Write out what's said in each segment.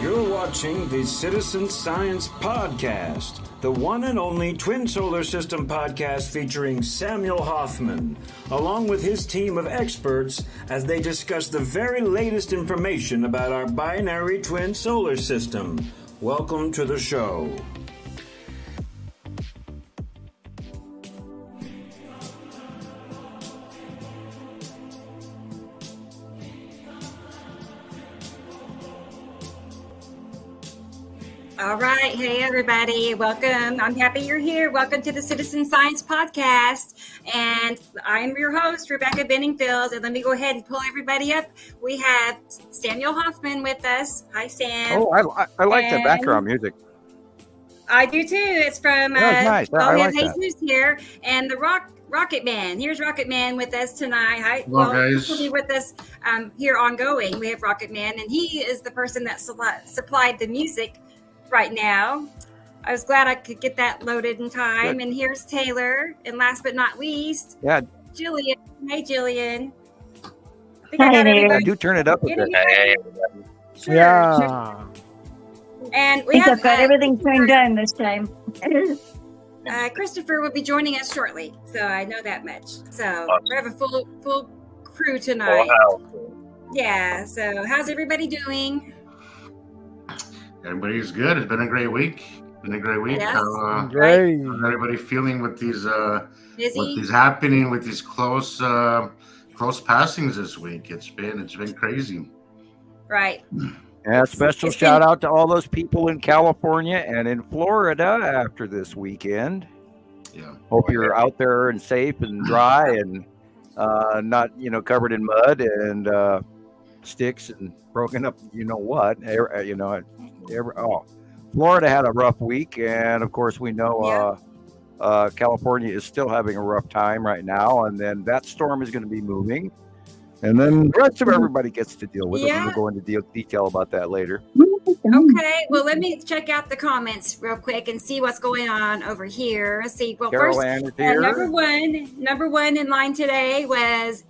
You're watching the Citizen Science Podcast, the one and only Twin Solar System podcast featuring Samuel Hoffman, along with his team of experts as they discuss the very latest information about our binary twin solar system. Welcome to the show. All right. Hey, everybody. Welcome. I'm happy you're here. Welcome to the Citizen Science Podcast. And I'm your host, Rebecca Benningfield. And let me go ahead and pull everybody up. We have Samuel Hoffman with us. Hi, Sam. Oh, I like the background music. I do too. It's from nice. I like Jesus here. And the Rocket Man. Here's Rocket Man with us tonight. Hi. Hello, guys. He'll be with us here ongoing. We have Rocket Man, and he is the person that supplied the music right now. I was glad I could get that loaded in time. Good. And here's Taylor. And last but not least, Jillian. Hey, Jillian. I do turn it up a bit. Hey, sure, yeah. Sure. And we have I've got everything turned on this time. Christopher will be joining us shortly, so I know that much. So we have a full crew tonight. Yeah. So how's everybody doing? Everybody's good. It's been a great week. Yes. Great. How's everybody feeling with these Busy? what is happening with these close passings this week? It's been crazy. Right. Yeah, special shout out to all those people in California and in Florida after this weekend. Yeah. Hope you're out there and safe and dry and not covered in mud and sticks and broken up. Florida had a rough week, and of course we know California is still having a rough time right now, and then that storm is going to be moving, and then the rest of everybody gets to deal with it. We'll go into detail about that later. Okay, well, let me check out the comments real quick and see what's going on over here. Let's see. Well, Carol first, Ann is here. number one in line today is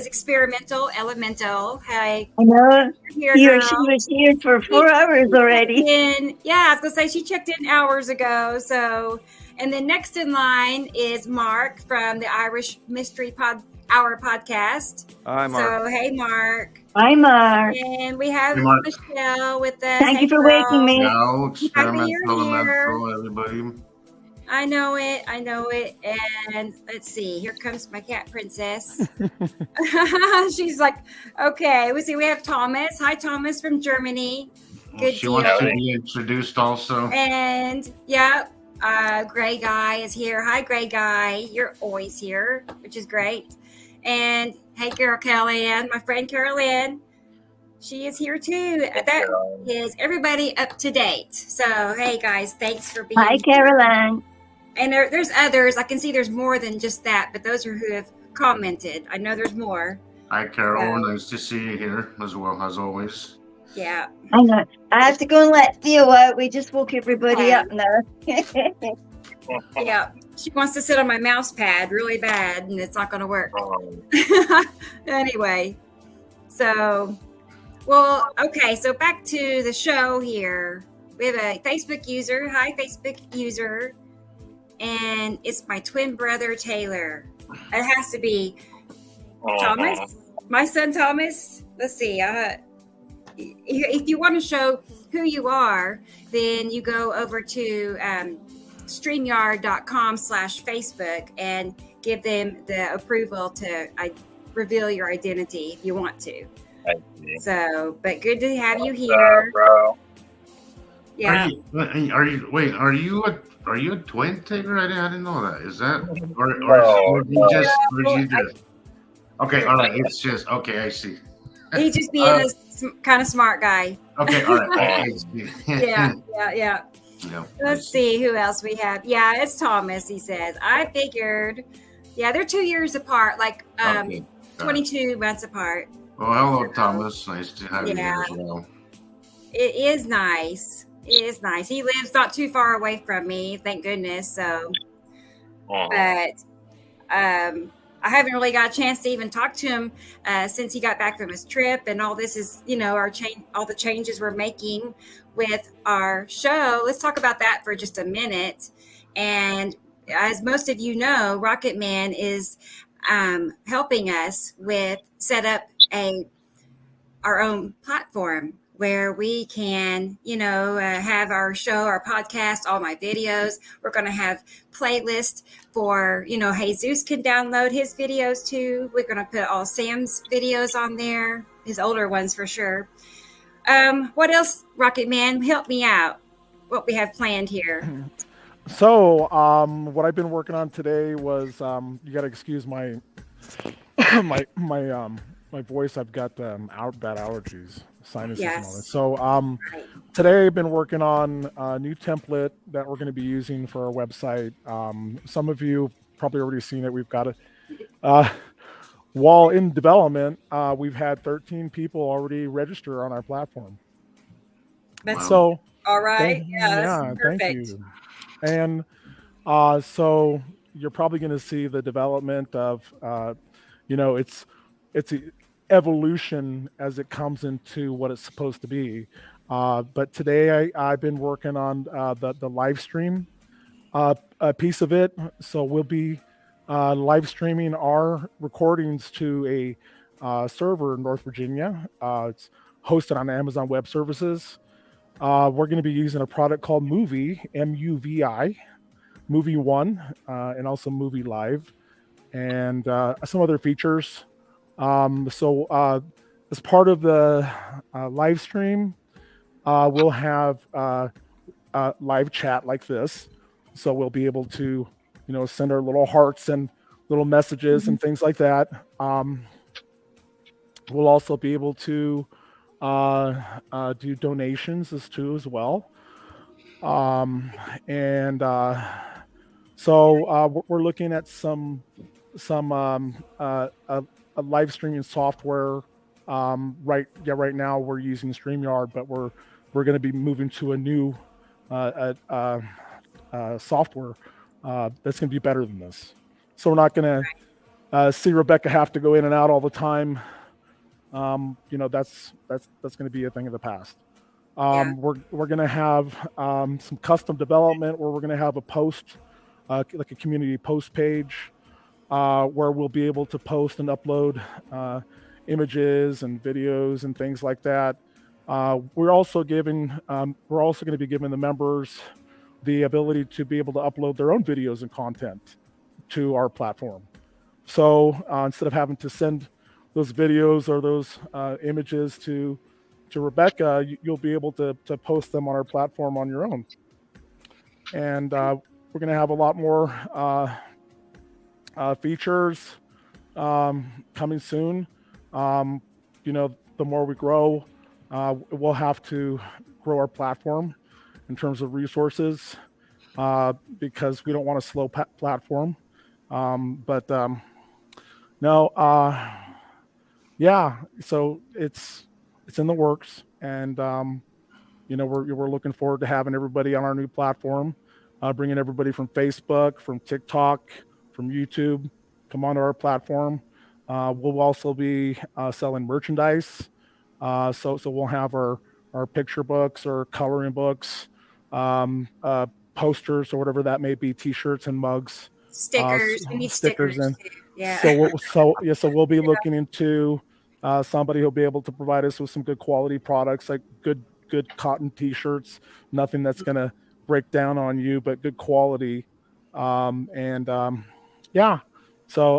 Experimental Elemental. Hey, I know. Here, She girl. was here for 4 hours already. I was going to say she checked in hours ago. So, and then next in line is Mark from the Irish Mystery Hour podcast. Hi, Mark. So, hey, Mark. Hi, Mark. And we have Hey, Mark. Michelle with us. Thank Hey, you for girl. waking me. Now, you're experimental, everybody. I know it. And let's see. Here comes my cat princess. She's like, okay. We have Thomas. Hi, Thomas from Germany. Good She deal. wants to be introduced also. And Gray Guy is here. Hi, Gray Guy. You're always here, which is great. And hey, girl, Carol-Ann, my friend Carol-Ann, she is here too. That is everybody up to date. So, hey, guys, thanks for being Hi, Caroline. And there's others. I can see there's more than just that, but those are who have commented. I know there's more. Hi, Carol. Nice to see you here as well, as always. Yeah. I know. I have to go and let Theo out. We just woke everybody up now. Yeah. She wants to sit on my mouse pad really bad, and it's not going to work. Anyway, so back to the show here. We have a Facebook user. Hi, Facebook user. And it's my twin brother, Taylor. It has to be Thomas. My son, Thomas. Let's see. If you want to show who you are, then you go over to StreamYard.com/Facebook and give them the approval to reveal your identity if you want to. So, but good to have you here, bro. Yeah. Are you a twin, Taylor? I didn't know that. Is that No. Okay, all right. It's just okay. I see. He's just being a kind of smart guy. Okay, all right. I see. Yeah. Yeah, Let's see who else we have. Yeah, it's Thomas. He says. I figured. Yeah, they're 2 years apart, like 22 months apart. Well, hello, Thomas. Nice to have you Yeah. here as well. It is nice. It is nice. He lives not too far away from me, thank goodness. So, but I haven't really got a chance to even talk to him since he got back from his trip, and all this is, all the changes we're making with our show. Let's talk about that for just a minute. And as most of you know, Rocket Man is helping us with set up our own platform where we can, have our show, our podcast, all my videos. We're going to have playlists for, Jesus can download his videos too. We're going to put all Sam's videos on there, his older ones for sure. What else, Rocket Man? Help me out. What we have planned here. So, what I've been working on today was, you got to excuse my my voice. I've got bad allergies, sinuses, and all that. So today I've been working on a new template that we're going to be using for our website. Some of you probably already seen it. We've got it. While in development, we've had 13 people already register on our platform. That's so all right. That's perfect. Thank you. And so you're probably going to see the development of, it's an evolution as it comes into what it's supposed to be. But today I've been working on the live stream piece of it. So we'll be live streaming our recordings to a server in North Virginia. It's hosted on Amazon Web Services. We're going to be using a product called Movie, M-U-V-I, Movie One, and also Movie Live, and some other features. So as part of the live stream, we'll have live chat like this. So we'll be able to, send our little hearts and little messages and things like that. We'll also be able to do donations as well. So we're looking at some a live streaming software. Right now we're using StreamYard, but we're going to be moving to a new software that's going to be better than this. So we're not going to see Rebecca have to go in and out all the time. That's going to be a thing of the past. We're going to have some custom development where we're going to have a post, like a community post page, where we'll be able to post and upload images and videos and things like that. We're also going to be giving the members the ability to be able to upload their own videos and content to our platform. So instead of having to send those videos or those images to Rebecca, you'll be able to post them on our platform on your own. And we're going to have a lot more features coming soon. The more we grow, we'll have to grow our platform in terms of resources because we don't want a slow platform. So it's in the works, and we're looking forward to having everybody on our new platform, bringing everybody from Facebook, from TikTok, from YouTube, come onto our platform. We'll also be selling merchandise, so we'll have our picture books or coloring books, posters or whatever that may be, T-shirts and mugs, stickers. We need stickers. So we'll be looking into somebody who'll be able to provide us with some good quality products, like good cotton T-shirts, nothing that's going to break down on you, but good quality. So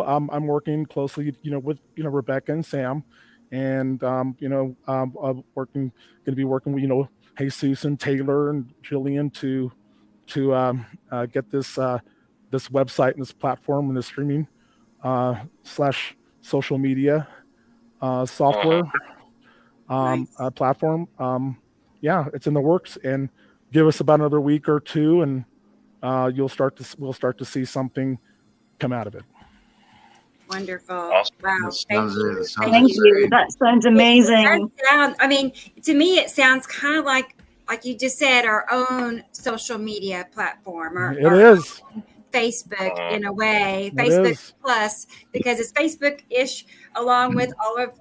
I'm working closely, with Rebecca and Sam, and going to be working with Jesus and Taylor and Jillian to get this website and this platform and this streaming / social media software platform. It's in the works, and give us about another week or two, and we'll start to see something come out of it. Wonderful. Awesome. Wow. Thank you. That sounds amazing. To me, it sounds kind of like you just said, our own social media platform. It is. Facebook in a way, It Facebook is. Plus, because it's Facebook-ish along with all of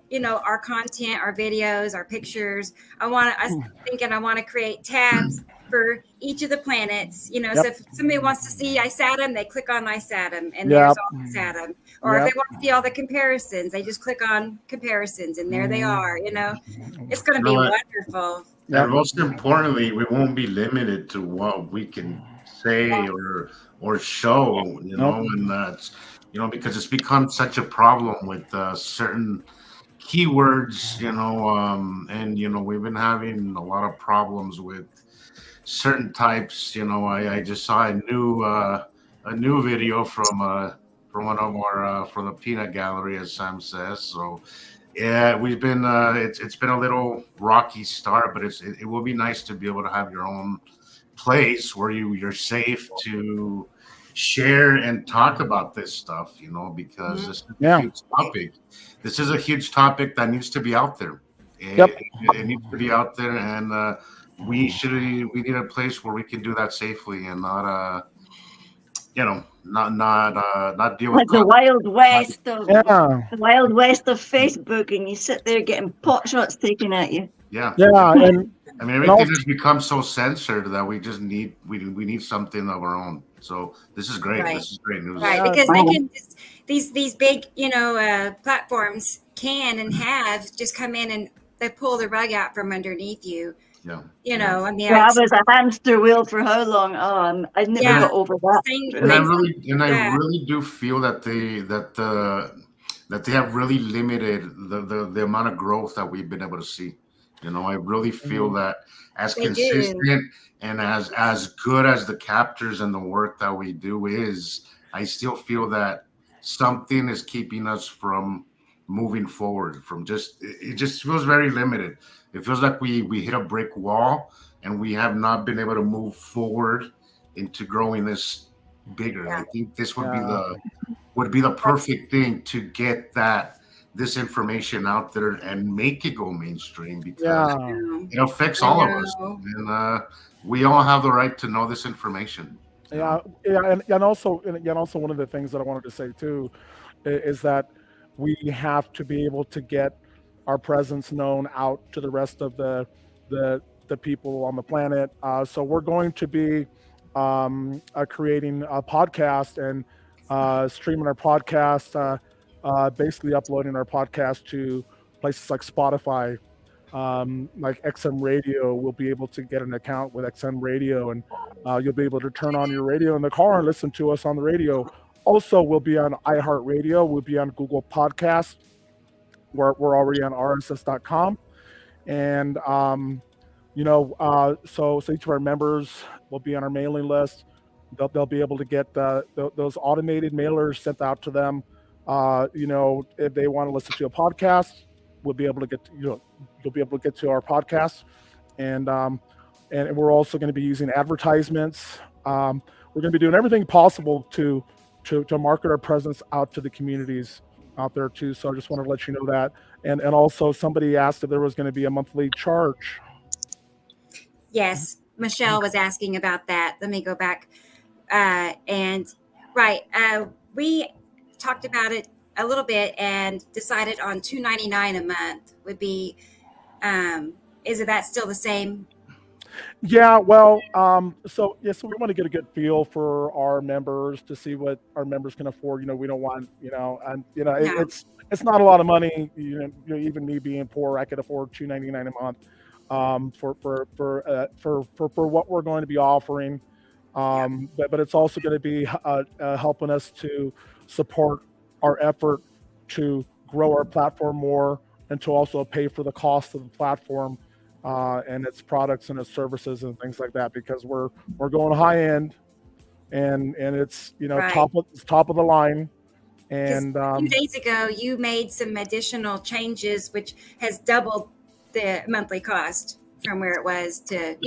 our content, our videos, our pictures. I want to create tabs for each of the planets. So Yep. if somebody wants to see ISATM, they click on ISATM, and Yep. there's all ISATM. Or if Yep. they want to see all the comparisons, they just click on comparisons, and there they are. It's going to be wonderful. Yep. And most importantly, we won't be limited to what we can say or show, and that's because it's become such a problem with certain keywords, and we've been having a lot of problems with certain types. I just saw a new video from one of our from the peanut gallery, as Sam says. So yeah, we've been it's been a little rocky start, but it will be nice to be able to have your own place where you're safe to share and talk about this stuff, because this is a huge topic. This is a huge topic that needs to be out there. It needs to be out there, and we need a place where we can do that safely and not not deal with Like the Wild West of Yeah. the Wild West of Facebook, and you sit there getting pot shots taken at you. Yeah. And I mean, everything has become so censored that we just need we need something of our own. So this is great. Right. This is great news. Right, because they can these big platforms can and have just come in and they pull the rug out from underneath you. Yeah. I mean, I was a hamster wheel for how long? Oh, I never got over that. And I really do feel that they have really limited the amount of growth that we've been able to see. I really feel that as consistent and as good as the captures and the work that we do is, I still feel that something is keeping us from moving forward. It just feels very limited. It feels like we hit a brick wall and we have not been able to move forward into growing this bigger. I think this would be the perfect thing to get this information out there and make it go mainstream, because it affects all of us, and we all have the right to know this information. And also one of the things that I wanted to say too is that we have to be able to get our presence known out to the rest of the people on the planet. So we're going to be creating a podcast and streaming our podcast. Basically uploading our podcast to places like Spotify, like XM Radio. We'll be able to get an account with XM Radio, and you'll be able to turn on your radio in the car and listen to us on the radio. Also, we'll be on iHeartRadio. We'll be on Google Podcasts. We're already on RSS.com, and so each of our members will be on our mailing list. They'll be able to get those automated mailers sent out to them. If they want to listen to a podcast, we'll be able to get you'll be able to get to our podcast, and we're also going to be using advertisements. We're going to be doing everything possible to market our presence out to the communities out there too. So I just wanted to let you know that. And also somebody asked if there was going to be a monthly charge. Yes, Michelle was asking about that. Let me go back. We talked about it a little bit and decided on $2.99 a month would be. Is that still the same? Yeah, well, so we want to get a good feel for our members to see what our members can afford. We don't want, it's not a lot of money. Even me being poor, I could afford $2.99 a month for what we're going to be offering. But it's also going to be helping us to support our effort to grow our platform more and to also pay for the cost of the platform. And its products and its services and things like that, because we're going high end, and it's top of the line. And a few days ago, you made some additional changes, which has doubled the monthly cost from where it was to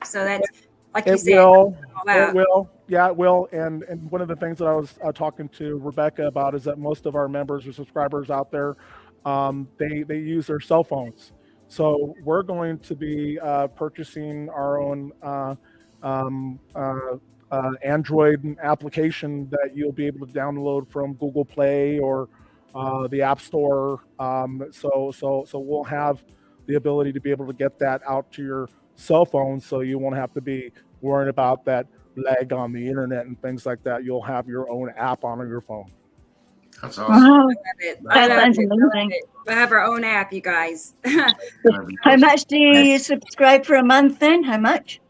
So that's like you said. It will. Yeah, it will. And one of the things that I was talking to Rebecca about is that most of our members or subscribers out there, they use their cell phones. So we're going to be purchasing our own Android application that you'll be able to download from Google Play or the App Store. So we'll have the ability to be able to get that out to your cell phone, so you won't have to be worrying about that lag on the internet and things like that. You'll have your own app on your phone. That's awesome. Wow, I love it. that sounds amazing. We have our own app, you guys. How much do you subscribe for a month then? How much?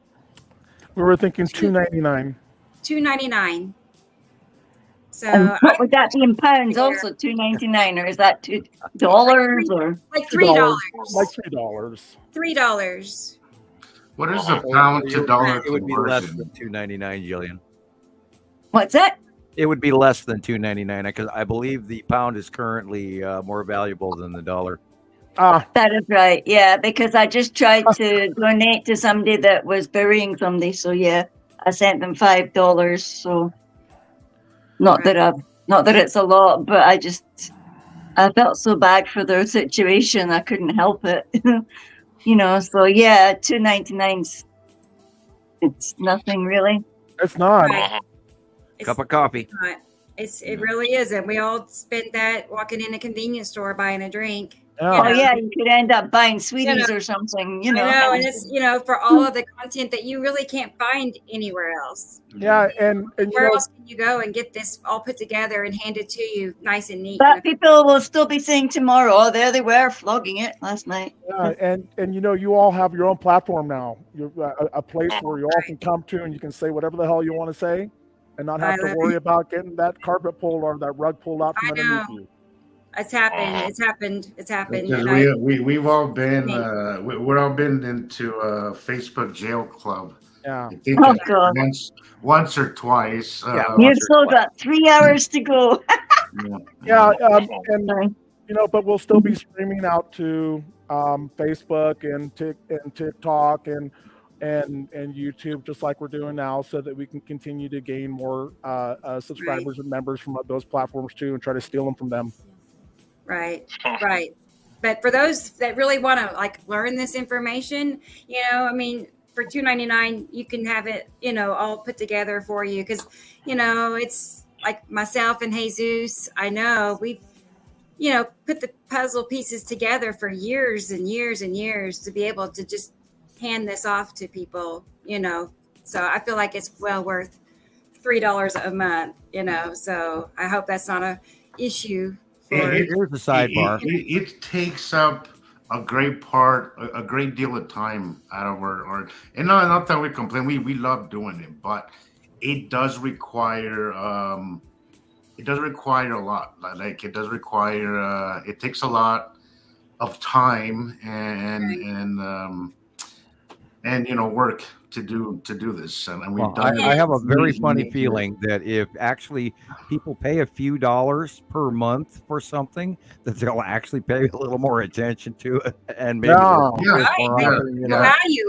We were thinking $2.99. $2.99. So And what I, would that be in pounds also? $2.99, or is that $2 or? like $3. Like $3. $3. What is the pound to dollar It would be less conversion? than $2.99, Jillian. What's that? It would be less than $2.99 because I believe the pound is currently more valuable than the dollar. That is right. Yeah, because I just tried to donate to somebody that was burying somebody. So yeah, I sent them $5. So not that it's a lot, but I felt so bad for their situation. I couldn't help it. So yeah, $2.99. It's nothing really. It's not. Right. It's Cup of coffee. not. It really isn't. We all spent that walking in a convenience store buying a drink. Yeah. Oh yeah, you could end up buying sweeties or something. I know, and it's for all of the content that you really can't find anywhere else. Yeah, and Where else can you go and get this all put together and handed to you nice and neat? But people will still be saying tomorrow, oh, there they were flogging it last night. Yeah, and you all have your own platform now. You're a place where you all can come to and you can say whatever the hell you want to say, and not have to worry about getting that carpet pulled or that rug pulled out from underneath you. It's happened. It's happened. It's happened. Because And we've all been we're all been into Facebook jail club. Yeah. I think Oh, God. once or twice. You've still got 3 hours to go. Yeah, and Sorry. but we'll still be streaming out to Facebook and TikTok and YouTube, just like we're doing now, so that we can continue to gain more subscribers and members from those platforms too, and try to steal them from them. Right. But for those that really want to learn this information, for $2.99, you can have it, all put together for you. Because, it's like myself and Jesus. I know we've, put the puzzle pieces together for years and years and years to be able to just hand this off to people, So I feel like it's well worth $3 a month, So I hope that's not an issue. Here's the sidebar. It takes up a great deal of time out of our and not that we complain. We love doing it, but it does require a lot. Like it does require it takes a lot of time and work to do this, and we've done. I have a very funny feeling that if actually people pay a few dollars per month for something, that they'll actually pay a little more attention to it, and maybe value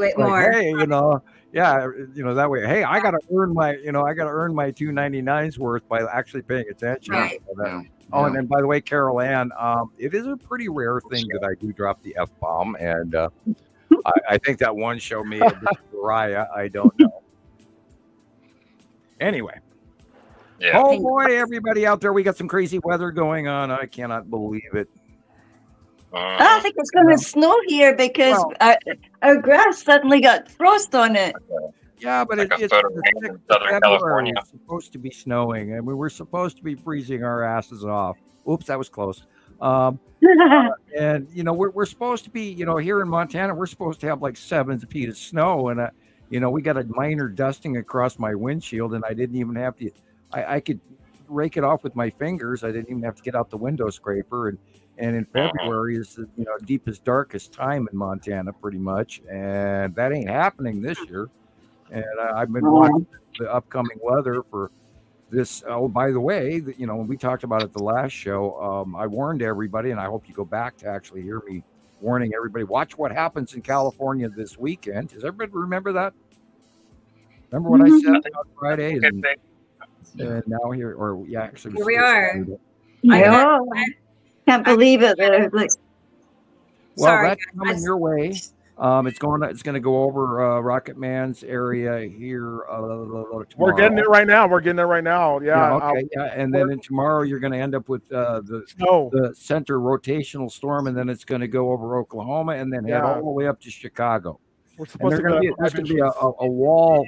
it more. Hey, that way. Hey, I got to earn my $2.99's worth by actually paying attention. Right. Oh, and then by the way, Carol Ann, it is a pretty rare thing that I do drop the F-bomb, and I think that one show may have been Mariah. I don't know. Anyway. Yeah. Oh boy, everybody out there, we got some crazy weather going on. I cannot believe it. I think it's going to snow here because our grass suddenly got frost on it. Yeah, but it's Southern California. It's supposed to be snowing, and we were supposed to be freezing our asses off. Oops, that was close. And we're supposed to be, here in Montana, we're supposed to have like 7 feet of snow, and we got a minor dusting across my windshield, and I didn't even have to. I could rake it off with my fingers. I didn't even have to get out the window scraper. And in February is the deepest, darkest time in Montana, pretty much, and that ain't happening this year. And I've been watching the upcoming weather for this. Oh, by the way, when we talked about it the last show, I warned everybody, and I hope you go back to actually hear me warning everybody. Watch what happens in California this weekend. Does everybody remember that? Remember what I said on Friday? And now here we are. Can't believe it. Well, that's coming your way. It's going to go over Rocket Man's area here tomorrow. We're getting it right now. Yeah. Okay. And then tomorrow you're going to end up with the center rotational storm, and then it's going to go over Oklahoma, and then head all the way up to Chicago. We're supposed to there's going to be a wall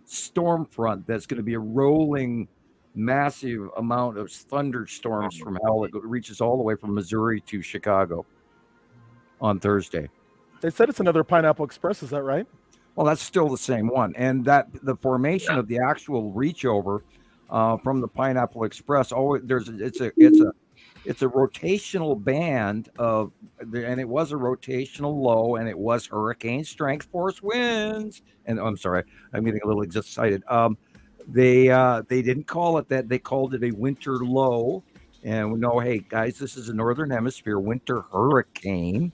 storm front that's going to be a rolling, massive amount of thunderstorms from hell that reaches all the way from Missouri to Chicago on Thursday. They said it's another Pineapple Express. Is that right? Well, that's still the same one, and that the formation of the actual reach over from the Pineapple Express. It's a rotational band and it was a rotational low, and it was hurricane strength force winds. And I'm sorry, I'm getting a little excited. They didn't call it that. They called it a winter low, and we know, hey guys, this is a northern hemisphere winter hurricane,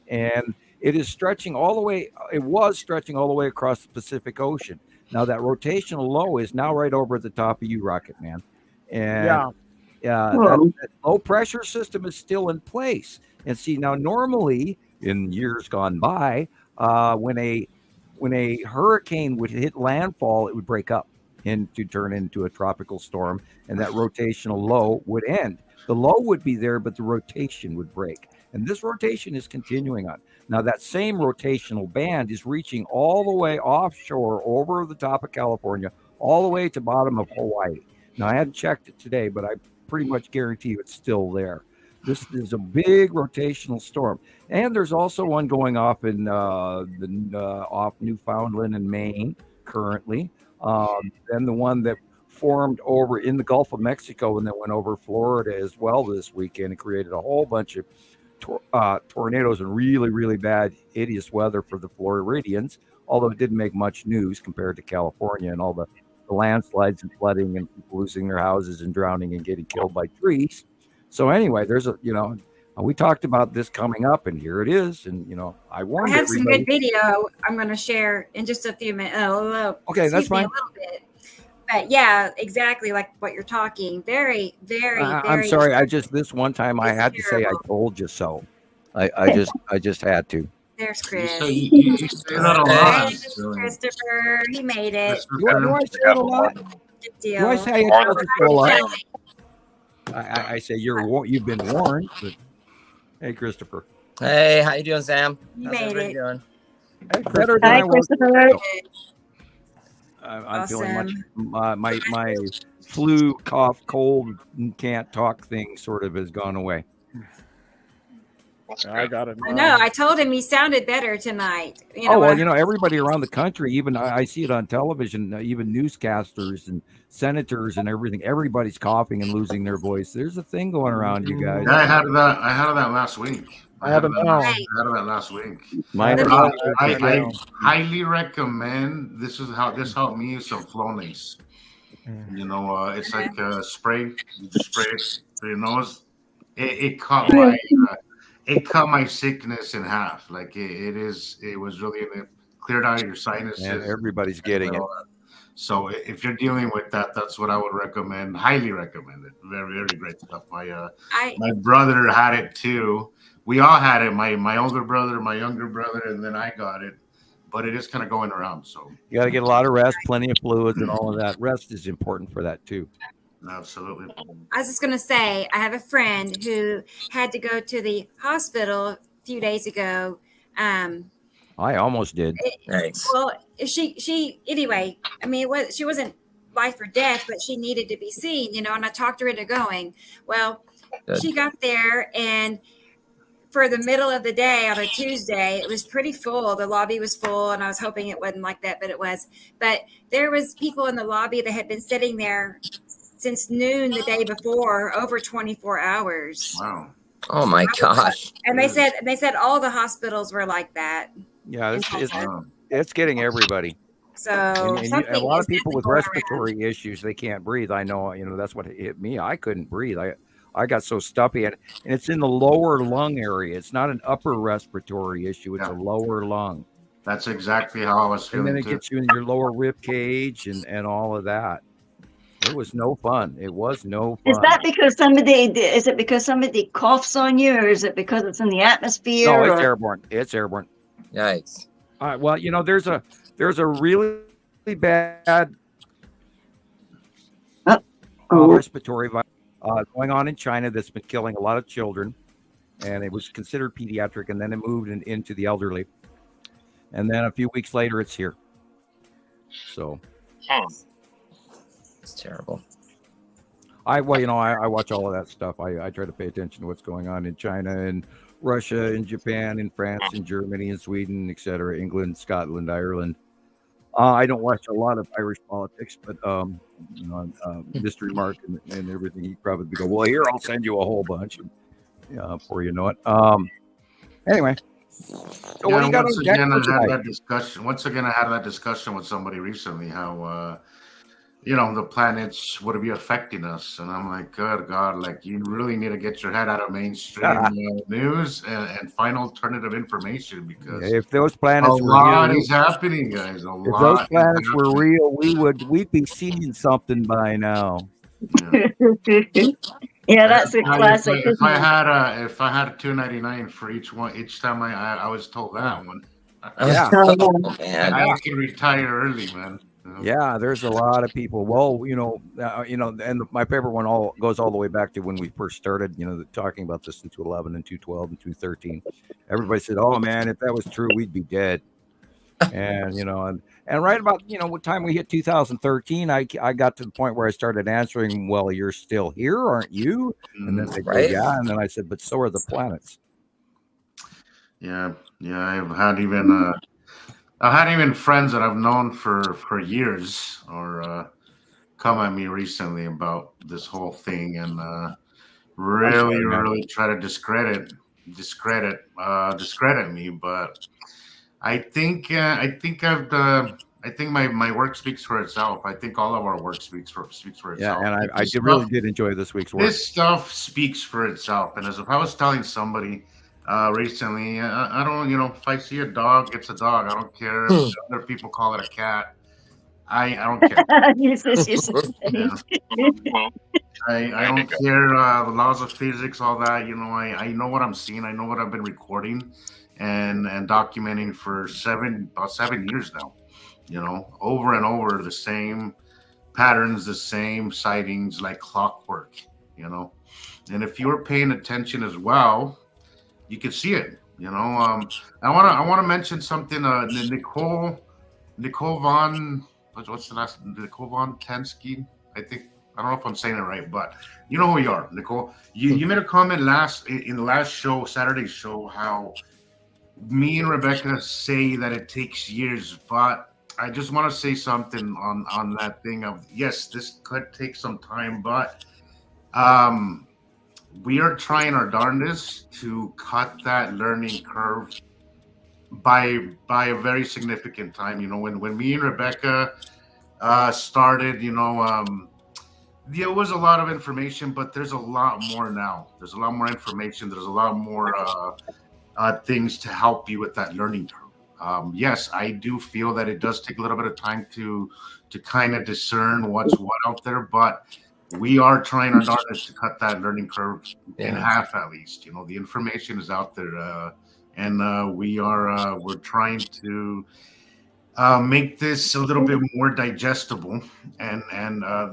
and it is stretching all the way. It was stretching all the way across the Pacific Ocean. Now that rotational low is now right over at the top of you, Rocket Man. And that low pressure system is still in place. And see, now normally in years gone by, when a hurricane would hit landfall, it would break up and to turn into a tropical storm, and that rotational low would end. The low would be there, but the rotation would break. And this rotation is continuing on. Now, that same rotational band is reaching all the way offshore over the top of California, all the way to bottom of Hawaii. Now, I hadn't checked it today, but I pretty much guarantee you it's still there. This is a big rotational storm. And there's also one going off in off Newfoundland and Maine currently. Then the one that formed over in the Gulf of Mexico and then went over Florida as well this weekend and created a whole bunch of tornadoes and really, really bad, hideous weather for the Floridians, although it didn't make much news compared to California and all the landslides and flooding and people losing their houses and drowning and getting killed by trees. So anyway, we talked about this coming up, and here it is. And, I warned have everybody. some good video I'm going to share in just a few minutes. Okay, that's fine. A little bit. But yeah, exactly like what you're talking. Very, very, very. I'm sorry. This one time I had to say, I told you so. I just had to. There's Chris. You say that a lot. There's Christopher. He made it. Do I say it a lot? Good deal. Do I say I told you so a lot? I say you've been warned. But, hey, Christopher. Hey, how you doing, Sam? You How's made everybody it. doing? Hey, better than I was. Christopher. I'm feeling much. My flu, cough, cold, can't talk thing sort of has gone away. I got it. I know. I told him he sounded better tonight. Everybody around the country, even I see it on television, even newscasters and senators and everything. Everybody's coughing and losing their voice. There's a thing going around, you guys. Yeah, I had that last week. I had it last week. I highly recommend. This helped me some Flonase. It's like a spray. You just spray it through your nose. It cut my sickness in half. Like it was really cleared out your sinuses. And everybody's getting it. So if you're dealing with that, that's what I would recommend. Highly recommend it. Very, very great stuff. My brother had it too. We all had it. My older brother, my younger brother, and then I got it. But it is kind of going around. So you got to get a lot of rest, plenty of fluids, and all of that. Rest is important for that too. Absolutely. I was just going to say, I have a friend who had to go to the hospital a few days ago. I almost did. Thanks. Well, she anyway. I mean, she wasn't life or death, but she needed to be seen, and I talked her into going. Well, she got there, and for the middle of the day on a Tuesday, it was pretty full. The lobby was full, and I was hoping it wasn't like that, but it was. But there was people in the lobby that had been sitting there since noon the day before, over 24 hours. Wow. Oh my gosh. And they said all the hospitals were like that. Yeah, it's getting everybody. So and a lot of people with respiratory issues, they can't breathe. I know, that's what hit me. I couldn't breathe. I got so stuffy, and it's in the lower lung area. It's not an upper respiratory issue. It's a lower lung. That's exactly how I was feeling. And then it gets you in your lower rib cage and all of that. It was no fun. It was no fun. Is it because somebody coughs on you, or is it because it's in the atmosphere? No, it's airborne. It's airborne. Yikes. Well, there's a really bad respiratory virus going on in China that's been killing a lot of children, and it was considered pediatric, and then it moved into the elderly, and then a few weeks later it's here. So It's terrible. I watch all of that stuff. I try to pay attention to what's going on in China and Russia and Japan and France and Germany and Sweden, etc., England, Scotland, Ireland. I don't watch a lot of Irish politics, but Mystery Mark and everything, he'd probably go, well, here, I'll send you a whole bunch before you know it. Anyway, so what do you got on deck for tonight? Once again, I had that discussion with somebody recently, how the planets would be affecting us, and I'm like, good God, like you really need to get your head out of mainstream news and find alternative information, because if those planets a lot is happening, guys. If those planets were real, we'd be seeing something by now. Yeah, that's a classic. If I had $2.99 for each time I was told that one. Yeah, I can retire early, man. Yeah, there's a lot of people. Well, and my favorite one goes all the way back to when we first started, talking about this in 211 and 212 and 213. Everybody said, "Oh man, if that was true, we'd be dead." And and right about what time we hit 2013, I got to the point where I started answering, "Well, you're still here, aren't you?" And then they go, "Yeah," and then I said, "But so are the planets." Yeah. I've had even friends that I've known for years or come at me recently about this whole thing and really try to discredit me. But I think my work speaks for itself. I think all of our work speaks for itself. Yeah, and I really did enjoy this week's work. This stuff speaks for itself. And as if I was telling somebody recently, I don't, if I see a dog, it's a dog. I don't care if other people call it a cat. I don't care. I don't care the laws of physics, all that. I know what I'm seeing. I know what I've been recording and documenting for about 7 years now. Over and over, the same patterns, the same sightings, like clockwork. And if you were paying attention as well, you can see it. I want to mention something. Nicole Von, what's the last? Nicole Von Tensky, I think. I don't know if I'm saying it right, but you know who you are, Nicole. You made a comment in the last show, Saturday's show, how me and Rebecca say that it takes years, but I just want to say something on that thing of, yes, this could take some time, but we are trying our darndest to cut that learning curve by a very significant time. When me and Rebecca started, there was a lot of information, but there's a lot more now. There's a lot more information. There's a lot more things to help you with that learning curve. Yes, I do feel that it does take a little bit of time to kind of discern what's what out there, but we are trying our darndest to cut that learning curve in half, at least. The information is out there, and we're trying to make this a little bit more digestible and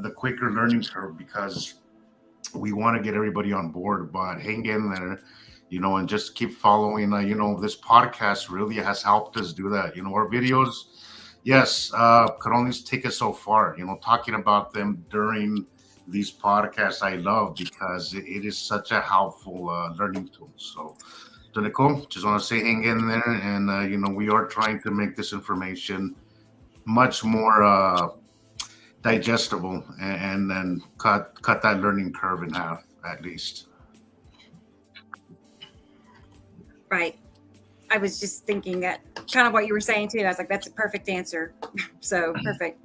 the quicker learning curve, because we want to get everybody on board. But hang in there, and just keep following. This podcast really has helped us do that. Our videos, yes, could only take us so far. Talking about them during these podcasts, I love, because it is such a helpful learning tool. So Nicole, just want to say hang in there, and we are trying to make this information much more digestible and then cut that learning curve in half, at least. Right. I was just thinking that kind of what you were saying too. I was like, that's a perfect answer. So perfect.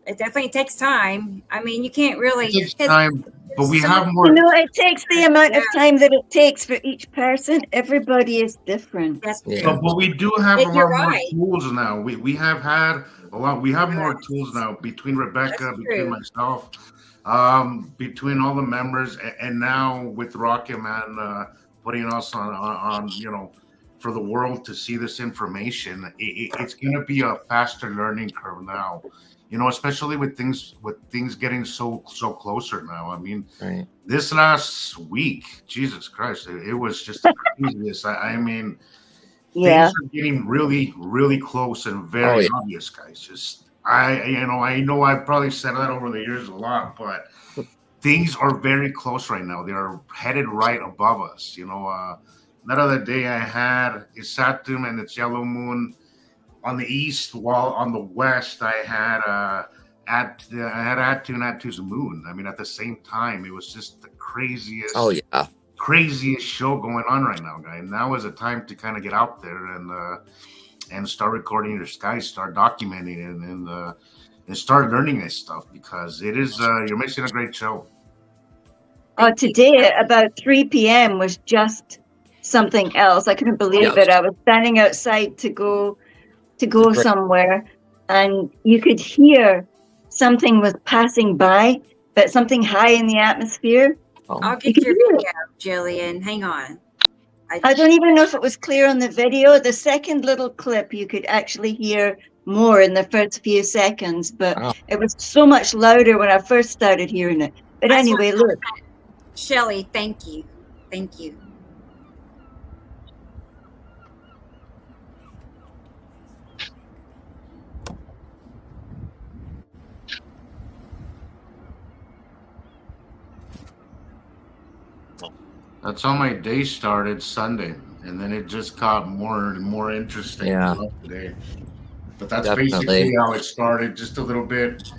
It definitely takes time. I mean, you can't really. It takes time, but we have more. It takes the amount of time that it takes for each person. Everybody is different. Yes. But we do have a lot more tools now. We have had a lot. We have more tools now between Rebecca, between myself, between all the members, and now with Rocket Man putting us on for the world to see this information. It's going to be a faster learning curve now, especially with things getting so closer now. I mean, Right. this last week, Jesus Christ, it was just the craziest. I mean, Yeah. things are getting really, really close and very obvious, guys. Just I know I've probably said that over the years a lot, but things are very close right now. They are headed right above us. That other day I had Isatum and its yellow moon on the east, while on the west I had Attu and Attu's moon. I mean, at the same time, it was just the craziest. Oh yeah. Craziest show going on right now, guys. Now is a time to kind of get out there and start recording your skies, start documenting it, and start learning this stuff, because it is you're missing a great show. Today at about 3 p.m. was just something else. I couldn't believe it. I was standing outside to go somewhere, and you could hear something was passing by, but something high in the atmosphere. I'll get your video, Jillian. Hang on. I don't even know if it was clear on the video. The second little clip, you could actually hear more in the first few seconds, but it was so much louder when I first started hearing it. But anyway, look. Shelly, thank you. Thank you. That's how my day started Sunday, and then it just got more and more interesting today. But that's basically how it started, just a little bit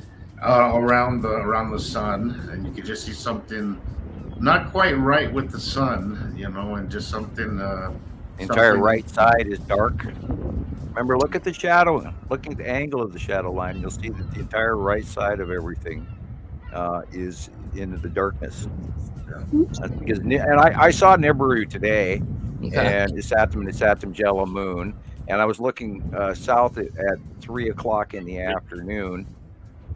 around the sun, and you could just see something not quite right with the sun, and just something. The entire right side is dark. Remember, look at the shadow. Look at the angle of the shadow line. You'll see that the entire right side of everything is in the darkness. That's because, and I saw Nibiru today, and Isatum Yellow Moon, and I was looking south at 3 o'clock in the afternoon,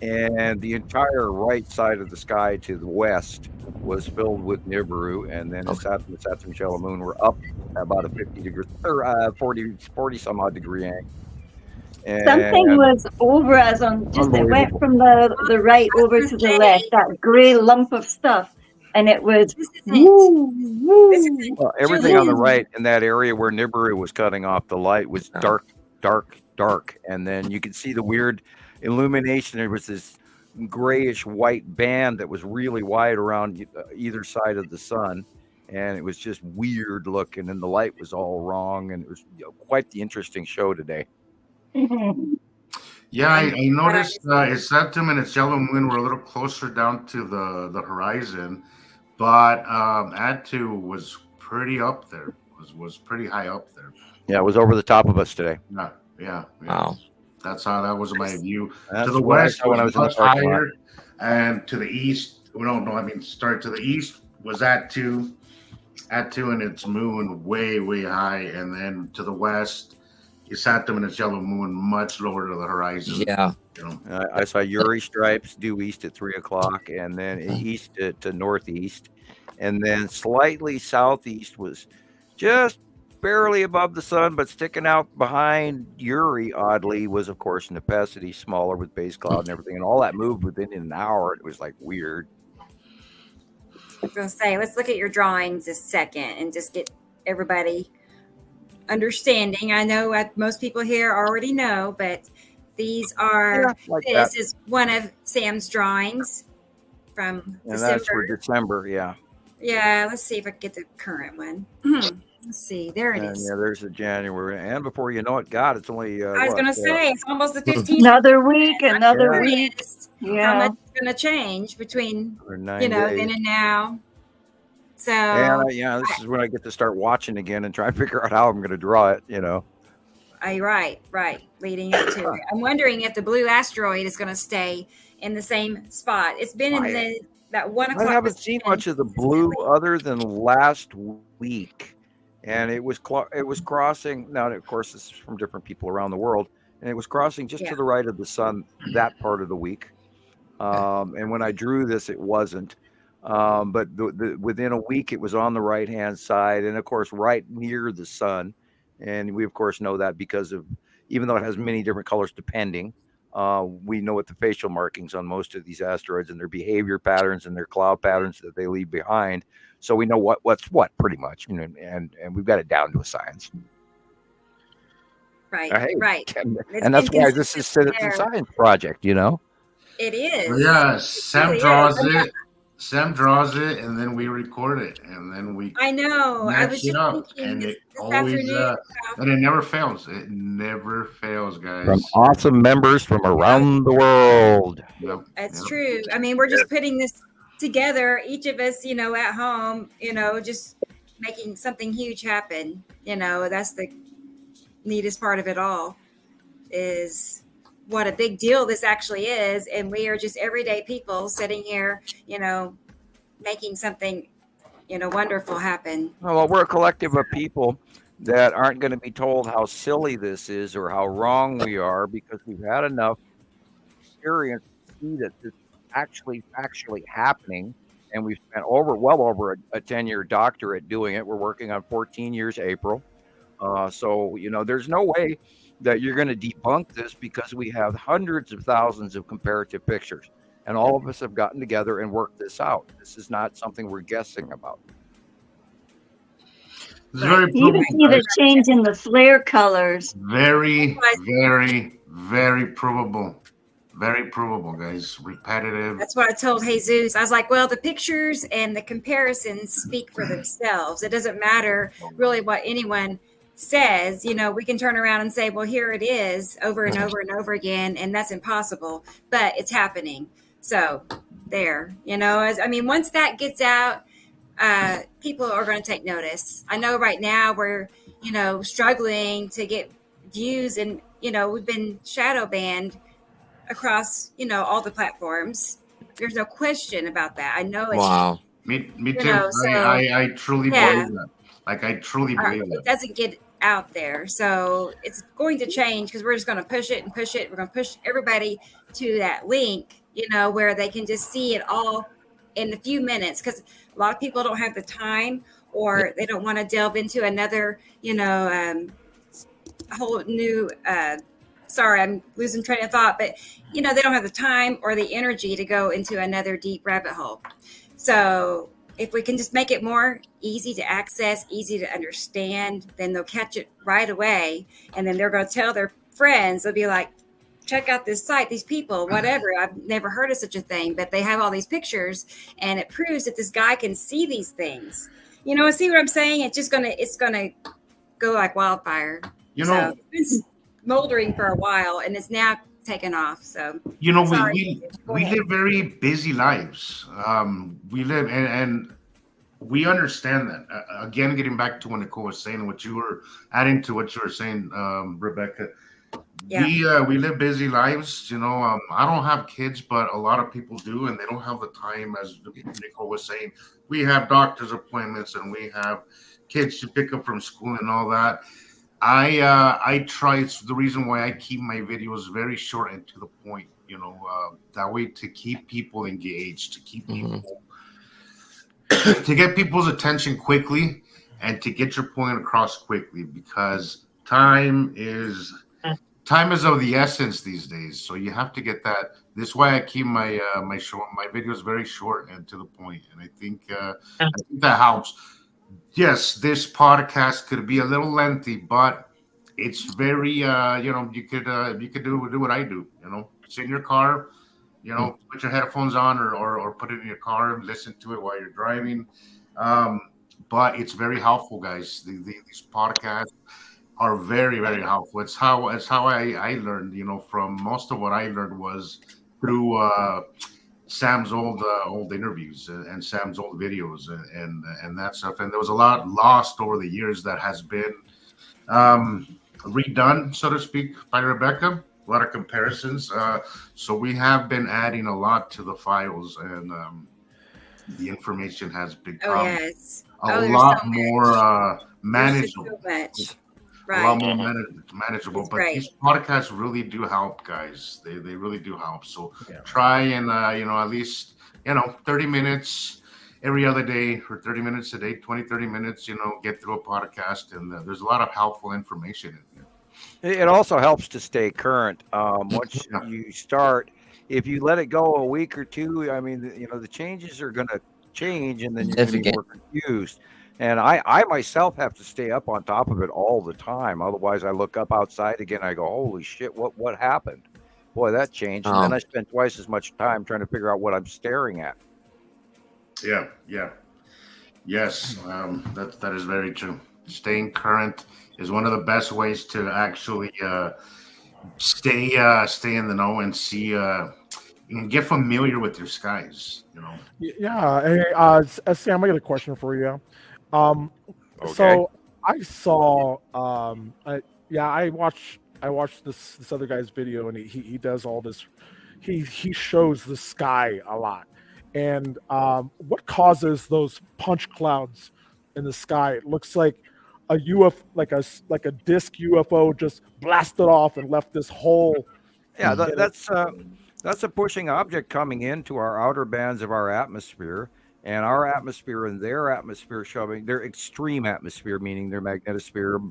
and the entire right side of the sky to the west was filled with Nibiru, and then Isatum Yellow Moon were up about a 50 degree or 40 some odd degree angle. Something was over us on just, it went from the right over to the left, that gray lump of stuff. And it was everything on the right in that area where Nibiru was cutting off the light was dark, and then you could see the weird illumination. There was this grayish white band that was really wide around either side of the sun, and it was just weird looking, and the light was all wrong, and it was quite the interesting show today. Yeah, I noticed Isatum and its yellow moon were a little closer down to the horizon. But Attu was pretty up there. Was pretty high up there. Yeah, it was over the top of us today. Yeah. Wow. That's how that was my view. That's to the west when I was much higher, and to the east. Start to the east was Attu and its moon way high, and then to the west, Isatum and its yellow moon much lower to the horizon. Yeah. I saw Uri stripes due east at 3 o'clock, and then east to northeast, and then slightly southeast was just barely above the sun, but sticking out behind Uri, oddly, was of course Nepenthe, smaller with base cloud and everything, and all that moved within an hour. It was like weird. I was going to say, let's look at your drawings a second and just get everybody understanding. I know most people here already know, but these are, this is one of Sam's drawings from December. That's for December, yeah. Yeah, let's see if I can get the current one. Let's see, there it is. Yeah, there's the January. And before you know it, God, it's only... I was going to say, it's almost the 15th. Another week. Yeah. How much is going to change between, then and now. So... And, this is when I get to start watching again and try and figure out how I'm going to draw it, Right. Leading up to it. I'm wondering if the blue asteroid is going to stay in the same spot. It's been in that 1 o'clock. I haven't seen much of the blue other than last week, and it was crossing. Now, of course, this is from different people around the world, and it was crossing just to the right of the sun that part of the week. And when I drew this, it wasn't. But within a week, it was on the right-hand side, and of course, right near the sun. And we, of course, know that because of, even though it has many different colors depending, we know what the facial markings on most of these asteroids and their behavior patterns and their cloud patterns that they leave behind. So we know what's what pretty much, and we've got it down to a science. Right, Hey, right. and that's why this is Citizen Science Project, It is. Yeah, It Sam really draws is. it. Sam draws it, and then we record it, and then we I know. I was match just it up, thinking and this it always afternoon. and it never fails. It never fails, guys. from awesome members from around the world. Yep, That's yep. true. I mean, we're just putting this together, each of us, at home, just making something huge happen. That's the neatest part of it all, is what a big deal this actually is. And we are just everyday people sitting here, making something, wonderful happen. Well, we're a collective of people that aren't going to be told how silly this is or how wrong we are, because we've had enough experience to see that this is actually happening. And we've spent well over a 10-year doctorate doing it. We're working on 14 years April. So, there's no way that you're going to debunk this, because we have hundreds of thousands of comparative pictures, and all of us have gotten together and worked this out. This is not something we're guessing about. It's very You can see the provable. change in the flare colors. Very, very, very provable. Very provable, guys. Repetitive. That's what I told Jesus. I was like, well, the pictures and the comparisons speak for themselves. It doesn't matter really what anyone says. We can turn around and say, well, here it is over and over and over again, and that's impossible, but it's happening. So there, once that gets out, people are going to take notice. I know right now we're, struggling to get views, and, we've been shadow banned across, all the platforms. There's no question about that. I know it's Wow. Me too. I truly believe that. Like, I truly believe it that. doesn't get out there. So it's going to change, because we're just going to push it and push it. We're going to push everybody to that link, where they can just see it all in a few minutes, because a lot of people don't have the time, or they don't want to delve into another, whole new, sorry, I'm losing train of thought, but they don't have the time or the energy to go into another deep rabbit hole. So if we can just make it more easy to access, easy to understand, then they'll catch it right away. And then they're going to tell their friends. They'll be like, check out this site, these people, whatever. I've never heard of such a thing, but they have all these pictures, and it proves that this guy can see these things. See what I'm saying? It's going to go like wildfire. So it's moldering for a while, and it's now taken off. So we live very busy lives. We live and we understand that. Again, getting back to what Nicole was saying, what you were adding to what you were saying, Rebecca. Yeah. We live busy lives. I don't have kids, but a lot of people do, and they don't have the time. As Nicole was saying, we have doctor's appointments, and we have kids to pick up from school and all that. I try. It's the reason why I keep my videos very short and to the point. That way, to keep people engaged, to keep people, to get people's attention quickly, and to get your point across quickly, because time is of the essence these days. So you have to get that. This is why I keep my videos very short and to the point, and I think that helps. Yes, this podcast could be a little lengthy, but it's very you could do what I do. Sit in your car, put your headphones on, or put it in your car and listen to it while you're driving. But it's very helpful, guys. These podcasts are very, very helpful. It's how I learned. From most of what I learned was through Sam's old interviews and Sam's old videos and that stuff. And there was a lot lost over the years that has been redone, so to speak, by Rebecca. A lot of comparisons. So we have been adding a lot to the files, and the information has become a lot more manageable. So much. Right. A lot more manageable. It's but great. These podcasts really do help, guys. They really do help. So try and at least 30 minutes. every other day for 30 minutes a day, 20, 30 minutes, get through a podcast. And there's a lot of helpful information in here. It also helps to stay current. Once Yeah. you start, if you let it go a week or two, I mean, the changes are going to change, and then you're going to be more confused. And I myself have to stay up on top of it all the time. Otherwise, I look up outside again. I go, holy shit, what happened? Boy, that changed. And then I spend twice as much time trying to figure out what I'm staring at. Yeah. Yes, that is very true. Staying current is one of the best ways to actually stay in the know and see and get familiar with your skies. Yeah. Hey, Sam, I got a question for you. So I saw, I watched this other guy's video, and he does all this. He shows the sky a lot. And what causes those punch clouds in the sky? It looks like a UFO, like a disc UFO, just blasted off and left this hole. Yeah, that's a pushing object coming into our outer bands of our atmosphere, and our atmosphere and their atmosphere showing their extreme atmosphere, meaning their magnetosphere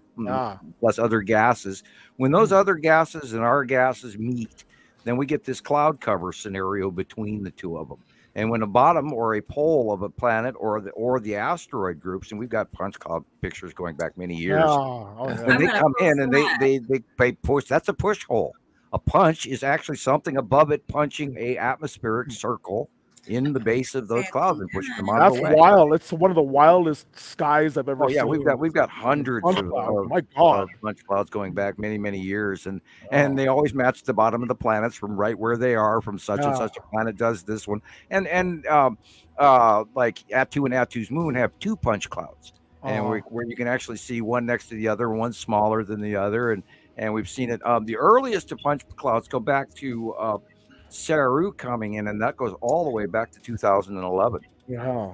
plus other gases. When those other gases and our gases meet, then we get this cloud cover scenario between the two of them. And when a bottom or a pole of a planet or the asteroid groups, and we've got punch cloud pictures going back many years, when they come in and they push, that's a push hole. A punch is actually something above it punching a atmospheric circle in the base of those clouds and pushing them out of the way. That's wild. It's one of the wildest skies I've ever seen. We've got hundreds of punch clouds going back many years, and they always match the bottom of the planets from right where they are, from such and such a planet does this one, and like Attu and Attu's moon have two punch clouds, and where you can actually see one next to the other, one smaller than the other, and we've seen it. The earliest of punch clouds go back to Saru coming in, and that goes all the way back to 2011. Yeah.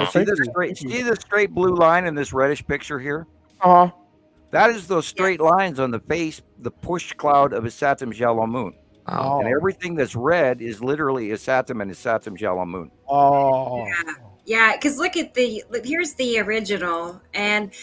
See the straight blue line in this reddish picture here? That is those straight lines on the face, the push cloud of Isatim's yellow moon. And everything that's red is literally Isatim and Isatim's yellow moon. Yeah, because here's the original, and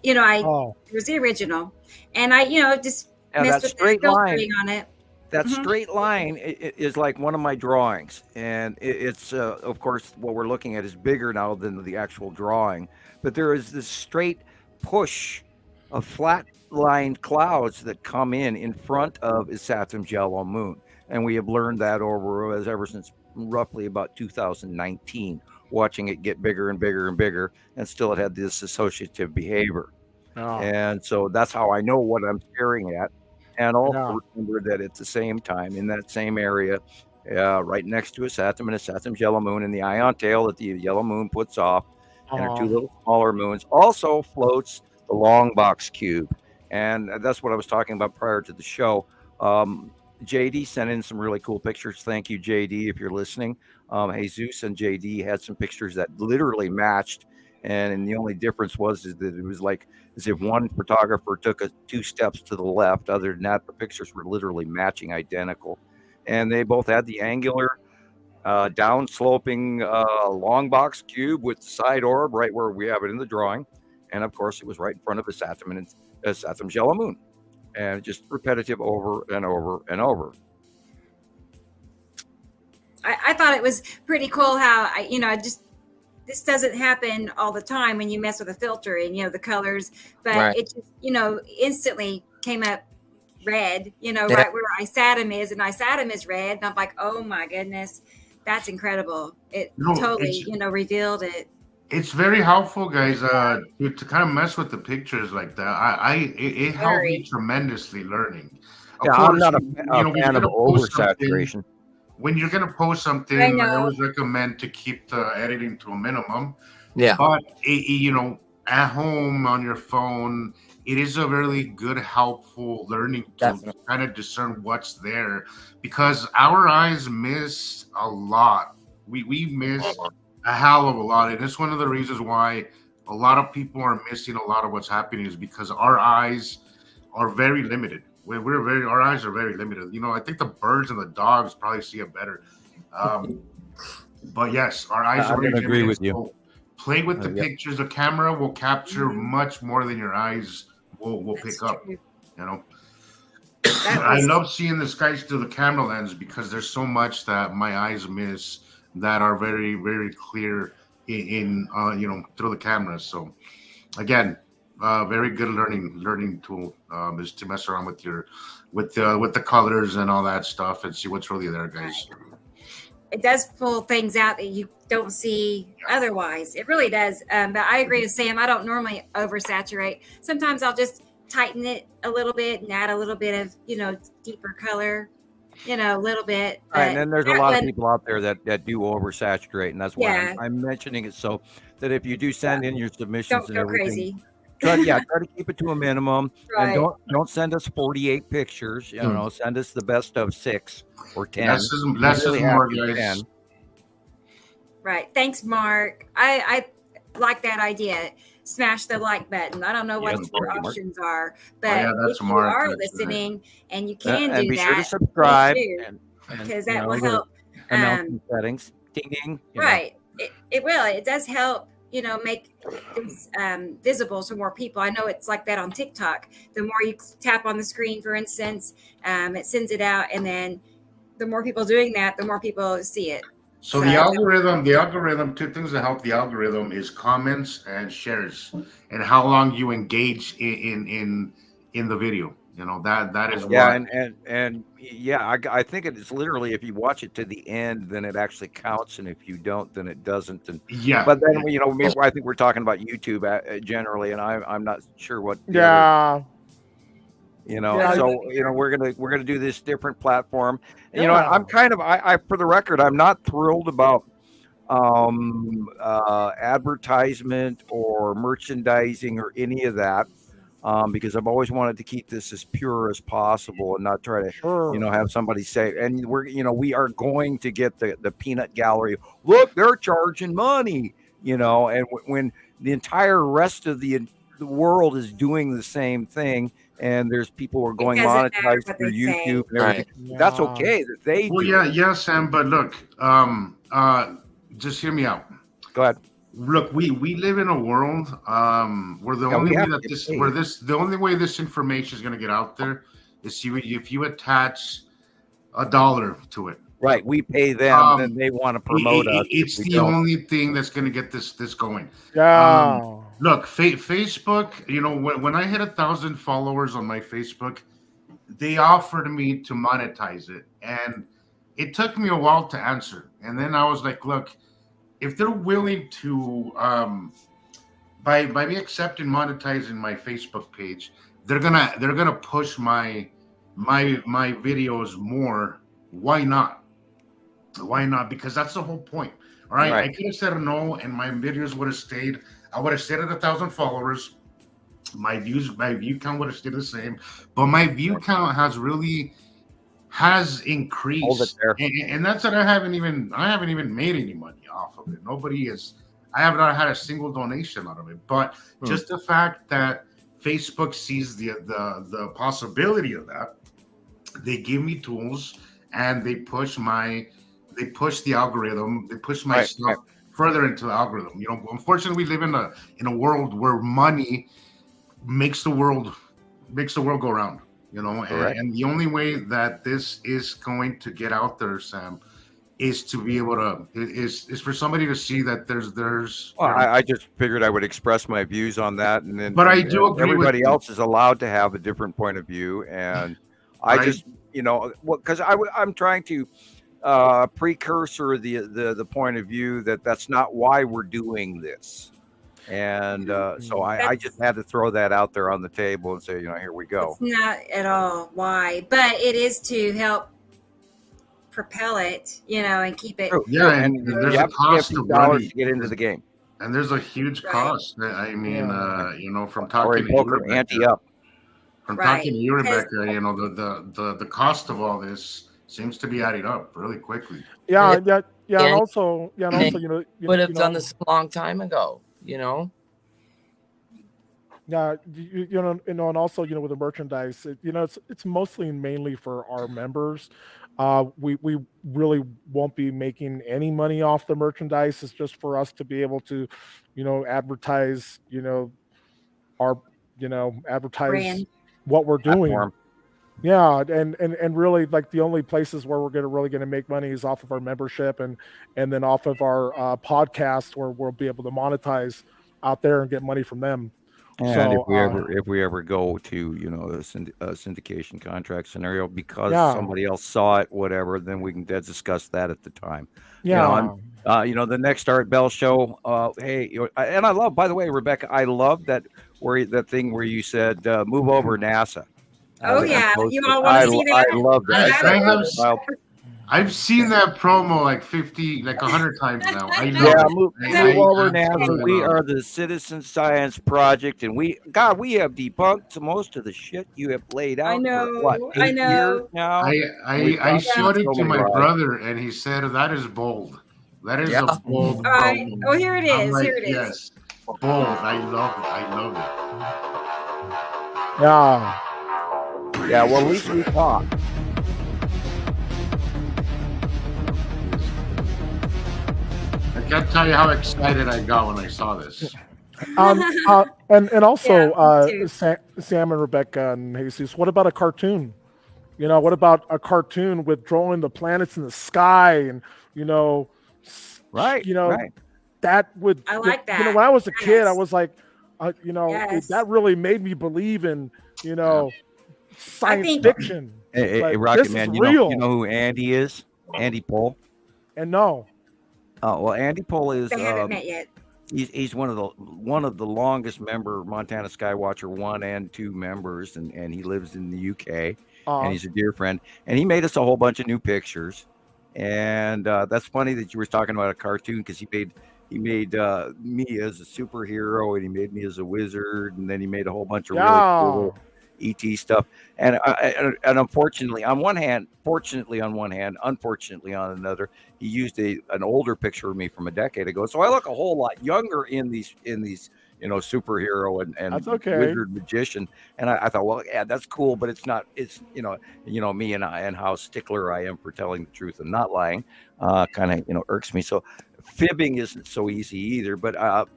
here's the original, and I just messed with the filtering on it. That straight line is like one of my drawings, and it's of course what we're looking at is bigger now than the actual drawing, but there is this straight push of flat lined clouds that come in front of Isatim's yellow moon, and we have learned that ever since roughly about 2019, watching it get bigger and bigger and bigger, and still it had this associative behavior. And so that's how I know what I'm staring at. And also remember that at the same time, in that same area, right next to Isatim and Isatim's yellow moon, and the ion tail that the yellow moon puts off, and her two little smaller moons, also floats the long box cube. And that's what I was talking about prior to the show. JD sent in some really cool pictures. Thank you, JD, if you're listening. Jesus and JD had some pictures that literally matched. And the only difference was that it was like as if one photographer took 2 steps to the left. Other than that, the pictures were literally matching, identical. And they both had the angular, down-sloping long box cube with the side orb right where we have it in the drawing. And, of course, it was right in front of Isatim and Isatim's yellow moon. And just repetitive over and over and over. I thought it was pretty cool how, this doesn't happen all the time when you mess with a filter and, the colors, but it just, instantly came up red, right where Isatim is, and Isatim is red. And I'm like, oh my goodness, that's incredible. It totally, revealed it. It's very helpful, guys, to kind of mess with the pictures like that. It helped me tremendously learning. Of course, I'm not a fan of oversaturation. When you're going to post something, I always recommend to keep the editing to a minimum. Yeah. But, at home on your phone, it is a really good, helpful learning tool to kind of discern what's there, because our eyes miss a lot. We miss a hell of a lot. And it's one of the reasons why a lot of people are missing a lot of what's happening, is because our eyes are very limited. Our eyes are very limited. I think the birds and the dogs probably see it better. But yes, our eyes I'm are going to agree regenerated, with you. so play with the pictures. The camera will capture much more than your eyes will pick up. True. You know, That I was love seeing the skies through the camera lens because there's so much that my eyes miss that are very, very clear in through the camera. So again, very good learning tool is to mess around with the colors and all that stuff and see what's really there, guys. it does pull things out that you don't see otherwise. It really does. But I agree with Sam. I don't normally oversaturate. Sometimes I'll just tighten it a little bit and add a little bit of, deeper color, a little bit. Right, and then there's a lot of one- people out there that do oversaturate, and that's why Yeah. I'm mentioning it so that if you do send in your submissions Don't and go everything, crazy. try to keep it to a minimum, Right. and don't send us 48 pictures. Send us the best of 6 or 10. Less is Really more, happy with guys. 10. Right. Thanks, Mark. I like that idea. Smash the like button. I don't know what Yes, your Mark. options are, Oh, but yeah, that's if you Mark. are That's listening and you can And do be that, sure to subscribe do, and because that will the help. announcement settings. Ding ding. Right. It will. It does help, make this visible to more people. I know it's like that on TikTok. The more you tap on the screen, for instance, it sends it out. And then the more people doing that, the more people see it. So the algorithm, two things that help the algorithm is comments and shares, and how long you engage in the video. That is I think it is literally if you watch it to the end, then it actually counts, and if you don't, then it doesn't. And but then I think we're talking about YouTube generally, and I'm not sure what. We're gonna do this different platform. And, I'm kind of I for the record, I'm not thrilled about advertisement or merchandising or any of that. Because I've always wanted to keep this as pure as possible and not try to, have somebody say, and we are going to get the peanut gallery. Look, they're charging money, and when the entire rest of the world is doing the same thing, and there's people who are going monetized through YouTube and everything. Right. That's okay that they do. Yeah, Sam. But look, just hear me out. Go ahead. Look, we live in a world where the only way this information is going to get out there is if you attach $1 to it. Right, we pay them, and they want to promote us. It's the only thing that's going to get this going. Yeah. Look, Facebook. When I hit 1,000 followers on my Facebook, they offered me to monetize it, and it took me a while to answer. And then I was like, look, if they're willing to, by me accepting monetizing my Facebook page, they're gonna push my videos more. Why not? Because that's the whole point. All right. I could have said no, and my videos would have stayed. I would have stayed at 1,000 followers. My view count would have stayed the same, but my view count has increased, and that's that I haven't even made any money off of it. I have not had a single donation out of it, but just the fact that Facebook sees the possibility of that, they give me tools and they push the algorithm, they push my stuff further into the algorithm. Unfortunately, we live in a world where money makes the world go round. And the only way that this is going to get out there, Sam, is to be able to is for somebody to see that there's. Well, I just figured I would express my views on that, and then. But I do agree. Everybody else is allowed to have a different point of view, and I just because I'm trying to precursor the point of view that's not why we're doing this. And so I just had to throw that out there on the table and say, here we go. It's not at all why, but it is to help propel it, and keep it. Yeah, and there's a cost of money to get into the game. And there's a huge cost. I mean, from talking to you, Rebecca, talking to you, Rebecca, the cost of all this seems to be adding up really quickly. Yeah, and also, would have done this a long time ago. Yeah, and also, with the merchandise, it's mostly mainly for our members. We really won't be making any money off the merchandise. It's just for us to be able to, advertise, our, advertise Brand. what we're doing. Platform. Yeah, and really, like, the only places where we're gonna make money is off of our membership, and then off of our podcast, where we'll be able to monetize out there and get money from them. And So if we ever go to a syndication contract scenario because yeah, somebody else saw it, whatever, then we can discuss that at the time. yeah, The next Art Bell show. Hey, and I love, by the way, Rebecca, I love that thing where you said move over NASA. Oh That you yeah, posted. you all want to see that? I love that. Yes, I've seen that promo like 100 times now. I love Yeah, it. move I over NASA. absolutely We love are it. the Citizen Science Project, and we have debunked most of the shit you have laid out I know, for what, 8 I years know. now. I showed it so to many my rides. brother, and he said that is bold. That is Yeah. a bold All right. promo. Oh, here it I'm is. like, Here it is. yes, bold. I love it. I love it. yeah. Yeah, well, at least we talk. I can't tell you how excited I got when I saw this. And also, Yeah, me too. Sam and Rebecca and Jesus, what about a cartoon? What about a cartoon with drawing the planets in the sky and Right. Right. that would I like that. when I was a kid, I Yes. was like, Yes. that really made me believe in science think- fiction. Hey, Like, Rocket this is Man, real. you know who Andy is? Andy Pohl. And no, Oh well, Andy Pohl is They haven't met yet. he's one of the longest member Montana Skywatcher 1 and 2 members, and he lives in the UK, and he's a dear friend, and he made us a whole bunch of new pictures, and that's funny that you were talking about a cartoon because he made me as a superhero, and he made me as a wizard, and then he made a whole bunch of really cool ET stuff, and unfortunately on one hand, fortunately on one hand, unfortunately on another, he used an older picture of me from a decade ago, so I look a whole lot younger in these superhero and That's okay. wizard magician, and I thought, well, yeah, that's cool, but it's not, it's me and how stickler I am for telling the truth and not lying, kind of irks me. So fibbing isn't so easy either, but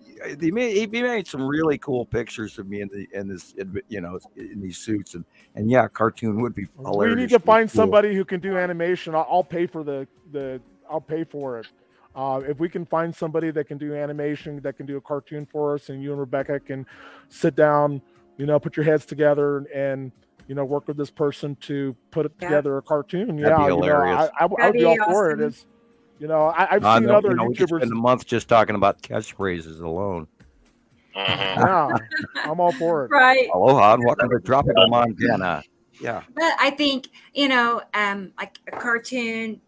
he made some really cool pictures of me in these suits, and yeah, cartoon would be hilarious. we need to find somebody who can do animation. I'll pay for I'll pay for it. If we can find somebody that can do animation, that can do a cartoon for us, and you and Rebecca can sit down, put your heads together and work with this person to put together a cartoon. That'd be hilarious. I would be all for it. It's, I've seen other we could YouTubers. spend a month just talking about catchphrases alone. Yeah, I'm all for it. Right. Aloha and welcome to tropical Montana. Yeah. But I think, like a cartoon,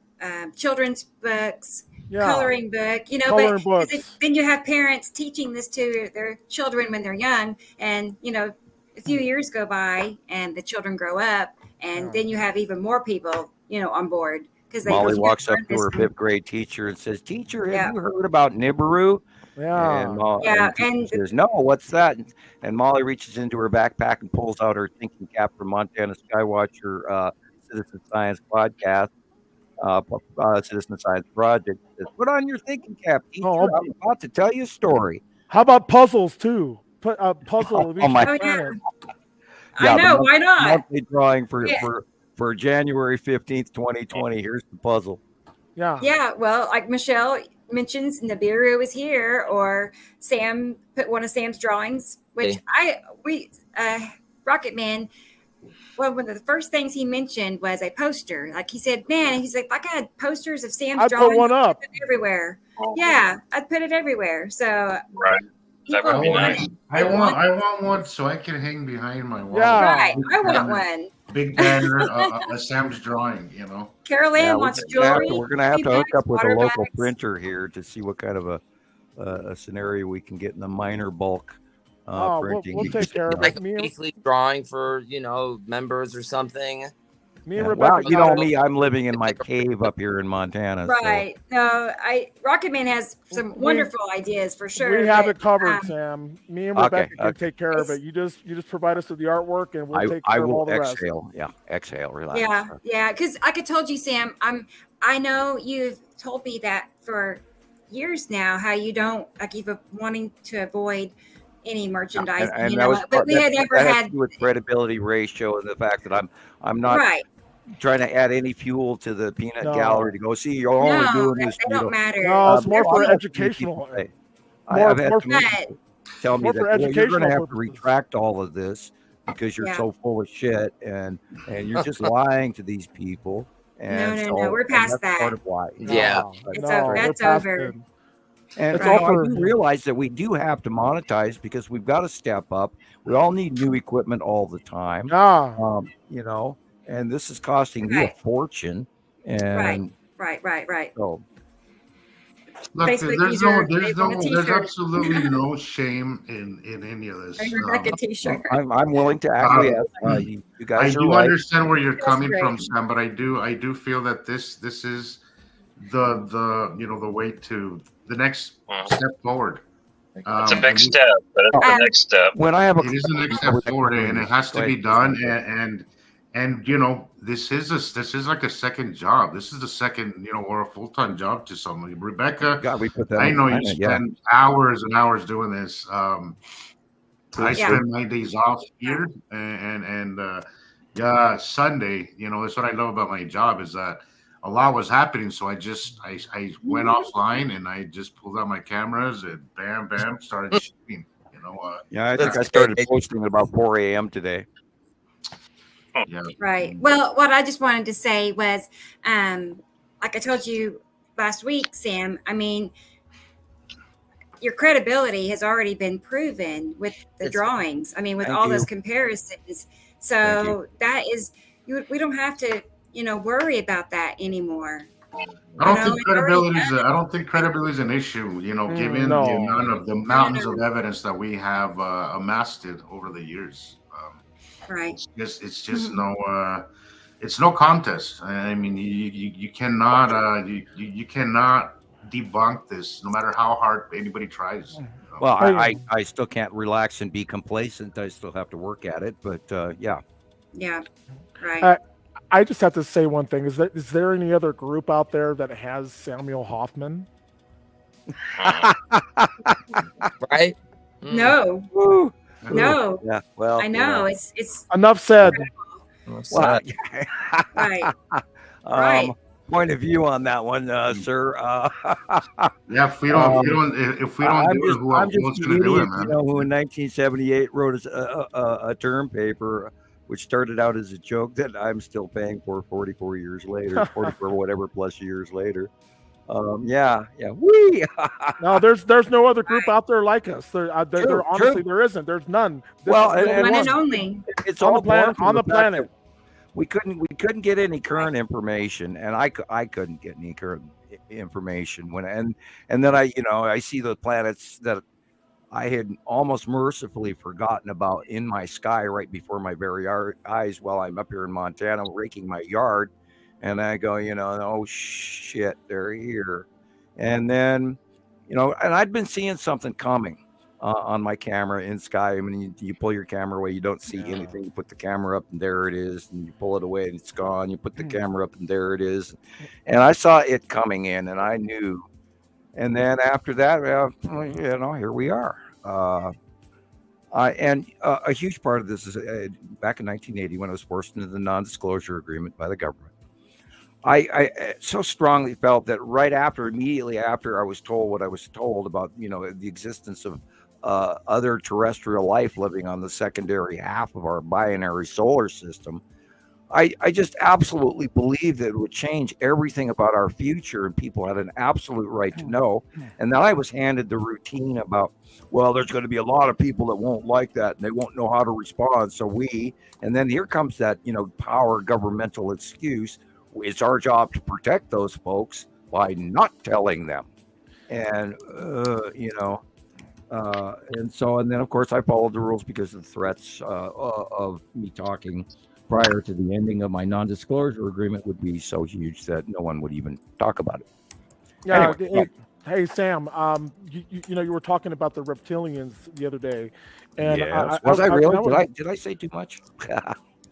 children's books, coloring book, Coloring but books. then you have parents teaching this to their children when they're young, and a few years go by and the children grow up, and then you have even more people on board because Molly walks up to her 5th grade teacher and says, "Teacher, have you heard about Nibiru?" Yeah. And teacher says, "No, what's that?" And Molly reaches into her backpack and pulls out her thinking cap from Montana Skywatcher Citizen Science Podcast. Citizen Science Project. Says, "Put on your thinking cap, teacher. I'm about to tell you a story." How about puzzles too? Put a puzzle of each planet. I know, why not? Monthly drawing for January 15th, 2020. Here's the puzzle. Yeah, well, like Michelle mentions, Nibiru is here, or Sam put one of Sam's drawings, which Rocket Man, well, one of the first things he mentioned was a poster. Like he said, he's like, if I had posters of Sam's I'd drawings, put one up. I'd put it everywhere. Yeah, I'd put it everywhere. So Right. That would be nice. I want one so I can hang behind my wall. Yeah. Right, I want one. Big banner, Sam's drawing. Carol Ann wants jewelry. We're gonna have to hook up with a water local bags. printer here to see what kind of a scenario we can get in the minor bulk printing. we'll take care of Like it. a weekly drawing for members or something. Me and Yeah. Rebecca. Well, you got know it. me, I'm living in my cave up here in Montana. Right. No, Rocket Man has some wonderful ideas for sure. We have but, it covered, um, Sam. Me and Okay, Rebecca can okay. take care of it. You just provide us with the artwork, and we'll take I care of all will the rest. exhale. Yeah, exhale, relax. Yeah. Because like I told you, Sam, I know you've told me that for years now, how you don't like you've wanting to avoid any merchandise. And that was but we had never that has had to do with credibility ratio and the fact that I'm not right. trying to add any fuel to the peanut No. gallery to go see you're only No, doing they this. don't matter. No, it's more Well, for I've had some educational. people say- More- I've had more- some people tell me more that for well, you're going to educational have to purposes. retract all of this because you're Yeah. so full of shit and you're just lying to these people. And No, so, we're and past that's that. part of why. Yeah. It's no, over. we're That's past over. it. And It's you all know, I for- do realize that we do have to monetize because we've got to step up. We all need new equipment all the time. Yeah. You know, and this is costing me a Right. fortune. And Right. so Look, Facebook there's user, no, they want a there's t-shirt. absolutely no shame in any of this. Bring Rebecca t-shirt. I'm willing to acquiesce. You I guys are do right. understand where you're That's coming great. from, Sam, but I do feel that this is the you know the way to the next step forward. It's a big step, but it's the next step. When I have a It is the next step forward, and it has to be done. And you know, this is like a second job. This is the second, or a full-time job to somebody. Rebecca, God, we put that I on know the you planet, yeah. spend hours and hours doing this. I Yeah. spend my days off here, and Sunday. That's what I love about my job is that a lot was happening. So I went offline and I just pulled out my cameras and bam, started shooting. Yeah, I think I started posting at about 4 a.m. today. Yeah. Right. Well, what I just wanted to say was, like I told you last week, Sam, I mean, your credibility has already been proven with the drawings. I mean, with Thank all you. those comparisons. Thank So that is, we don't have to, worry about that anymore. I don't You know, think it's credibility already is. I don't think credibility is an issue. Given no. the mountains of evidence that we have amassed it over the years. Right. It's just it's no contest. I mean, you cannot you cannot debunk this, no matter how hard anybody tries. Well, I still can't relax and be complacent. I still have to work at it. But yeah. Yeah. Right. I just have to say one thing: is there any other group out there that has Samuel Hoffman? Right? No. Woo. No. Yeah. Well, I know. It's Enough said. Well, right. Right. Point of view on that one, sir. Yeah, if we don't do it, who else is going to do it, man? Who in 1978 wrote a term paper which started out as a joke that I'm still paying for 44 years later, 44 whatever plus years later. Yeah. Wee. No, there's no other group out there like us. There honestly there isn't. There's none. This Well, is the and One one. and only. It's On all the planet- born from on the fact planet. that we couldn't get any current information, and I couldn't get any current information and then I see the planets that I had almost mercifully forgotten about in my sky right before my very eyes while I'm up here in Montana raking my yard, and I go, oh shit, they're here, and then and I'd been seeing something coming. On my camera in sky. I mean, you pull your camera away, you don't see anything. You put the camera up, and there it is. And you pull it away, and it's gone. You put the camera up, and there it is. And I saw it coming in, and I knew. And then after that, here we are. A huge part of this is back in 1980 when I was forced into the non-disclosure agreement by the government. I so strongly felt that immediately after I was told what I was told about, the existence of other terrestrial life living on the secondary half of our binary solar system, I just absolutely believed that it would change everything about our future, and people had an absolute right to know. And then I was handed the routine about, well, there's going to be a lot of people that won't like that, and they won't know how to respond. And then here comes that, power governmental excuse. It's our job to protect those folks by not telling them. And, and then, of course, I followed the rules because of the threats of me talking prior to the ending of my non-disclosure agreement would be so huge that no one would even talk about it. Yeah. Anyway, Hey Sam, you know you were talking about the reptilians the other day, and yes. Was I really? Did I say too much?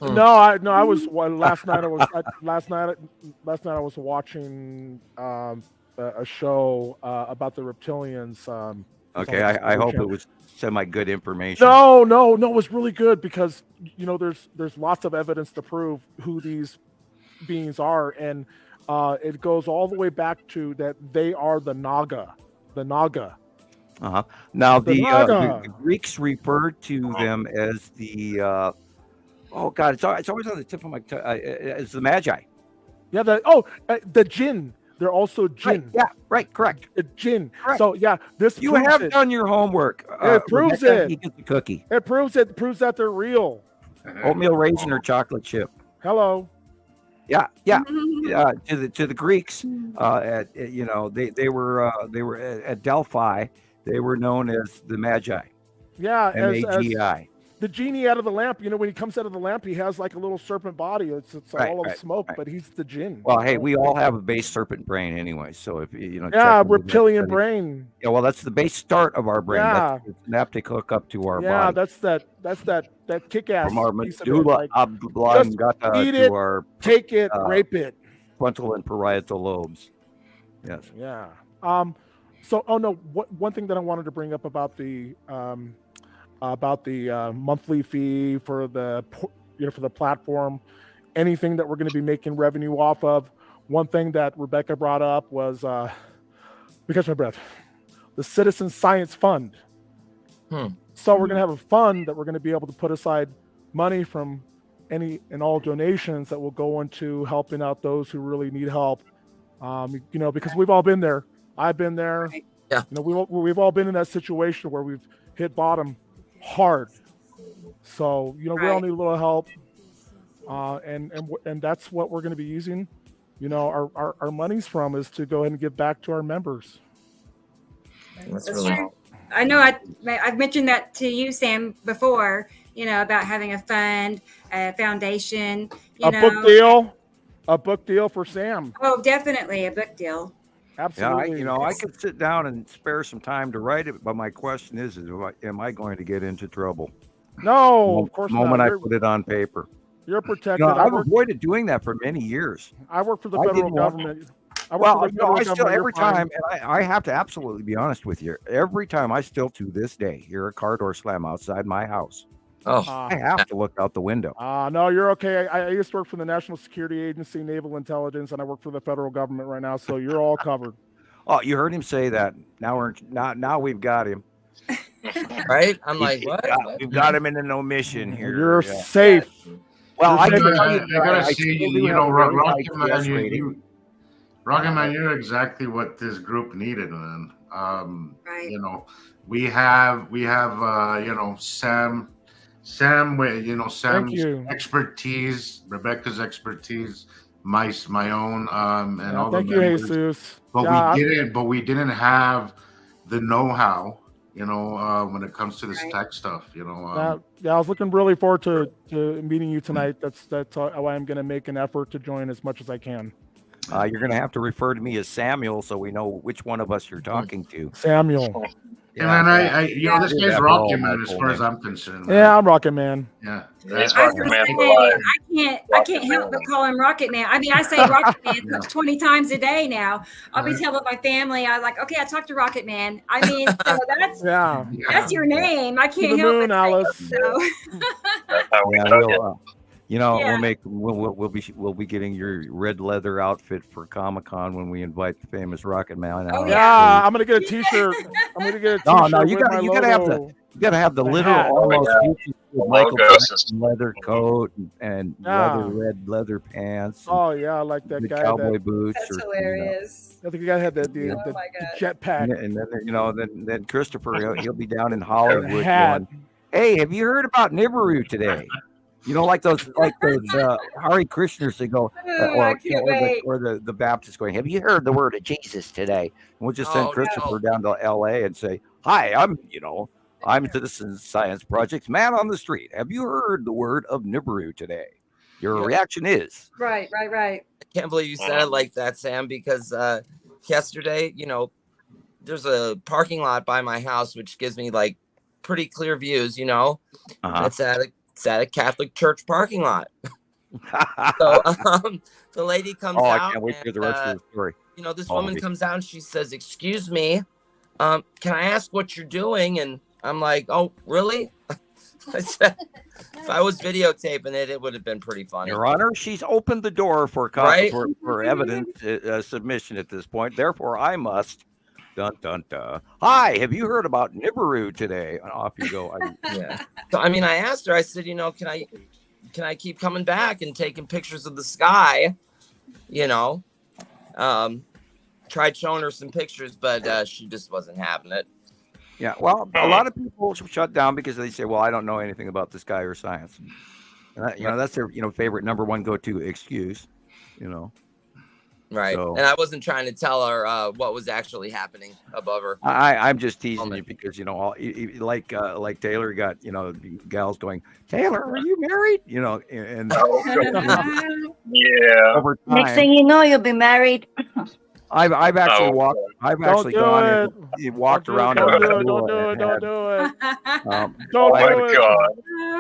No, I was last night. Last night I was watching a show about the reptilians. Okay, I hope it was semi-good information. No, it was really good because there's lots of evidence to prove who these beings are, and it goes all the way back to that they are the Naga. Uh-huh. Now the Naga. Greeks referred to them as the oh God, it's always on the tip of my tongue. It's the Magi. Yeah, the Jinn. They're also Jinn. Right, yeah, right, correct. The Jinn. Correct. So yeah, You have done your homework. It proves Rebecca, it. you get the cookie. It proves that they're real. Oatmeal raisin or chocolate chip. Hello. Yeah. To the Greeks, they were at Delphi. They were known as the Magi. Yeah, Magi. The genie out of the lamp. When he comes out of the lamp, he has like a little serpent body. It's all of smoke, but he's the Jinn. Well, hey, we all have a base serpent brain anyway. So if reptilian brain. Yeah, well, that's the base start of our brain. Yeah. That's the synaptic hookup to our body. Yeah, that's that kick-ass From our piece of it, medulla like, oblongata eat to it, our take it, rape it. frontal and parietal lobes. Yes. Yeah. So, one thing that I wanted to bring up about the monthly fee for the platform, anything that we're going to be making revenue off of. One thing that Rebecca brought up was because my breath, the Citizen Science Fund. So we're going to have a fund that we're going to be able to put aside money from any and all donations that will go into helping out those who really need help. Because we've all been there. I've been there. Yeah. We've all been in that situation where we've hit bottom hard. So, we all need a little help. And that's what we're going to be using, our monies from, is to go ahead and give back to our members. That's really true. I know I've mentioned that to you, Sam, before, about having a fund, a foundation, a book deal for Sam. Oh, definitely a book deal. Absolutely. Yeah, I could sit down and spare some time to write it, but my question is am I going to get into trouble? No, of course not. The moment I put it on paper. You're protected. I've avoided doing that for many years. I work for the federal government. Every time, and I have to absolutely be honest with you, every time I still to this day hear a car door slam outside my house, I have to look out the window. No, you're okay. I used to work for the National Security Agency, Naval Intelligence, and I work for the federal government right now, so you're all covered. Oh, you heard him say that. Now we've got him. Right? I'm like, what? We've got him in an omission here. You're safe. Well, I gotta say, Rocket Man, you're exactly what this group needed, man. Right. We have Sam's expertise, Rebecca's expertise, my own, and all the members. Thank you, Jesus. But we didn't have the know-how, when it comes to this tech stuff, I was looking really forward to meeting you tonight. That's why I'm going to make an effort to join as much as I can. You're going to have to refer to me as Samuel so we know which one of us you're talking to. Samuel. Yeah, man, this guy's Rocket Man as far as I'm concerned. Man. Yeah, I'm Rocket Man. Yeah. He's Rocket Man. I can't help but call him Rocket Man. I mean, I say Rocket Man 20 times a day now. I'll be telling my family, I'm like, okay, I talked to Rocket Man. I mean, so that's your name. I can't help it. Alice. So. That's how we know it. We'll be getting your red leather outfit for Comic-Con when we invite the famous Rocket Man. Oh, yeah, I'm gonna get a T-shirt. No, you gotta have the literal almost Michael Jackson leather coat and red leather pants. Oh yeah, I like that guy. Cowboy boots. That's hilarious. I think the guy had the jetpack. And then Christopher, he'll be down in Hollywood going, hey, have you heard about Nibiru today? Like those Hare Krishners that go, or the Baptists going, have you heard the word of Jesus today? And we'll just send Christopher down to LA and say, hi, I'm Citizen Science Project's man on the street. Have you heard the word of Nibiru today? Your reaction is Right. I can't believe you said it like that, Sam, because yesterday, there's a parking lot by my house which gives me like pretty clear views, It's at a Catholic church parking lot. So the lady comes out. I can't wait to hear the rest of the story. This woman comes out and she says, "Excuse me, can I ask what you're doing?" And I'm like, "Oh, really?" I said, if I was videotaping it, it would have been pretty funny. Your Honor, she's opened the door for Right? for evidence submission at this point. Therefore, I must. Dun dun dun. Hi, have you heard about Nibiru today? And off you go. Yeah. So I asked her. I said, can I keep coming back and taking pictures of the sky? Tried showing her some pictures, but she just wasn't having it. Yeah, well, a lot of people shut down because they say, "Well, I don't know anything about the sky or science." And that's their favorite number one go-to excuse. Right. So, and I wasn't trying to tell her what was actually happening above her. I'm just teasing you because like Taylor got gals going, "Taylor, are you married?" And Yeah. over time, Next thing you know, you'll be married. I've actually walked. I've actually gone and walked around. Don't do it. Don't do it. Don't do it. Oh my God.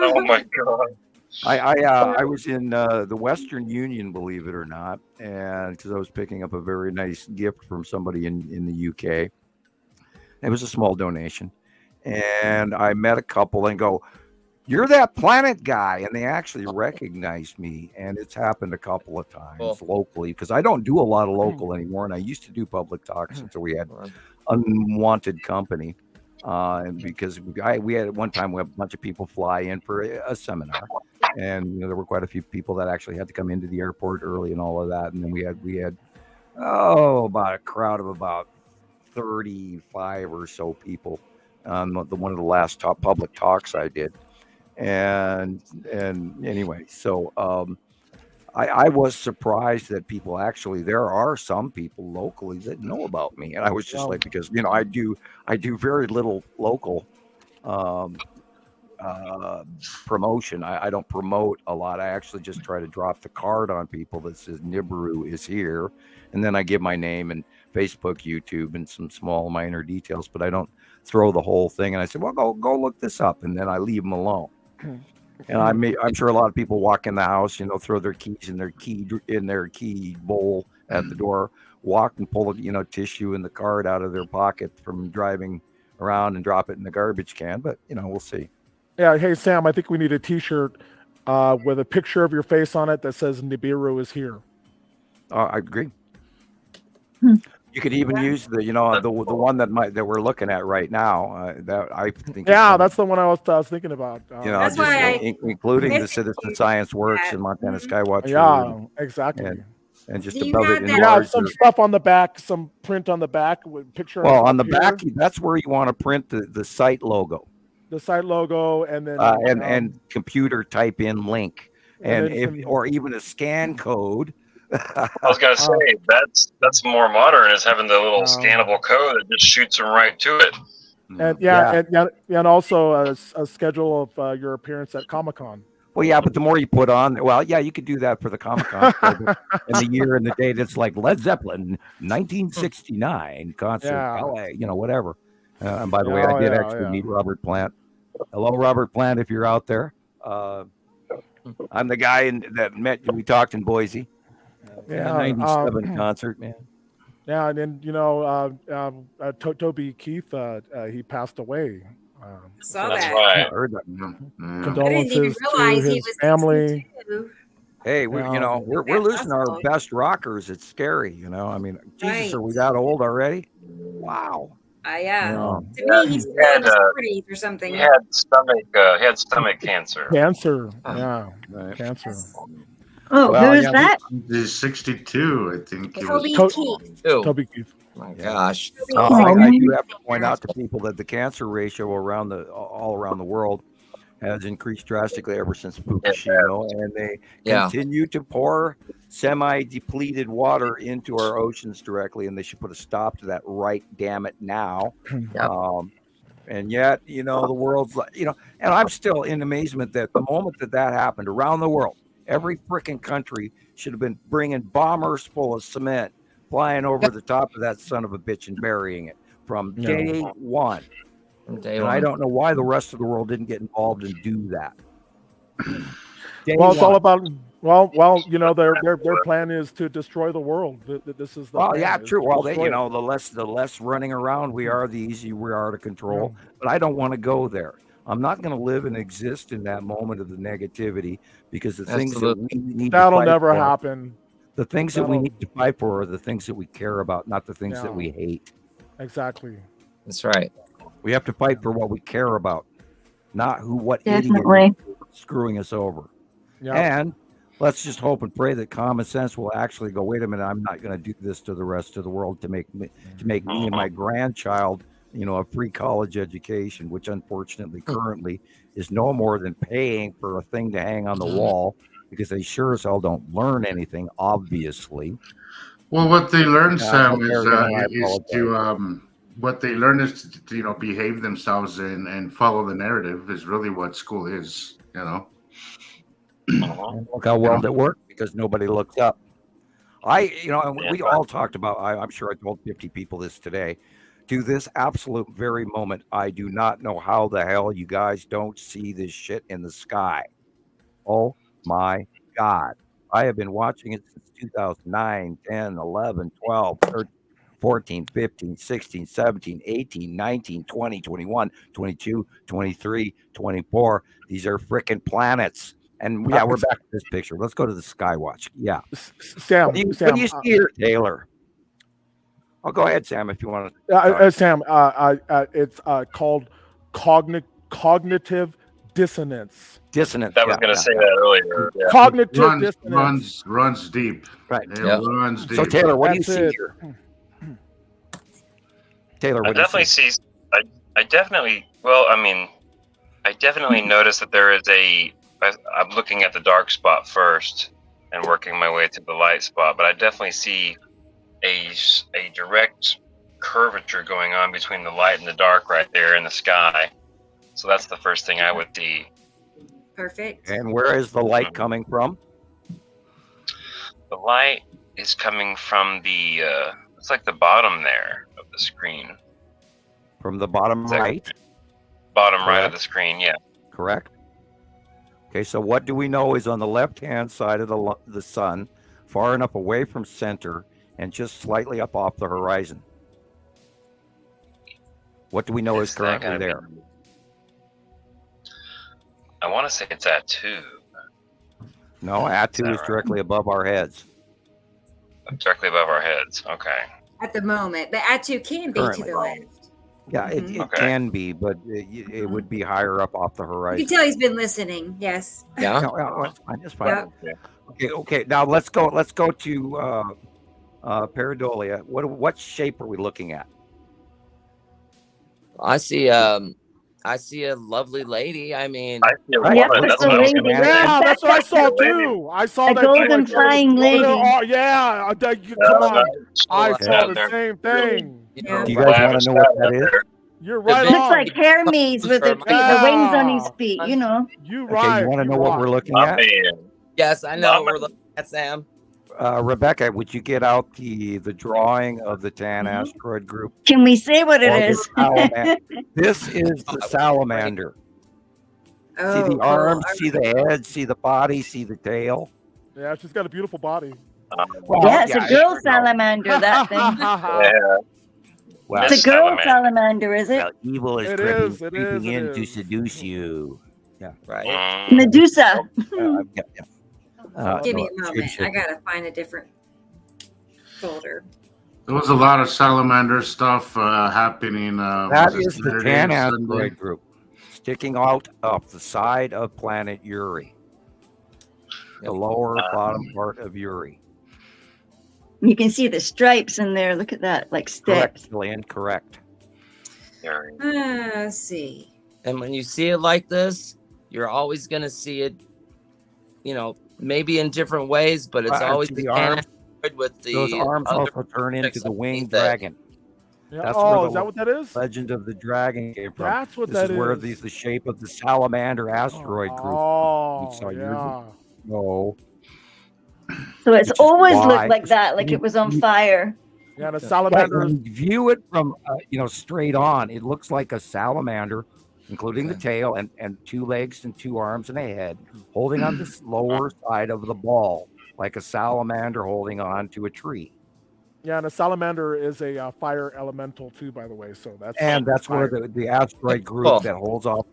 Oh my God. I was in the Western Union, believe it or not, and because I was picking up a very nice gift from somebody in the UK. It was a small donation, and I met a couple and go, "You're that Planet guy," and they actually recognized me. And it's happened a couple of times locally because I don't do a lot of local anymore, and I used to do public talks until we had unwanted company. And because we had at one time we had a bunch of people fly in for a seminar, and there were quite a few people that actually had to come into the airport early and all of that. And then we had about a crowd of about 35 or so people on one of the last top public talks I did. And anyway, so I was surprised that people actually, there are some people locally that know about me. And I was just like, because, I do very little local promotion. I don't promote a lot. I actually just try to drop the card on people that says Nibiru is here. And then I give my name and Facebook, YouTube, and some small minor details, but I don't throw the whole thing. And I said, well, go look this up. And then I leave them alone. And I'm sure a lot of people walk in the house, throw their keys in their key bowl at the door, walk and pull tissue and the card out of their pocket from driving around and drop it in the garbage can. But we'll see. Yeah. Hey, Sam, I think we need a T-shirt with a picture of your face on it that says Nibiru is here. I agree. You could even use the one that we're looking at right now. That I think. Yeah, that's the one I was thinking about. That's why including the Citizen Science Works and Montana Skywatch. Yeah, exactly. And just Do above you it, have Yeah, some stuff on the back, some print on the back with picture. Well, on the back, that's where you want to print the site logo. The site logo, and then and computer type in link, or even a scan code. I was gonna say that's more modern, is having the little scannable code that just shoots them right to it. And also a schedule of your appearance at Comic-Con. Well, yeah, but the more you put on, you could do that for the Comic-Con and the year and the date. It's like Led Zeppelin, 1969 concert, LA, whatever. And by the way, I did actually meet Robert Plant. Hello, Robert Plant, if you're out there. I'm the guy we talked in Boise. The 97 concert, man. Yeah, and then Toby Keith, he passed away. Saw That's that. right. I heard that. Condolences I didn't even realize to he his was family. 62. Hey, we're losing our best rockers. It's scary, I mean, Jesus, Right. are we that old already? Wow. Yeah. Yeah. To me, he's still in his 40s or something. He had stomach cancer. Cancer. Right. Cancer. Oh, Well, who is yeah, that? He's 62, I think. He Toby was. Keith. Toby Keith. My gosh. I do have to point out to people that the cancer ratio all around the world has increased drastically ever since Fukushima, and they continue to pour semi-depleted water into our oceans directly, and they should put a stop to that right damn it now. And yet, the world's like, and I'm still in amazement that the moment that happened around the world, Every freaking country should have been bringing bombers full of cement, flying over the top of that son of a bitch and burying it from day one. And I don't know why the rest of the world didn't get involved and do that. It's all about their plan is to destroy the world. This is the plan, true. Well, the less running around we are, the easier we are to control. Yeah. But I don't want to go there. I'm not going to live and exist in that moment of the negativity, because the things that we need that'll never happen. The things that we need to fight for are the things that we care about, not the things that we hate. Exactly. That's right. We have to fight for what we care about, not what idiot is screwing us over. Yep. And let's just hope and pray that common sense will actually go, wait a minute, I'm not going to do this to the rest of the world to make me and my grandchild, a free college education, which unfortunately currently is no more than paying for a thing to hang on the wall, because they sure as hell don't learn anything, obviously. Well, what they learn, Sam, what they learn is to behave themselves and follow the narrative is really what school is, Look how well it worked, because nobody looks up. We all talked about, I'm sure I told 50 people this today, to this absolute very moment, I do not know how the hell you guys don't see this shit in the sky. Oh my God. I have been watching it since 2009, 10, 11, 12, 13, 14, 15, 16, 17, 18, 19, 20, 21, 22, 23, 24. These are freaking planets. And we're back to this picture. Let's go to the Skywatch. Yeah. Sam, what do you see here, Taylor? Oh, go ahead, Sam, if you want to. Sam, it's called cognitive dissonance. Dissonance. I was going to say that earlier. Yeah. Cognitive dissonance. Runs deep. Right. Runs deep. So, Taylor, what do you see here? Taylor, what do you see? I definitely notice that there is I'm looking at the dark spot first and working my way to the light spot, but I definitely see a direct curvature going on between the light and the dark right there in the sky. So that's the first thing I would see. Perfect. And where is the light coming from? The light is coming from it's like the bottom there of the screen. From the bottom right? Bottom right of the screen, yeah. Correct. Okay, so what do we know is on the left-hand side of the sun, far enough away from center, and just slightly up off the horizon? What do we know is currently there? I want to say it's Attu. No, Attu is directly above our heads. Directly above our heads, okay. At the moment, but Attu can be to the left. Yeah, it can be, but it would be higher up off the horizon. You can tell he's been listening. Yes. Yeah. It's fine. Yeah. Okay. Now let's go to Pareidolia. What shape are we looking at? I see a lovely lady. I mean, I see a woman. That's what I saw too. I saw that golden flying lady. Oh yeah, come on. I saw the same thing. Do you guys want to know what that is? You're right. Looks like Hermes with the wings on his feet. You right. You want to know what we're looking at? Yes, I know what we're looking at, Sam. Rebecca, would you get out the drawing of the Tan asteroid group? Can we say what it is? This is the salamander. Oh, see the arms, see the head, see the body, see the tail. Yeah, she's got a beautiful body. It's a girl salamander, that thing. Yeah. Well, it's a girl salamander, is it? Well, evil is creeping in to seduce you. Yeah, right. Medusa. Give me a moment. I gotta find a different folder. There was a lot of salamander stuff happening. That is the Tan asteroid group sticking out of the side of planet Uri, the lower bottom part of Uri. You can see the stripes in there. Look at that, like steps. Correct. Let's see. And when you see it like this, you're always going to see it, maybe in different ways, but it's always the arms with those arms also turn into the winged dragon. Yeah. That's where is that what that is? Legend of the Dragon came from. That's what that is. This is where the shape of the salamander asteroid group. Oh, yeah. snow. So it's Which is always why- looked like that, like it was on fire. Yeah, the But salamander. when you view it from straight on, it looks like a salamander, including the tail and 2 legs and 2 arms and a head, holding on the lower side of the ball, like a salamander holding on to a tree. Yeah, and a salamander is a fire elemental too, by the way. So that's where fire. the asteroid group Cool. that holds off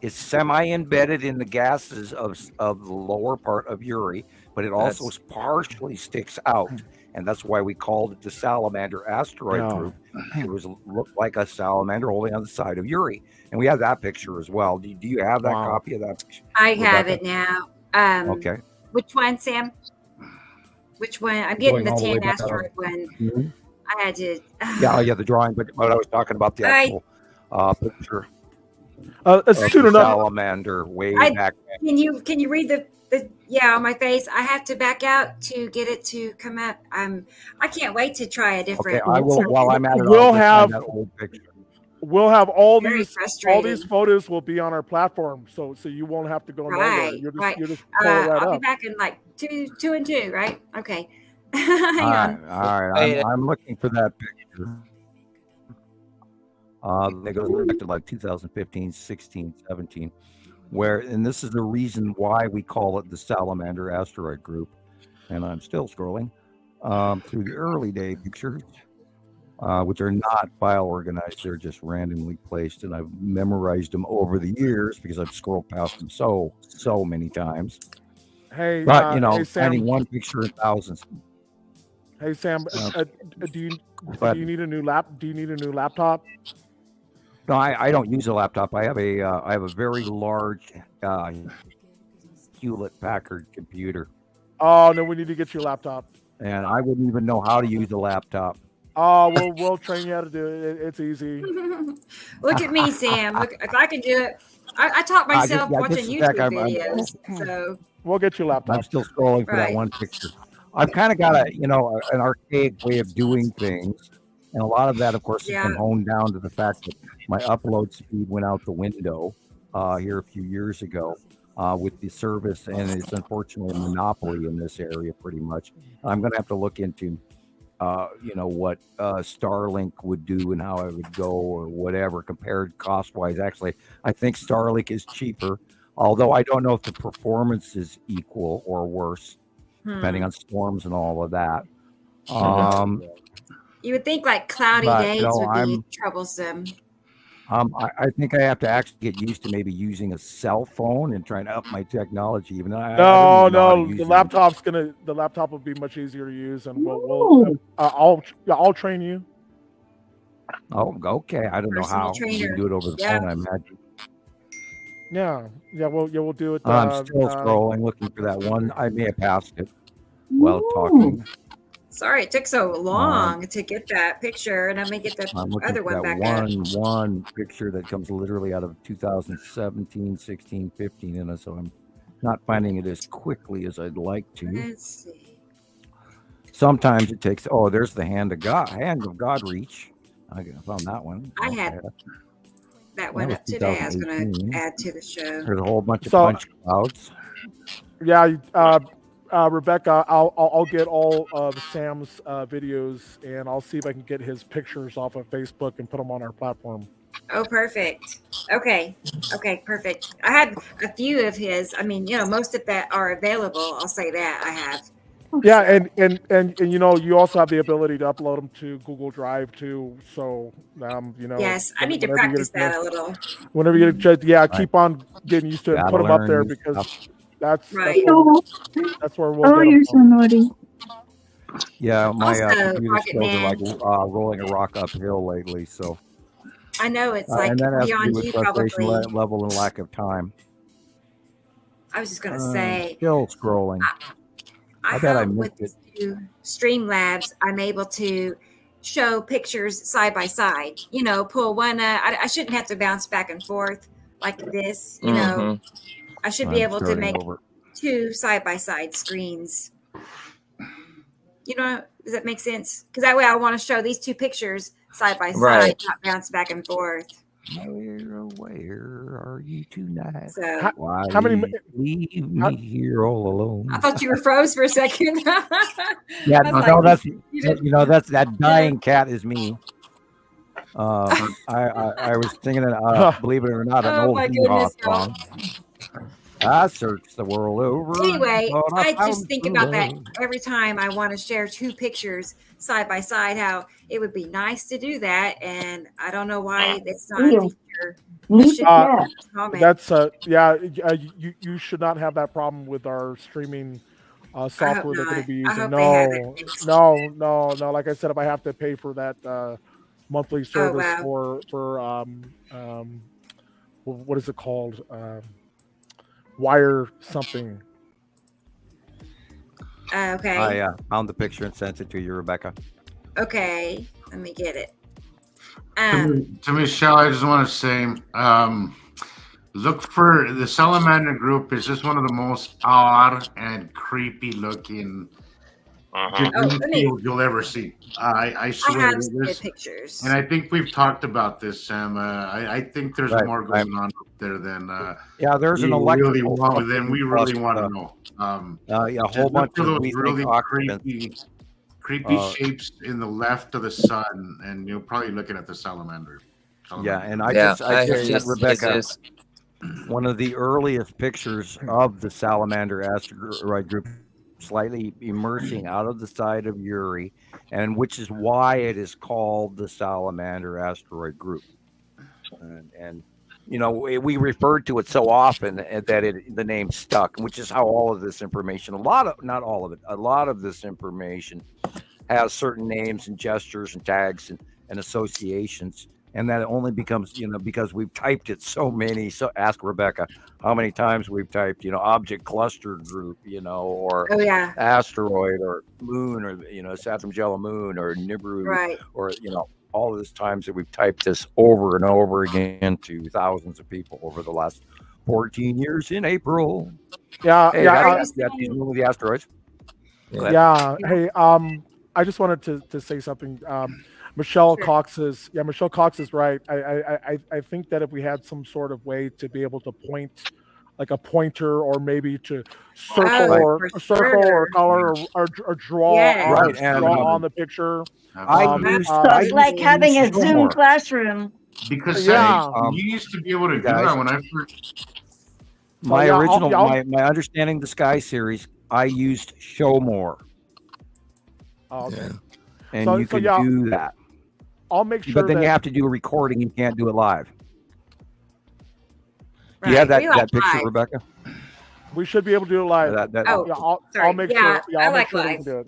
is semi-embedded in the gases of the lower part of Uri, but it also partially sticks out, and that's why we called it the salamander asteroid group. It looked like a salamander holding on the side of Uri, and we have that picture as well. Do you have that copy of that picture? I have it now. Okay. Which one, Sam? Which one? I'm getting Going the all the way 10 back up. asteroid one. Mm-hmm. I had to. Yeah, the drawing, but I was talking about the actual picture It's of soon the enough. salamander way back. Can you read the on my face? I have to back out to get it to come up. I can't wait to try a Okay, different. I will. While I'm at it, We'll I'll just have- find that old picture. We'll have all Very these frustrating. photos will be on our platform, so you won't have to go nowhere. Right, You right. just pull it right I'll be up. back in like two and two, right? Okay. Hang on. All right. I'm looking for that picture. It goes back to like 2015, 16, 17, and this is the reason why we call it the Salamander Asteroid Group. And I'm still scrolling through the early day pictures, which are not file organized. They're just randomly placed, and I've memorized them over the years because I've scrolled past them so many times. Hey, But hey, Sam. finding one picture in thousands. Hey Sam, do you But- need a new laptop? No, I don't use a laptop. I have a very large Hewlett Packard computer, Oh no, we need to get you a laptop. and I wouldn't even know how to use a laptop. Oh, we'll train you how to do it. It's easy. Look at me, Sam. Look, if I can do it. I taught myself watching just a YouTube sec, I'm- videos. So We'll get you a laptop. I'm still scrolling for that Right. one picture. I've kind of got an archaic way of doing things, and a lot of that, of course, has been Yeah. honed down to the fact that my upload speed went out the window here a few years ago with the service, and it's unfortunately a monopoly in this area pretty much. I'm going to have to look into what Starlink would do and how it would go or whatever compared cost wise. Actually, I think Starlink is cheaper, although I don't know if the performance is equal or worse, depending on storms and all of that. you would think like cloudy But, days no, would be I'm- troublesome. I think I have to actually get used to maybe using a cell phone and trying to up my technology. Even though I No, don't even know how to no, use the laptop will be much easier to use, and I'll train you. Oh, okay. I don't know Personal how. You trainer. can do it over the Yeah. phone, I imagine. Yeah, we'll do it. I'm still scrolling, looking for that one. I may have passed it while talking. Sorry, it took so long to get that picture, and I may get the I'm looking other for one that back up. one picture that comes literally out of 2017, 16, 15 in it, so I'm not finding it as quickly as I'd like to. Let's see. Sometimes it takes. Oh, there's the hand of God reach. I found that one. I had that one was up today. I was going 2018. to add to the show. There's a whole bunch of So- punch clouds. Yeah, Rebecca, I'll get all of Sam's videos, and I'll see if I can get his pictures off of Facebook and put them on our platform. Oh, perfect. Okay, perfect. I had a few of his. I mean, most of that are available. I'll say that I have. Yeah, and you also have the ability to upload them to Google Drive too. So Yes, I need to whenever you practice get a that chance- a little. Whenever you get a chance, yeah, keep on getting used to it and Gotta put them up learn there new because stuff. that's Right. that's where we'll Oh, get 'em you're so from. naughty. Yeah, my Also, computer Rocket skills are like Man. rolling a rock uphill lately. So, I know it's like and that has to do beyond with you frustration probably. level and lack of time. I was just going to say, Still scrolling. I bet I hope with missed these two Streamlabs, I'm able to show pictures side by side. Pull one. I shouldn't have to bounce back and forth like this. Mhm. I should be I'm able to starting make over. two side by side screens. Does that make sense? Because that way I want to show these two pictures side by side, Right. not bounce back and forth. Where? are you tonight? So Why how many- leave me here all alone? I thought you were froze for a second. Yeah, I was no, like, that's you did- that's that dying cat is me. I was singing, believe it or not, an Oh old my hee haw goodness, y'all. song. I searched the world over. Anyway, but I found just think true about that love. every time I want to share two pictures side by side, how it would be nice to do that. And I don't know why it's not a Ew. feature. Neat should- cat. Comment. That's you should not have that problem with our streaming software that we're going to be I using. hope they have it fixed. No. Like I said, if I have to pay for that monthly service wow. for what is it called? Wire something. Okay. I found the picture and sent it to you, Rebecca. Okay. Let me get it. To Michelle, I just want to say, look for the Salamander group. Is just one of the most odd and creepy looking you'll ever see. I I swear. have some good pictures. And I think we've talked about this, Sam. I think there's Right, more going on up there than there's an we electrical really want to know. a whole bunch of those we really think occupants. creepy shapes in the left of the sun, and you're probably looking at the salamander. Yeah, and I Yeah, just I hear sent you. Rebecca It's- one of the earliest pictures of the Salamander asteroid group slightly emerging out of the side of Uri, and which is why it is called the Salamander asteroid group. And you know, we referred to it so often that the name stuck, which is how all of this information, not all of it, a lot of this information has certain names and gestures and tags and associations. And that only becomes, because we've typed it so many. So ask Rebecca how many times we've typed, object cluster group, or Oh yeah. asteroid or moon or, Saturn Magellan moon or Nibiru Right. or, all of these times that we've typed this over and over again to thousands of people over the last 14 years in April. Yeah, Hey, yeah, that's one of the asteroids. yeah. Hey, I just wanted to say something. Michelle Cox is right. I think that if we had some sort of way to be able to point, like a pointer, or maybe to circle or color or draw, on the picture. So it's like having a Zoom classroom. Because you used to be able to do that when I first. My my Understanding the Sky series, I used Show More. Oh, okay. And you can do that. I'll make sure. But then that you have to do a recording. You can't do it live. Right. Do you have that like picture, live. Rebecca? We should be able to do it live. I'll make sure. I I'll make like sure we live. can do it.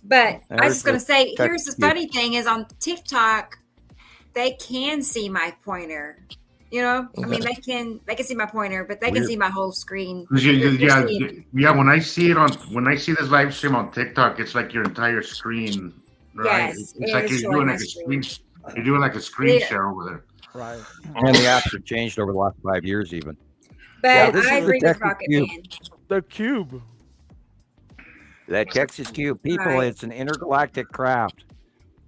But I was just gonna say, Check here's the you. funny thing: is on TikTok, they can see my pointer. I mean, they can see my pointer, but they can see my whole screen. Yeah. When I see this live stream on TikTok, it's like your entire screen. Right? Yes, it's like you're doing like a screen. You're doing like a screen share over there. Right. And the apps have changed over the last 5 years, even. But this I is the agree with Texas Rocket Cube. Man. The cube. That Texas Cube, people, Right. it's an intergalactic craft.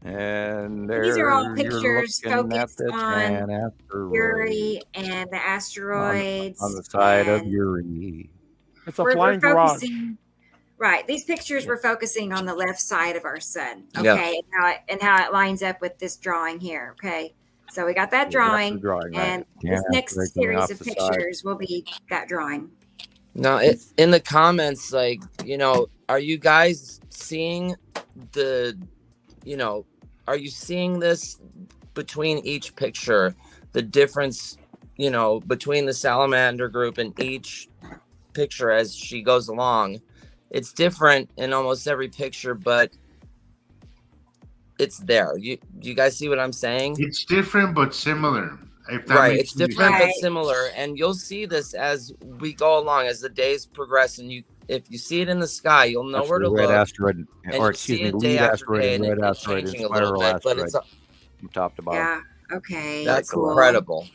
And These are all you're pictures looking at focused the on asteroid Yuri and the asteroids on the side of and Yuri. It's a we're flying garage. focusing. Right, these pictures we're focusing on the left side of our sun. Yeah. Okay, and how it lines up with this drawing here. Okay, so we got that Yeah, that's the drawing, drawing, right. and Yeah, this next breaking series off of the side. pictures will be that drawing. No, in the comments, like, are you guys seeing are you seeing this between each picture, the difference, between the Salamander group and each picture as she goes along? It's different in almost every picture, but it's there. You guys see what I'm saying? It's different but similar. If that Right, makes it's different sense. but similar, and you'll see this as we go along, as the days progress, and if you see it in the sky, you'll know That's where the to red look. asteroid, and or you'll excuse see me, it day lead after asteroid day, and and red it's asteroid and changing a little spiral bit, but asteroid from top to bottom. Yeah. Okay. that's cool. incredible.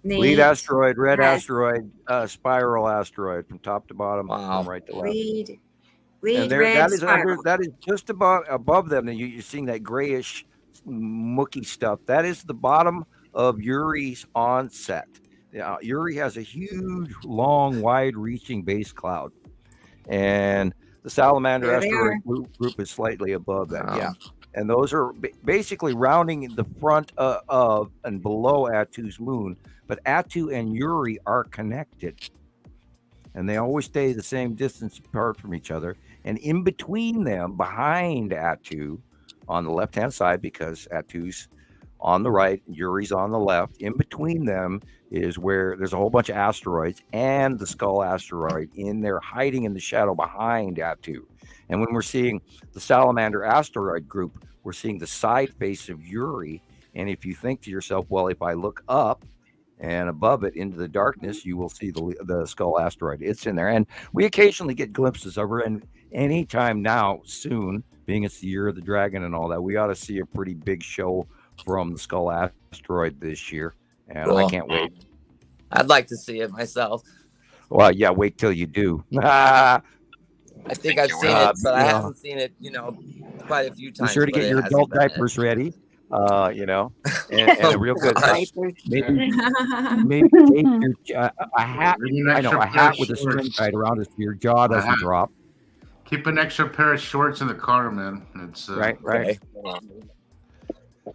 Neat. Lead asteroid, red Yes. asteroid, spiral asteroid from top to bottom, Wow. from right to left. Lead And there, red that is spiral. that is just above them. And you're seeing that grayish, mucky stuff. That is the bottom of Uri's onset. Uri has a huge, long, wide-reaching base cloud, and the Salamander There they asteroid are. group is slightly above that. Wow. Yeah, and those are basically rounding the front of and below Attu's moon. But Attu and Uri are connected, and they always stay the same distance apart from each other. And in between them, behind Attu, on the left-hand side, because Attu's on the right, Uri's on the left. In between them is where there's a whole bunch of asteroids and the Skull asteroid in there, hiding in the shadow behind Attu. And when we're seeing the Salamander asteroid group, we're seeing the side face of Uri. And if you think to yourself, well, if I look up and above it into the darkness, you will see the Skull asteroid. It's in there. And we occasionally get glimpses of her. And anytime now, soon, being it's the year of the dragon and all that, we ought to see a pretty big show from the Skull asteroid this year. And Cool. I can't wait. I'd like to see it myself. Well, yeah, wait till you do. I think I've you seen will. it, but I you know. haven't seen it, quite a few Be times. sure to but get it your hasn't adult been it. diapers ready, and a real good maybe take your a hat. Bring an I know, extra a pair hat of with a string shorts. tied around it so your jaw doesn't hat. drop. Keep an extra pair of shorts in the car, man. It's Right. Okay.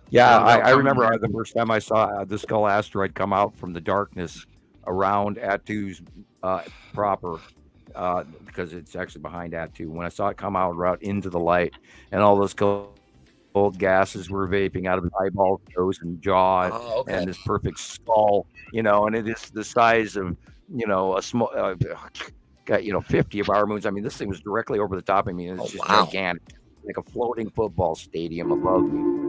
Yeah, Yeah, I they'll remember come the first time I saw the Skull asteroid come out from the darkness around Attu's proper, because it's actually behind Attu. When I saw it come out into the light, and all those cold gases were vaping out of his eyeballs, nose, and jaw, Oh, okay. and this perfect skull, and it is the size of, a small, got 50 of our moons. I mean, this thing was directly over the top of me, and it's just wow. gigantic, like a floating football stadium above me.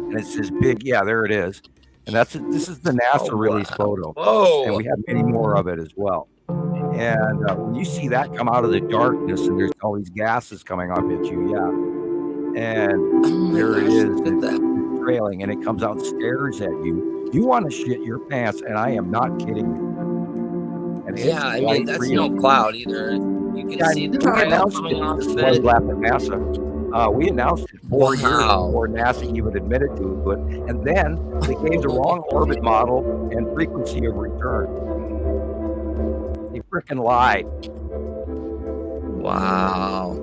And it's this big, yeah, there it is. And this is the NASA release photo. Whoa. And we have many more of it as well. And when you see that come out of the darkness and there's all these gases coming up at you, yeah. And Oh my there it gosh, is, look at that. it's trailing, and it comes out and stares at you. You want to shit your pants, and I am not kidding you. And it's Yeah, I mean, quite that's real. no cloud either. You can Yeah, see the we trail announced coming off this of was it. lap at NASA. We announced it 4 years Wow. before NASA even admitted to it, and then they gave the wrong orbit model and frequency of return. They freaking lied. Wow.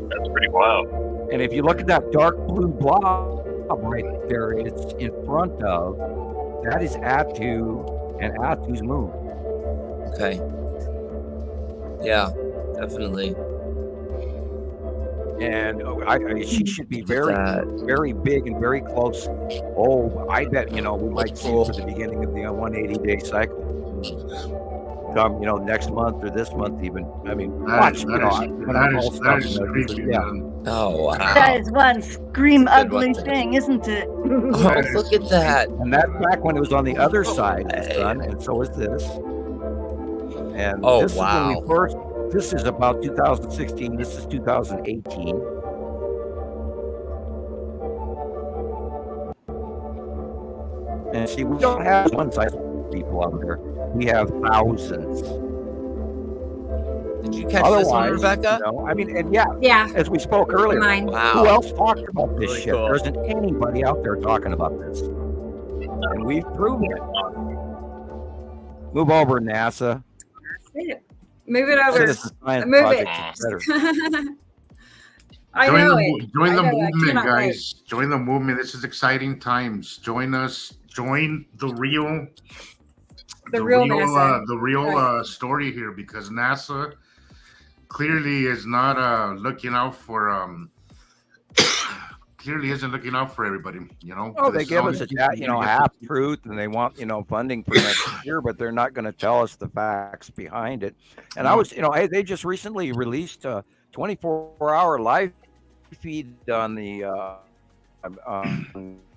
That's pretty wild. And if you look at that dark blue blob right there, it's in front of, that is Attu and Attu's moon. Okay. Yeah, definitely. And she should be very, That. very big and very close. Oh, I bet, we might see it for the beginning of the 180-day cycle. Come, next month or this month even. I mean, watch, that is creepy, yeah. man. Oh, wow. That is one scream Good ugly one. thing, isn't it? Oh, look at that. And that's back when it was on the other side of the sun, and so is this. And Oh, this is when wow. we first, this is about 2016, this is 2018. And see, we don't have one size of people out there. We have thousands. Did you catch this one, Otherwise, Rebecca? I mean, and yeah, Yeah, as we spoke earlier, mine. who Wow. else talked about this Really shit? cool. There isn't anybody out there talking about this. And we've proven it. Move over, NASA. Move it over. Citizen Science Move Project it. is better. I Join know the, it. Join I the know it. I movement, cannot wait. guys. Join the movement. This is exciting times. Join us. Join the real, The real NASA. Right. story here, because NASA clearly is not looking out for clearly isn't looking out for everybody. Oh, they This give is us only- half truth, and they want funding for next year, but they're not going to tell us the facts behind it. And I was they just recently released a 24-hour live feed on the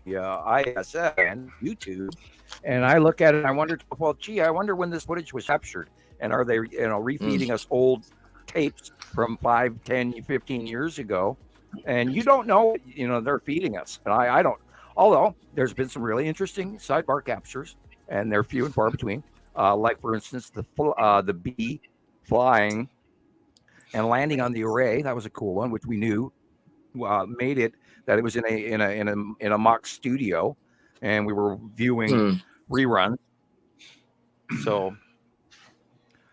ISS and YouTube, and I look at it and I wondered, well, gee, I wonder when this footage was captured, and are they refeeding us old tapes from 5, 10, 15 years ago? And you don't know, they're feeding us. And I don't, although there's been some really interesting sidebar captures, and they're few and far between. Like, for instance, the bee flying and landing on the array. That was a cool one, which we knew made it, that it was in a mock studio, and we were viewing reruns. So,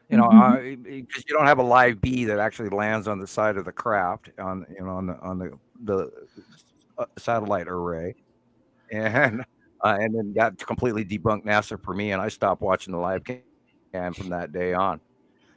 you know, because you don't have a live bee that actually lands on the side of the craft on the satellite array, and then got completely debunked NASA for me, and I stopped watching the live cam from that day on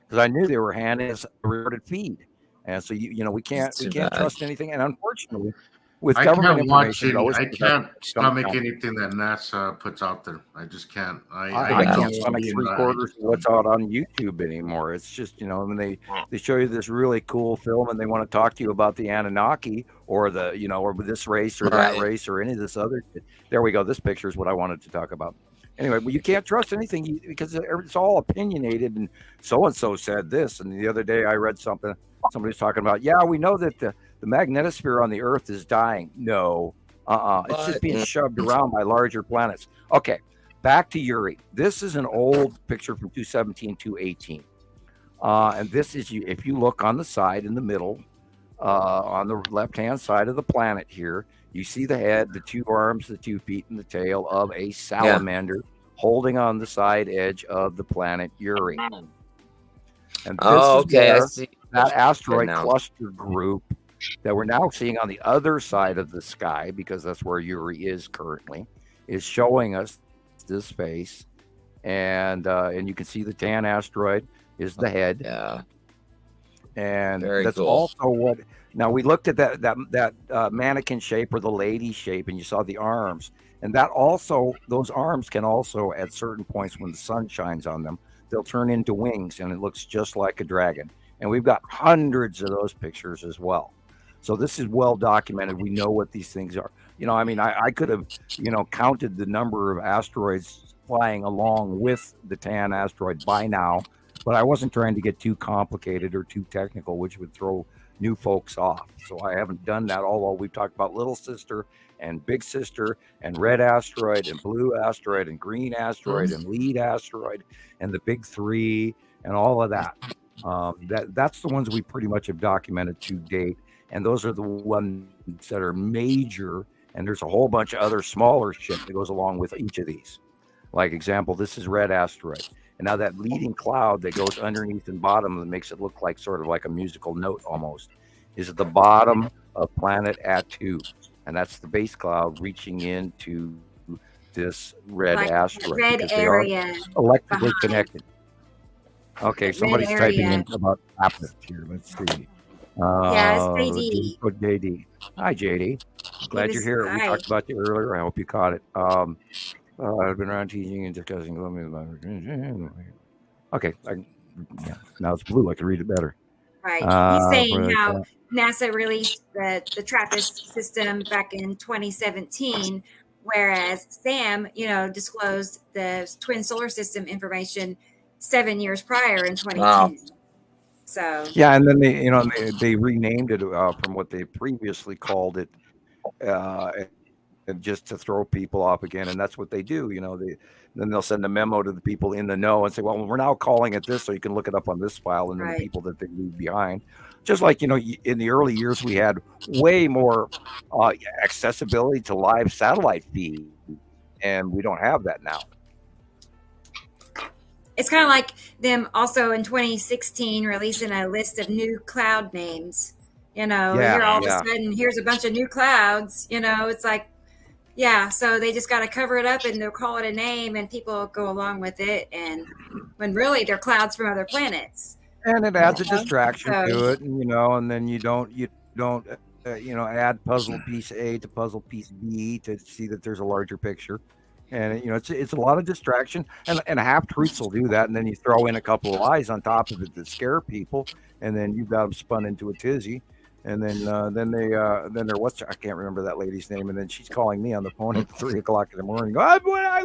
because I knew they were handing us a recorded feed, and so you know we can't trust anything, and unfortunately, with government information, I can't stomach anything that NASA puts out there. I just can't. I can't stomach 3/4 of what's out on YouTube anymore. It's just, you know, when they show you this really cool film and they want to talk to you about the Anunnaki or the, you know, or this race or that race or any of this other. There we go. This picture is what I wanted to talk about. Anyway, well, you can't trust anything because it's all opinionated, and so said this. And the other day I read something. Somebody's talking about, we know that the magnetosphere on the Earth is dying. No, it's just being shoved around by larger planets. Okay, back to Uri. This is an old picture from 217, 218. And this is, if you look on the side in the middle, on the left-hand side of the planet here, you see the head, the 2 arms, the 2 feet, and the tail of a salamander holding on the side edge of the planet Uri. And this is I see that asteroid cluster group that we're now seeing on the other side of the sky, because that's where Uri is currently, is showing us this face, and you can see the tan asteroid is the head. Yeah, and very that's cool. Also what. Now we looked at that mannequin shape or the lady shape, and you saw the arms, and that also, those arms can also, at certain points when the sun shines on them, they'll turn into wings, and it looks just like a dragon. And we've got hundreds of those pictures as well. So this is well documented. We know what these things are. You know, I mean, I could have, you know, counted the number of asteroids flying along with the tan asteroid by now, but I wasn't trying to get too complicated or too technical, which would throw new folks off. So I haven't done that, although we've talked about Little Sister and Big Sister and Red Asteroid and Blue Asteroid and Green Asteroid and Lead Asteroid and the Big Three and all of that. That's the ones we pretty much have documented to date. And those are the ones that are major. And there's a whole bunch of other smaller shit that goes along with each of these. Like example, this is Red Asteroid. And now that leading cloud that goes underneath and bottom that makes it look like sort of like a musical note almost is at the bottom of planet Atu. And that's the base cloud reaching into this red asteroid. Red area. Electrically connected. Okay, somebody's typing in about Apple here. Let's see. Yeah, it's JD. JD. Hi, JD. Glad you're here. We talked about you earlier. I hope you caught it. I've been around teaching and discussing. Okay. Now it's blue. I can read it better. Right. He's saying how NASA released the TRAPPIST system back in 2017, whereas Sam, you know, disclosed the twin solar system information 7 years prior in 2010. Wow. So yeah, and then they renamed it from what they previously called it, and just to throw people off again. And that's what they do. You know, then they'll send a memo to the people in the know and say, well, we're now calling it this, so you can look it up on this file, and then the people that they leave behind. Just like, you know, in the early years, we had way more accessibility to live satellite feed, and we don't have that now. It's kind of like them also in 2016 releasing a list of new cloud names. You know, here all of a sudden, here's a bunch of new clouds. You know, it's like, so they just got to cover it up and they'll call it a name and people go along with it. And when really they're clouds from other planets. And it adds a distraction to it, and, you know, and then you don't add puzzle piece A to puzzle piece B to see that there's a larger picture. And, you know, it's a lot of distraction, and half truths will do that. And then you throw in a couple of lies on top of it that scare people, and then you've got them spun into a tizzy. And then I can't remember that lady's name. And then she's calling me on the phone at 3:00 in the morning. I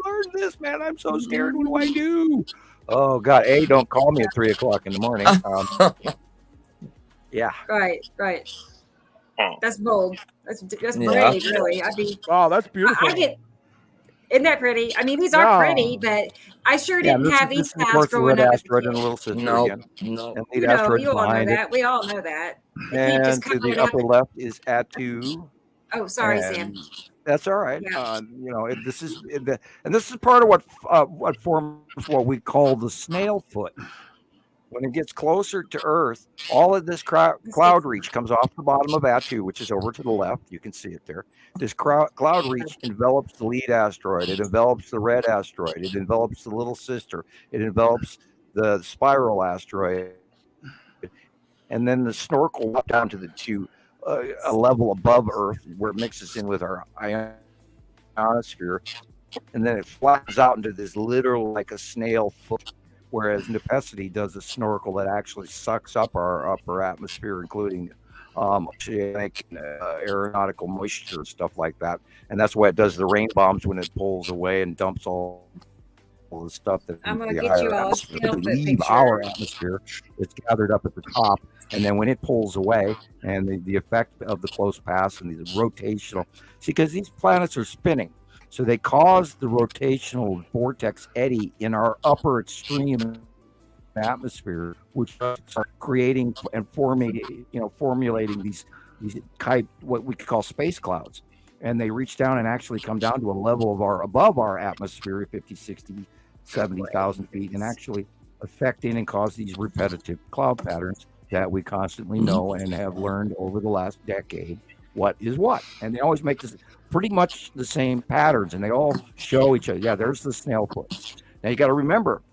learned this, man. I'm so scared. What do I do? Oh God. Don't call me at 3:00 in the morning. Yeah. Right. That's bold. That's brave, really. Wow, that's beautiful. Isn't that pretty? I mean, these are pretty, but I sure didn't have these clouds growing up. Asteroid and a Little Sister again. No. And Lead Asteroid you all know behind that. it. We all know that. And to the upper left is Atu. Oh, sorry, Sam. That's all right. Yeah. This is and this is part of what forms what we call the snail foot. When it gets closer to Earth, all of this cloud reach comes off the bottom of Attu, which is over to the left. You can see it there. This cloud reach envelops the lead asteroid. It envelops the red asteroid. It envelops the little sister. It envelops the spiral asteroid. And then the snorkel up down to a level above Earth where it mixes in with our ionosphere. And then it flies out into this literal like a snail foot. Whereas Nepacity does a snorkel that actually sucks up our upper atmosphere, including oceanic, aeronautical moisture and stuff like that. And that's why it does the rain bombs when it pulls away and dumps all the stuff that I'm gonna get you all a snail foot leave picture. our atmosphere. It's gathered up at the top, and then when it pulls away, and the effect of the close pass and the rotational, because these planets are spinning. So they cause the rotational vortex eddy in our upper extreme atmosphere, which are creating and formulating these what we could call space clouds. And they reach down and actually come down to a level of above our atmosphere, 50, 60, 70,000 feet, and actually affecting and cause these repetitive cloud patterns that we constantly know and have learned over the last decade what is what. And they always make this pretty much the same patterns, and they all show each other. Yeah, there's the snail foot. Now you got to remember,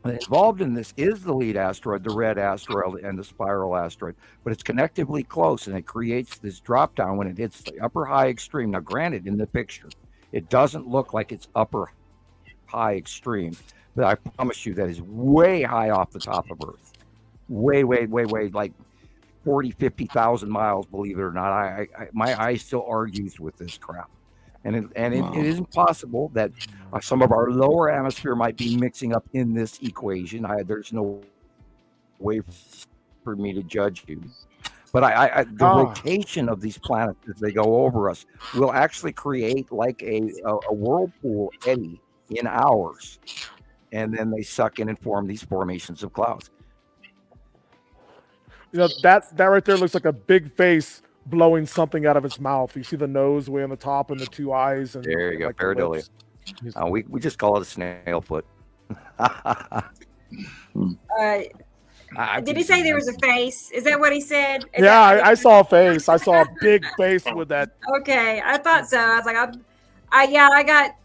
involved in this is the lead asteroid, the red asteroid, and the spiral asteroid, but it's connectively close, and it creates this drop down when it hits the upper high extreme. Now, granted, in the picture, it doesn't look like it's upper high extreme, but I promise you that is way high off the top of Earth. Way, like 40, 50,000 miles, believe it or not. My eye still argues with this crap. And it isn't possible that some of our lower atmosphere might be mixing up in this equation. There's no way for me to judge you. But the rotation of these planets as they go over us will actually create like a whirlpool eddy in ours. And then they suck in and form these formations of clouds. That right there looks like a big face blowing something out of its mouth. You see the nose way on the top and the two eyes. And there you go, like pareidolia. We just call it a snail foot. Did he say there was a face? Is that what he said? I saw a face. I saw a big face with that. Okay, I thought so. I was like, I got.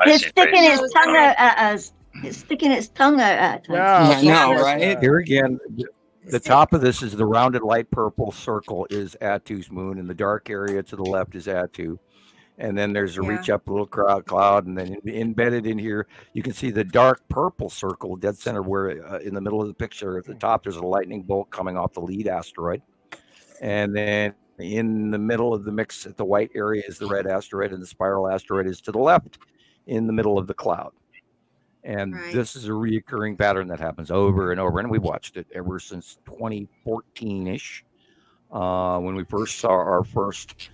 It's sticking its tongue out at us. It's sticking its tongue out at us. Yeah, I know, right? Here again, the top of this is the rounded light purple circle is Attu's moon, and the dark area to the left is Attu. And then there's a reach up little cloud, and then embedded in here, you can see the dark purple circle, dead center, where in the middle of the picture at the top, there's a lightning bolt coming off the lead asteroid. And then in the middle of the mix at the white area is the red asteroid, and the spiral asteroid is to the left in the middle of the cloud. And this is a reoccurring pattern that happens over and over. And we've watched it ever since 2014-ish, when we first saw our first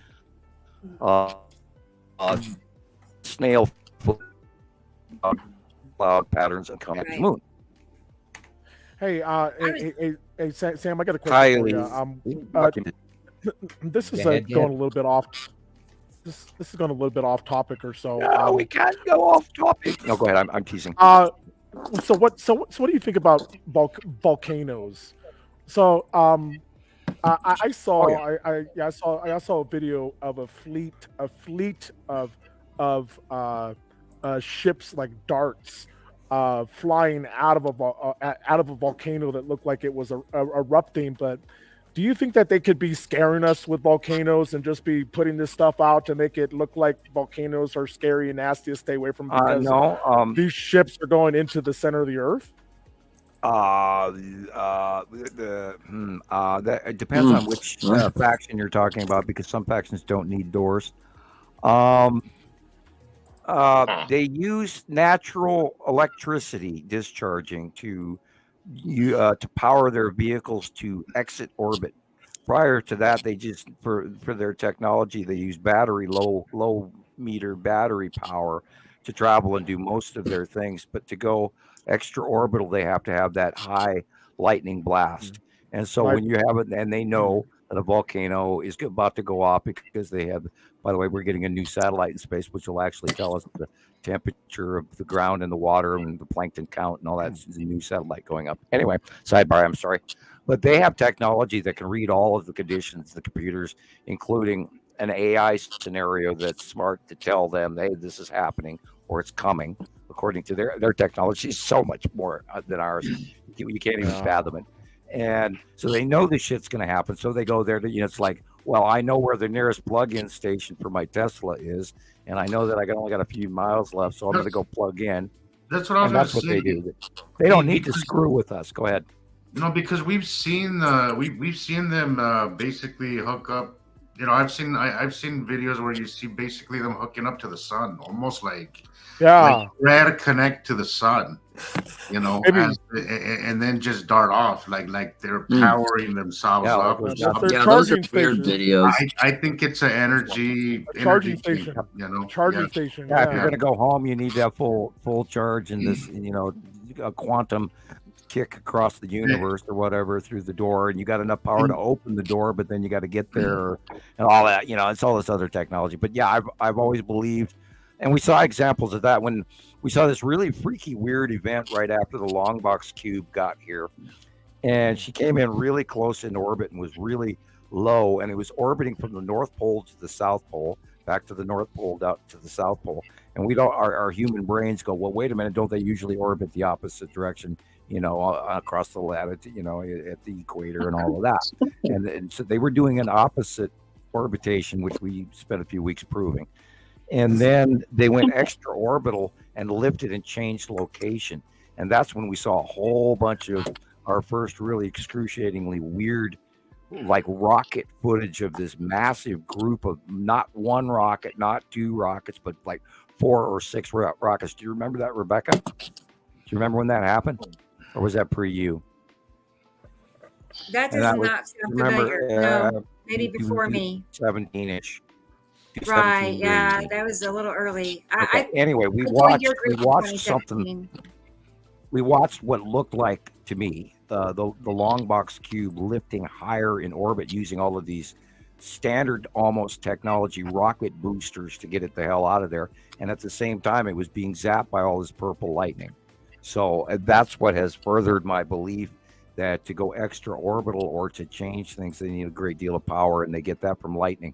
snail cloud patterns of coming to the moon. Hey, Sam, I got a question for you. This is going a little bit off. This is going a little bit off topic or so. No, we can't go off topic. No, go ahead. I'm teasing. So what do you think about volcanoes? So I saw a video of a fleet of ships like darts flying out of a volcano that looked like it was erupting. But do you think that they could be scaring us with volcanoes and just be putting this stuff out to make it look like volcanoes are scary and nasty to stay away from? Because these ships are going into the center of the earth. It depends on which faction you're talking about, because some factions don't need doors. They use natural electricity discharging to power their vehicles to exit orbit. Prior to that, they just for their technology, they use low meter battery power to travel and do most of their things. But to go extra orbital, they have to have that high lightning blast. And so when you have it, and they know that a volcano is about to go off because they have. By the way, we're getting a new satellite in space, which will actually tell us the temperature of the ground and the water and the plankton count and all that. It's a new satellite going up. Anyway, sidebar. I'm sorry, but they have technology that can read all of the conditions, the computers, including an AI scenario that's smart to tell them, hey, this is happening or it's coming. According to their technology, is so much more than ours. You can't even fathom it. And so they know this shit's going to happen. So they go there to, it's like, well, I know where the nearest plug-in station for my Tesla is, and I know that I only got a few miles left, so I'm going to go plug in. That's what I was. That's what they do. They don't need to screw with us. Go ahead. Because we've seen we've seen them basically hook up. I've seen videos where you see basically them hooking up to the sun, almost like try to connect to the sun. And then just dart off like they're powering themselves up. Those are weird videos. I think it's an energy charging station. Charging station. Yeah, if you're gonna go home, you need to have full charge in this. A quantum kick across the universe or whatever through the door, and you got enough power to open the door, but then you got to get there and all that. It's all this other technology. But yeah, I've always believed. And we saw examples of that when we saw this really freaky, weird event right after the Longbox Cube got here. And she came in really close in orbit and was really low. And it was orbiting from the North Pole to the South Pole, back to the North Pole, out to the South Pole. And we don't, our human brains go, well, wait a minute, don't they usually orbit the opposite direction, across the latitude, at the equator and all of that. And so they were doing an opposite orbitation, which we spent a few weeks proving. And then they went extra orbital and lifted and changed location. And that's when we saw a whole bunch of our first really excruciatingly weird, like rocket footage of this massive group of not one rocket, not two rockets, but like 4 or 6 rockets. Do you remember that, Rebecca? Do you remember when that happened? Or was that pre-you? That does not sound familiar. No, maybe before me. 17-ish. Right, yeah, that was a little early. Anyway, we watched something. We watched what looked like to me the Longbox Cube lifting higher in orbit using all of these standard almost technology rocket boosters to get it the hell out of there, and at the same time it was being zapped by all this purple lightning. So that's what has furthered my belief that to go extra orbital or to change things, they need a great deal of power, and they get that from lightning.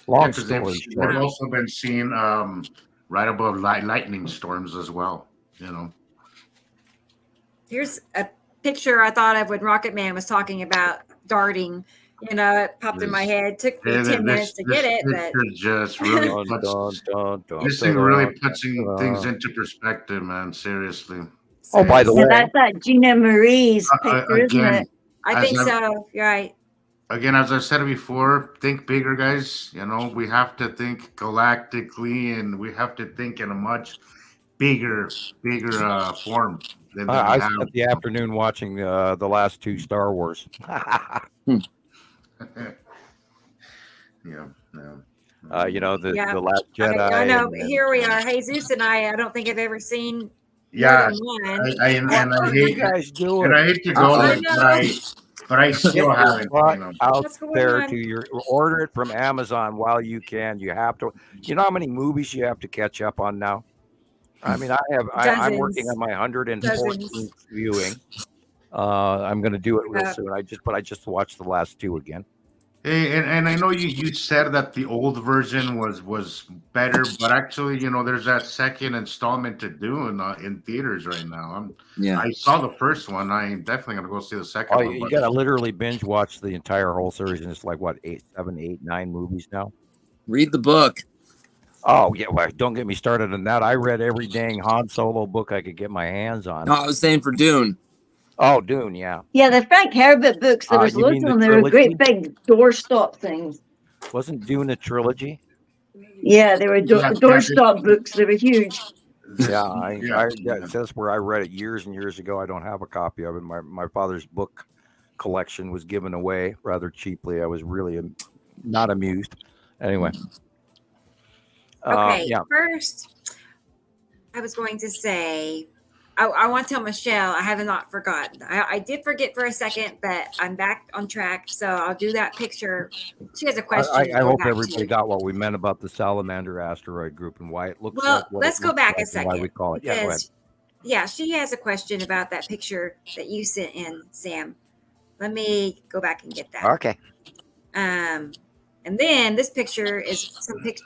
Long story short. We've also been seeing right above lightning storms as well. Here's a picture I thought of when Rocket Man was talking about darting. It popped in my head. It took me 10 minutes to get it, but just really this thing really puts things into perspective, man. Seriously. Oh, by the way, that's that Gina Marie's picture, isn't it? I think so. You're right. Again, as I said before, think bigger, guys. We have to think galactically, and we have to think in a much bigger form. I spent the afternoon watching the last 2 Star Wars. The Last Jedi. I know. Here we are, Jesus and I don't think I've ever seen. Yeah, I hate you guys do it. And I hate to go, but I still haven't. Out there to order it from Amazon while you can. You have to. You know how many movies you have to catch up on now? I mean, I'm working on my 114th viewing. I'm going to do it real soon. I just watched the last 2 again. Hey, and I know you said that the old version was better, but actually, there's that second installment to do in theaters right now. I saw the first one. I'm definitely gonna go see the second one. You gotta literally binge watch the entire whole series, and it's like what 7, 8, 9 movies now. Read the book. Oh yeah, well, don't get me started on that. I read every dang Han Solo book I could get my hands on. No, I was saying for Dune. Oh, Dune, yeah. Yeah, the Frank Herbert books, there was loads of them. They were great big doorstop things. Wasn't Dune a trilogy? Yeah, they were doorstop books. They were huge. Yeah, that's where I read it years and years ago. I don't have a copy of it. My father's book collection was given away rather cheaply. I was really not amused. Anyway. Okay, first, I was going to say, I want to tell Michelle I have not forgotten. I did forget for a second, but I'm back on track. So I'll do that picture. She has a question. I hope everybody got what we meant about the salamander asteroid group and why it looks well, like what let's it go looks back like a second. and why we call it. Yeah, go ahead. Yeah, she has a question about that picture that you sent in, Sam. Let me go back and get that. Okay. And then this picture is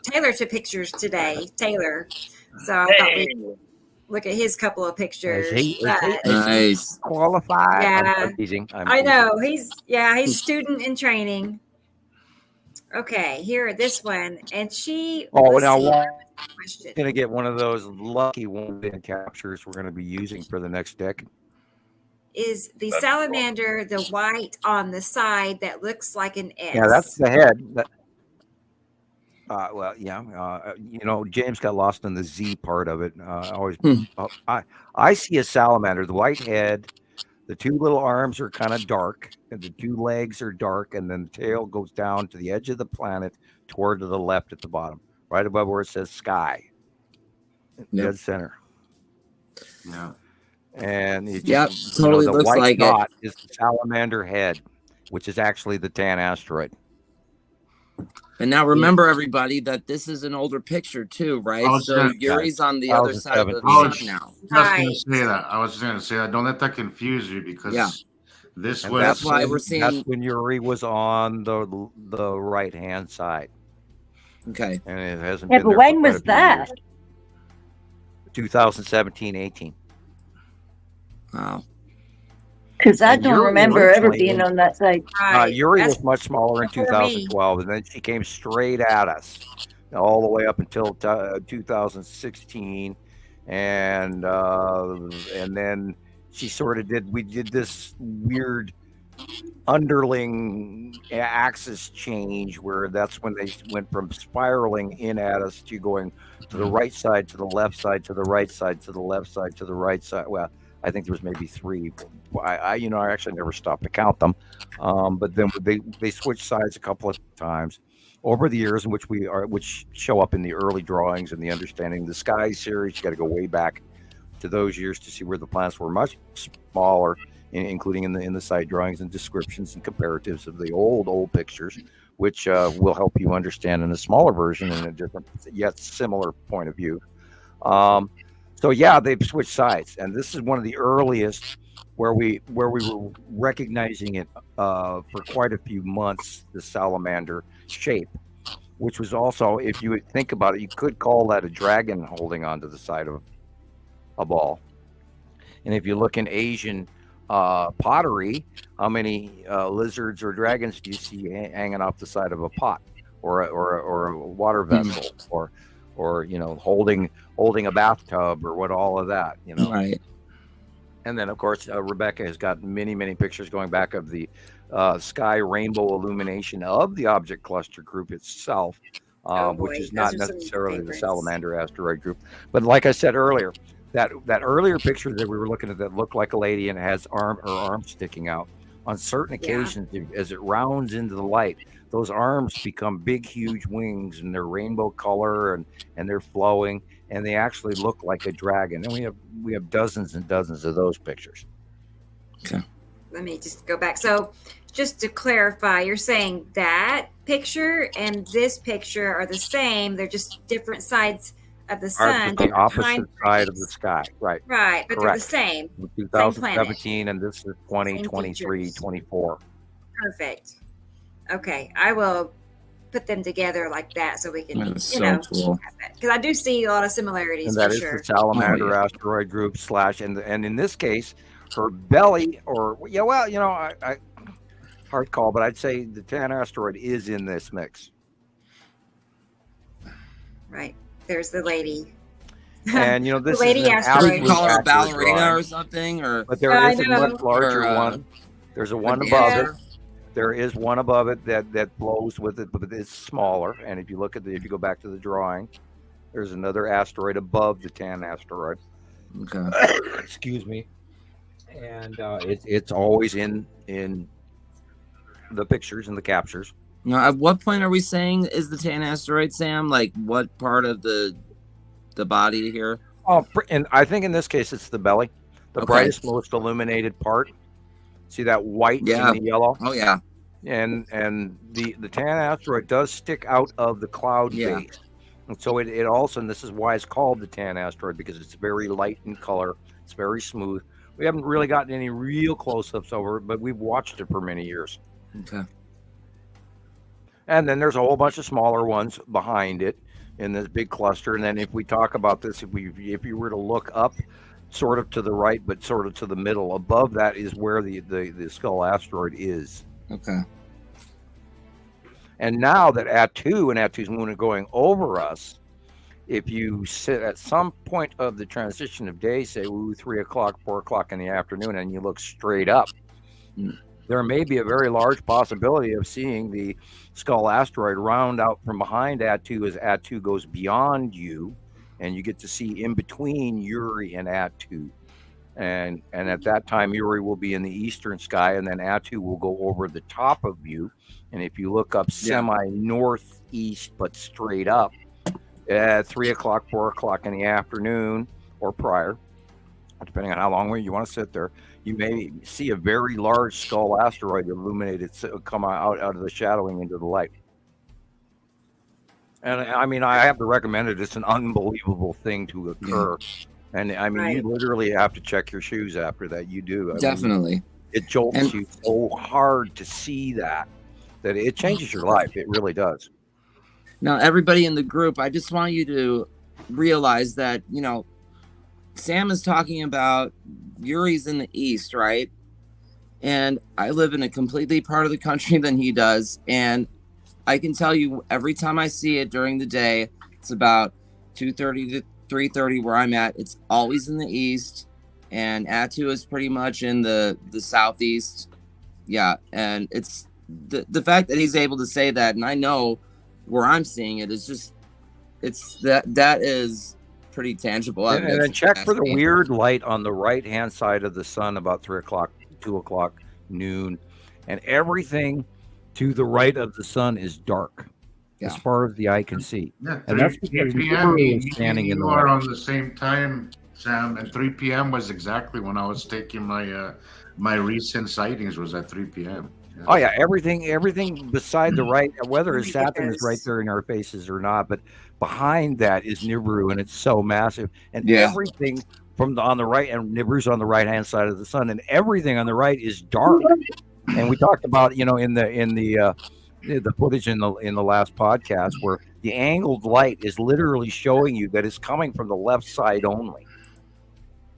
Taylor took pictures today. Taylor. So I thought we'd look at his couple of pictures. Nice. Qualified. Yeah. I'm teasing. I know. He's student in training. Okay, here, this one. And she Oh, now we're question. going to get one of those lucky one-band captures we're going to be using for the next decade. Is the salamander the white on the side that looks like an S? Yeah, that's the head. James got lost in the Z part of it. I see a salamander, the white head, the two little arms are kind of dark, and the two legs are dark, and then the tail goes down to the edge of the planet toward to the left at the bottom, right above where it says sky. Dead center. Yeah. And it totally the looks white like dot is the salamander head, which is actually the tan asteroid. And now remember, everybody, that this is an older picture too, right? So Yuri's on the other side of the sun now. I was just going to say that. Don't let that confuse you because that's why we're seeing. That's when Yuri was on the right hand side. Okay. And it hasn't been there. But when was that? 2017-18. Wow. Because I don't remember ever being on that side. Yuri was much smaller in 2012, and then she came straight at us all the way up until 2016, and then she sort of we did this weird underling axis change where that's when they went from spiraling in at us to going to the right side, to the left side, to the right side, to the left side, to the right side. Well, I think there was maybe three. I actually never stopped to count them. But then they switched sides a couple of times over the years, in which show up in the early drawings and the Understanding the Sky series. You got to go way back to those years to see where the planets were much smaller, including in the side drawings and descriptions and comparatives of the old pictures, which will help you understand in a smaller version in a different yet similar point of view. So yeah, they've switched sides, and this is one of the earliest where we were recognizing it for quite a few months, the salamander shape, which was also, if you would think about it, you could call that a dragon holding onto the side of a ball. And if you look in Asian pottery, how many lizards or dragons do you see hanging off the side of a pot or a water vessel or holding a bathtub or what all of that, right? And then of course Rebecca has got many pictures going back of the sky rainbow illumination of the object cluster group itself, which is not necessarily the salamander asteroid group. But like I said earlier, that earlier picture that we were looking at that looked like a lady and has her arm sticking out, on certain occasions as it rounds into the light, those arms become big, huge wings, and they're rainbow color, and they're flowing, and they actually look like a dragon. And we have dozens and dozens of those pictures. Okay. Let me just go back. So, just to clarify, you're saying that picture and this picture are the same. They're just different sides of the sun. The opposite side of the sky. Right. Right, but they're the same. 2017, and this is 2023, 24. Perfect. Okay, I will put them together like that so we can, cool. Because I do see a lot of similarities. And that is the salamander asteroid group / and in this case, her belly, I hard call, but I'd say the tan asteroid is in this mix. Right. There's the lady. And this lady is an asteroid. You call her a ballerina or something, but there is a much larger one. There's a one above it. There is one above it that flows with it, but it's smaller. And if you look if you go back to the drawing, there's another asteroid above the tan asteroid. Okay. Excuse me. And it's always in the pictures and the captures. Now, at what point are we saying is the tan asteroid, Sam? Like what part of the body here? Oh, and I think in this case it's the belly, the Okay. brightest, most illuminated part. See that white Yeah. and the yellow? Oh yeah. And the tan asteroid does stick out of the cloud Yeah. base. And so it also, and this is why it's called the tan asteroid, because it's very light in color. It's very smooth. We haven't really gotten any real close-ups over it, but we've watched it for many years. Okay. And then there's a whole bunch of smaller ones behind it in this big cluster. And then if we talk about this, if you were to look up sort of to the right, but sort of to the middle, above that is where the skull asteroid is. Okay. And now that Attu and Attu's moon are going over us, if you sit at some point of the transition of day, say 3 o'clock, 4 o'clock in the afternoon, and you look straight up, there may be a very large possibility of seeing the skull asteroid round out from behind Attu as Attu goes beyond you, and you get to see in between Uri and Attu. And at that time, Uri will be in the eastern sky, and then Attu will go over the top of you. And if you look up semi-northeast but straight up at 3 o'clock, 4 o'clock in the afternoon or prior, depending on how long you want to sit there, you may see a very large skull asteroid illuminated come out of the shadowing into the light. And I mean, I have to recommend it. It's an unbelievable thing to occur. And I mean, you literally have to check your shoes after that. You do. Definitely. It jolts you so hard to see that it changes your life. It really does. Now, everybody in the group, I just want you to realize that, Sam is talking about Uri's in the east, right? And I live in a completely part of the country than he does. And I can tell you every time I see it during the day, it's about 2:30 to 3:30 where I'm at. It's always in the east. And Attu is pretty much in the southeast. Yeah. And it's the fact that he's able to say that, and I know where I'm seeing it, is just, that is pretty tangible. And then check for the weird light on the right-hand side of the sun about 3 o'clock, 2 o'clock, noon. And everything to the right of the sun is dark as far as the eye can see. Yeah, and that's because Uri is standing in the light. light. On the same time, Sam, and 3 p.m. was exactly when I was taking my recent sightings was at 3 p.m. Yeah. Oh yeah, everything beside the right, whether Saturn is right there in our faces or not, but behind that is Nibiru, and it's so massive. And everything on the right, and Nibiru's on the right hand side of the sun, and everything on the right is dark. And we talked about, in the footage in the last podcast, where the angled light is literally showing you that it's coming from the left side only.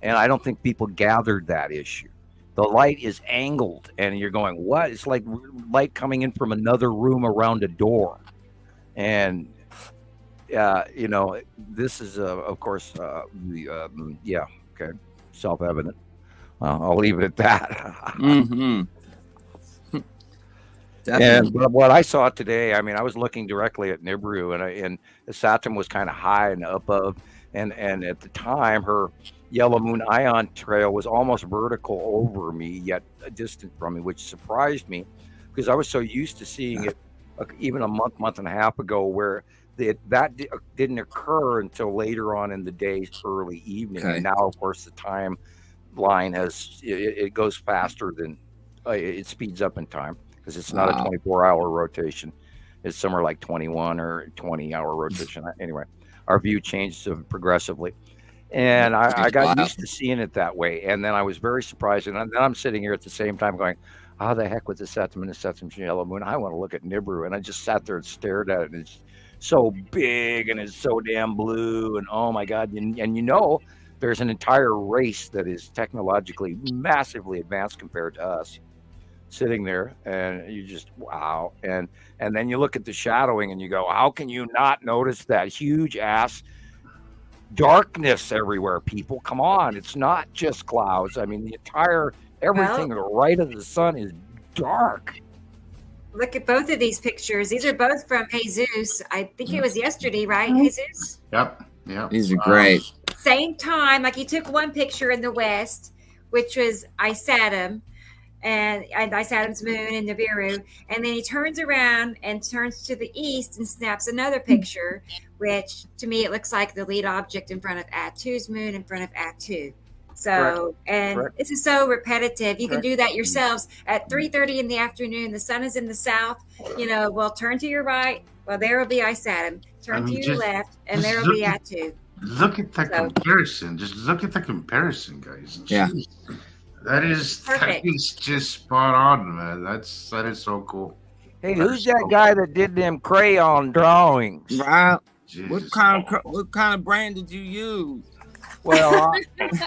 And I don't think people gathered that issue. The light is angled, and you're going, what? It's like light coming in from another room around a door. And, this is, of course, self-evident. I'll leave it at that. Mm-hmm. And what I saw today, I mean, I was looking directly at Nibiru, and the Saturn was kind of high and above, and at the time, her yellow moon ion trail was almost vertical over me, yet distant from me, which surprised me because I was so used to seeing it even a month and a half ago, where that didn't occur until later on in the day's early evening. Okay. And now, of course, the timeline it goes faster than it speeds up in time, because it's not a 24-hour rotation. It's somewhere like 21 or 20-hour rotation. Anyway, our view changed progressively. And I got used to seeing it that way. And then I was very surprised. And then I'm sitting here at the same time going, how the heck with the Septim and the Septim yellow moon? I want to look at Nibiru. And I just sat there and stared at it. And it's so big and it's so damn blue. And oh my God. And there's an entire race that is technologically massively advanced compared to us, sitting there, and you just, wow. And then you look at the shadowing and you go, how can you not notice that huge ass darkness everywhere, people? Come on, it's not just clouds. I mean, everything to the right of the sun is dark. Look at both of these pictures. These are both from Jesus. I think it was yesterday, right, Jesus? Yep. Yeah. These are great. Same time, like you took one picture in the west, which was Isatum, and Ice Adams Moon and Nibiru. And then he turns around and turns to the east and snaps another picture, which to me it looks like the lead object in front of Atu's moon in front of Atu. So, and this is so repetitive. You can do that yourselves at 3:30 in the afternoon. The sun is in the south. Well, turn to your right. Well, there will be Ice Adam. Turn to your left, and there will be Atu. Look at that comparison. Just look at the comparison, guys. Yeah. Jeez. That is just spot on, man. That is so cool. Hey, who's that guy that did them crayon drawings? Right. What kind of brand did you use? Well,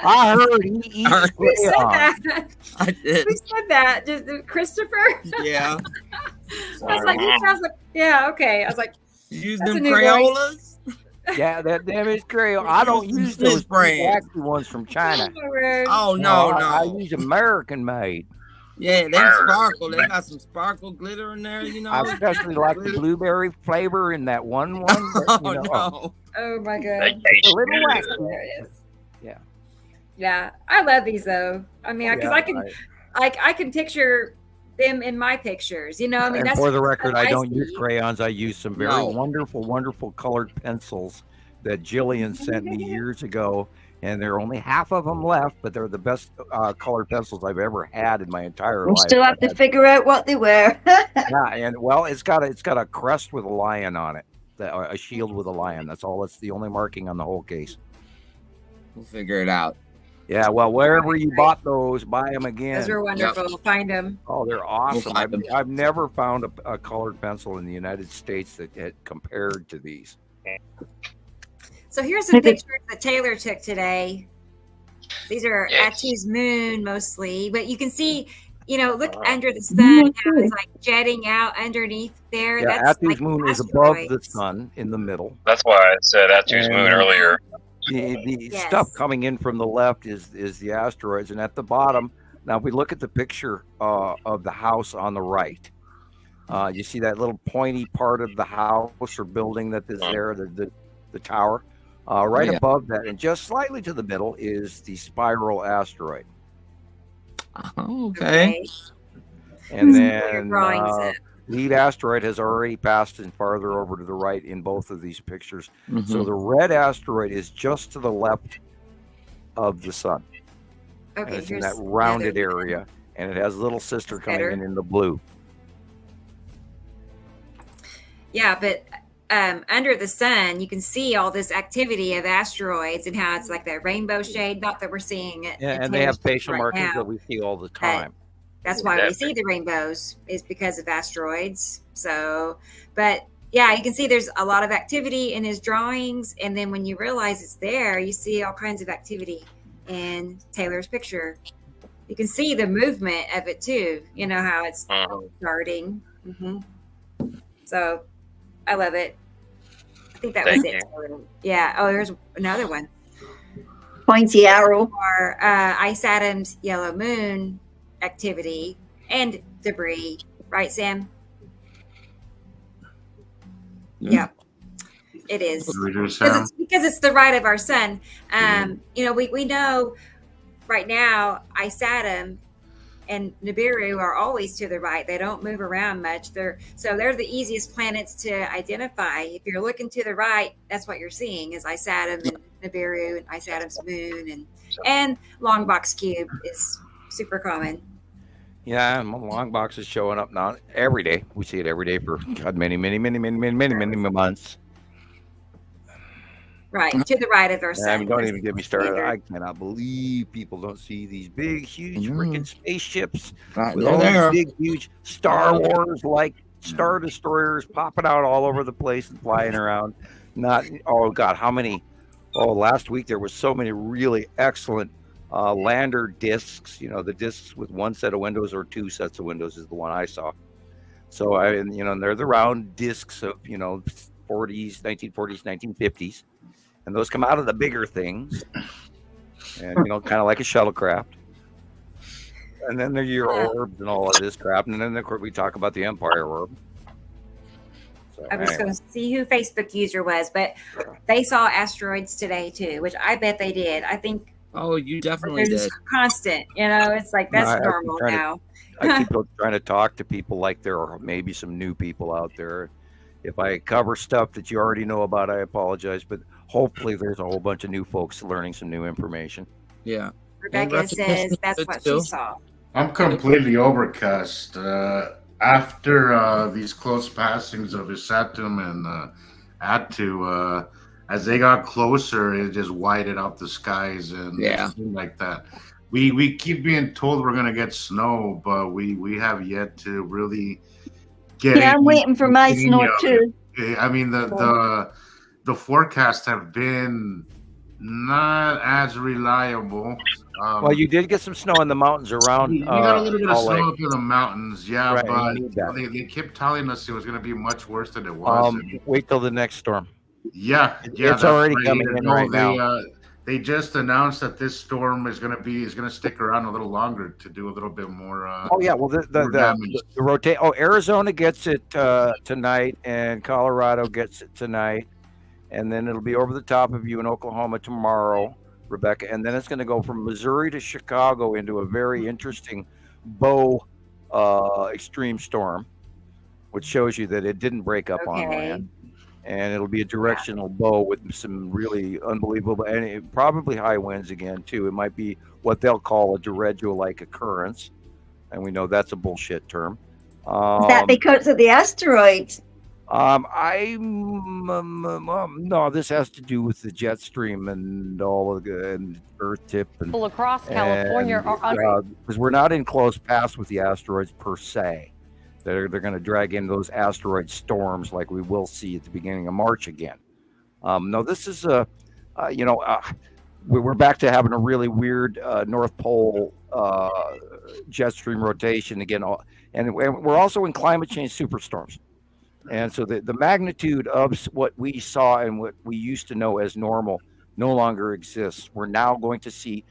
I heard he eats Who said crayon. that? I did. Who said that? Just Christopher? Yeah. I was like, he sounds like, yeah, okay. I was like, You use That's them a new Crayolas? Yeah, that damn is crayon. I don't use those brand. wacky ones from China. Oh no, I use American made. Yeah, they sparkle. They got some sparkle glitter in there, I especially like the blueberry flavor in that one. But, no. Oh my god. It's a little wacky. Yeah. Yeah, I love these though. I mean, because I can picture them in my pictures. I mean, and that's for the record, I don't see. use crayons. I use some very wonderful colored pencils that Jillian sent me years ago. And there are only half of them left, but they're the best colored pencils I've ever had in my entire life. We still have to figure out what they were. Yeah, and well, it's got a crest with a lion on it, a shield with a lion. That's all. It's the only marking on the whole case. We'll figure it out. Yeah, well, wherever you bought those, buy them again. Those are wonderful. Yep. Find them. Oh, they're awesome. We'll find I've never found a colored pencil in the United States that had compared to these. So here's some pictures that Taylor took today. These are Atu's moon mostly, but you can see, look under the sun, how it's like jetting out underneath there. Yeah, That's Atu's like moon is asteroids. above the sun in the middle. That's why I said Atu's moon earlier. The stuff coming in from the left is the asteroids, and at the bottom, now if we look at the picture of the house on the right, you see that little pointy part of the house or building that is there, the tower. Right above that, and just slightly to the middle, is the spiral asteroid. Oh, okay. And then lead asteroid has already passed and farther over to the right in both of these pictures. Mm-hmm. So the red asteroid is just to the left of the sun. Okay, and it's in that rounded area, and it has a little sister coming in the blue. Yeah, but under the sun, you can see all this activity of asteroids and how it's like that rainbow shade. Not that we're seeing it. Yeah, and they have facial markings that we see all the time. That's why we see the rainbows, is because of asteroids. So, but yeah, you can see there's a lot of activity in his drawings. And then when you realize it's there, you see all kinds of activity in Taylor's picture. You can see the movement of it too. You know how it's starting. Mm-hmm. So I love it. I think that was it. Yeah. Oh, there's another one. Pointy arrow. Or Ice Adams Yellow Moon activity and debris. Right, Sam? Yeah. It is. Because it's the right of our sun. We know right now Ice Adam and Nibiru are always to the right. They don't move around much. They're the easiest planets to identify. If you're looking to the right, that's what you're seeing is Ice Adam and Nibiru and Ice Adam's moon and long box cube is super common. Yeah, and long box is showing up now every day. We see it every day for many months. Right, to the right of our sun. Don't even get me started. I cannot believe people don't see these big, huge freaking spaceships with all these big, huge Star Wars like Star Destroyers popping out all over the place and flying around. How many? Last week there was so many really excellent lander discs. The discs with one set of windows or two sets of windows is the one I saw. So and they're the round discs of 1940s, 1950s. And those come out of the bigger things, and kind of like a shuttlecraft. And then there's your orbs and all of this crap. And then of course we talk about the Empire orb. So, I was going to see who Facebook user was, but they saw asteroids today too, which I bet they did. I think. Oh, you definitely did. Constant, it's like that's normal now. I keep trying to talk to people like there are maybe some new people out there. If I cover stuff that you already know about, I apologize, but hopefully there's a whole bunch of new folks learning some new information. Yeah. Rebecca says that's what she saw. I'm completely overcast. After these close passings of Isatum and Attu, as they got closer, it just whited out the skies and it seemed like that. We keep being told we're gonna get snow, but we have yet to really get. Yeah, I'm waiting for my snow too. I mean the forecasts have been not as reliable. Well, you did get some snow in the mountains around. We got a little bit of Salt Lake. snow up in the mountains, yeah, Right, but they kept telling us it was going to be much worse than it was. Wait till the next storm. Yeah, it's already coming in right now. They just announced that this storm is going to stick around a little longer to do a little bit more. Oh yeah, well the rotate. Oh, Arizona gets it tonight, and Colorado gets it tonight, and then it'll be over the top of you in Oklahoma tomorrow, Rebecca, and then it's going to go from Missouri to Chicago into a very interesting bow extreme storm, which shows you that it didn't break up on land. And it'll be a directional bow with some really unbelievable and probably high winds again too. It might be what they'll call a derecho-like occurrence, and we know that's a bullshit term. Is that because of the asteroids? No, this has to do with the jet stream and all of the and Earth tip and people across California are because we're not in close paths with the asteroids per se. They're going to drag in those asteroid storms like we will see at the beginning of March again. No, this is we're back to having a really weird North Pole jet stream rotation again, and we're also in climate change superstorms. And so the magnitude of what we saw and what we used to know as normal no longer exists. We're now going to see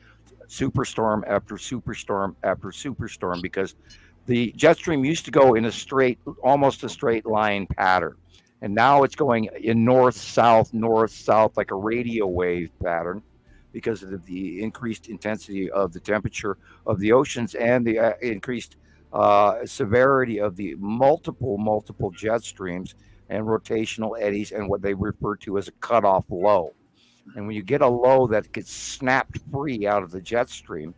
superstorm after superstorm after superstorm because the jet stream used to go in almost a straight line pattern. And now it's going in north-south, like a radio wave pattern because of the increased intensity of the temperature of the oceans and the increased severity of the multiple jet streams and rotational eddies and what they refer to as a cutoff low. And when you get a low that gets snapped free out of the jet stream,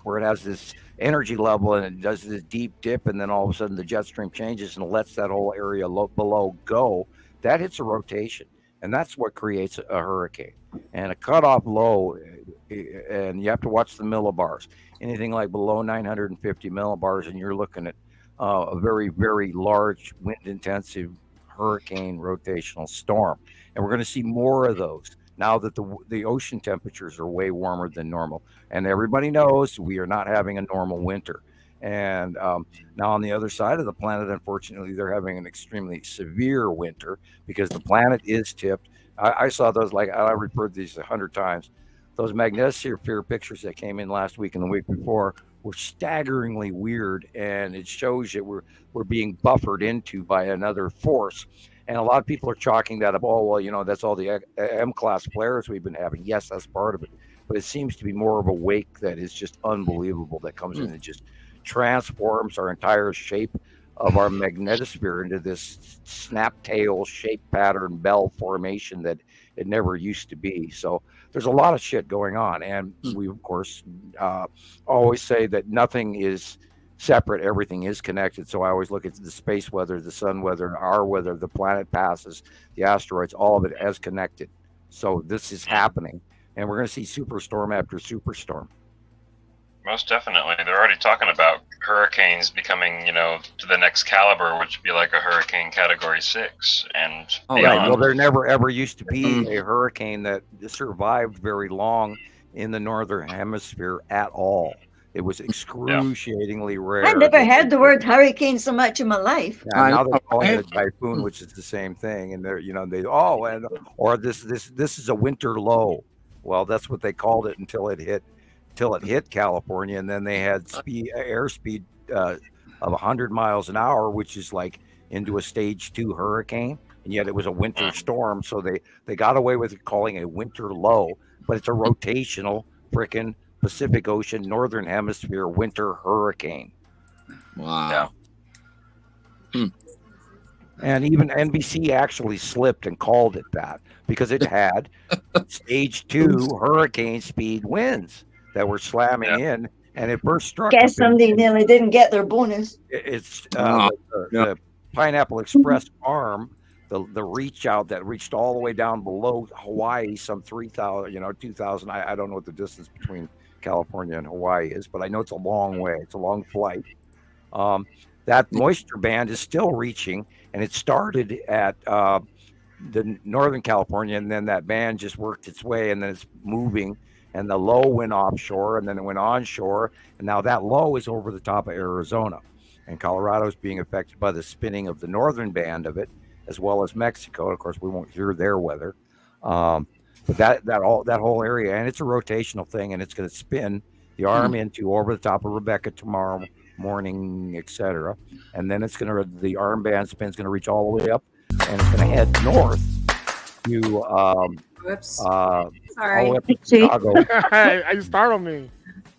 where it has this energy level and it does this deep dip, and then all of a sudden the jet stream changes and lets that whole area below go, that hits a rotation. And that's what creates a hurricane. And a cutoff low, and you have to watch the millibars. Anything like below 950 millibars, and you're looking at a very, very large wind-intensive hurricane rotational storm. And we're going to see more of those now that the ocean temperatures are way warmer than normal. And everybody knows we are not having a normal winter. And now on the other side of the planet, unfortunately, they're having an extremely severe winter because the planet is tipped. I saw those, like I referred to these 100 times. Those magnetosphere pictures that came in last week and the week before were staggeringly weird. And it shows that we're being buffered into by another force. And a lot of people are chalking that up. Oh, well, that's all the M-class flares we've been having. Yes, that's part of it. But it seems to be more of a wake that is just unbelievable that comes in and just transforms our entire shape of our magnetosphere into this snap tail shape pattern bell formation that it never used to be. So there's a lot of shit going on. And we, of course, always say that nothing is separate, everything is connected. So I always look at the space weather, the sun weather, our weather, the planet passes, the asteroids, all of it as connected. So this is happening, and we're going to see superstorm after superstorm. Most definitely. They're already talking about hurricanes becoming, to the next caliber, which would be like a hurricane category 6 and beyond. Right. Well, there never ever used to be a hurricane that survived very long in the northern hemisphere at all. It was excruciating rare. I never heard the word hurricane so much in my life. Yeah, now they're calling it a typhoon, which is the same thing. And they're, this is a winter low. Well, that's what they called it until it hit California, and then they had airspeed of 100 miles an hour, which is like into a stage 2 hurricane, and yet it was a winter storm. So they got away with calling it a winter low, but it's a rotational frickin' Pacific Ocean, Northern Hemisphere winter hurricane. Wow. And even NBC actually slipped and called it that because it had stage 2 hurricane speed winds that were slamming in, and it first struck. Guess somebody nearly didn't get their bonus. It's the Pineapple Express arm, the reach out that reached all the way down below Hawaii, some 3,000, 2,000. I don't know what the distance between California and Hawaii is, but I know it's a long way. It's a long flight. That moisture band is still reaching, and it started at the Northern California, and then that band just worked its way, and then it's moving, and the low went offshore, and then it went onshore, and now that low is over the top of Arizona, and Colorado is being affected by the spinning of the northern band of it, as well as Mexico. Of course, we won't hear their weather, but that whole area, and it's a rotational thing, and it's going to spin the arm into over the top of Rebecca tomorrow morning, etc. And then the arm band spin's going to reach all the way up, and it's going to head north to all the way up to Chicago. You startled me.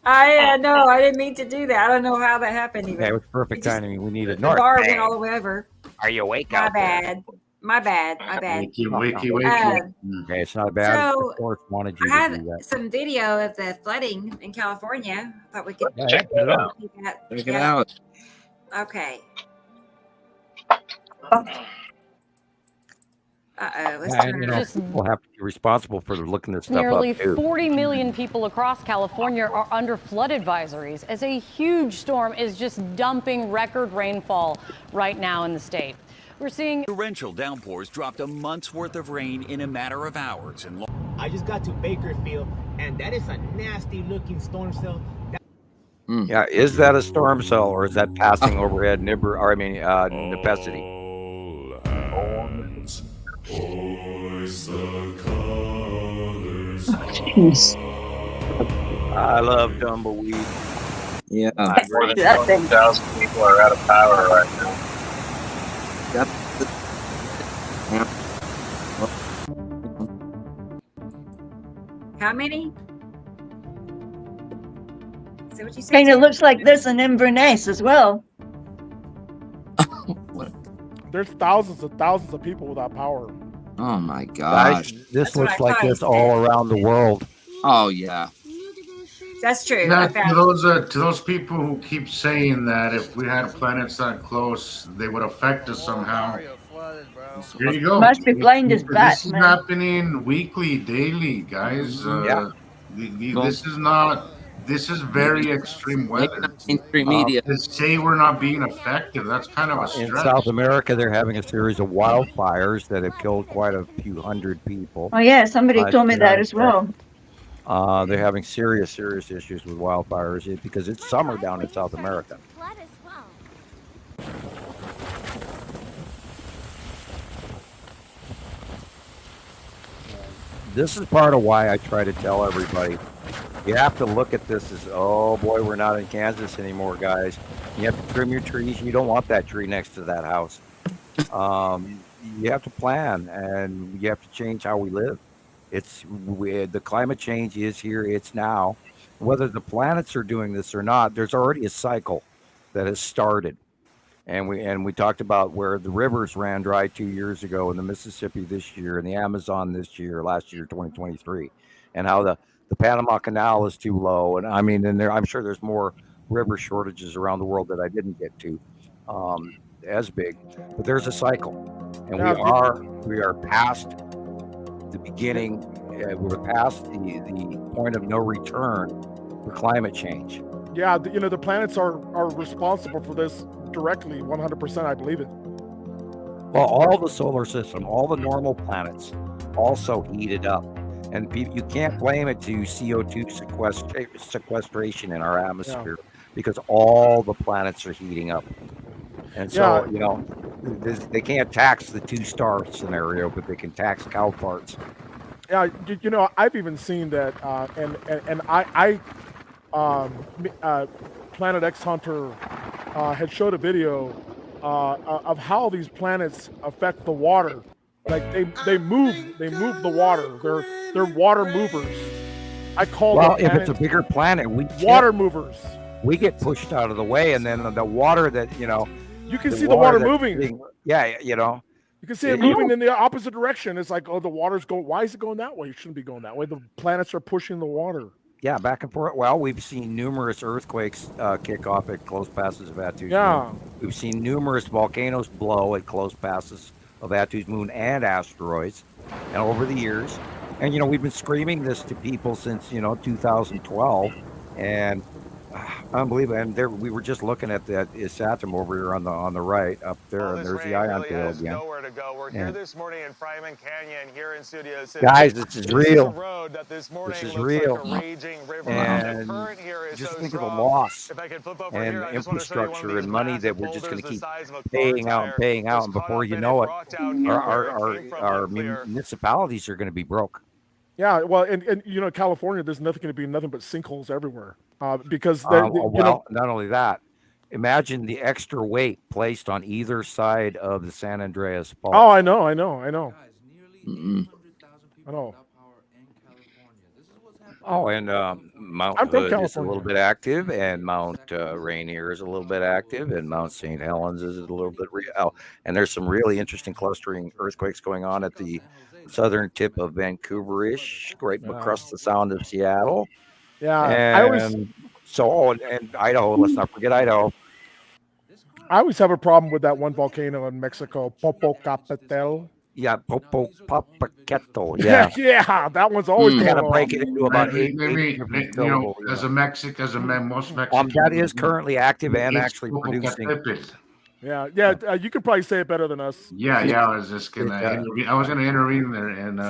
No, I didn't mean to do that. I don't know how that happened. Even. Okay, it was perfect timing. We needed The north. bar went all the way over. Are you awake My out there? bad. My bad. Okay, it's not bad. So, Of course, wanted you I to have do that. some video of the flooding in California. I thought we could Check that out. Check it out. Okay. We'll have to be responsible for looking this stuff Nearly up too. 40 million people across California are under flood advisories as a huge storm is just dumping record rainfall right now in the state. We're seeing torrential downpours dropped a month's worth of rain in a matter of hours. And I just got to Bakerfield, and that is a nasty looking storm cell. Yeah, is that a storm cell or is that passing overhead necessity? I love tumbleweed. Yeah. More than 20,000 people are out of power right now. How many? Is that what you said? Kind of looks like this in Inverness as well. There's thousands of people without power. Oh my gosh. This looks like this all around the world. Oh yeah. That's true. Now, to those people who keep saying that if we had planets that close, they would affect us somehow. Here you go. Must be blind as bats, This is man. happening weekly, daily, guys. This is very extreme weather. Mainstream media. To say we're not being effective, that's kind of a stretch. In South America, they're having a series of wildfires that have killed quite a few hundred people. Oh yeah, somebody told me that as well. They're having serious issues with wildfires because it's summer down in South America. This is part of why I try to tell everybody, you have to look at this as, oh boy, we're not in Kansas anymore, guys. You have to trim your trees. You don't want that tree next to that house. You have to plan, and you have to change how we live. The climate change is here. It's now. Whether the planets are doing this or not, there's already a cycle that has started. And we talked about where the rivers ran dry 2 years ago, and the Mississippi this year, and the Amazon this year, last year, 2023, and how the Panama Canal is too low. And I mean, I'm sure there's more river shortages around the world that I didn't get to as big, but there's a cycle, and we are past the beginning. We're past the point of no return for climate change. Yeah, the planets are responsible for this directly, 100%. I believe it. Well, all the solar system, all the normal planets, also heated up, and you can't blame it to CO2 sequestration in our atmosphere because all the planets are heating up, and so they can't tax the 2-star scenario, but they can tax cow farts. Yeah, I've even seen that, and Planet X Hunter had showed a video of how these planets affect the water. Like they move the water. They're water movers. I call them. If it's a bigger planet, water movers. we get pushed out of the way, and then the water that you can see the water moving. You can see it moving in the opposite direction. It's like, oh, the water's going. Why is it going that way? It shouldn't be going that way. The planets are pushing the water. Yeah, back and forth. Well, we've seen numerous earthquakes kick off at close passes of Attu's Moon. We've seen numerous volcanoes blow at close passes of Attu's Moon and asteroids, and over the years. And we've been screaming this to people since 2012, and unbelievable. And there, we were just looking at that Isatum over here on the right up there, and there's the ion tail again. Nowhere to go. We're here this morning in Fryman Canyon, here in Studio City. Guys, this is real. This is real. Like a raging river. And the current here is just so think strong. of the loss and infrastructure and money that we're just going to keep paying out, and before you know it, our municipalities are going to be broke. Yeah, well, and California, there's going to be nothing but sinkholes everywhere because not only that, imagine the extra weight placed on either side of the San Andreas Fault. Oh, I know. I know. Oh, and Mount Hood is a little bit active, and Mount Rainier is a little bit active, and Mount St. Helens is a little bit and there's some really interesting clustering earthquakes going on at the southern tip of Vancouver-ish, right across the Sound of Seattle. Yeah, and Idaho. Let's not forget Idaho. I always have a problem with that one volcano in Mexico, Popocatépetl. Yeah, Popocatépetl. Yeah, yeah, that one's always got to break it into about eight syllables. As most Mexicans. That is currently active and actually producing. Yeah, you could probably say it better than us. Yeah, I was just gonna. I was gonna intervene there and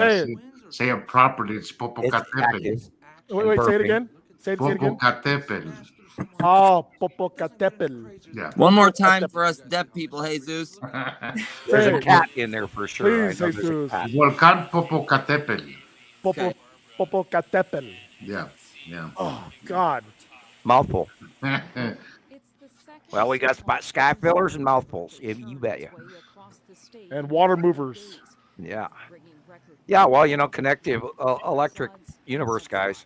say it properly. It's Popocatépetl. Wait, say it again. Say it again. Popocatépetl. Oh, Popocatépetl. Yeah. One more time for us deaf people, Jesus. There's a cat in there for sure. Please, Jesus. Volcán Popocatépetl. Popocatépetl. Yeah. Oh God. Mouthful. Well, we got sky fillers and mouthfuls. You bet you. And water movers. Yeah. Yeah, well, connective electric universe, guys.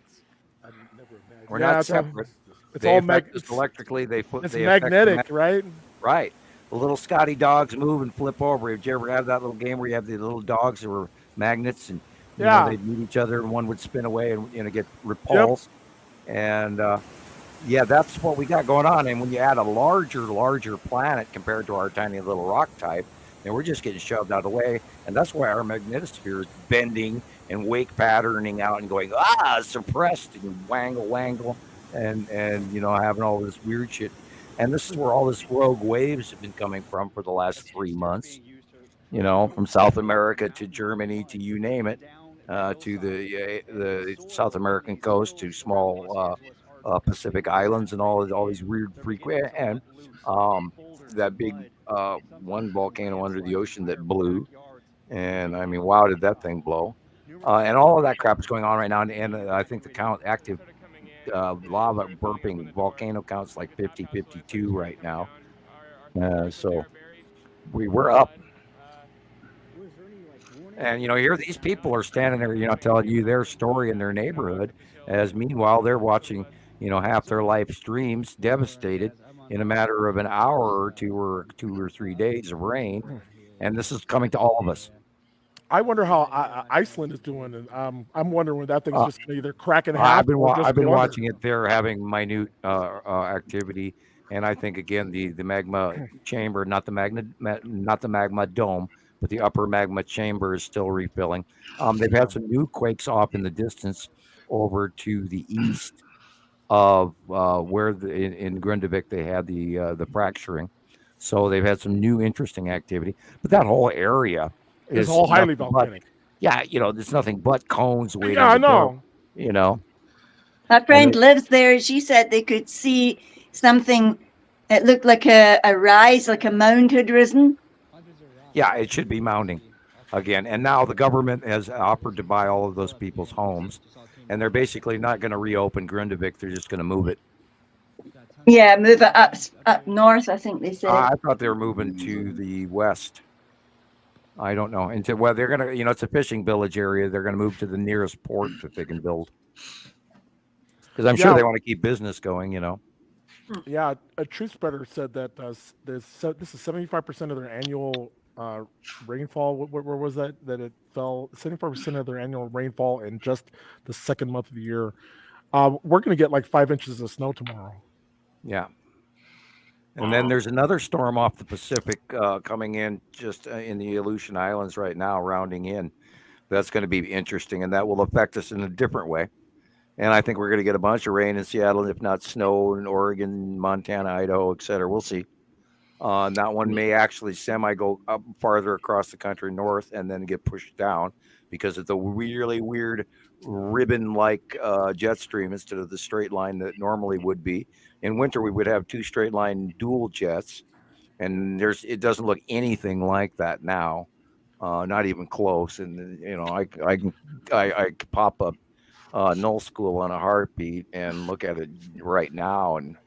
We're not separate. It's all electrically. It's magnetic, right? Right. The little Scotty dogs move and flip over. Did you ever have that little game where you have the little dogs that were magnets and they'd meet each other and one would spin away and get repulsed? Yep. And that's what we got going on. And when you add a larger planet compared to our tiny little rock type, then we're just getting shoved out of the way. And that's why our magnetosphere is bending and wake patterning out and going, suppressed and wangle. And having all this weird shit. And this is where all this rogue waves have been coming from for the last 3 months, from South America to Germany to you name it, to the South American coast to small Pacific islands and all these weird frequent and that big one volcano under the ocean that blew. And I mean, wow, did that thing blow? And all of that crap is going on right now. And I think the active lava burping volcano counts like 52 right now. So we're up. And here these people are standing there, telling you their story in their neighborhood, as meanwhile they're watching, half their life streams devastated in a matter of an hour or 2 or 3 days of rain. And this is coming to all of us. I wonder how Iceland is doing, and I'm wondering when that thing's just going to either crack in half. I've been watching it. They're having minute activity, and I think again the magma chamber, not the magma dome, but the upper magma chamber is still refilling. They've had some new quakes off in the distance over to the east of where in Grindavik they had the fracturing. So they've had some new interesting activity, but that whole area. It's all highly volcanic. There's nothing but cones waiting. Yeah, I know. My friend lives there. She said they could see something. It looked like a rise, like a mound had risen. Yeah, it should be mounding again. And now the government has offered to buy all of those people's homes, and they're basically not going to reopen Grindavik. They're just going to move it. Yeah, move it up north. I think they said. I thought they were moving to the west. I don't know. They're going to, it's a fishing village area. They're going to move to the nearest port that they can build. Because I'm sure they want to keep business going, Yeah, a truth spreader said that this is 75% of their annual rainfall. Where was that? That it fell 75% of their annual rainfall in just the second month of the year. We're going to get like 5 inches of snow tomorrow. Yeah. And then there's another storm off the Pacific coming in just in the Aleutian Islands right now, rounding in. That's going to be interesting, and that will affect us in a different way. And I think we're going to get a bunch of rain in Seattle, if not snow in Oregon, Montana, Idaho, et cetera. We'll see. That one may actually go up farther across the country north and then get pushed down because of the really weird ribbon-like jet stream instead of the straight line that normally would be. In winter, we would have 2 straight line dual jets, and it doesn't look anything like that now, not even close. And I could pop up Null School on a heartbeat and look at it right now and.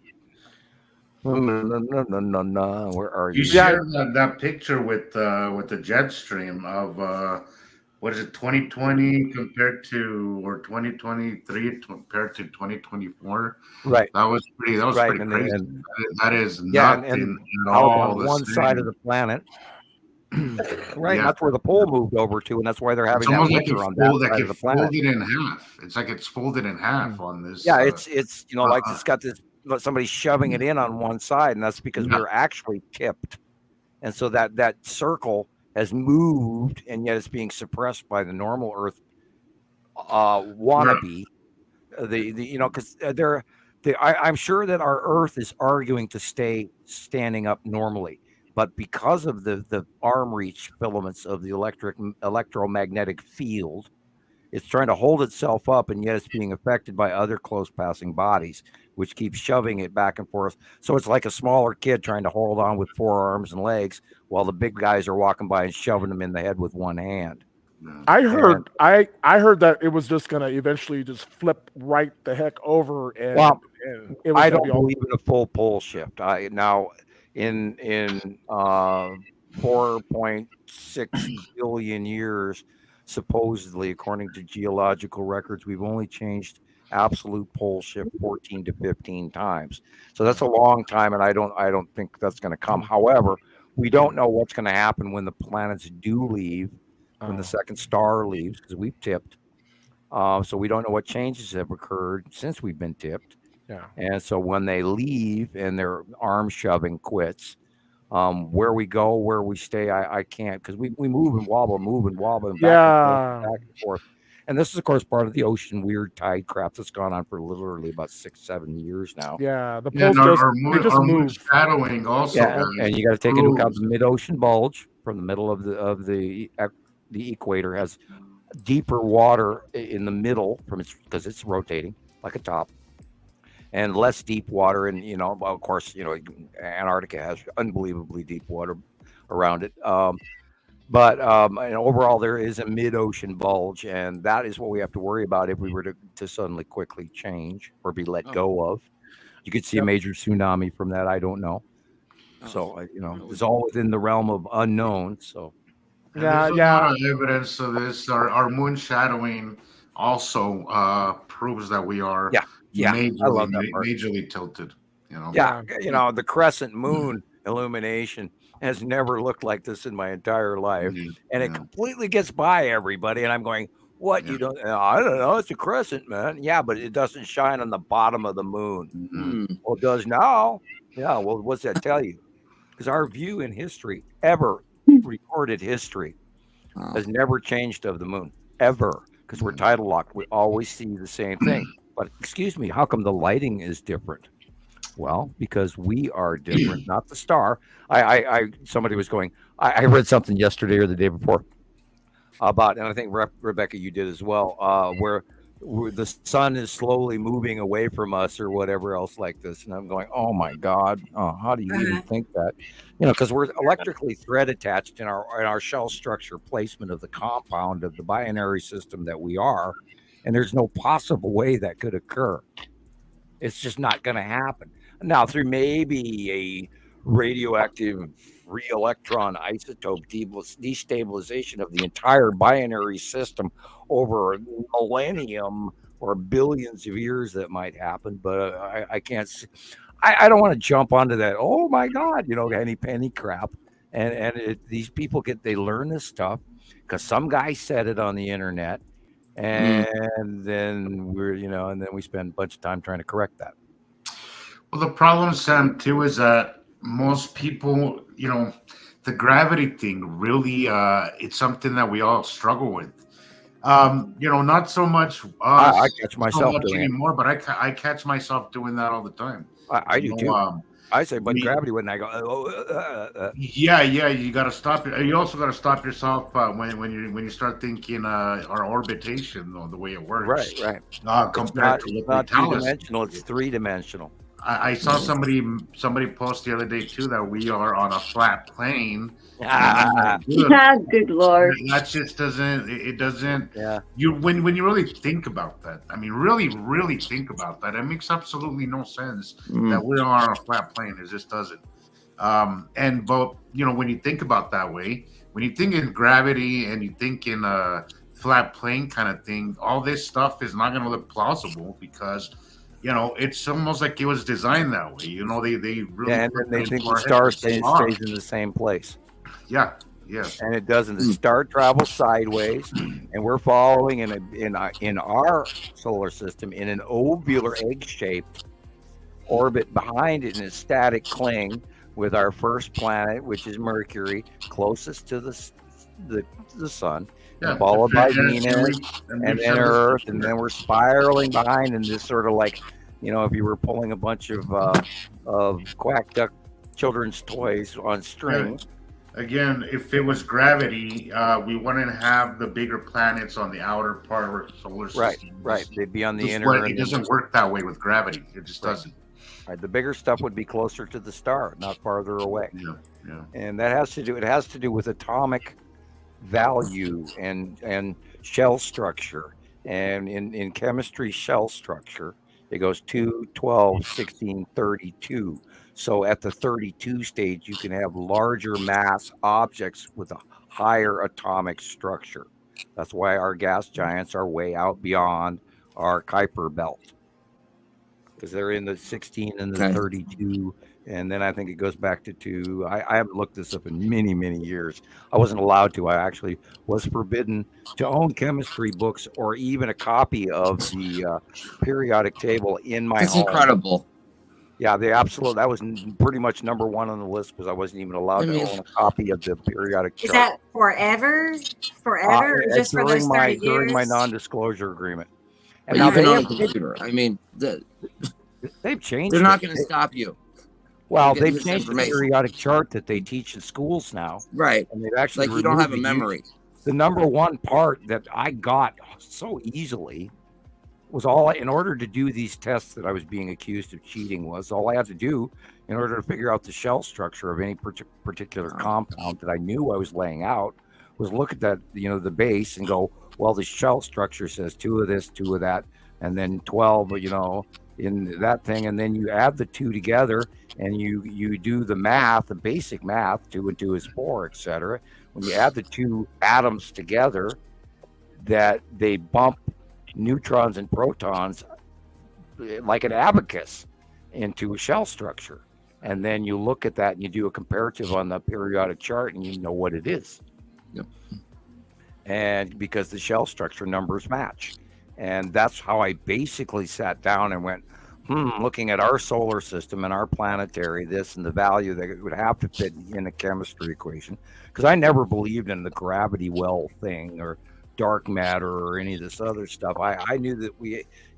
No. Where are you? You shared that picture with the jet stream of what is it, 2020 compared to, or 2023 compared to 2024? Right. That was pretty right. pretty crazy. That is nothing and at all on one side of the planet. Right. Yeah. That's where the pole moved over to, and that's why they're having that winter on that side of the planet. Folded in half. It's like it's folded in half on this. Yeah, it's like it's got this. Somebody's shoving it in on one side, and that's because we're actually tipped, and so that circle has moved, and yet it's being suppressed by the normal Earth wannabe. Because I'm sure that our Earth is arguing to stay standing up normally, but because of the arm reach filaments of the electromagnetic field, it's trying to hold itself up, and yet it's being affected by other close passing bodies, which keeps shoving it back and forth. So it's like a smaller kid trying to hold on with 4 arms and legs while the big guys are walking by and shoving them in the head with one hand. I heard that it was just going to eventually just flip right the heck over. And it was I don't believe in a full pole shift. Now in 4.6 billion years, supposedly, according to geological records, we've only changed absolute pole shift 14 to 15 times. So that's a long time, and I don't think that's going to come. However, we don't know what's going to happen when the planets do leave, when the second star leaves, because we've tipped. So we don't know what changes have occurred since we've been tipped. Yeah. And so when they leave and their arm shoving quits, where we go, where we stay, I can't, because we move and wobble, and back and forth. And this is, of course, part of the ocean weird tide crap that's gone on for literally about 6-7 years now. Yeah, the poles our moon shadowing also. Yeah, and you got to take into account the mid-ocean bulge from the middle of the equator has deeper water in the middle because it's rotating like a top, and less deep water. And of course, Antarctica has unbelievably deep water around it. But overall, there is a mid-ocean bulge, and that is what we have to worry about if we were to suddenly quickly change or be let go of. You could see a major tsunami from that. I don't know. So it's all within the realm of unknown. So there's a lot of evidence of this. Our moon shadowing also proves that we are majorly tilted. The crescent moon illumination has never looked like this in my entire life, and it completely gets by everybody. And I'm going, what? You don't? I don't know. It's a crescent, man. Yeah, but it doesn't shine on the bottom of the moon. Well, it does now. Yeah. Well, what's that tell you? Because our view in history, recorded history, has never changed of the moon ever. Because we're tidal locked, we always see the same thing. But excuse me, how come the lighting is different? Well, because we are different, not the star. Somebody was going, I read something yesterday or the day before about, and I think Rebecca, you did as well, where the sun is slowly moving away from us or whatever else like this. And I'm going, oh my God, how do you even think that? Because we're electrically thread attached in our shell structure placement of the compound of the binary system that we are. And there's no possible way that could occur. It's just not going to happen. Now, through maybe a radioactive free electron isotope destabilization of the entire binary system over a millennium or billions of years, that might happen. But I can't see. I don't want to jump onto that. Oh my God, any penny crap. And these people they learn this stuff because some guy said it on the internet, and then and then we spend a bunch of time trying to correct that. Well, the problem, Sam, too, is that most people, the gravity thing really, it's something that we all struggle with. Not so much. I catch myself so much doing anymore, but I catch myself doing that all the time. I do too. I say, but gravity wouldn't. I go. Yeah, you got to stop it. You also got to stop yourself when you start thinking our orbitation, the way it works. Right. Compared to it's not two-dimensional; it's three-dimensional. I saw somebody post the other day too that we are on a flat plane. Good Lord. That just doesn't. It doesn't. Yeah. When you really think about that, I mean, really think about that, it makes absolutely no sense that we're on a flat plane. It just doesn't. But when you think about that way, when you think in gravity and you think in a flat plane kind of thing, all this stuff is not going to look plausible because. It's almost like it was designed that way. They really and they think the star stays in the same place. Yeah, and it doesn't. The star travels sideways, and we're following in our solar system in an ovular egg-shaped orbit behind it in a static cling with our first planet, which is Mercury, closest to the sun. Followed by Venus, and then Earth, and then we're spiraling behind in this sort of like, if you were pulling a bunch of quack duck children's toys on string. Again, if it was gravity, we wouldn't have the bigger planets on the outer part of our solar system. Right. They'd be on the inner. It doesn't work that way with gravity. It just doesn't. Right. The bigger stuff would be closer to the star, not farther away. Yeah. And that has to do with atomic value and shell structure, and in chemistry, shell structure, it goes 2, 12, 16, 32. So at the 32 stage, you can have larger mass objects with a higher atomic structure. That's why our gas giants are way out beyond our Kuiper belt, because they're in the 16 and the 32. And then I think it goes back to 2. I haven't looked this up in many, many years. I wasn't allowed to. I actually was forbidden to own chemistry books or even a copy of the periodic table in my home. That's incredible. Yeah, that was pretty much number one on the list because I wasn't even allowed to own a copy of the periodic chart. Is that forever? Forever? Or just for those 30 years? During my non-disclosure agreement. And now they're on a computer. I mean, they've changed. They're not going to stop you. Well, they've changed the periodic chart that they teach in schools now. Right. And they've actually you don't have a memory. The number one part that I got so easily was in order to do these tests that I was being accused of cheating was all I had to do in order to figure out the shell structure of any particular compound that I knew I was laying out was look at that, the base and go, well, the shell structure says 2 of this, 2 of that, and then 12, in that thing, and then you add the 2 together and you do the math, the basic math, 2 and 2 is 4, etc. When you add the 2 atoms together, that they bump neutrons and protons like an abacus into a shell structure, and then you look at that and you do a comparative on the periodic chart and you know what it is. And because the shell structure numbers match. And that's how I basically sat down and went, looking at our solar system and our planetary, this and the value that it would have to fit in a chemistry equation. Because I never believed in the gravity well thing or dark matter or any of this other stuff. I knew that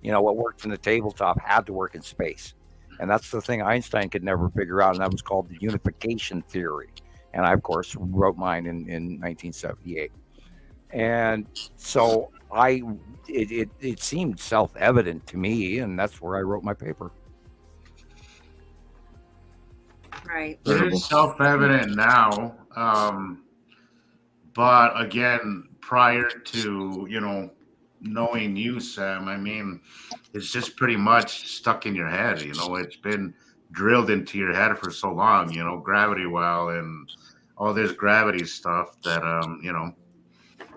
what worked in the tabletop had to work in space. And that's the thing Einstein could never figure out. And that was called the unification theory. And I, of course, wrote mine in 1978. And so it seemed self-evident to me, and that's where I wrote my paper. Right. It is self-evident now, but again, prior to knowing you, Sam, I mean, it's just pretty much stuck in your head. It's been drilled into your head for so long. Gravity well and all this gravity stuff that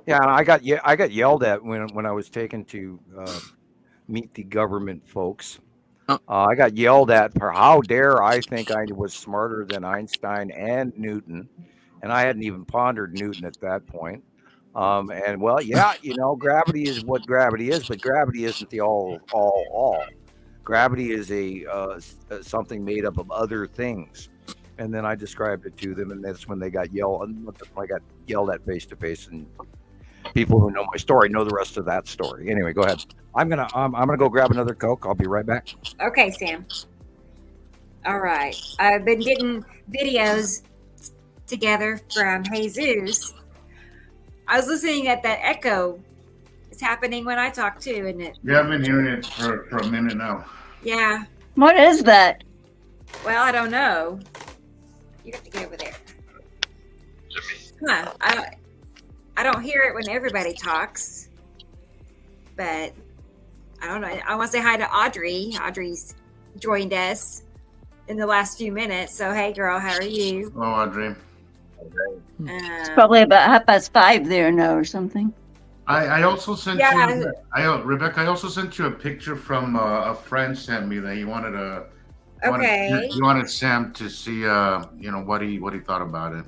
Yeah, and I got yelled at when I was taken to meet the government folks. I got yelled at for how dare I think I was smarter than Einstein and Newton, and I hadn't even pondered Newton at that point. And well, yeah, gravity is what gravity is, but gravity isn't the all. Gravity is something made up of other things. And then I described it to them, and that's when they got yelled. I got yelled at face to face, and people who know my story know the rest of that story. Anyway, go ahead. I'm gonna go grab another Coke. I'll be right back. Okay, Sam. All right. I've been getting videos together from Jesus. I was listening at that echo. It's happening when I talk too, isn't it? Yeah, I've been hearing it for a minute now. Yeah. What is that? Well, I don't know. You have to get over there. Huh. I don't hear it when everybody talks, but I don't know. I want to say hi to Audrey. Audrey's joined us in the last few minutes. So, hey, girl, how are you? Oh, Audrey. It's probably about 5:30 there now or something. I also sent you, Rebecca. I also sent you a picture from a friend sent me that he wanted he wanted Sam to see, what he thought about it.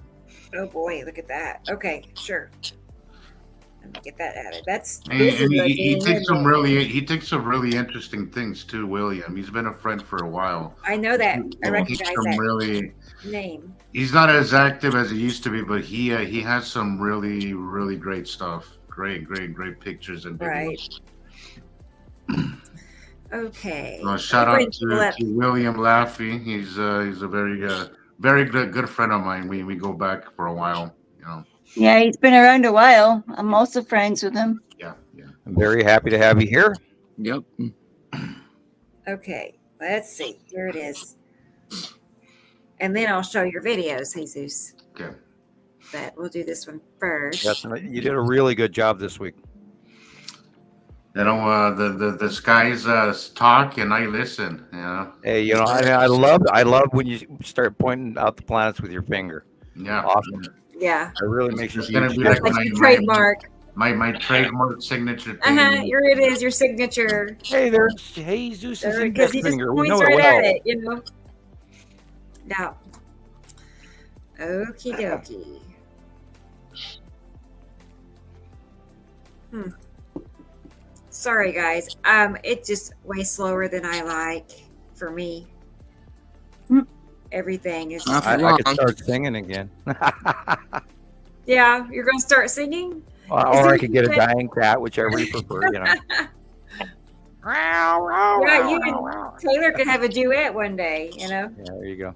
Oh boy, look at that. Okay, sure. Let me get that added. He takes some really interesting things too, William. He's been a friend for a while. I know that. I recognize that name. He's not as active as he used to be, but he has some really, really great stuff. Great pictures and videos. Right. Okay. Shout out to William Laffey. He's a very good friend of mine. We go back for a while, Yeah, he's been around a while. I'm also friends with him. Yeah. I'm very happy to have you here. Yep. Okay, let's see. Here it is. And then I'll show your videos, Jesus. Okay. But we'll do this one first. Yes, you did a really good job this week. The skies talk and I listen. Hey, I love when you start pointing out the planets with your finger. Yeah. Awesome. Yeah. It really makes It's you gonna be like your trademark. My trademark signature. Here it is, your signature. Hey, there's Jesus' Because he just finger. We points know it right well. at it, Now, okie dokie. Sorry, guys. It's just way slower than I like. For me, everything is. I could start singing again. Yeah, you're going to start singing. Or I could get a dying cat, whichever you prefer. Yeah, you and Taylor could have a duet one day. Yeah, there you go.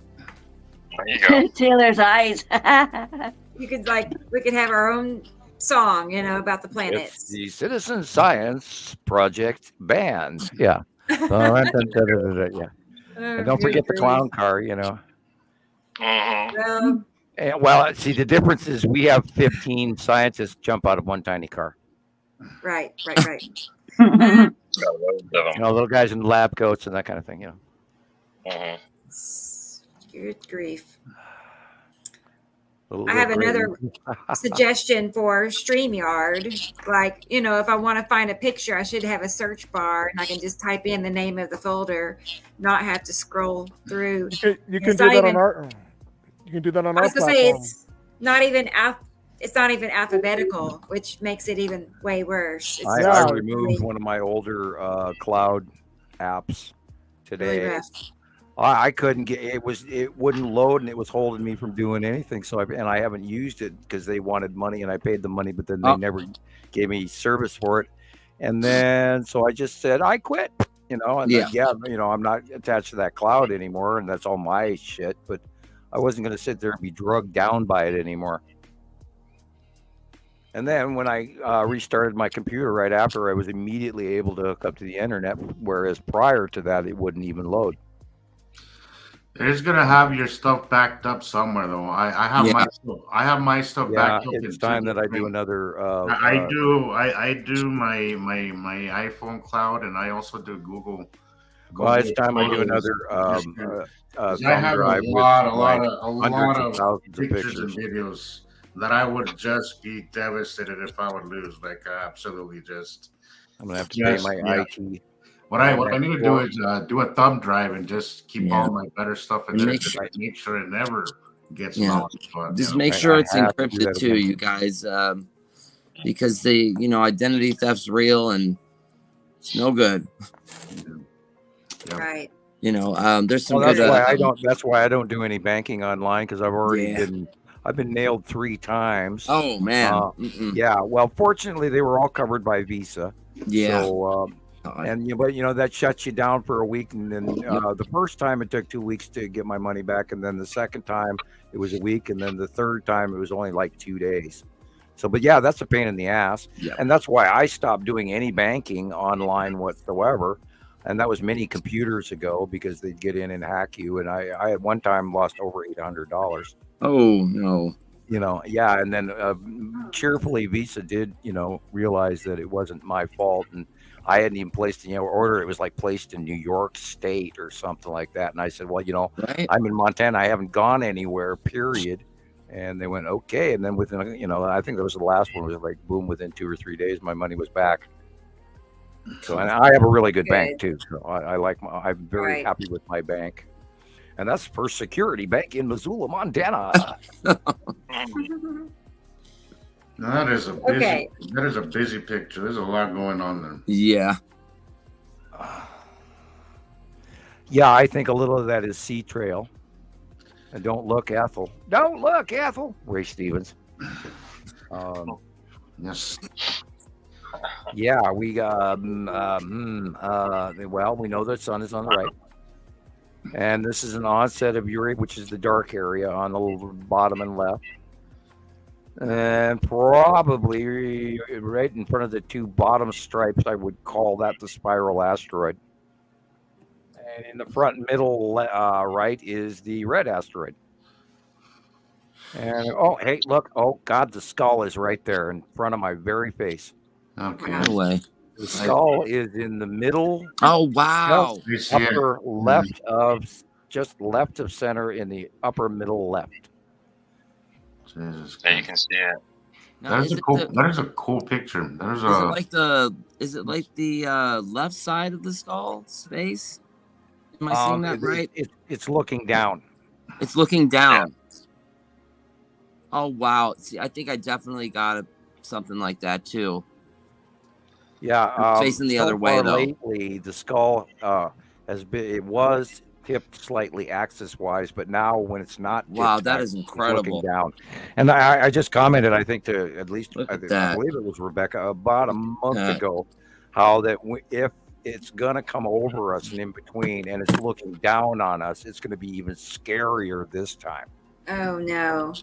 There you go. Taylor's eyes. We could have our own song, about the planets. It's the Citizen Science Project Band. Yeah. Yeah. And don't forget the clown car, Well, see, the difference is we have 15 scientists jump out of one tiny car. Right. Little guys in lab coats and that kind of thing, Good grief. Little I have gravy. another suggestion for StreamYard. Like, if I want to find a picture, I should have a search bar and I can just type in the name of the folder, not have to scroll through. You can do that on our. You can do that on our I was going to say platform. it's not even alphabetical, which makes it even way worse. I removed one of my older cloud apps today. Really rough. I couldn't get it wouldn't load and it was holding me from doing anything. So I haven't used it because they wanted money and I paid the money, but then they never gave me service for it. And then so I just said I quit, and then, I'm not attached to that cloud anymore, and that's all my shit. But I wasn't going to sit there and be drugged down by it anymore. And then when I restarted my computer right after, I was immediately able to hook up to the internet, whereas prior to that, it wouldn't even load. It's gonna have your stuff backed up somewhere, though. I have my stuff backed up. It's time that I do another. I do my iPhone cloud, and I also do Google. Well, it's time I do another. I have a lot of pictures and videos that I would just be devastated if I would lose. Like absolutely, just. I'm gonna have to pay my IT. What I need to do is do a thumb drive and just keep all my better stuff in And there. make Make sure it never gets Yeah. lost. But, Just you know, make sure I it's have to do encrypted that too, again. you guys, because identity theft's real and it's no good. Right. There's some Well, good. that's why I don't do any banking online, because I've already I've been nailed 3 times. Oh man. Yeah. Well, fortunately, they were all covered by Visa. Yeah. So, but that shuts you down for a week, and then the first time it took 2 weeks to get my money back, and then the second time it was a week, and then the third time it was only like 2 days. So, but yeah, that's a pain in the ass, and that's why I stopped doing any banking online whatsoever. And that was many computers ago, because they'd get in and hack you. And I at one time lost over $800. Oh no. Yeah. And then cheerfully, Visa did, realize that it wasn't my fault. And I hadn't even placed the order. It was like placed in New York State or something like that. And I said, well, I'm in Montana. I haven't gone anywhere, period. And they went, okay. And then within, I think that was the last one, was like, boom, within 2 or 3 days, my money was back. So, and I have a really good bank too. So I'm very happy with my bank, and that's First Security Bank in Missoula, Montana. Now, that is a busy picture. There's a lot going on there. Yeah. Yeah, I think a little of that is Sea Trail. And don't look, Ethel. Don't look, Ethel. Ray Stevens. Yes. Yeah, we got. Well, we know the sun is on the right, and this is an onset of Uri, which is the dark area on the bottom and left, and probably right in front of the 2 bottom stripes. I would call that the spiral asteroid, and in the front middle right is the red asteroid. And hey, look! Oh God, the skull is right there in front of my very face. Okay. No way. The skull is in the middle. Oh wow! Upper left just left of center in the upper middle left. Jesus. Yeah, you can see it. Now, That is a cool picture. Is it like the left side of the skull space? Am I seeing that right? It's looking down. It's looking down. Yeah. Oh wow! See, I think I definitely got something like that too. Yeah, facing the other way though. Lately, the skull has been. It was tipped slightly axis-wise, but now when it's not, wow, that is incredible. Looking down, and I just commented. I think to at least I that. believe it was Rebecca about a month ago, how that if it's gonna come over us and in between, and it's looking down on us, it's gonna be even scarier this time. Oh no.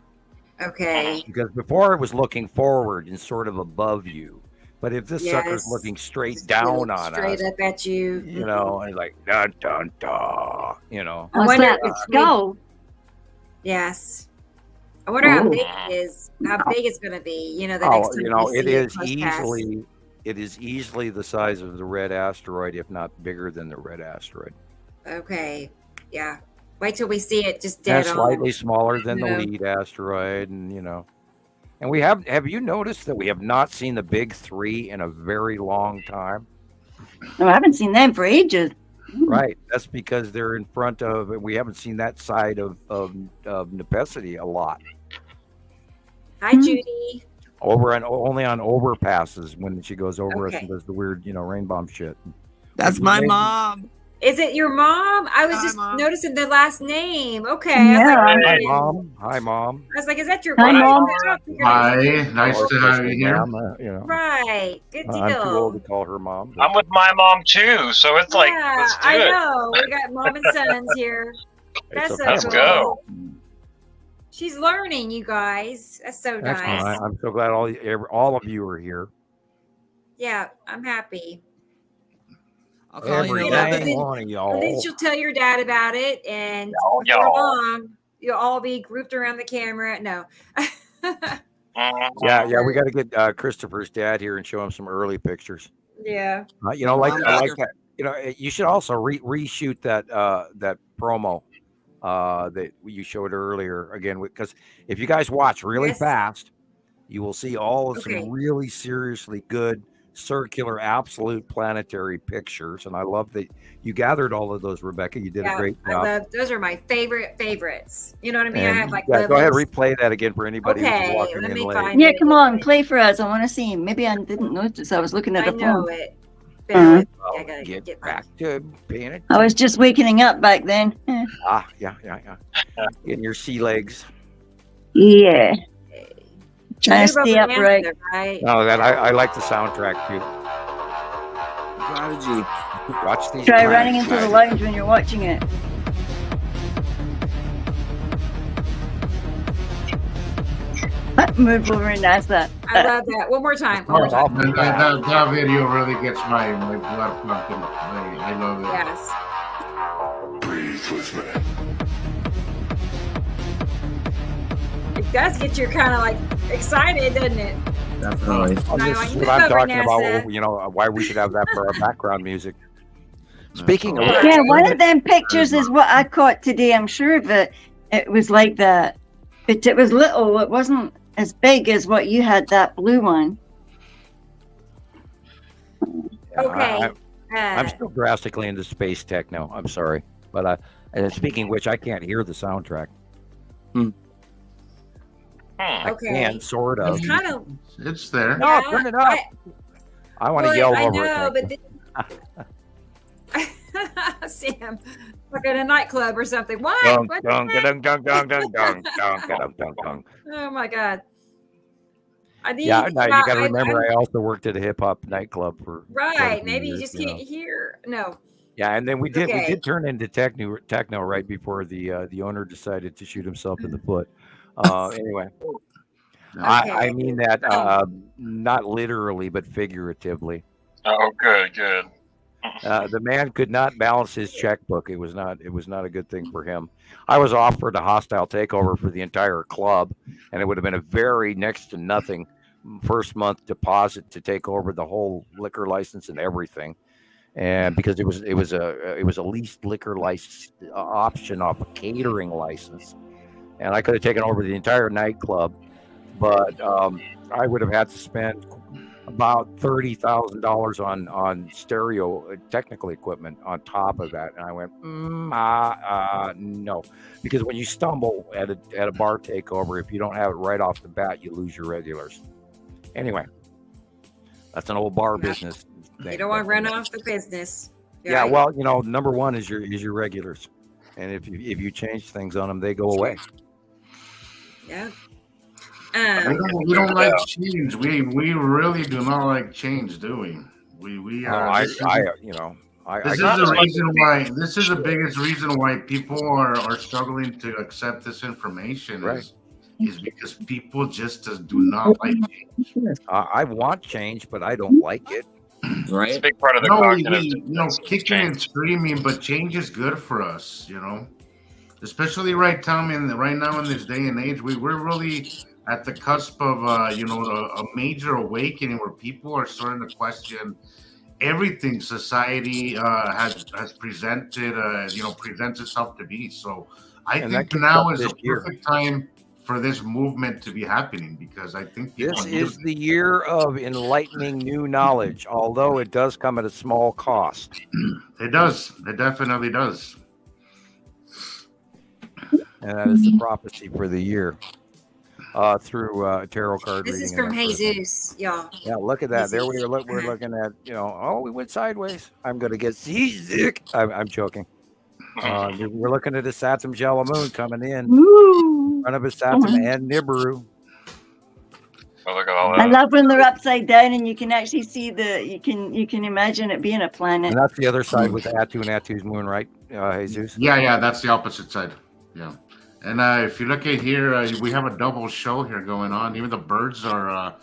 Okay. Because before it was looking forward and sort of above you. But if this sucker's looking straight down on us, straight up at you, and it's like dun dun dun, I wonder its skull. Yes. I wonder how big it is. How big it's going to be. The next time it is easily the size of the red asteroid, if not bigger than the red asteroid. Okay. Yeah. Wait till we see it just dead on. Slightly smaller than the lead asteroid, and And we have you noticed that we have not seen the big 3 in a very long time? No, I haven't seen them for ages. Right. That's because they're in front of, we haven't seen that side of Nepesity a lot. Hi, Judy. Only on overpasses when she goes over us and does the weird, rain bomb shit. That's my mom. Is it your mom? I was just noticing the last name. Okay. Yeah. Hi, Mom. Hi, Mom. I was like, is that your Hi, mom? Hi. Nice to have you here. Right. Good deal. I'm too old to call her mom. I'm with my mom too, so it's like, let's do it. I know. We got mom and sons here. That's Let's go. She's learning, you guys. That's so nice. I'm so glad all of you are here. Yeah, I'm happy. I'll call you one of y'all. And then she'll tell your dad about it, and before long, you'll all be grouped around the camera. No. Yeah, we got to get Christopher's dad here and show him some early pictures. Yeah. You should also reshoot that promo that you showed earlier again, because if you guys watch really fast, you will see all of some really seriously good circular, absolute planetary pictures. And I love that you gathered all of those, Rebecca. You did a great job. Those are my favorites. You know what I mean? And I have like go ahead, levels. replay that again for anybody who's Okay, walking let in me late. find Yeah, it. come on, play for us. I want to see him. Maybe I didn't notice. I was looking at I the know phone. it. Bear with me. I Well, gotta get get back to paying it. I was just waking up back then. Yeah. Getting your sea legs. Yeah. Trying to Move stay over upright. there, right? No, that I like the soundtrack too. Prodigy. Watch these. Try planets, running into the guys. lounge when you're watching it. Move over and ask that. I love that. One more time. One more time. That video really gets my blood pumping. I love it. Yes. Breathe with me. It does get you kind of like excited, doesn't it? Definitely. Well, this like, is move what I'm over, talking about. NASA. You know, why we should have that for our background music. Speaking of, Yeah, one of them pictures is what I caught today. I'm sure that it was like that, but it was little. It wasn't as big as what you had, that blue one. Okay. I'm still drastically into space techno. I'm sorry, but and speaking of which, I can't hear the soundtrack. I Okay. can, sort of. It's kind of. It's there. No, turn it up. I want to yell I over know, it. but Sam, like at a nightclub or something. What? Dun, What dun, the heck? dun, dun, dun, dun, dun, dun, dun, dun, dun. Oh my god. I need. Yeah, no, you got to I- remember, I'm- I also worked at a hip hop nightclub for quite a Right. few Maybe you years, just can't hear. No. Yeah, and then we did Okay. turn into techno right before the owner decided to shoot himself in the foot. Anyway, I mean that not literally but figuratively. Oh, good. The man could not balance his checkbook. It was not a good thing for him. I was offered a hostile takeover for the entire club, and it would have been a very next to nothing first month deposit to take over the whole liquor license and everything. And because it was a leased liquor license option off a catering license, and I could have taken over the entire nightclub, but I would have had to spend about $30,000 on stereo technical equipment on top of that, and I went no, because when you stumble at a bar takeover, if you don't have it right off the bat, you lose your regulars. Anyway, that's an old bar business thing. You don't want to run off the business. Yeah, right? well, number one is your regulars, and if you change things on them, they go away. Yeah. We don't like change. We really do not like change, do we? We are. This is the biggest reason why people are struggling to accept this information. Right. Is because people just do not like change. I want change, but I don't like it. Right. It's a big part of the No, cognitive. kicking and screaming, but change is good for us. Especially right now in this day and age, we're really at the cusp of a major awakening where people are starting to question everything society has presented presents itself to be. So I think now is the perfect time for this movement to be happening, because I think This is the year of enlightening new knowledge, although it does come at a small cost. It does. It definitely does. And that is the prophecy for the year through tarot card This reading. is from and that sort of thing. Jesus, y'all. Yeah, look at that. There we're looking at, we went sideways. I'm going to get seasick. I'm joking. We're looking at a Satsum Jalamoon coming in. In front of a Satsum and Nibiru. Oh, look at all I that. love when they're upside down and you can actually see you can imagine it being a planet. And that's the other side with Atu and Atu's moon, right, Jesus? Yeah, that's the opposite side. Yeah. And if you look at here, we have a double show here going on. Even the birds are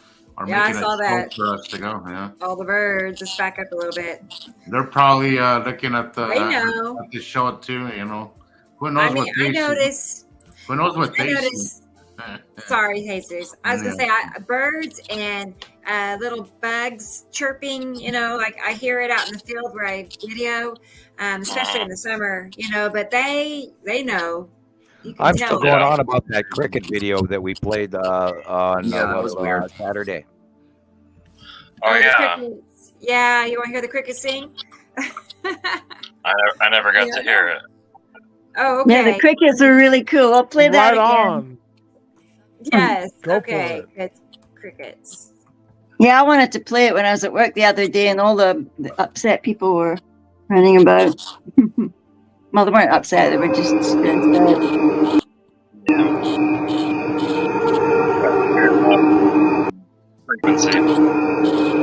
Yeah, I making saw a that. show for us to go. Yeah, All the birds. Let's back up a little bit. they're probably looking at They know. at the show too. Who knows I mean, what they I see? noticed. Who knows what I they see? noticed. Sorry, Jesus. I was gonna say birds and little bugs chirping. Like I hear it out in the field where I video, especially in the summer. But they know. You can I'm tell still going on about that cricket video that we played on Yeah, that was weird. Saturday. Oh the yeah, crickets. Yeah, you want to hear the crickets sing? I never got to hear it. Oh, Yeah, okay. the crickets are really cool. I'll play that Right again. on. Yes. Go for Okay. it. Good. Crickets. Yeah, I wanted to play it when I was at work the other day, and all the upset people were running about. Well, they weren't upset; they were just stressed out. Frequency.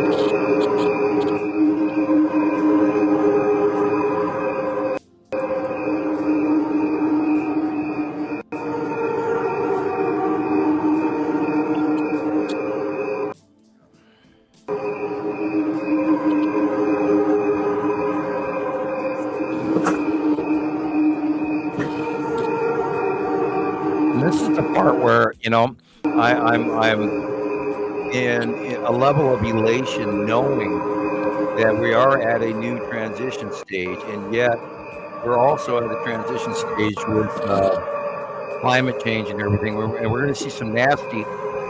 And this is the part where I'm in a level of elation knowing that we are at a new transition stage, and yet we're also at a transition stage with climate change and everything. And we're going to see some nasty.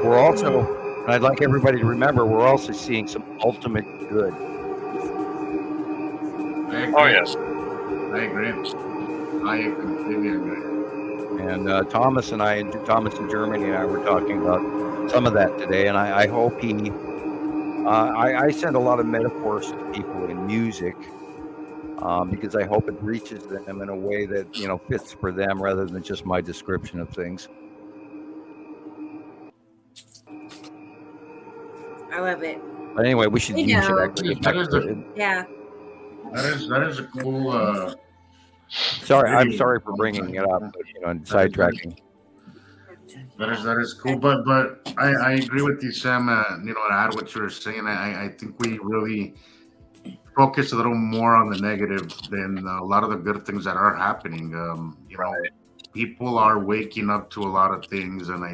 We're also, and I'd like everybody to remember, we're also seeing some ultimate good. Oh yes. I agree. I completely agree. And Thomas and Germany and I were talking about some of that today, and I hope I send a lot of metaphors to people in music because I hope it reaches them in a way that fits for them rather than just my description of things. I love it. But anyway, we should actually get back to it. Yeah. That is a cool. Sorry, I'm sorry for bringing it up, but and sidetracking. That is cool, but I agree with you, Sam. To add what you were saying, I think we really focus a little more on the negative than a lot of the good things that are happening. People are waking up to a lot of things, and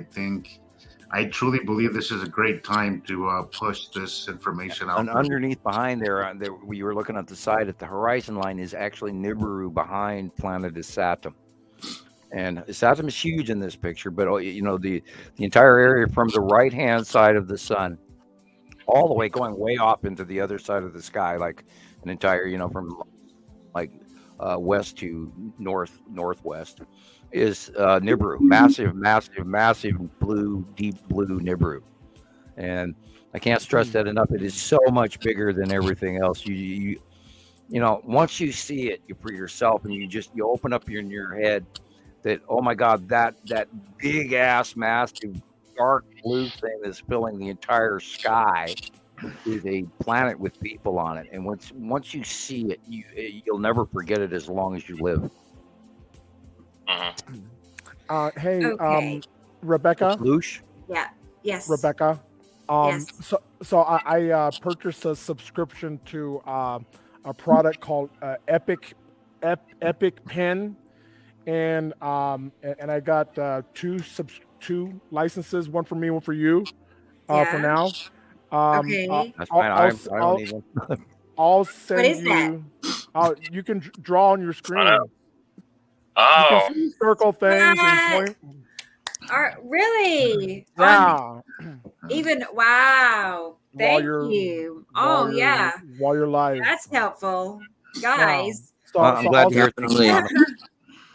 I truly believe this is a great time to push this information out. And underneath behind there, we were looking at the side at the horizon line is actually Nibiru behind planet Isatum. And Isatum is huge in this picture, but the entire area from the right hand side of the sun all the way going way off into the other side of the sky, like an entire, from like west to northwest is Nibiru, massive blue, deep blue Nibiru. And I can't stress that enough. It is so much bigger than everything else. You once you see it for yourself and you open up in your head that, oh my God, that big ass, massive, dark blue thing that's filling the entire sky is a planet with people on it. And once you see it, you'll never forget it as long as you live. Hey, Okay. Rebecca. Lush? Yeah. Yes. Rebecca. Yes. So I purchased a subscription to a product called Epic Pen, and I got two licenses, one for me, one for you, for now. Okay. That's fine. I don't even. I'll send What is you. You can draw on your screen. Oh. You can see circle things and point. Really? Yeah. Even wow. Thank you. Oh yeah. While you're live. That's helpful, guys. So, I'm glad to hear it.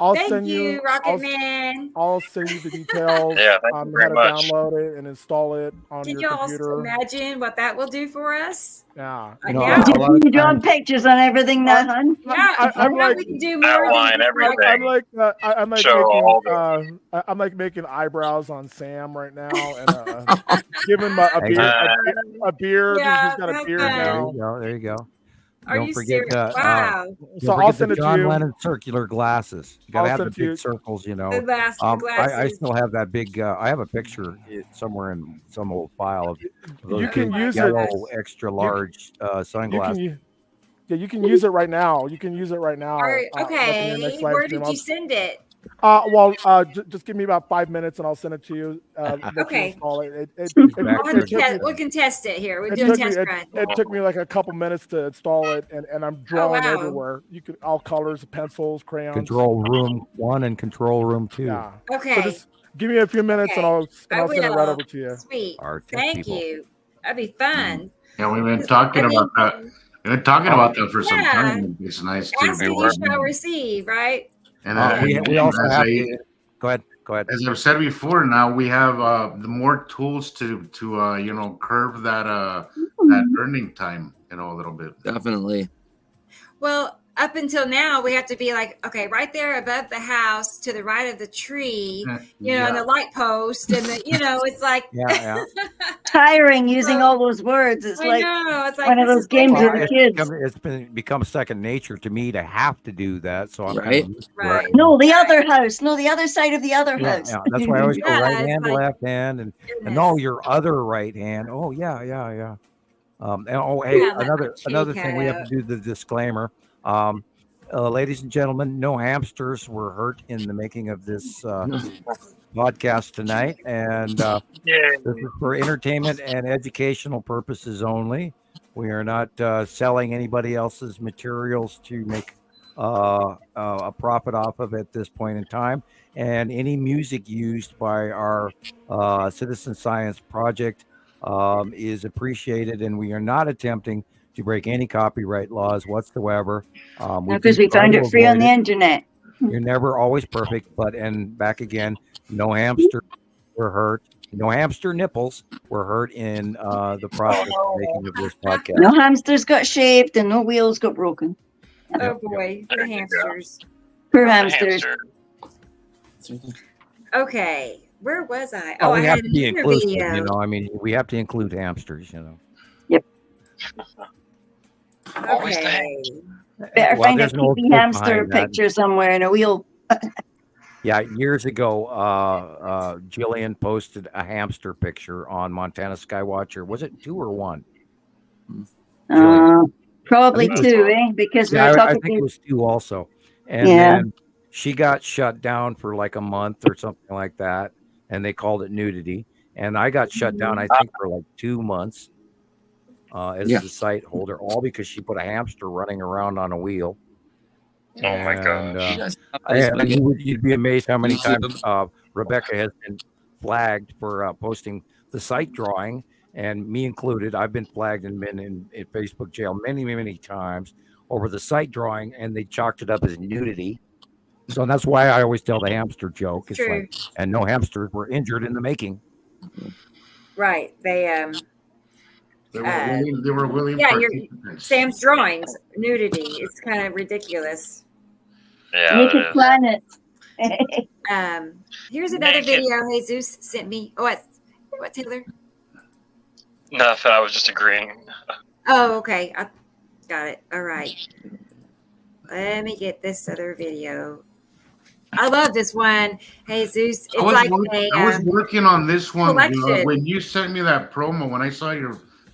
I'll Thank send you, Rocket Man. I'll send you the details Yeah, thank you on very how to much. download it and install it on Can your you all computer. imagine what that will do for us? Yeah. Now, You drawing pictures on everything now, hon? I'm now like- we can do more Outline than just everything. I'm like Show all making I'm like making eyebrows on Sam right now and give him a beard. Yeah, He's got a that's beard good. now. There you go. Are Don't you forget, serious? Wow. So don't I'll forget send the it to John you. Lennon circular glasses. You gotta I'll have the send it to you. big circles, The I glasses. still have that big. I have a picture somewhere in some old file of those You can big use it. yellow extra large You sunglasses. you can use it right now. You can use it right now. All right, like in your okay. next live Where stream. did you send it? Just give me about 5 minutes and I'll send it to you. Let you Okay. install it. We can test it here. We're It doing took, me, test run. it took me like a couple minutes to install it, and I'm drawing wow. everywhere. You can all colors, pencils, crayons. Control room 1 and control room 2. Yeah. Okay. So just give me a few minutes, and I'll I send it right will. over to you. Sweet. Our tech Thank people. you. That'd be fun. Yeah, we've been talking about that. We've been talking about that for some time. It's nice to ask and you shall receive, right? And we also have to, go ahead. As I've said before, now we have the more tools to curb that earning time, a little bit. Definitely. Well, up until now, we have to be like, okay, right there above the house to the right of the tree, and the light post, and it's like tiring using all those words. It's like one of those games with the kids. It's become second nature to me to have to do that. So I'm right. No, the other house. No, the other side of the other house. Yeah, that's why I always go right hand, left hand, and no, your other right hand. Oh yeah. Another thing we have to do the disclaimer. Ladies and gentlemen, no hamsters were hurt in the making of this podcast tonight, and this is for entertainment and educational purposes only. We are not selling anybody else's materials to make a profit off of at this point in time, and any music used by our Citizen Science Project is appreciated, and we are not attempting to break any copyright laws whatsoever. Because we found it free on the internet. You're never always perfect, and back again, no hamster were hurt. No hamster nipples were hurt in the process of making of this podcast. No hamsters got shaved and no wheels got broken. Oh boy, the hamsters. Poor hamsters. Okay, where was I? Oh, I we had have to be another inclusive, video. we have to include hamsters, Yep. Okay. Better find a there's no creepy truth hamster behind that. picture somewhere in a wheel. Yeah, years ago, Jillian posted a hamster picture on Montana Skywatcher. Was it 2 or 1? Probably I think it 2, was- because we Yeah, were I talking think it was 2 also. And Yeah. then she got shut down for like a month or something like that, and they called it nudity. And I got shut down, I think, for like 2 months as the site holder, all because she put a hamster running around on a wheel. Oh my gosh. You'd be amazed how many times Rebecca has been flagged for posting the site drawing, and me included. I've been flagged and been in Facebook jail many times over the site drawing, and they chalked it up as nudity. So that's why I always tell the hamster joke. It's True. like, and no hamsters were injured in the making. Right. They were willing. Yeah, Sam's drawings, nudity. It's kind of ridiculous. Yeah. Naked Planet. Here's another video Jesus sent me. Oh, what Taylor? Nothing. I was just agreeing. Oh, okay. I got it. All right. Let me get this other video. I love this one. Jesus. It's I a was working on this one collection. when you sent me that promo. When I saw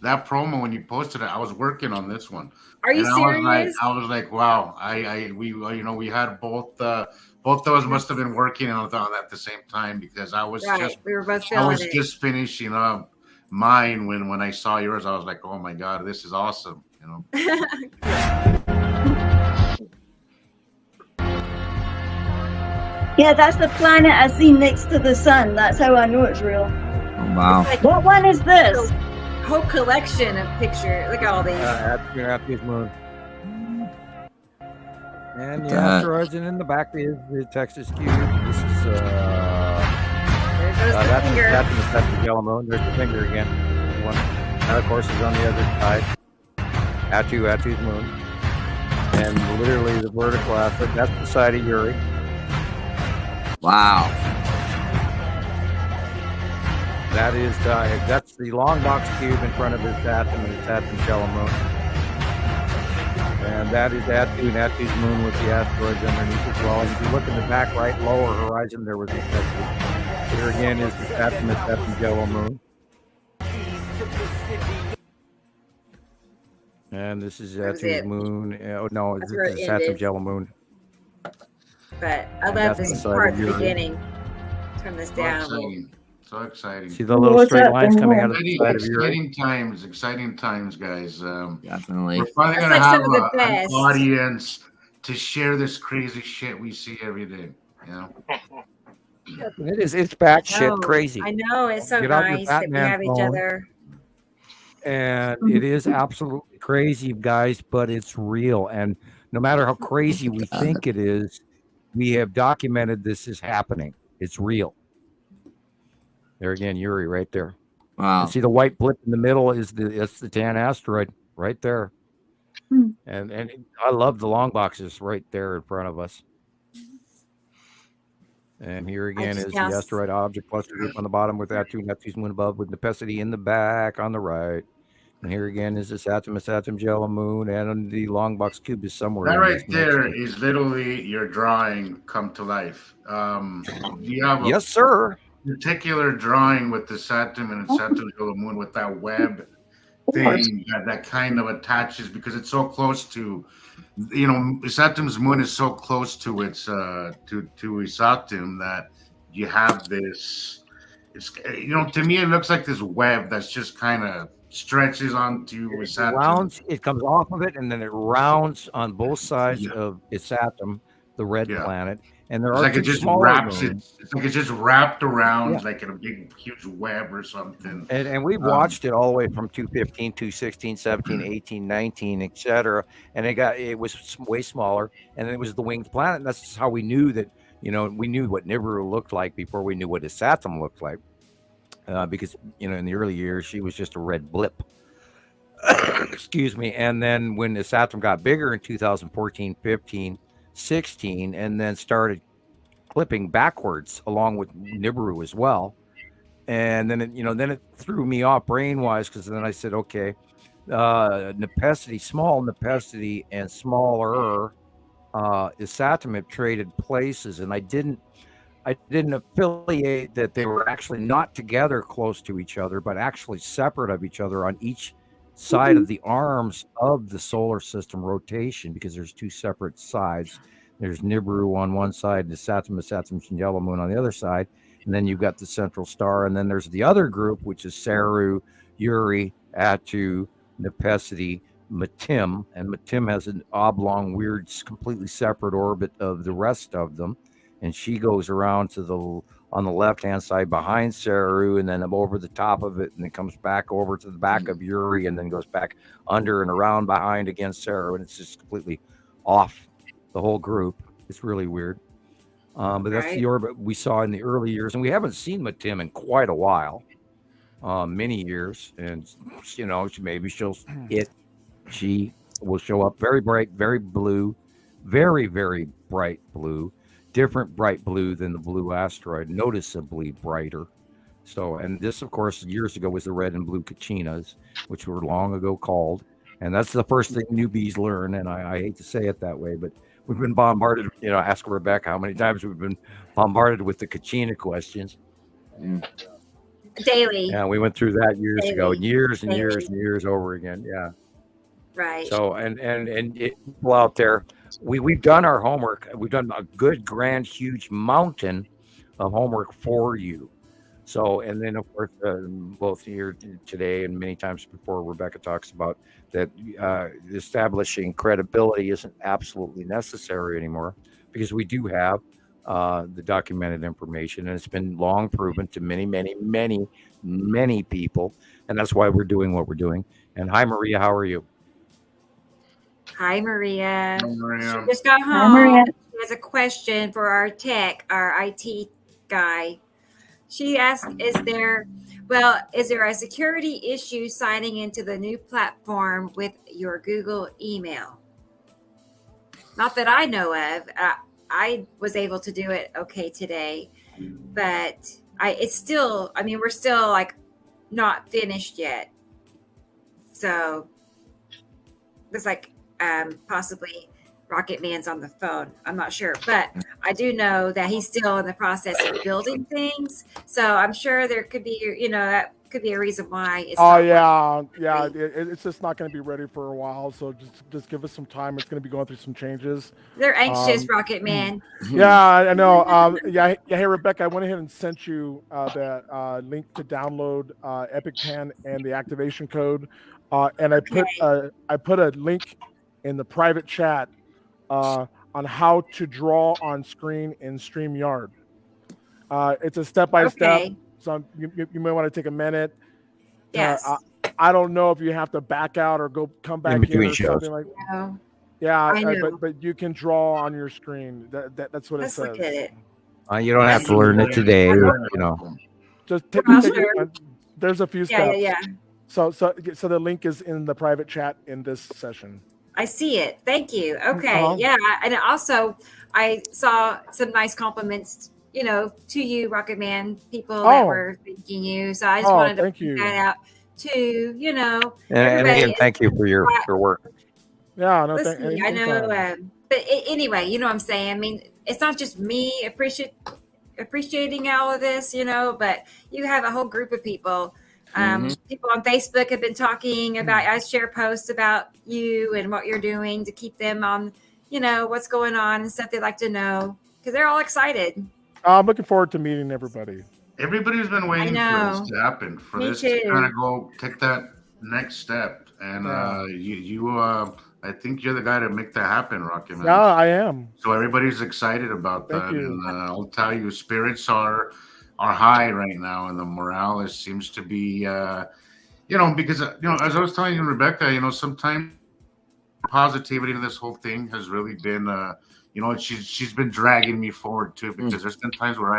that promo when you posted it, I was working on this one. Are you serious? I was like, wow. We had both of us must have been working on that at the same time, because I was we were both feeling it. just finishing up mine when I saw yours. I was like, oh my god, this is awesome. Yeah, that's the planet I see next to the sun. That's how I know it's real. Oh, wow. It's like What one is this? a whole collection of pictures. Look at all these. After moon. And the That- asteroids, and in the back is the Texas cube. This is There goes the that's finger. that's the yellow moon. There's the finger again. One. That, of course, is on the other side. Atu's moon. And literally the vertical aspect, that's the side of Uri. Wow. That is that's the long box cube in front of his atom and his atom yellow moon. And that is Atu, and Atu's moon with the asteroids underneath as well. And if you look in the back right lower horizon, there was a Texas. Here again is the atom yellow moon. And this is That was Atu's it. moon. No, That's this where it is Atom's ended. yellow moon. But I And love that's the this side part of at the Uri. beginning. Turn this down a little. So exciting. See the little What's straight up, lines and coming more? out of the side of Uri? Exciting times, guys. Definitely. We're finally That's gonna like have some of the an best. audience to share this crazy shit we see every day. It is. It's batshit No, crazy. I know. It's so Get out your nice that we Batman have each phone. other. And it is absolutely crazy, guys, but it's real. And no matter how crazy we think it is, we have documented this is happening. It's real. There again, Yuri, right there. Wow. And see the white blip in the middle is it's the tan asteroid right there. And I love the long boxes right there in front of us. And here again is the asteroid object cluster group on the bottom with that 2 Neptune's moon above with Nepenthe in the back on the right. And here again is the Saturn Jello moon, and the long box cube is somewhere. That right there is literally your drawing come to life. You have a yes, sir. Particular drawing with the Saturn and Saturn Jello moon with that web thing that kind of attaches because it's so close to, Saturn's moon is so close to its to Saturn that you have this. It's to me it looks like this web that's just kind of stretches onto Saturn. It comes off of it and then it rounds on both sides of its atom, the red planet. And there it's are like it just wraps moons. it's like it's just wrapped around like in a big huge web or something. And we've watched it all the way from 215, 216, 17, 18, 19, etc. And it was way smaller, and it was the winged planet. And that's how we knew that, we knew what Nibiru looked like before we knew what its atom looked like. Because, in the early years, she was just a red blip. Excuse me. And then when this atom got bigger in 2014, 15, 16, and then started clipping backwards along with Nibiru as well. And then, it threw me off brain-wise because then I said, okay, Nepenthe, small Nepenthe and smaller Isatum have traded places, and I didn't affiliate that they were actually not together close to each other, but actually separate of each other on each side of the arms of the solar system rotation, because there's two separate sides. There's Nibiru on one side, the Saturn's Yellow Moon on the other side, and then you've got the central star, and then there's the other group, which is Saru, Uri, Atu, Nepenthe, Matim, and Matim has an oblong, weird, completely separate orbit of the rest of them. And she goes around on the left-hand side behind Saru, and then over the top of it, and then comes back over to the back of Uri, and then goes back under and around behind against Saru, and it's just completely off the whole group. It's really weird. But that's the orbit we saw in the early years, and we haven't seen Matim in quite a while, many years, and maybe she will show up very bright, very blue, very, very bright blue. Different bright blue than the blue asteroid, noticeably brighter. So, and this, of course, years ago was the red and blue Kachinas, which were long ago called. And that's the first thing newbies learn. And I hate to say it that way, but we've been bombarded. Ask Rebecca how many times we've been bombarded with the Kachina questions. Daily. Yeah, we went through that years ago, years and years over again. Yeah. Right. So, and people out there, we've done our homework. We've done a good, grand, huge mountain of homework for you. So, and then of course, both here today and many times before, Rebecca talks about that establishing credibility isn't absolutely necessary anymore, because we do have the documented information, and it's been long proven to many, many, many, many people, and that's why we're doing what we're doing. And hi, Maria, how are you? Hi, Maria. Hi, Maria. She just got home. Hi, Maria. She has a question for our IT guy. She asked, is there a security issue signing into the new platform with your Google email? Not that I know of. I was able to do it okay today, but we're still like not finished yet. So it's like possibly Rocket Man's on the phone. I'm not sure, but I do know that he's still in the process of building things. So I'm sure there could be, that could be a reason why it's. It's just not going to be ready for a while. So just give us some time. It's going to be going through some changes. They're anxious, Rocket Man. Yeah, I know. Hey, Rebecca, I went ahead and sent you that link to download EpicPen and the activation code, and I put a link in the private chat on how to draw on screen in StreamYard. It's a step-by-step, so you may want to take a minute. Yes. I don't know if you have to back out or come back in between or shows. something like. No. Yeah, I know. but you can draw on your screen. That's what Let's it look says. at it. You don't have to learn it today. Just I'll take share. there's a few Yeah, steps. yeah. So the link is in the private chat in this session. I see it. Thank you. Okay. Uh-huh. Yeah. And also, I saw some nice compliments, to you, Rocket Man, people that Oh. were thanking you. So I just Oh, wanted to thank point you. that out too, And everybody again, is- thank you for your work. Yeah, no, Listen, I know, anytime. but anyway, you know what I'm saying? I mean, it's not just me appreciating all of this, but you have a whole group of people. People on Facebook have been talking about, I share posts about you and what you're doing to keep them on, what's going on and stuff they'd like to know because they're all excited. I'm looking forward to meeting everybody. Everybody's been waiting for this to happen, for Me this too. to kind of go take that next step. And I think you're the guy to make that happen, Rocket Man. Yeah, I am. So everybody's excited about Thank that. you. And I'll tell you, spirits are high right now, and the morale seems to be, because as I was telling you, Rebecca, sometimes positivity in this whole thing has really been, she's been dragging me forward too, because there's been times where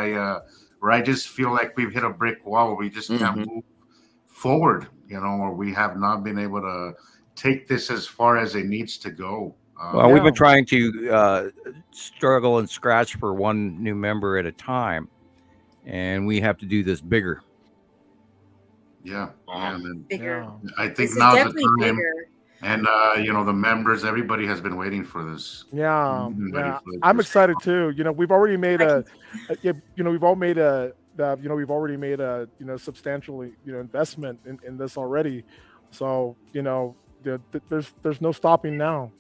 I just feel like we've hit a brick wall where we just can't move forward, or we have not been able to take this as far as it needs to go. Well, we've been trying to struggle and scratch for one new member at a time, and we have to do this bigger. Yeah, and Bigger. I think This is now's definitely the time. bigger. And the members, everybody has been waiting for this. Yeah, Been ready yeah. for this. I'm excited too. We've already made we've already made a substantial investment in this already. So there's no stopping now.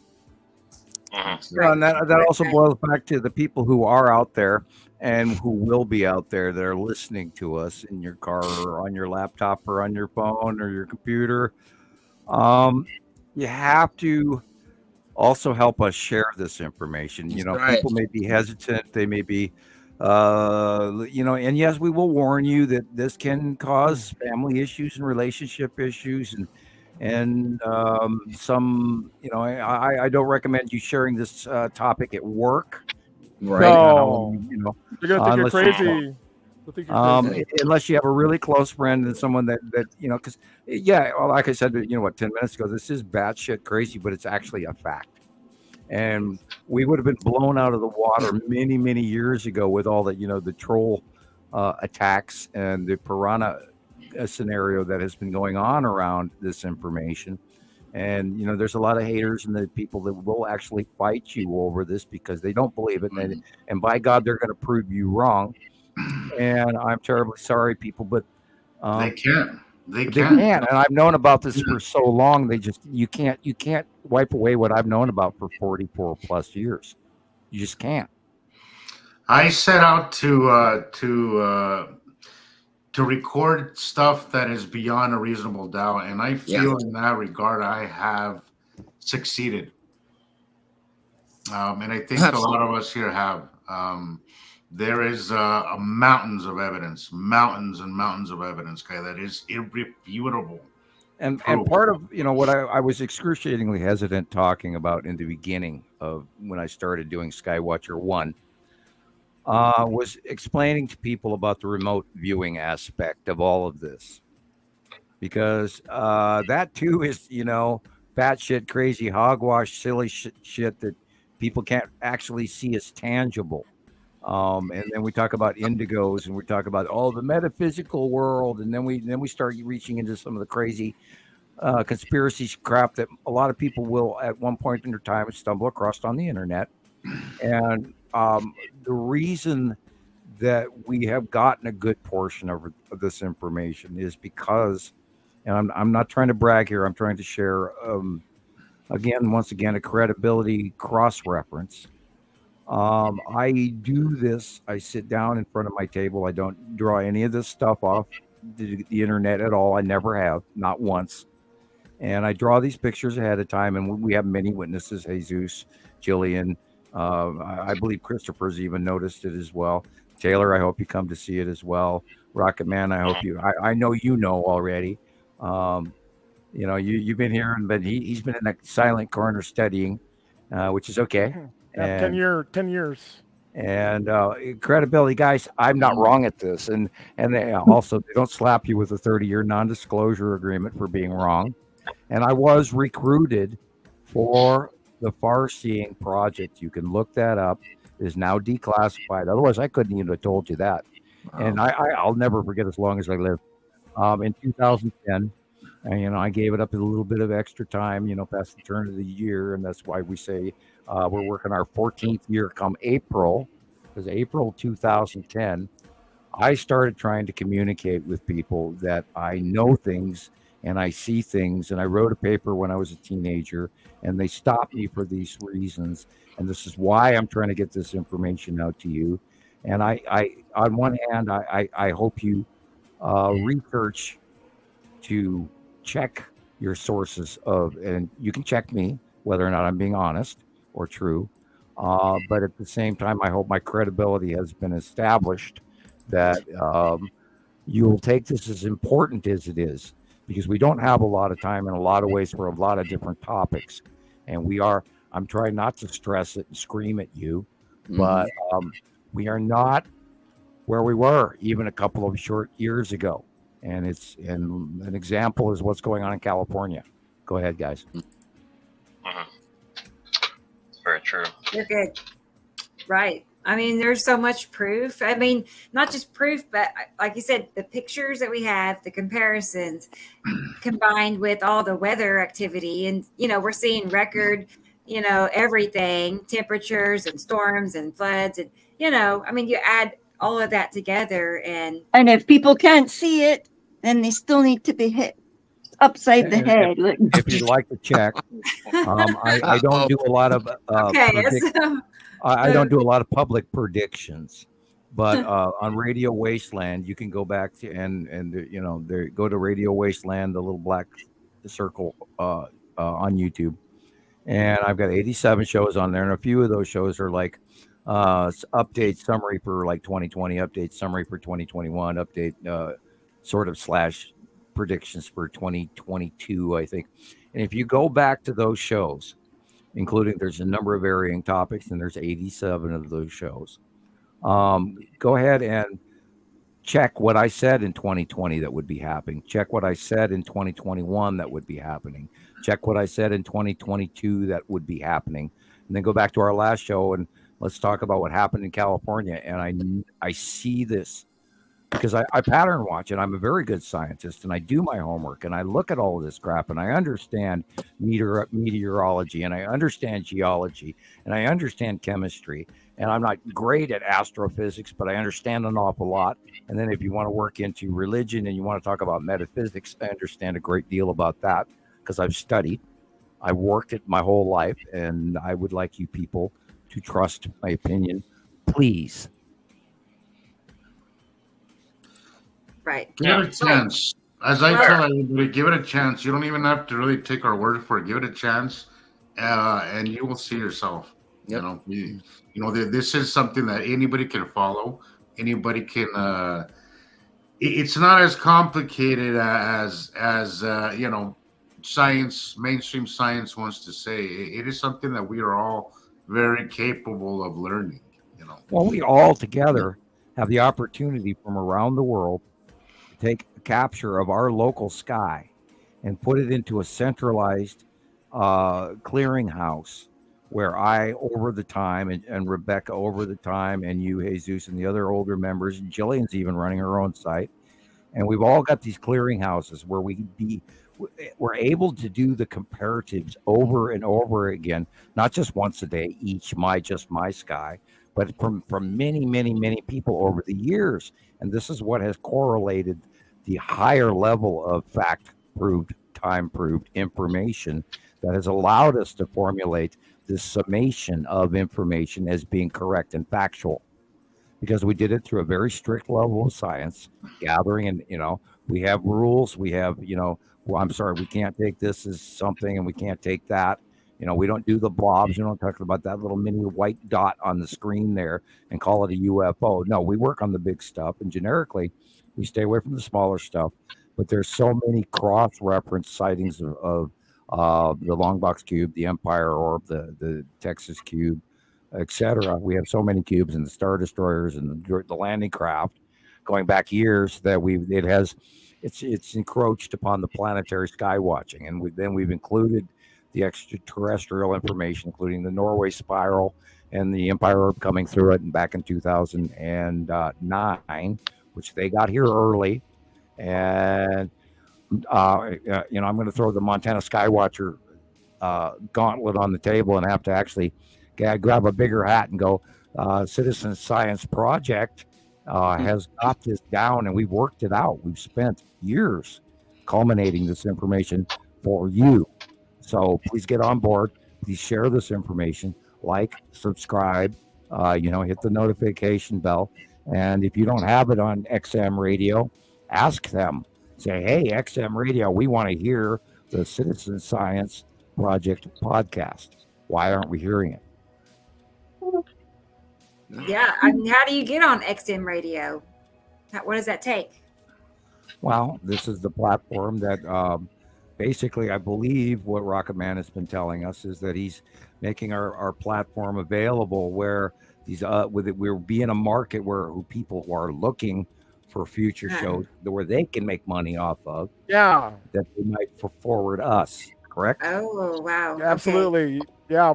Yeah, and that also boils back to the people who are out there and who will be out there that are listening to us in your car or on your laptop or on your phone or your computer. You have to also help us share this information. People may be hesitant. They may be, and yes, we will warn you that this can cause family issues and relationship issues and some, I don't recommend you sharing this topic at work. Right. No. They're going to think you're crazy. Unless you have a really close friend and someone that because like I said, 10 minutes ago, this is batshit crazy, but it's actually a fact. And we would have been blown out of the water many, many years ago with all the the troll attacks and the piranha scenario that has been going on around this information. And there's a lot of haters and the people that will actually fight you over this because they don't believe it, and by God, they're going to prove you wrong. And I'm terribly sorry, people, but they can't. They can. And I've known about this for so long. You can't wipe away what I've known about for 44 plus years. You just can't. I set out to record stuff that is beyond a reasonable doubt, and I feel in that regard I have succeeded. And I think a lot of us here have. There is mountains of evidence, mountains and mountains of evidence, okay, that is irrefutable. And part of what I was excruciatingly hesitant talking about in the beginning of when I started doing Skywatcher 1 was explaining to people about the remote viewing aspect of all of this, because that too is batshit crazy hogwash silly shit that people can't actually see as tangible. And then we talk about indigos, and we talk about the metaphysical world, and then we start reaching into some of the crazy conspiracy crap that a lot of people will at one point in their time stumble across on the internet. And the reason that we have gotten a good portion of this information is because, and I'm not trying to brag here, I'm trying to share once again a credibility cross-reference. I do this. I sit down in front of my table. I don't draw any of this stuff off the internet at all. I never have, not once. And I draw these pictures ahead of time. And we have many witnesses: Jesus, Jillian. I believe Christopher's even noticed it as well. Taylor, I hope you come to see it as well. Rocket Man, I hope you. I know you know already. you've been here, but he's been in the silent corner studying, which is okay. Yeah, 10 years. And credibility, guys, I'm not wrong at this. And they don't slap you with a 30-year non-disclosure agreement for being wrong. And I was recruited for the Far-Seeing Project. You can look that up. It is now declassified. Otherwise, I couldn't even have told you that. Wow. And I'll never forget as long as I live. In 2010, and I gave it up a little bit of extra time, past the turn of the year, and that's why we say we're working our 14th year come April, because April 2010, I started trying to communicate with people that I know things and I see things, and I wrote a paper when I was a teenager, and they stopped me for these reasons, and this is why I'm trying to get this information out to you. And I on one hand, I hope you research to check your sources and you can check me whether or not I'm being honest or true. But at the same time, I hope my credibility has been established, that you'll take this as important as it is, because we don't have a lot of time in a lot of ways for a lot of different topics. And I'm trying not to stress it and scream at you, but we are not where we were even a couple of short years ago. And an example is what's going on in California. Go ahead, guys. It's very true. You're good. Right. I mean, there's so much proof. I mean, not just proof, but like you said, the pictures that we have, the comparisons combined with all the weather activity. And, we're seeing record, everything, temperatures and storms and floods. And, I mean, you add all of that together. And if people can't see it, then they still need to be hit upside the head. If you'd like to check, I don't do a lot of I don't do a lot of public predictions, but on Radio Wasteland, you can go back to go to Radio Wasteland, the little black circle on YouTube, and I've got 87 shows on there, and a few of those shows are like update summary for like 2020, update summary for 2021, update / predictions for 2022, I think. And if you go back to those shows, including there's a number of varying topics, and there's 87 of those shows, go ahead and check what I said in 2020 that would be happening. Check what I said in 2021 that would be happening. Check what I said in 2022 that would be happening. And then go back to our last show and let's talk about what happened in California. And I see this because I pattern watch, and I'm a very good scientist, and I do my homework, and I look at all of this crap, and I understand meteorology, and I understand geology, and I understand chemistry, and I'm not great at astrophysics, but I understand an awful lot. And then if you want to work into religion and you want to talk about metaphysics, I understand a great deal about that because I've studied. I've worked it my whole life, and I would like you people to trust my opinion, please. Right. Give it a chance. As I tell everybody, give it a chance. You don't even have to really take our word for it. Give it a chance, and you will see yourself. Yep. This is something that anybody can follow. Anybody can. It's not as complicated as science, mainstream science wants to say. It is something that we are all very capable of learning. Well, we all together have the opportunity from around the world take a capture of our local sky and put it into a centralized clearinghouse where I, over the time, and Rebecca over the time, and you, Jesus, and the other older members, and Jillian's even running her own site. And we've all got these clearinghouses where we're able to do the comparatives over and over again, not just once a day, just my sky, but from many, many, many people over the years. And this is what has correlated the higher level of fact-proved, time-proved information that has allowed us to formulate this summation of information as being correct and factual. Because we did it through a very strict level of science gathering, and we have rules. We have I'm sorry, we can't take this as something, and we can't take that. We don't do the blobs. We don't talk about that little mini white dot on the screen there and call it a UFO. No, we work on the big stuff, and generically, we stay away from the smaller stuff. but there's so many cross-reference sightings of the Longbox Cube, the Empire Orb, the Texas Cube, etc. We have so many cubes and the Star Destroyers and the landing craft going back years that it's encroached upon the planetary sky watching, and we've included the extraterrestrial information, including the Norway Spiral and the Empire Orb coming through it, and back in 2009, which they got here early, and I'm going to throw the Montana Skywatcher gauntlet on the table and have to actually grab a bigger hat and go. Citizen Science Project has got this down, and we've worked it out. We've spent years culminating this information for you. So please get on board. Please share this information. Like, subscribe, hit the notification bell. And if you don't have it on XM Radio, ask them. Say, hey, XM Radio, we want to hear the Citizen Science Project podcast. Why aren't we hearing it? Yeah, I mean, how do you get on XM Radio? What does that take? Well, this is the platform that basically, I believe what Rocket Man has been telling us is that he's making our platform available where these we're being a market where people who are looking for future shows where they can make money off of. Yeah. That they might forward us. Correct? Oh, wow. Absolutely. Okay. Yeah,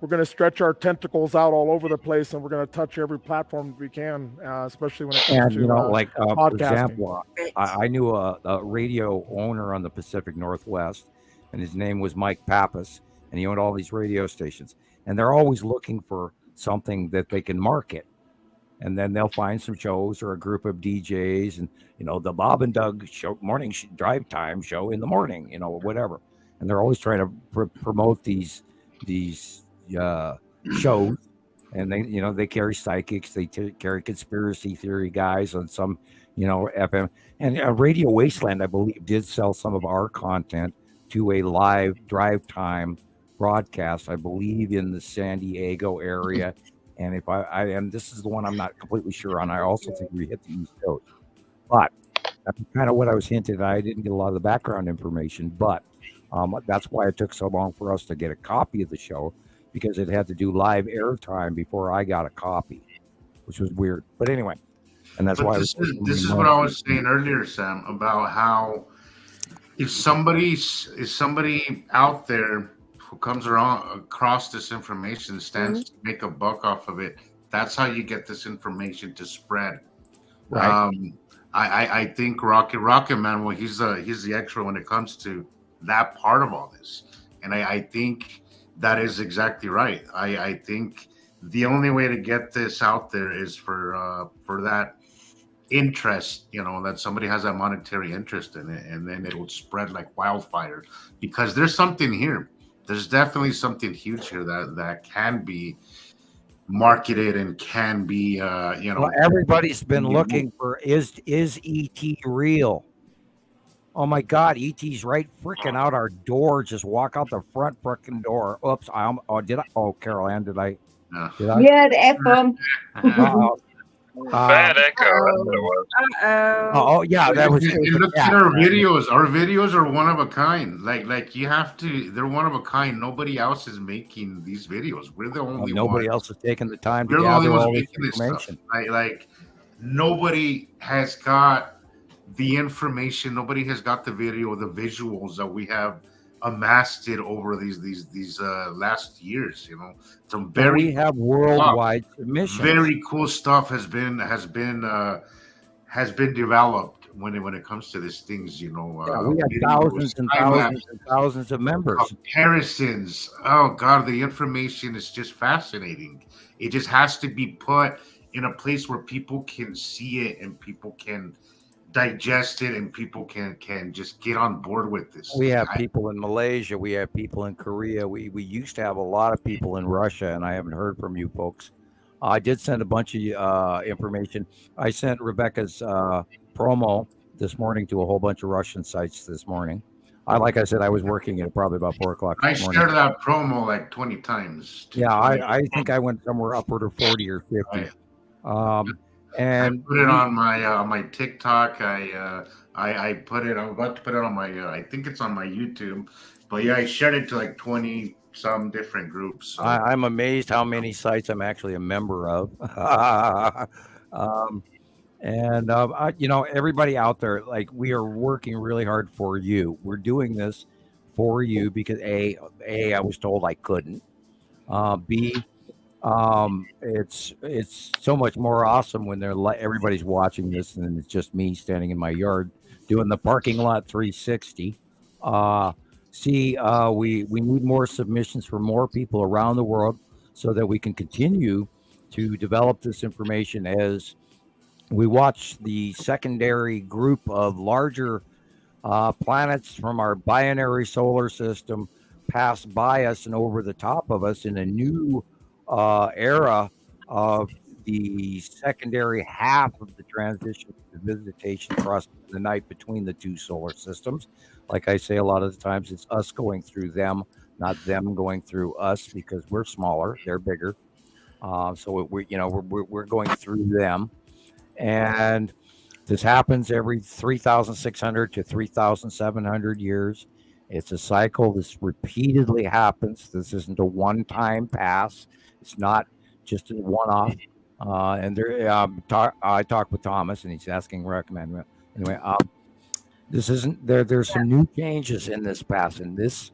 we're gonna stretch our tentacles out all over the place, and we're gonna touch every platform we can, especially when it comes to for podcasting. example, I knew a radio owner on the Pacific Northwest, and his name was Mike Pappas, and he owned all these radio stations, and they're always looking for something that they can market, and then they'll find some shows or a group of DJs, and the Bob and Doug show, morning drive time show in the morning, whatever, and they're always trying to promote these shows, and they carry psychics, they carry conspiracy theory guys on some FM, and Radio Wasteland, I believe, did sell some of our content to a live drive time broadcast, I believe, in the San Diego area. And if and this is the one I'm not completely sure on, I also think we hit the East Coast, but that's kind of what I was hinted. I didn't get a lot of the background information, but that's why it took so long for us to get a copy of the show, because it had to do live airtime before I got a copy, which was weird. But anyway, and that's why this is what I was saying earlier, Sam, about how if somebody out there who comes across this information stands to make a buck off of it, that's how you get this information to spread. Right. I think Rocket Man, well, he's the expert when it comes to that part of all this, and I think that is exactly right. I think the only way to get this out there is for that interest, that somebody has a monetary interest in it, and then it will spread like wildfire, because there's something here. There's definitely something huge here that can be marketed and can be, Well, everybody's been looking for is ET real? Oh my God, ET's right freaking out our door. Just walk out the front freaking door. Oops, Carol Ann, did I? Yeah, the echo. Bad echo. That's what it was. Oh yeah, that was. And look at our videos. Our videos are one of a kind. Like you have to. They're one of a kind. Nobody else is making these videos. We're the only. Nobody else is taking the time to We're the only gather ones all this making this information. stuff. Like nobody has got the information. Nobody has got the video, the visuals that we have amassed it over these last years. Some very we have worldwide submissions. Very cool stuff has been developed when it comes to these things. We have thousands and thousands and thousands of members. Comparisons. Oh God, the information is just fascinating. It just has to be put in a place where people can see it and people can digest it and people can just get on board with this. We have people in Malaysia. We have people in Korea. We used to have a lot of people in Russia, and I haven't heard from you folks. I did send a bunch of information. I sent Rebecca's promo this morning to a whole bunch of Russian sites this morning. Like I said, I was working at probably about 4 o'clock. I shared that promo like 20 times. Yeah, I think I went somewhere upward of 40 or 50. And I put it on my TikTok. I put it. I'm about to put it on my. I think it's on my YouTube. But yeah, I shared it to like 20 some different groups. So. I'm amazed how many sites I'm actually a member of. Everybody out there, like, we are working really hard for you. We're doing this for you because I was told I couldn't. B, it's so much more awesome when everybody's watching this and it's just me standing in my yard doing the parking lot 360. We need more submissions from more people around the world so that we can continue to develop this information as we watch the secondary group of larger planets from our binary solar system pass by us and over the top of us in a new era of the secondary half of the transition to visitation across the night between the two solar systems. Like I say, a lot of the times it's us going through them, not them going through us, because we're smaller, they're bigger. So we're going through them, and this happens every 3,600 to 3,700 years. It's a cycle. This repeatedly happens. This isn't a one-time pass. It's not just a one-off. I talked with Thomas, and he's asking recommend. Anyway, this isn't there. There's some new changes in this pass, in this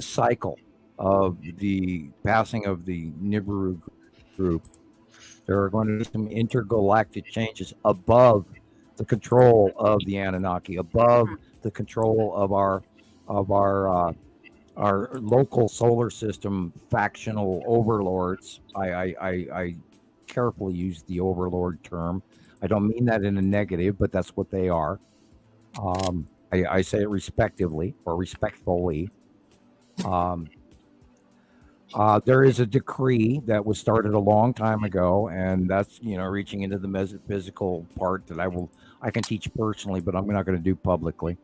cycle of the passing of the Nibiru group. There are going to be some intergalactic changes above the control of the Anunnaki, above the control of our local solar system factional overlords. I carefully use the overlord term. I don't mean that in a negative, but that's what they are. I say it respectively or respectfully. There is a decree that was started a long time ago, and that's reaching into the metaphysical part that I can teach personally, but I'm not going to do publicly.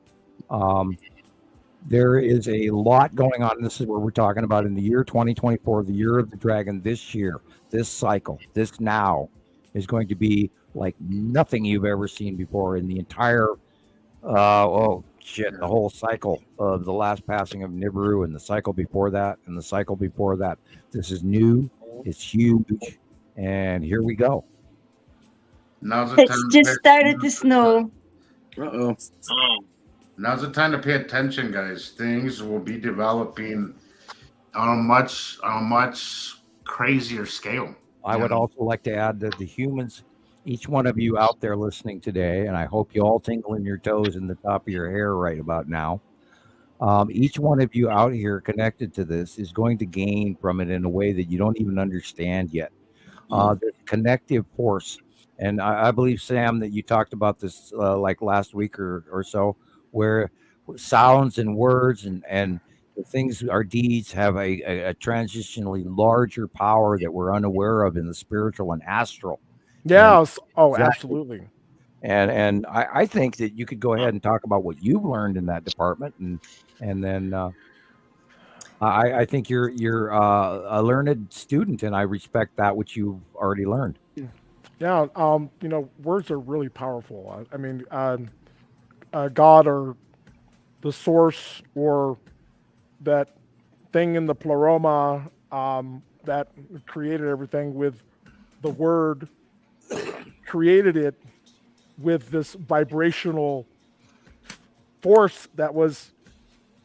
There is a lot going on. This is what we're talking about in the year 2024, the year of the dragon. This year, this cycle, this now is going to be like nothing you've ever seen before in the entire the whole cycle of the last passing of Nibiru, and the cycle before that, and the cycle before that. This is new, it's huge, and here we go. It's just started to snow. Now's the time to pay attention, guys. Things will be developing on a much crazier scale. I would also like to add that the humans, each one of you out there listening today, and I hope you all tingle in your toes in the top of your hair right about now. Each one of you out here connected to this is going to gain from it in a way that you don't even understand yet. The connective force. And I believe, Sam, that you talked about this like last week or so, where sounds and words and the things, our deeds have a transitionally larger power that we're unaware of in the spiritual and astral. Yes. Exactly. Absolutely. And I think that you could go ahead and talk about what you've learned in that department, and then I think you're a learned student, and I respect that which you've already learned. Yeah. Words are really powerful. I mean, God or the source or that thing in the pleroma that created everything with the word. Created it with this vibrational force that was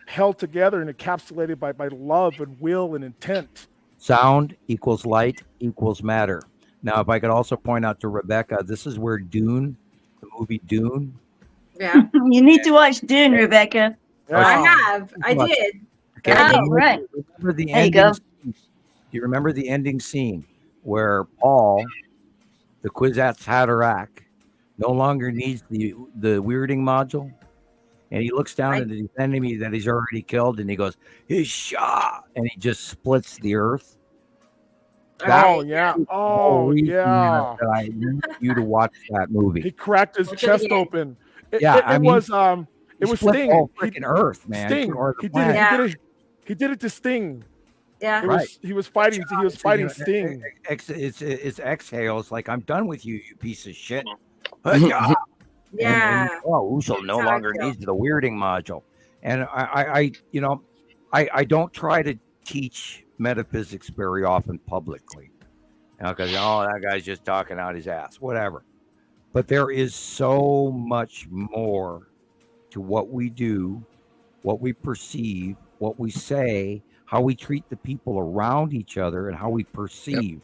held together and encapsulated by love and will and intent. Sound equals light equals matter. Now, if I could also point out to Rebecca, this is where Dune, the movie Dune. Yeah. You need to watch Dune, Rebecca. I did. Okay. Oh, right. Remember the there you go. Do you remember the ending scene where Paul, the Kwisatz Haderach, no longer needs the weirding module, and he looks down at his enemy that he's already killed, and he goes, "Hisha," and he just splits the earth. Oh yeah! Oh yeah! That I need you to watch that movie. He cracked his chest open. It was split Sting. Whole freaking earth, man. Sting. Or He the did it to Sting. Yeah. He was fighting Sting. It's exhales like, I'm done with you, you piece of shit. Yeah. And Uso no That's how I longer feel. needs the weirding module. And I don't try to teach metaphysics very often publicly, because that guy's just talking out his ass, whatever. But there is so much more to what we do, what we perceive, what we say, how we treat the people around each other, and how we perceive.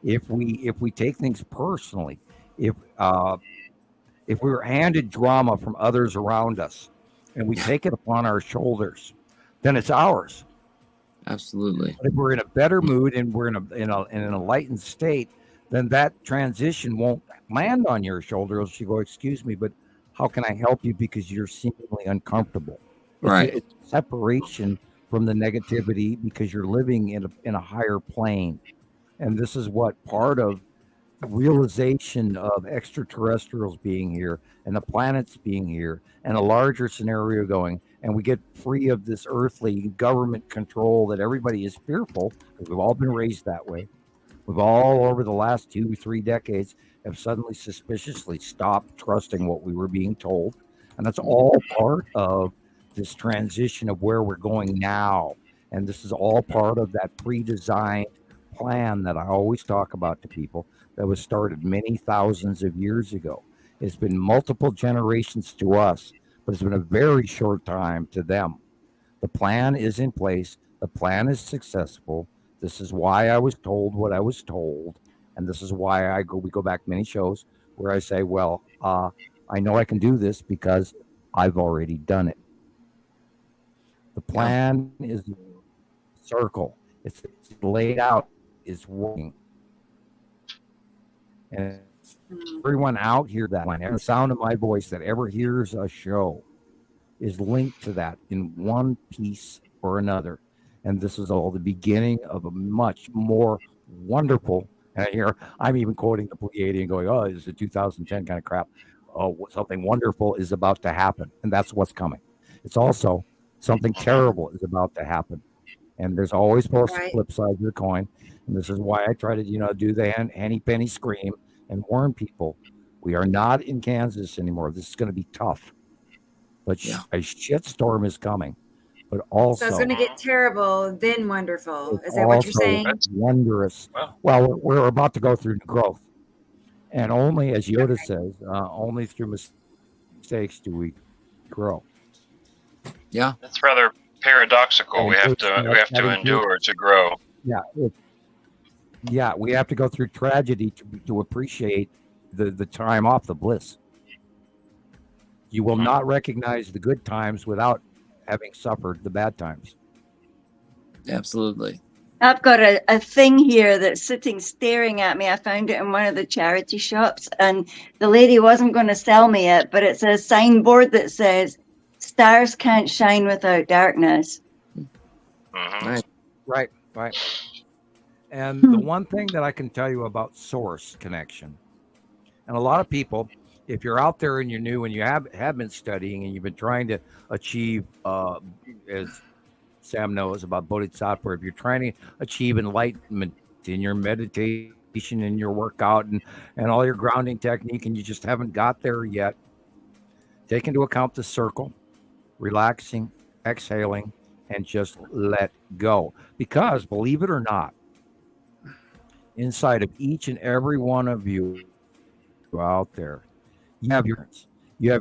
Yep. If we take things personally, if we're handed drama from others around us, and we take it upon our shoulders, then it's ours. Absolutely. But if we're in a better mood and we're in an enlightened state, then that transition won't land on your shoulders. You go, excuse me, but how can I help you? Because you're seemingly uncomfortable. Right. It's separation from the negativity because you're living in a higher plane. And this is what part of realization of extraterrestrials being here and the planets being here and a larger scenario going, and we get free of this earthly government control that everybody is fearful, because we've all been raised that way. We've all, over the last 2-3 decades, have suddenly suspiciously stopped trusting what we were being told. And that's all part of this transition of where we're going now. And this is all part of that pre-designed plan that I always talk about to people that was started many thousands of years ago. It's been multiple generations to us, but it's been a very short time to them. The plan is in place. The plan is successful. This is why I was told what I was told. And this is why we go back many shows where I say, well, I know I can do this because I've already done it. The plan is a circle. It's laid out. It's working. And everyone out here, that line, every sound of my voice that ever hears a show is linked to that in one piece or another. And this is all the beginning of a much more wonderful. And here I'm even quoting the Pleiadian going, oh, it's a 2010 kind of crap. Oh, something wonderful is about to happen. And that's what's coming. It's also something terrible is about to happen. And there's always both flip sides of the coin. And this is why I try to, do the Henny Penny scream and warn people. We are not in Kansas anymore. This is going to be tough. But a shitstorm is coming. But also, so it's going to get terrible, then wonderful. Is that what you're saying? Wondrous. Well, we're about to go through growth. And only, as Yoda says, only through mistakes do we grow. Yeah. That's rather paradoxical. We have to endure to grow. Yeah. We have to go through tragedy to appreciate the time off, the bliss. You will not recognize the good times without having suffered the bad times. Absolutely. I've got a thing here that's sitting staring at me. I found it in one of the charity shops, and the lady wasn't going to sell me it, but it's a signboard that says, "Stars can't shine without darkness." Right. And the one thing that I can tell you about source connection, and a lot of people, if you're out there and you're new and you have been studying and you've been trying to achieve, as Sam knows about Bodhisattva, if you're trying to achieve enlightenment in your meditation and your workout and all your grounding technique, and you just haven't got there yet, take into account the circle, relaxing, exhaling, and just let go. Because, believe it or not, inside of each and every one of you out there, you have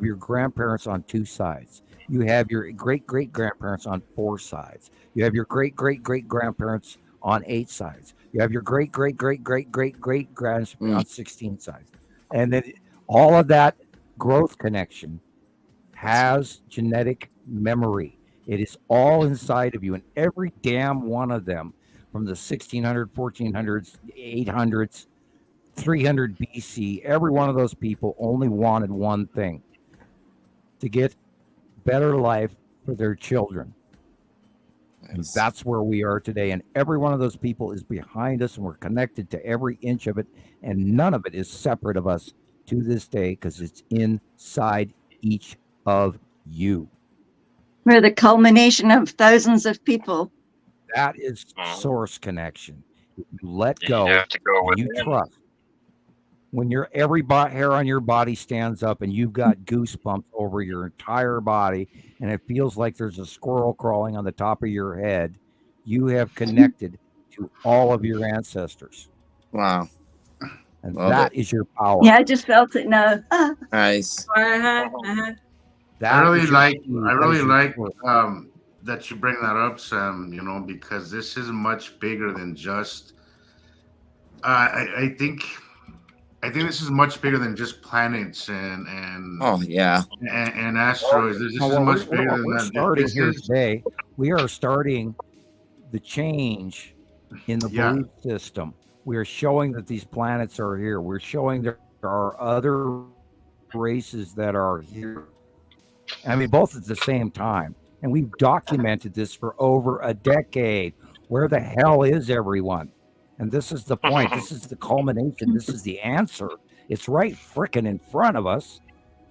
your grandparents on 2 sides. You have your great-great-grandparents on 4 sides. You have your great-great-great-grandparents on 8 sides. You have your great-great-great-great-great-grandparents on 16 sides. And then all of that growth connection has genetic memory. It is all inside of you. And every damn one of them, from the 1600s, 1400s, 800s, 300 BC, every one of those people only wanted one thing: to get better life for their children. And that's where we are today. And every one of those people is behind us, and we're connected to every inch of it. And none of it is separate of us to this day, because it's inside each of you. We're the culmination of thousands of people. that is source connection. If you let go, You have to go and you within. trust. When every hair on your body stands up and you've got goosebumps over your entire body, and it feels like there's a squirrel crawling on the top of your head, you have connected to all of your ancestors. Wow. And Love that it. is your power. Yeah, I just felt it now. Nice. Uh-huh. I really is your like key. That is your source. that you bring that up, Sam. You know, because this is much bigger than just. I think this is much bigger than just planets and Oh yeah. and asteroids. This is Well, much bigger than we're that. starting This here is- today. We are starting the change in the Yeah. belief system. We are showing that these planets are here. We're showing there are other races that are here. I mean, both at the same time. And we've documented this for over a decade. Where the hell is everyone? And this is the point. This is the culmination. This is the answer. It's right frickin' in front of us.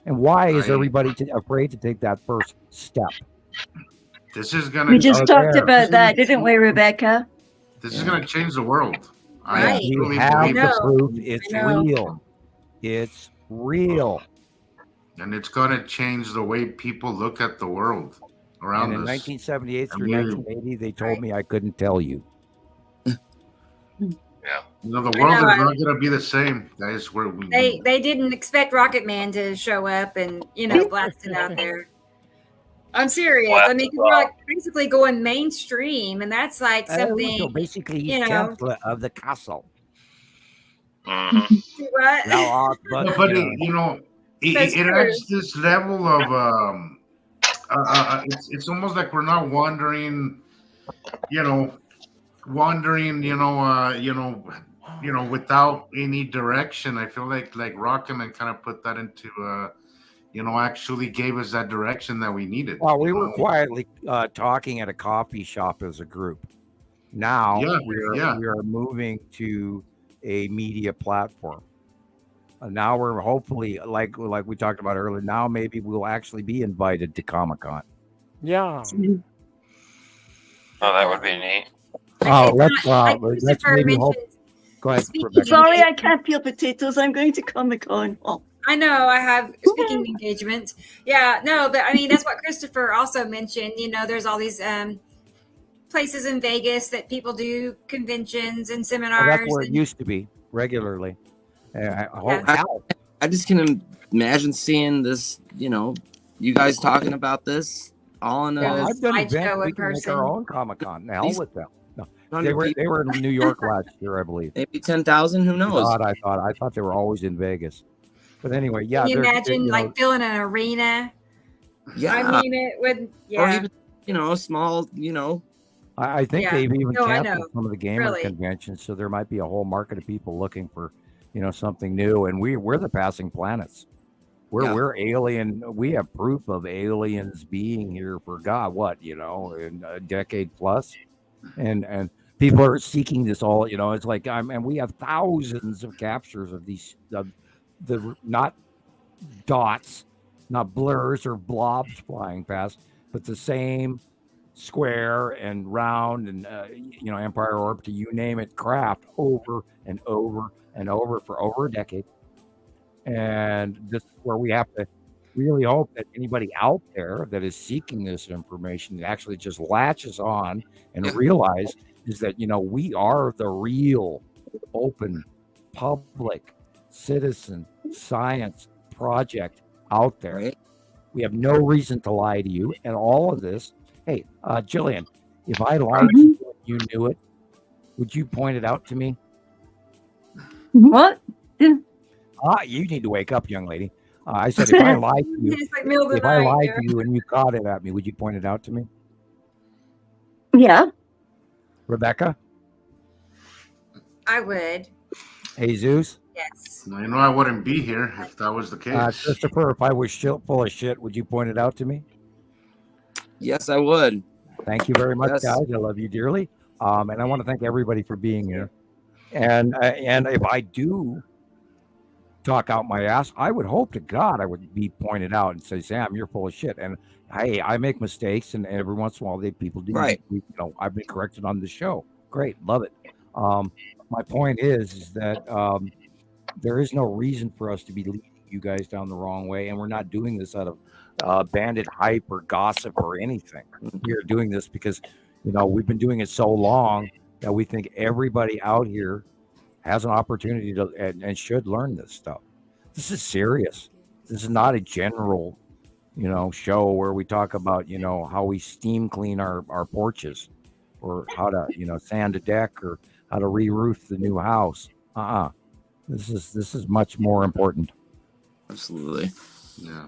And why is everybody afraid to take that first step? This is gonna. We just talked about that, didn't we, Rebecca? This is gonna change the world. Right. We truly have believe the it. proof. It's I know. real. It's real. And it's gonna change the way people look at the world around And in us. 1978 through I mean- 1980, they told me I couldn't tell you. You know, the I world know, is not gonna be the same, guys. They didn't expect Rocket Man to show up and blast it out there. I'm serious. I mean, 'cause we're like basically going mainstream, and that's like So something. basically, he's you know. chancellor of the castle. What? Now, but That's it true. adds this level of it's almost like we're not wandering, without any direction. I feel like Rocketman kind of put that into actually gave us that direction that we needed. Well, we were quietly talking at a coffee shop as a group. Now we are moving to a media platform. Now we're hopefully, like we talked about earlier, now maybe we'll actually be invited to Comic-Con. Yeah. Oh, that would be neat. Oh, let's Christopher maybe hope. mentioned Go ahead, speaking Rebecca. Sorry, I can't peel potatoes. I'm going to Comic-Con. Oh. I know I have speaking engagement. Yeah, no, but I mean that's what Christopher also mentioned. There's all these places in Vegas that people do conventions and Well, seminars. that's where it and- used to be regularly. Hell, I just can imagine seeing this, you guys talking about this all in a Well, I've done slideshow events. in We can make person. our own Comic-Con. Hell These- with them. No, 100 they were in New York last year, I believe. maybe 10,000. Who knows? God, I thought they were always in Vegas. But anyway, yeah. Can you they're- imagine they're, filling an arena? Yeah. I mean, it would. Or Yeah. even, small, I think Yeah. they've even No, I canceled know. some of the gamer Really. conventions, so there might be a whole market of people looking for, something new. And we're the passing planets. We're alien. We have proof of aliens being here for God, in a decade plus, and people are seeking this all. It's like and we have thousands of captures of these the not dots, not blurs or blobs flying past, but the same square and round and Empire Orb, to you name it, craft over and over and over for over a decade. And this is where we have to really hope that anybody out there that is seeking this information actually just latches on and realize is that we are the real open public citizen science project out there. Right. We have no reason to lie to you. And all of this, hey, Jillian, if I lied to you and you knew it, would you point it out to me? What? You need to wake up, young lady. I said, if I lied to you, It's like middle of the if I night. lied to you and you caught it at me, would you point it out to me? Yeah. Rebecca? I would. Jesus? Yes. I wouldn't be here if that was the case. Christopher, if I was full of shit, would you point it out to me? Yes, I would. Thank you very much, Yes. guys. I love you dearly. And I want to thank everybody for being here. And if I do talk out my ass, I would hope to God I would be pointed out and say, Sam, you're full of shit. And hey, I make mistakes, and every once in a while people do. Right. I've been corrected on the show. Great, love it. My point is that there is no reason for us to be leading you guys down the wrong way, and we're not doing this out of bandit hype or gossip or anything. We are doing this because we've been doing it so long that we think everybody out here has an opportunity to and should learn this stuff. This is serious. This is not a general, show where we talk about, how we steam clean our porches, or how to, sand a deck, or how to re-roof the new house. This is much more important. Absolutely. Yeah.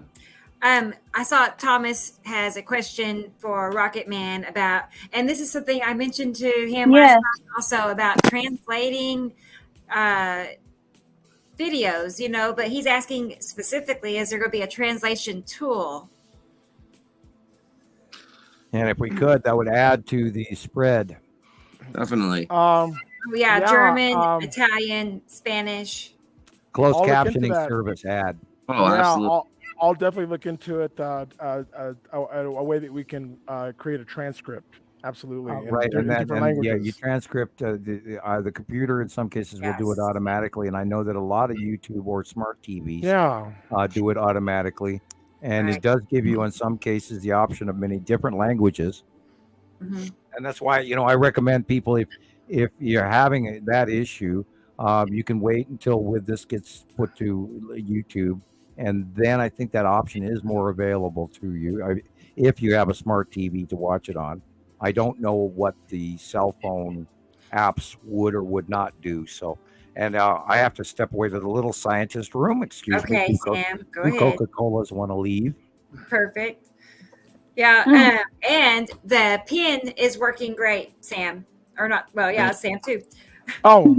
I saw Thomas has a question for Rocket Man about, and this is something I mentioned to him last time also, about translating videos, but he's asking specifically, is there going to be a translation tool? And if we could, that would add to the spread. Definitely. German, Italian, Spanish. Closed captioning service ad. Oh, absolutely. I'll definitely look into it. A way that we can create a transcript. Absolutely. Right, and you transcript the computer. In some cases, will do it automatically, and I know that a lot of YouTube or smart TVs do it automatically, and it does give you, in some cases, the option of many different languages. Mm-hmm. And that's why I recommend people, if you're having that issue, you can wait until this gets put to YouTube, and then I think that option is more available to you if you have a smart TV to watch it on. I don't know what the cell phone apps would or would not do. So, and I have to step away to the little scientist room. Excuse me. Okay, Sam, go ahead. Coca-Colas want to leave. Perfect. Yeah, and the pin is working great, Sam. Or not? Well, yeah, Sam too. Oh,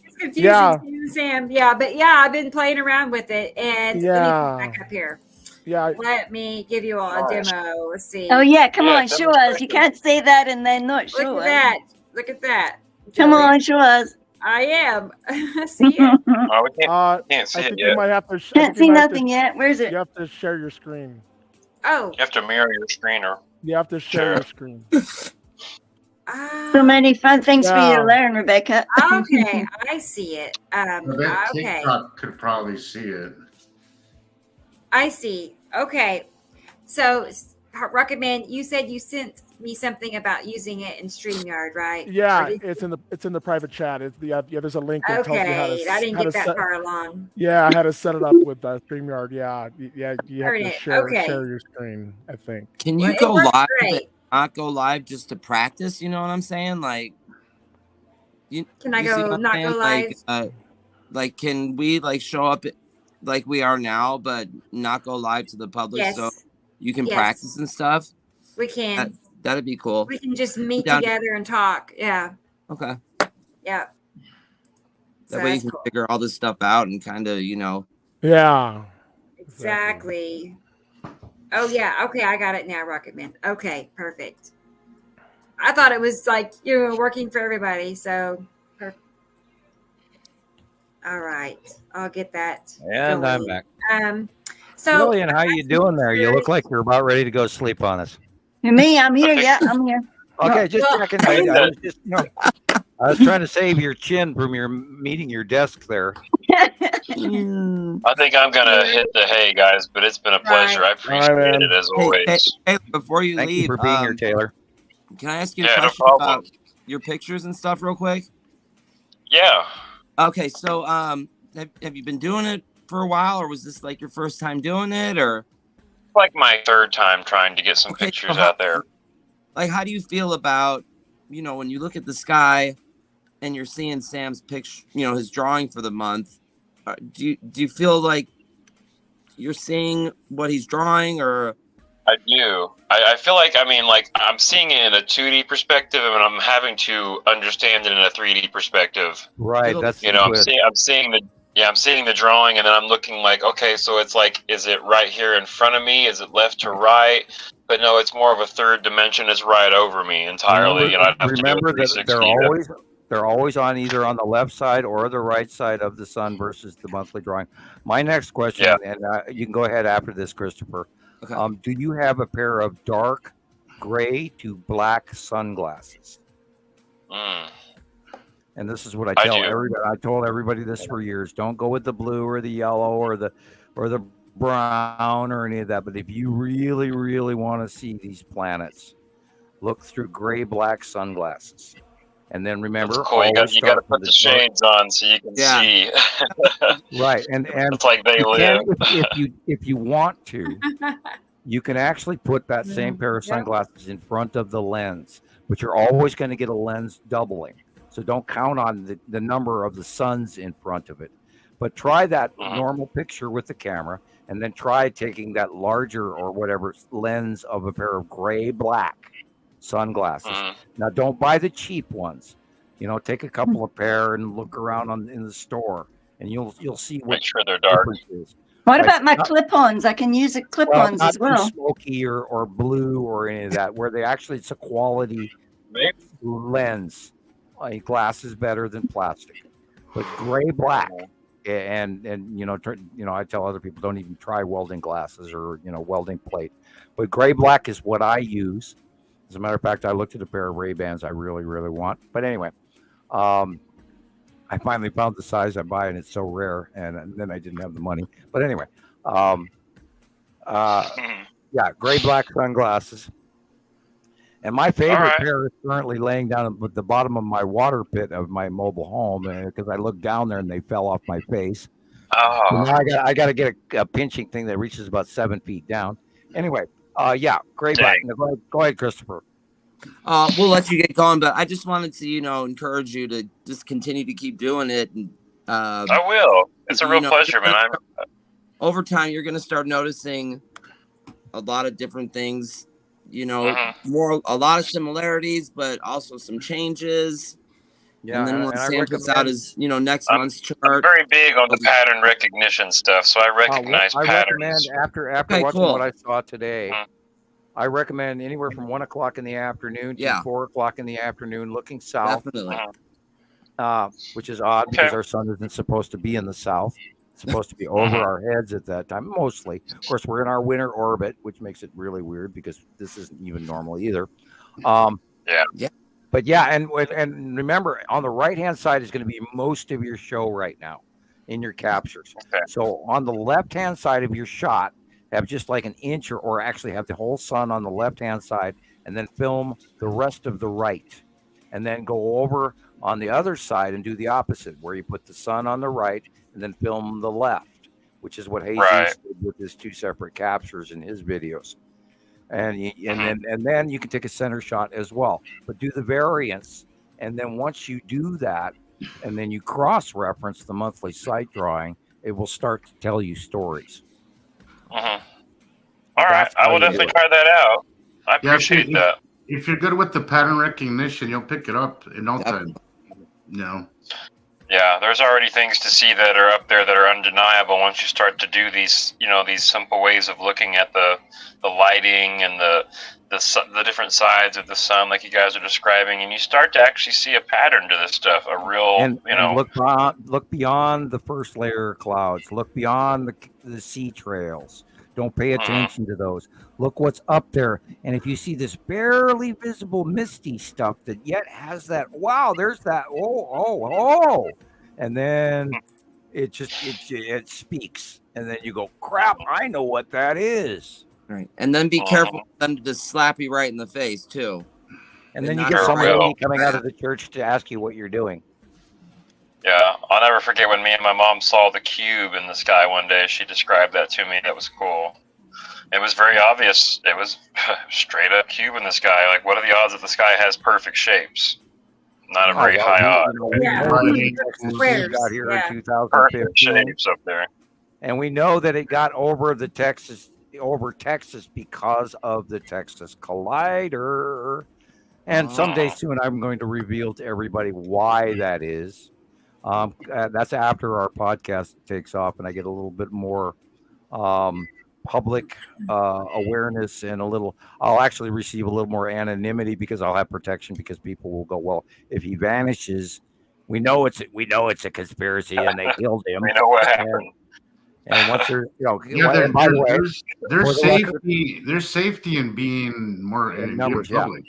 it's confusing, Sam. Yeah, but I've been playing around with it, and let me put it back up here. Yeah. Let me give you all a demo. Let's see. Oh yeah, come on, show us. You can't say that and then not show us. Look at that. Look at that. Come on, show us. I am. See it? Oh, we can't see I it think yet. you might have to. Can't see nothing yet. Where's it? You have to share your screen. Oh. You have to mirror your screen, or You have to share your screen. So many fun things for you to learn, Rebecca. Okay, I see it. Okay. TikTok could probably see it. I see. Okay. So, Rocket Man, you said you sent me something about using it in StreamYard, right? Yeah, it's in the private chat. There's a link that tells you how to. I didn't get that far along. Yeah, I had to set it up with StreamYard. Yeah, you have to share your screen, I think. Can you go live? Not go live just to practice. You know what I'm saying? Like, can I go not go live? Like, can we show up like we are now, but not go live to the public so you can practice and stuff? We can. That'd be cool. We can just meet together and talk. Yeah. Okay. Yeah. That way you can figure all this stuff out and kind of, Yeah. Exactly. Oh, yeah. Okay, I got it now, Rocket Man. Okay, perfect. I thought it was working for everybody, so perfect. All right, I'll get that. And I'm back. So Lillian, how you doing there? You look like you're about ready to go sleep on us. Me, I'm here. Yeah, I'm here. Okay, just checking. I was trying to save your chin from your meeting your desk there. I think I'm gonna hit the hay, guys. But it's been a pleasure. I appreciate it as always. Hey, before you Thank leave, you for being here, Taylor. Can I ask you a question about your pictures and stuff, real quick? Yeah. Okay, so have you been doing it for a while, or was this like your first time doing it, or? Like my third time trying to get some pictures out there. Like, how do you feel about, when you look at the sky and you're seeing Sam's picture, his drawing for the month? Do you feel like you're seeing what he's drawing, or? I do. I feel like, I'm seeing it in a 2D perspective, and I'm having to understand it in a 3D perspective. Right. That's I'm seeing the drawing, and then I'm looking like, okay, so it's like, is it right here in front of me? Is it left to right? But no, it's more of a third dimension. It's right over me entirely. Remember that They're always on either on the left side or the right side of the sun versus the monthly drawing. My next question, and you can go ahead after this, Christopher. Okay. Do you have a pair of dark gray to black sunglasses? And this is what I tell everybody. I told everybody this for years. Don't go with the blue or the yellow or the brown or any of that. But if you really, really want to see these planets, look through gray black sunglasses. And then remember, that's cool. You got to put the shades on so you can see. Right, and it's like they live. If you want to, you can actually put that same pair of sunglasses in front of the lens, but you're always going to get a lens doubling. So don't count on the number of the suns in front of it. But try that normal picture with the camera, and then try taking that larger or whatever lens of a pair of gray black sunglasses. Now, don't buy the cheap ones. Take a couple of pair and look around in the store, and you'll see what. Make sure they're dark. What about my clip-ons? I can use it clip-ons as well. Not smoky or blue or any of that. Where it's a quality lens. Glass is better than plastic, but gray black. And I tell other people don't even try welding glasses or welding plate, but gray black is what I use. As a matter of fact, I looked at a pair of Ray-Bans I really, really want. But anyway, I finally found the size I buy, and it's so rare. And then I didn't have the money. But anyway, gray black sunglasses. And my favorite pair is currently laying down at the bottom of my water pit of my mobile home, because I looked down there and they fell off my face. So now I got to get a pinching thing that reaches about 7 feet down. Anyway. Gray black. Go ahead, Christopher. We'll let you get going, but I just wanted to, encourage you to just continue to keep doing it. And I will. It's a real pleasure, man. Over time, you're going to start noticing a lot of different things. A lot of similarities, but also some changes. Yeah, and then what Sam puts out is, next month's chart. I'm very big on the pattern recognition stuff, so I recognize patterns. I recommend after watching what I saw today, I recommend anywhere from 1 o'clock in the afternoon to 4 o'clock in the afternoon, looking south. Definitely. Which is odd because our sun isn't supposed to be in the south. It's supposed to be over our heads at that time, mostly. Of course, we're in our winter orbit, which makes it really weird because this isn't even normal either. But and remember, on the right-hand side is going to be most of your show right now in your captures. Okay. So on the left-hand side of your shot, have just like an inch or actually have the whole sun on the left-hand side, and then film the rest of the right. And then go over on the other side and do the opposite, where you put the sun on the right and then film the left, which is what Jesus did with his 2 separate captures in his videos. And then you can take a center shot as well, but do the variance. And then once you do that, and then you cross-reference the monthly sight drawing, it will start to tell you stories. All right, I will definitely try that out. I appreciate that. If you're good with the pattern recognition, you'll pick it up in no time. Yeah, there's already things to see that are up there that are undeniable once you start to do these, these simple ways of looking at the lighting and the different sides of the sun, like you guys are describing, and you start to actually see a pattern to this stuff. A real, and look beyond the first layer of clouds. Look beyond the sea trails. Don't pay attention to those. Look what's up there. And if you see this barely visible misty stuff that yet has that, wow, there's that, oh. And then it speaks. And then you go, crap, I know what that is. Right. And then be careful for them to just slap you right in the face, too. And then you get somebody coming out of the church to ask you what you're doing. Yeah, I'll never forget when me and my mom saw the cube in the sky one day. She described that to me. That was cool. It was very obvious. It was straight up cube in the sky. Like, what are the odds that the sky has perfect shapes? Not a very high odd. Got here in 2015. Perfect shapes up there. And we know that it got over Texas because of the Texas Collider. And someday soon I'm going to reveal to everybody why that is. That's after our podcast takes off and I get a little bit more public awareness and a little. I'll actually receive a little more anonymity because I'll have protection because people will go, well, if he vanishes, we know it's a conspiracy and they killed him. We know what happened. And once they're, Yeah, by the way, there's for the record- safety. There's safety in being more in numbers, being public.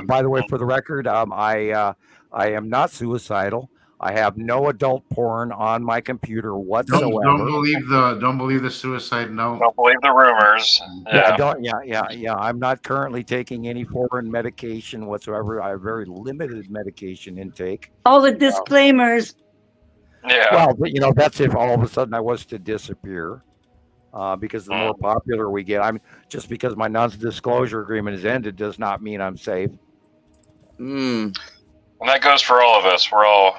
by the way, for the record, I am not suicidal. I have no adult porn on my computer whatsoever. Don't believe the suicide note. Don't believe the rumors. Yeah. I'm not currently taking any foreign medication whatsoever. I have very limited medication intake. All the disclaimers. Yeah. Well, but, that's if all of a sudden I was to disappear. Because the more popular we get, just because my non-disclosure agreement is ended does not mean I'm safe. And that goes for all of us. We're all,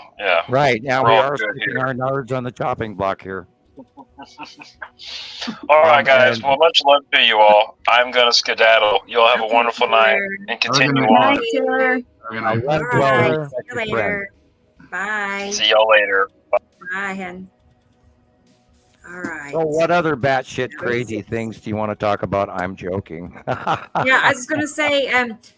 Right. Now we all are good sticking here. our nards on the chopping block here. All right, guys. Well, much love to you all. I'm going to skedaddle. You'll have a wonderful night and continue on. All right. See you later. Bye. See y'all later. Bye, hen. All right. So what other batshit crazy things do you want to talk about? I'm joking. Yeah, I was going to say,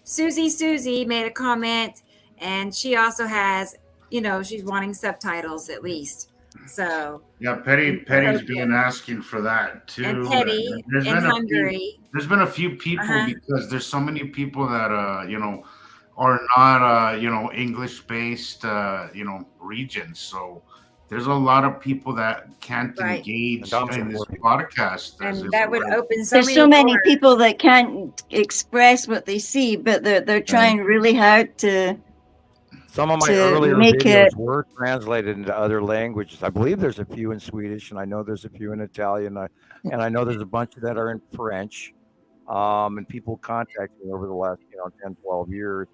Susie made a comment, and she also has, she's wanting subtitles at least. So yeah, Petty's been asking for that too. And Petty in Hungary. There's been a few people because there's so many people that are not English based regions. So there's a lot of people that can't engage in this podcast. And that would open There's so many people that can't express what they see, but they're trying really hard to. Some of my earlier videos were translated into other languages. I believe there's a few in Swedish, and I know there's a few in Italian, and I know there's a bunch that are in French. And people contact me over the last 10, 12 years,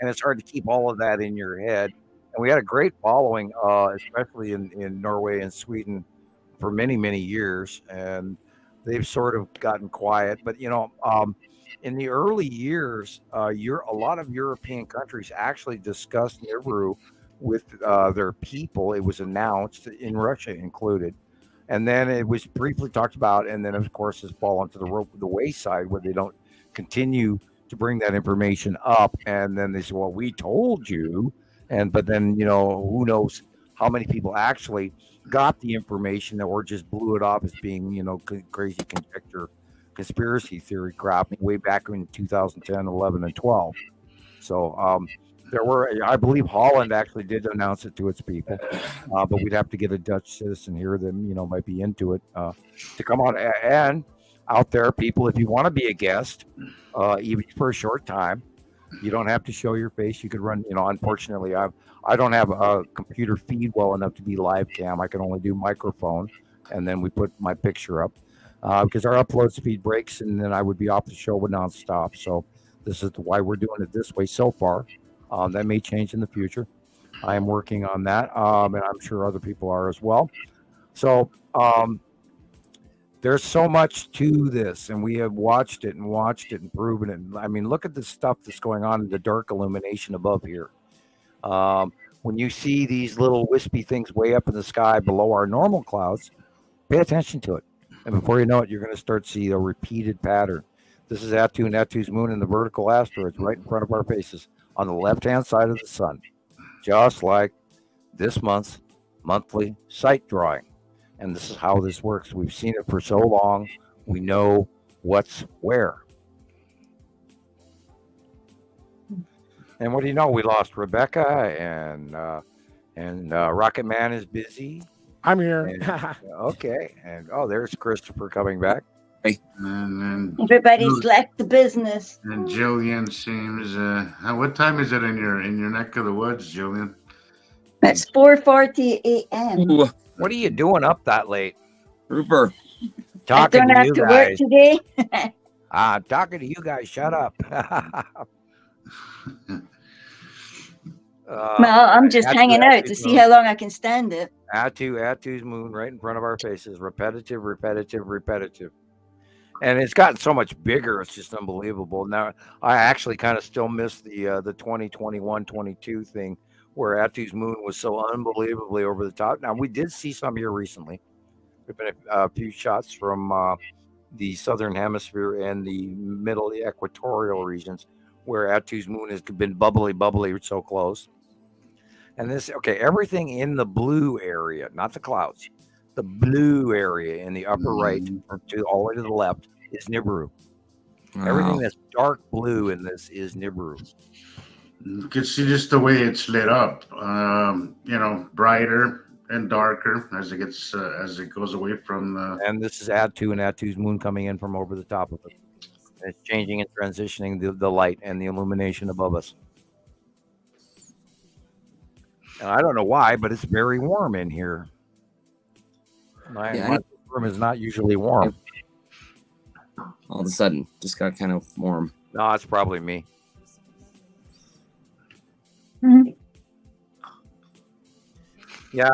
and it's hard to keep all of that in your head. And we had a great following, especially in Norway and Sweden, for many, many years, and they've sort of gotten quiet. But in the early years, a lot of European countries actually discussed Nibiru with their people. It was announced, in Russia included, and then it was briefly talked about, and then of course has fallen to the wayside where they don't continue to bring that information up. And then they say, "Well, we told you," but then who knows how many people actually got the information or just blew it off as being crazy conjecture. Conspiracy theory crap way back in 2010, 11, and 12. So there were, I believe Holland actually did announce it to its people, but we'd have to get a Dutch citizen here that might be into it to come on. And out there, people, if you want to be a guest, even for a short time, you don't have to show your face. You could run. Unfortunately, I don't have a computer feed well enough to be live cam. I can only do microphone, and then we put my picture up. Because our upload speed breaks, and then I would be off the show with nonstop. So this is why we're doing it this way so far. That may change in the future. I am working on that, and I'm sure other people are as well. So there's so much to this, and we have watched it and proven it. I mean, look at the stuff that's going on in the dark illumination above here. When you see these little wispy things way up in the sky below our normal clouds, pay attention to it. And before you know it, you're going to start to see a repeated pattern. This is Attu and Attu's moon and the vertical asteroids right in front of our faces on the left-hand side of the sun, just like this month's monthly sight drawing. And this is how this works. We've seen it for so long. We know what's where. And what do you know? We lost Rebecca, and Rocket Man is busy. I'm here. Okay. And there's Christopher coming back. And everybody's left the business. And Jillian seems. What time is it in your neck of the woods, Jillian? It's 4:40 a.m. What are you doing up that late, Rupert? Talking I don't to have you to guys. work today. Talking to you guys. Shut up. Well, I'm just hanging out to see how long I can stand it. Attu's moon right in front of our faces. Repetitive. And it's gotten so much bigger. It's just unbelievable. Now, I actually kind of still miss the 2021-22 thing where Attu's moon was so unbelievably over the top. Now, we did see some here recently. There've been a few shots from the southern hemisphere and the middle, the equatorial regions, where Attu's moon has been bubbly, so close. And this, okay, everything in the blue area, not the clouds, the blue area in the upper right to all the way to the left is Nibiru. Wow. Everything that's dark blue in this is Nibiru. You can see just the way it's lit up, brighter and darker as it goes away from the. And this is Attu and Attu's moon coming in from over the top of it. It's changing and transitioning the light and the illumination above us. And I don't know why, but it's very warm in here. My room is not usually warm. All of a sudden, just got kind of warm. No, it's probably me. Mm-hmm. Yeah,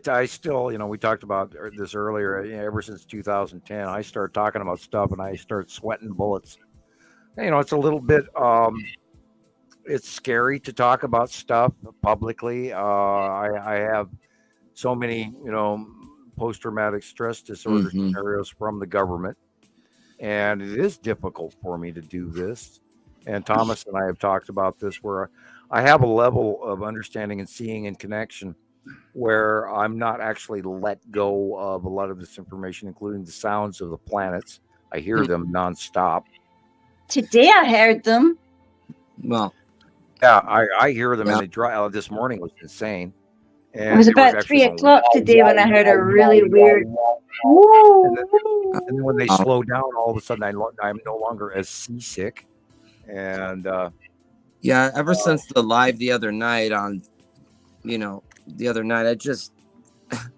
I still, we talked about this earlier. Ever since 2010, I start talking about stuff and I start sweating bullets. It's a little bit, it's scary to talk about stuff publicly. I have so many, post-traumatic stress disorder scenarios from the government. And it is difficult for me to do this. And Thomas and I have talked about this, where I have a level of understanding and seeing and connection where I'm not actually let go of a lot of this information, including the sounds of the planets. I hear them nonstop. Today I heard them. Well, yeah, I hear them, and they dry. This morning was insane. And it was about 3 o'clock today when I heard a really weird. And then when they slow down, all of a sudden I'm no longer as seasick. And yeah, ever since the live the other night I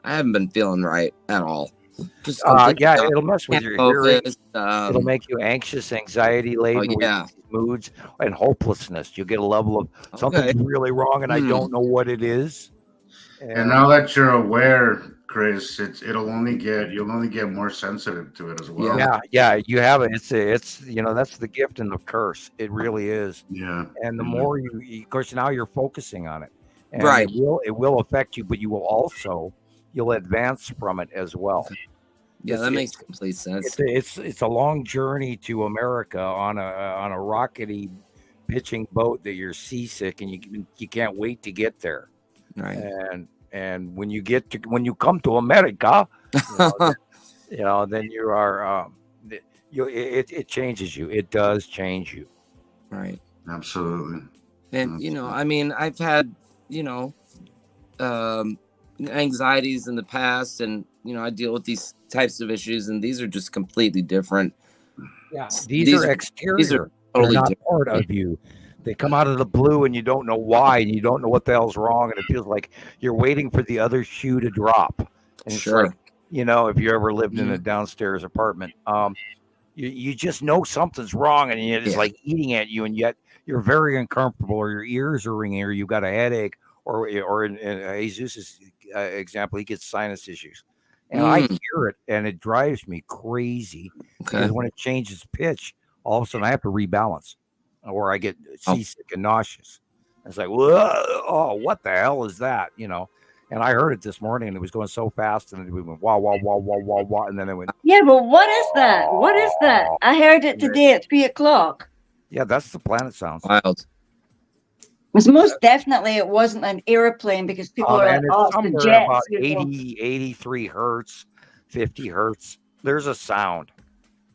haven't been feeling right at all. Just it'll mess with your hearing. It'll make you anxious, anxiety laden, moods, and hopelessness. You'll get a level of something's really wrong, and I don't know what it is. And now that you're aware, Chris, you'll only get more sensitive to it as well. Yeah, you have it. It's that's the gift and the curse. It really is. Yeah. And the more of course, now you're focusing on it. And right. It will affect you, but you'll advance from it as well. Yeah, that makes complete sense. It's a long journey to America on a rockety pitching boat that you're seasick and you can't wait to get there. Right. And when you come to America, then you are it changes you. It does change you. Right. Absolutely. And I've had anxieties in the past, and I deal with these types of issues, and these are just completely different. Yeah, these are exterior. These are totally not different. part of you. They come out of the blue, and you don't know why, and you don't know what the hell's wrong, and it feels like you're waiting for the other shoe to drop. And sure. It's like, if you ever lived in a downstairs apartment, you just know something's wrong, and it's like eating at you, and yet you're very uncomfortable, or your ears are ringing, or you've got a headache, or in Jesus' example, he gets sinus issues. And I hear it, and it drives me crazy because when it changes pitch, all of a sudden I have to rebalance, or I get seasick and nauseous. It's like, whoa, what the hell is that? And I heard it this morning, and it was going so fast, and it went wah, wah, wah, wah, wah, wah, and then it went. Yeah, but what is that? What is that? I heard it today at 3 o'clock. Yeah, that's the planet sounds. Wild. Was most definitely it wasn't an airplane because people are off the jets. About 80, 83 hertz, 50 hertz. There's a sound.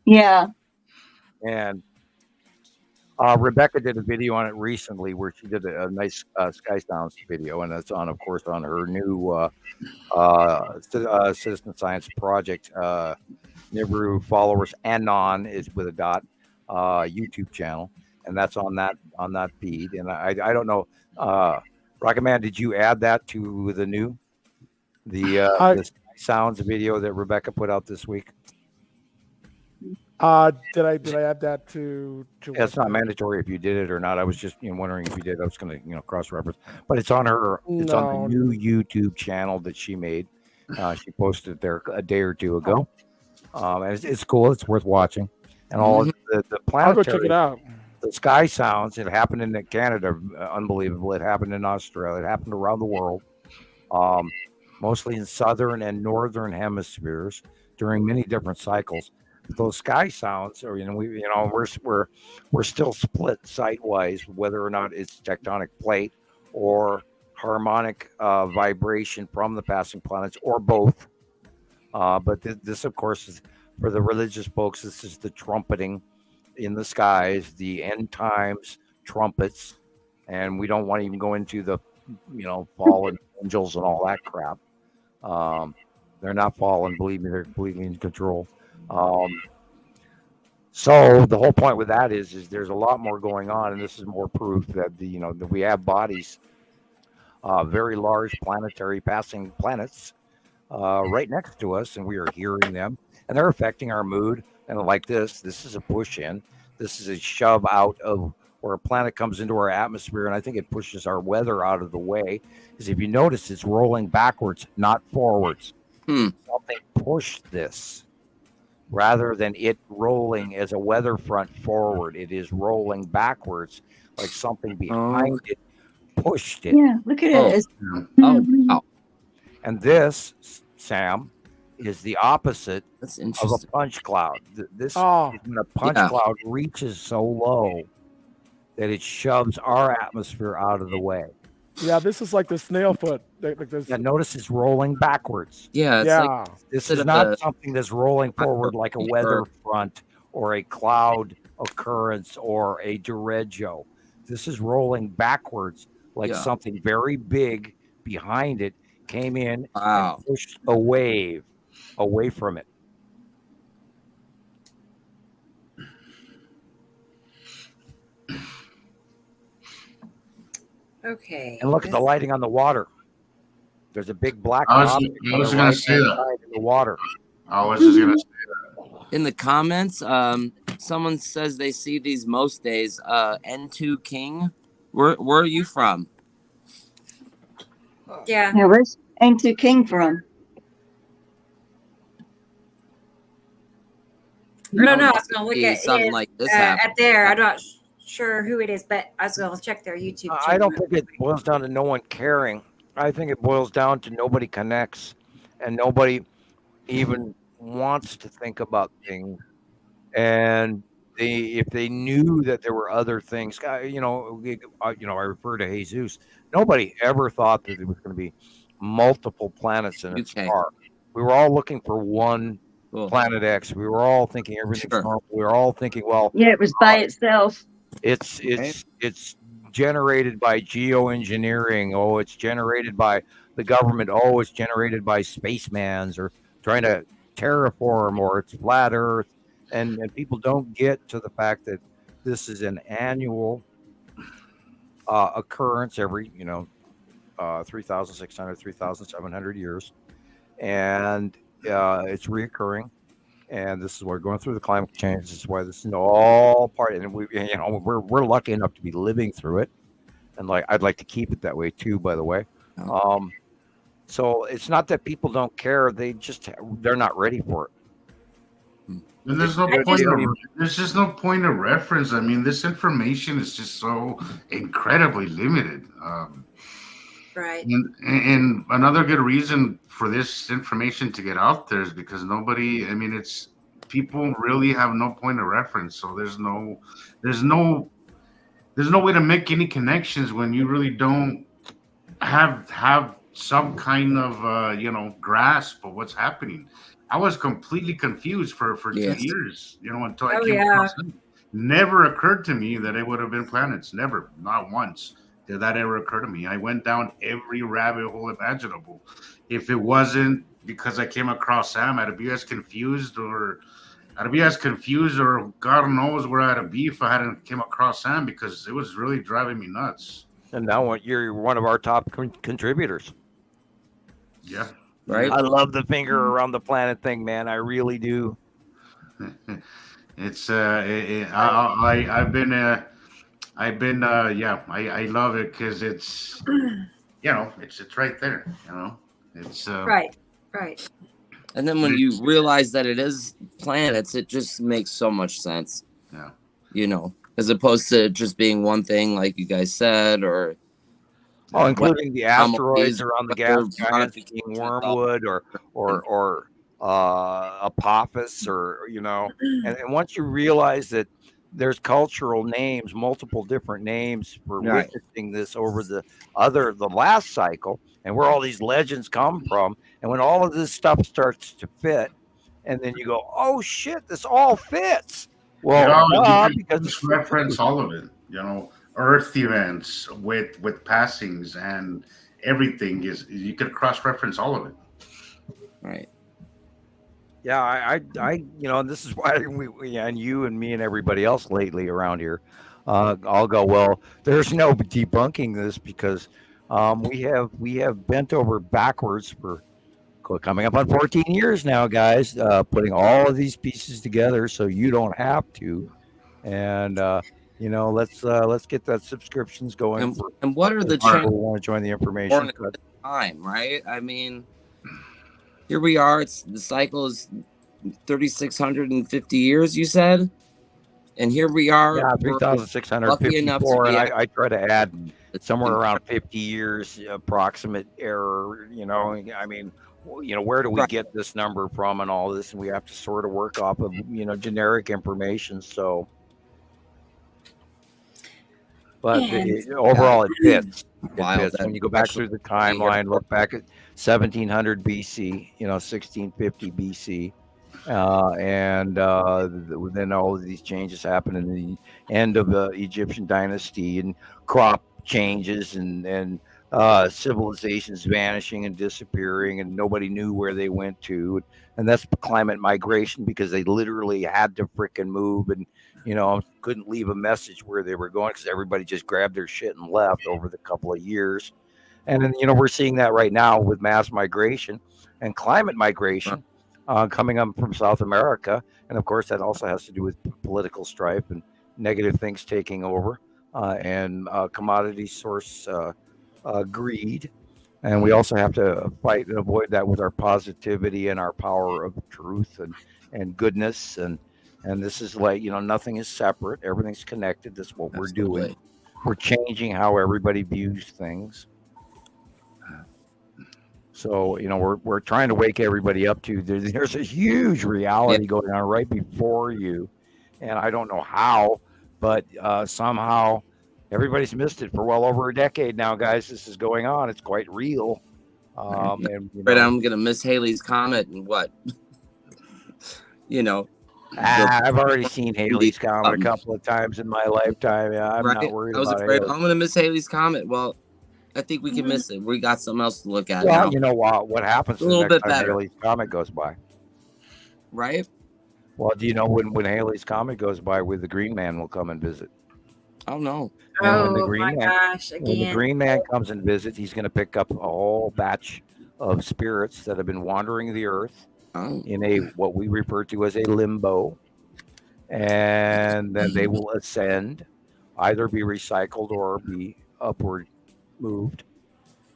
Yeah. And Rebecca did a video on it recently where she did a nice Sky Sounds video, and it's on, of course, on her new Citizen Science Project Nibiru followers. Anon is with a dot YouTube channel. And that's on that feed. And I don't know, Rocket Man, did you add that to the Sounds video that Rebecca put out this week? Did I add that to it's not mandatory if you did it or not. I was just wondering if you did. I was going to cross reference, but it's on her. It's on the new YouTube channel that she made. She posted it there a day or two ago. And it's cool. It's worth watching. And all the planetary. I'll go check it out. The Sky Sounds, it happened in Canada, unbelievable. It happened in Australia. It happened around the world, mostly in southern and northern hemispheres during many different cycles. those sky sounds, or we're still split site-wise, whether or not it's tectonic plate or harmonic vibration from the passing planets, or both. But this, of course, is for the religious folks. This is the trumpeting in the skies, the end times trumpets, and we don't want to even go into the fallen angels and all that crap. They're not fallen, believe me. They're completely in control. So the whole point with that is there's a lot more going on, and this is more proof that that we have bodies, very large planetary passing planets, right next to us, and we are hearing them, and they're affecting our mood. And like this is a push in. This is a shove out of where a planet comes into our atmosphere, and I think it pushes our weather out of the way. Because if you notice, it's rolling backwards, not forwards. Something pushed this. Rather than it rolling as a weather front forward, it is rolling backwards, like something behind it pushed it. Yeah, look at it. And this, Sam, is the opposite That's of interesting. a punch cloud. This is when a punch cloud reaches so low that it shoves our atmosphere out of the way. Yeah, this is like the snail foot. Like this. Yeah, notice it's rolling backwards. Yeah, it's like This is not something that's rolling forward like a weather front or a cloud occurrence or a derecho. This is rolling backwards like something very big behind it came in and pushed a wave away from it. Okay. And look at the lighting on the water. There's a big black I was object on just the gonna say right-hand that. side of the water. I was just gonna say that. In the comments, someone says they see these most days. N2 King, where are you from? Yeah. Now, where's N2 King from? I don't know. I was going to look at something it like this up happen. there. I'm not sure who it is, but I was going to check their YouTube channel. I don't think it boils down to no one caring. I think it boils down to nobody connects and nobody even wants to think about things. And if they knew that there were other things, I refer to Jesus. Nobody ever thought that there was going to be multiple planets in a star. We were all looking for one planet X. We were all thinking everything's normal. We were all thinking, well, Yeah, it was by itself. it's generated by geoengineering. Oh, it's generated by the government. Oh, it's generated by spacemans or trying to terraform, or it's flat Earth. And people don't get to the fact that this is an annual occurrence every 3,600, 3,700 years, and it's reoccurring. And this is why we're going through the climate change. This is why this is all part. And we're lucky enough to be living through it, and I'd like to keep it that way too. By the way, so it's not that people don't care; they're not ready for it. And there's just no point of reference. I mean, this information is just so incredibly limited. Right. And another good reason for this information to get out there is because people really have no point of reference. So there's no way to make any connections when you really don't have some kind of grasp of what's happening. I was completely confused for 2 years, until I came across it. Never occurred to me that it would have been planets. Never, not once did that ever occur to me. I went down every rabbit hole imaginable. If it wasn't because I came across Sam, I'd be as confused, or God knows where I'd be if I hadn't came across Sam, because it was really driving me nuts. And now you're one of our top contributors. Yeah. Right. I love the finger around the planet thing, man. I really do. It's I love it because it's it's right there. It's right. And then when you realize that it is planets, it just makes so much sense. Yeah. As opposed to just being one thing, like you guys said, or including the asteroids around the gas giants being wormwood, or Apophis, or and once you realize that there's cultural names, multiple different names for Right. witnessing this over the last cycle, and where all these legends come from, and when all of this stuff starts to fit, and then you go, oh shit, this all fits. Well, you can just reference all of it. Earth events with passings and everything you could cross-reference all of it. Right. Yeah, I this is why we and you and me and everybody else lately around here, I'll go, well, there's no debunking this because we have bent over backwards for coming up on 14 years now, guys, putting all of these pieces together so you don't have to, and let's get that subscriptions going. And what are the changes? We want to join the information time, right? I mean, here we are. The cycle is 3,650 years, you said, and here we are. Yeah, 3,654. And I try to add somewhere around 50 years approximate error. I mean, where do we get this number from and all this? And we have to sort of work off of generic information. So, but overall, it fits. When you go back through the timeline, look back at 1700 BC, 1650 BC, and then all of these changes happen in the end of the Egyptian dynasty, and crop changes, and civilizations vanishing and disappearing, and nobody knew where they went to, and that's climate migration, because they literally had to frickin' move, and couldn't leave a message where they were going because everybody just grabbed their shit and left over the couple of years. And then, we're seeing that right now with mass migration and climate migration coming up from South America. And of course, that also has to do with political strife and negative things taking over, and commodity source greed. And we also have to fight and avoid that with our positivity and our power of truth and goodness. And this is like, nothing is separate. Everything's connected. That's what we're doing. We're changing how everybody views things. So, we're trying to wake everybody up to there's a huge reality going on right before you. And I don't know how, but somehow everybody's missed it for well over a decade now, guys. This is going on. It's quite real. And, I'm going to miss Halley's Comet and what? I've already seen Halley's Comet a couple of times in my lifetime. Yeah, I'm not worried about it. I'm going to miss Halley's Comet. Well, I think we can miss it. We got something else to look at. Well, now. You know what happens a little bit time better. Halley's Comet goes by? Right? Well, do you know when Halley's Comet goes by, where the Green Man will come and visit? Oh, no. And Oh, my gosh, when the again. Green Man comes and visits, he's going to pick up a whole batch of spirits that have been wandering the earth in what we refer to as a limbo. And then they will ascend, either be recycled or be upward moved.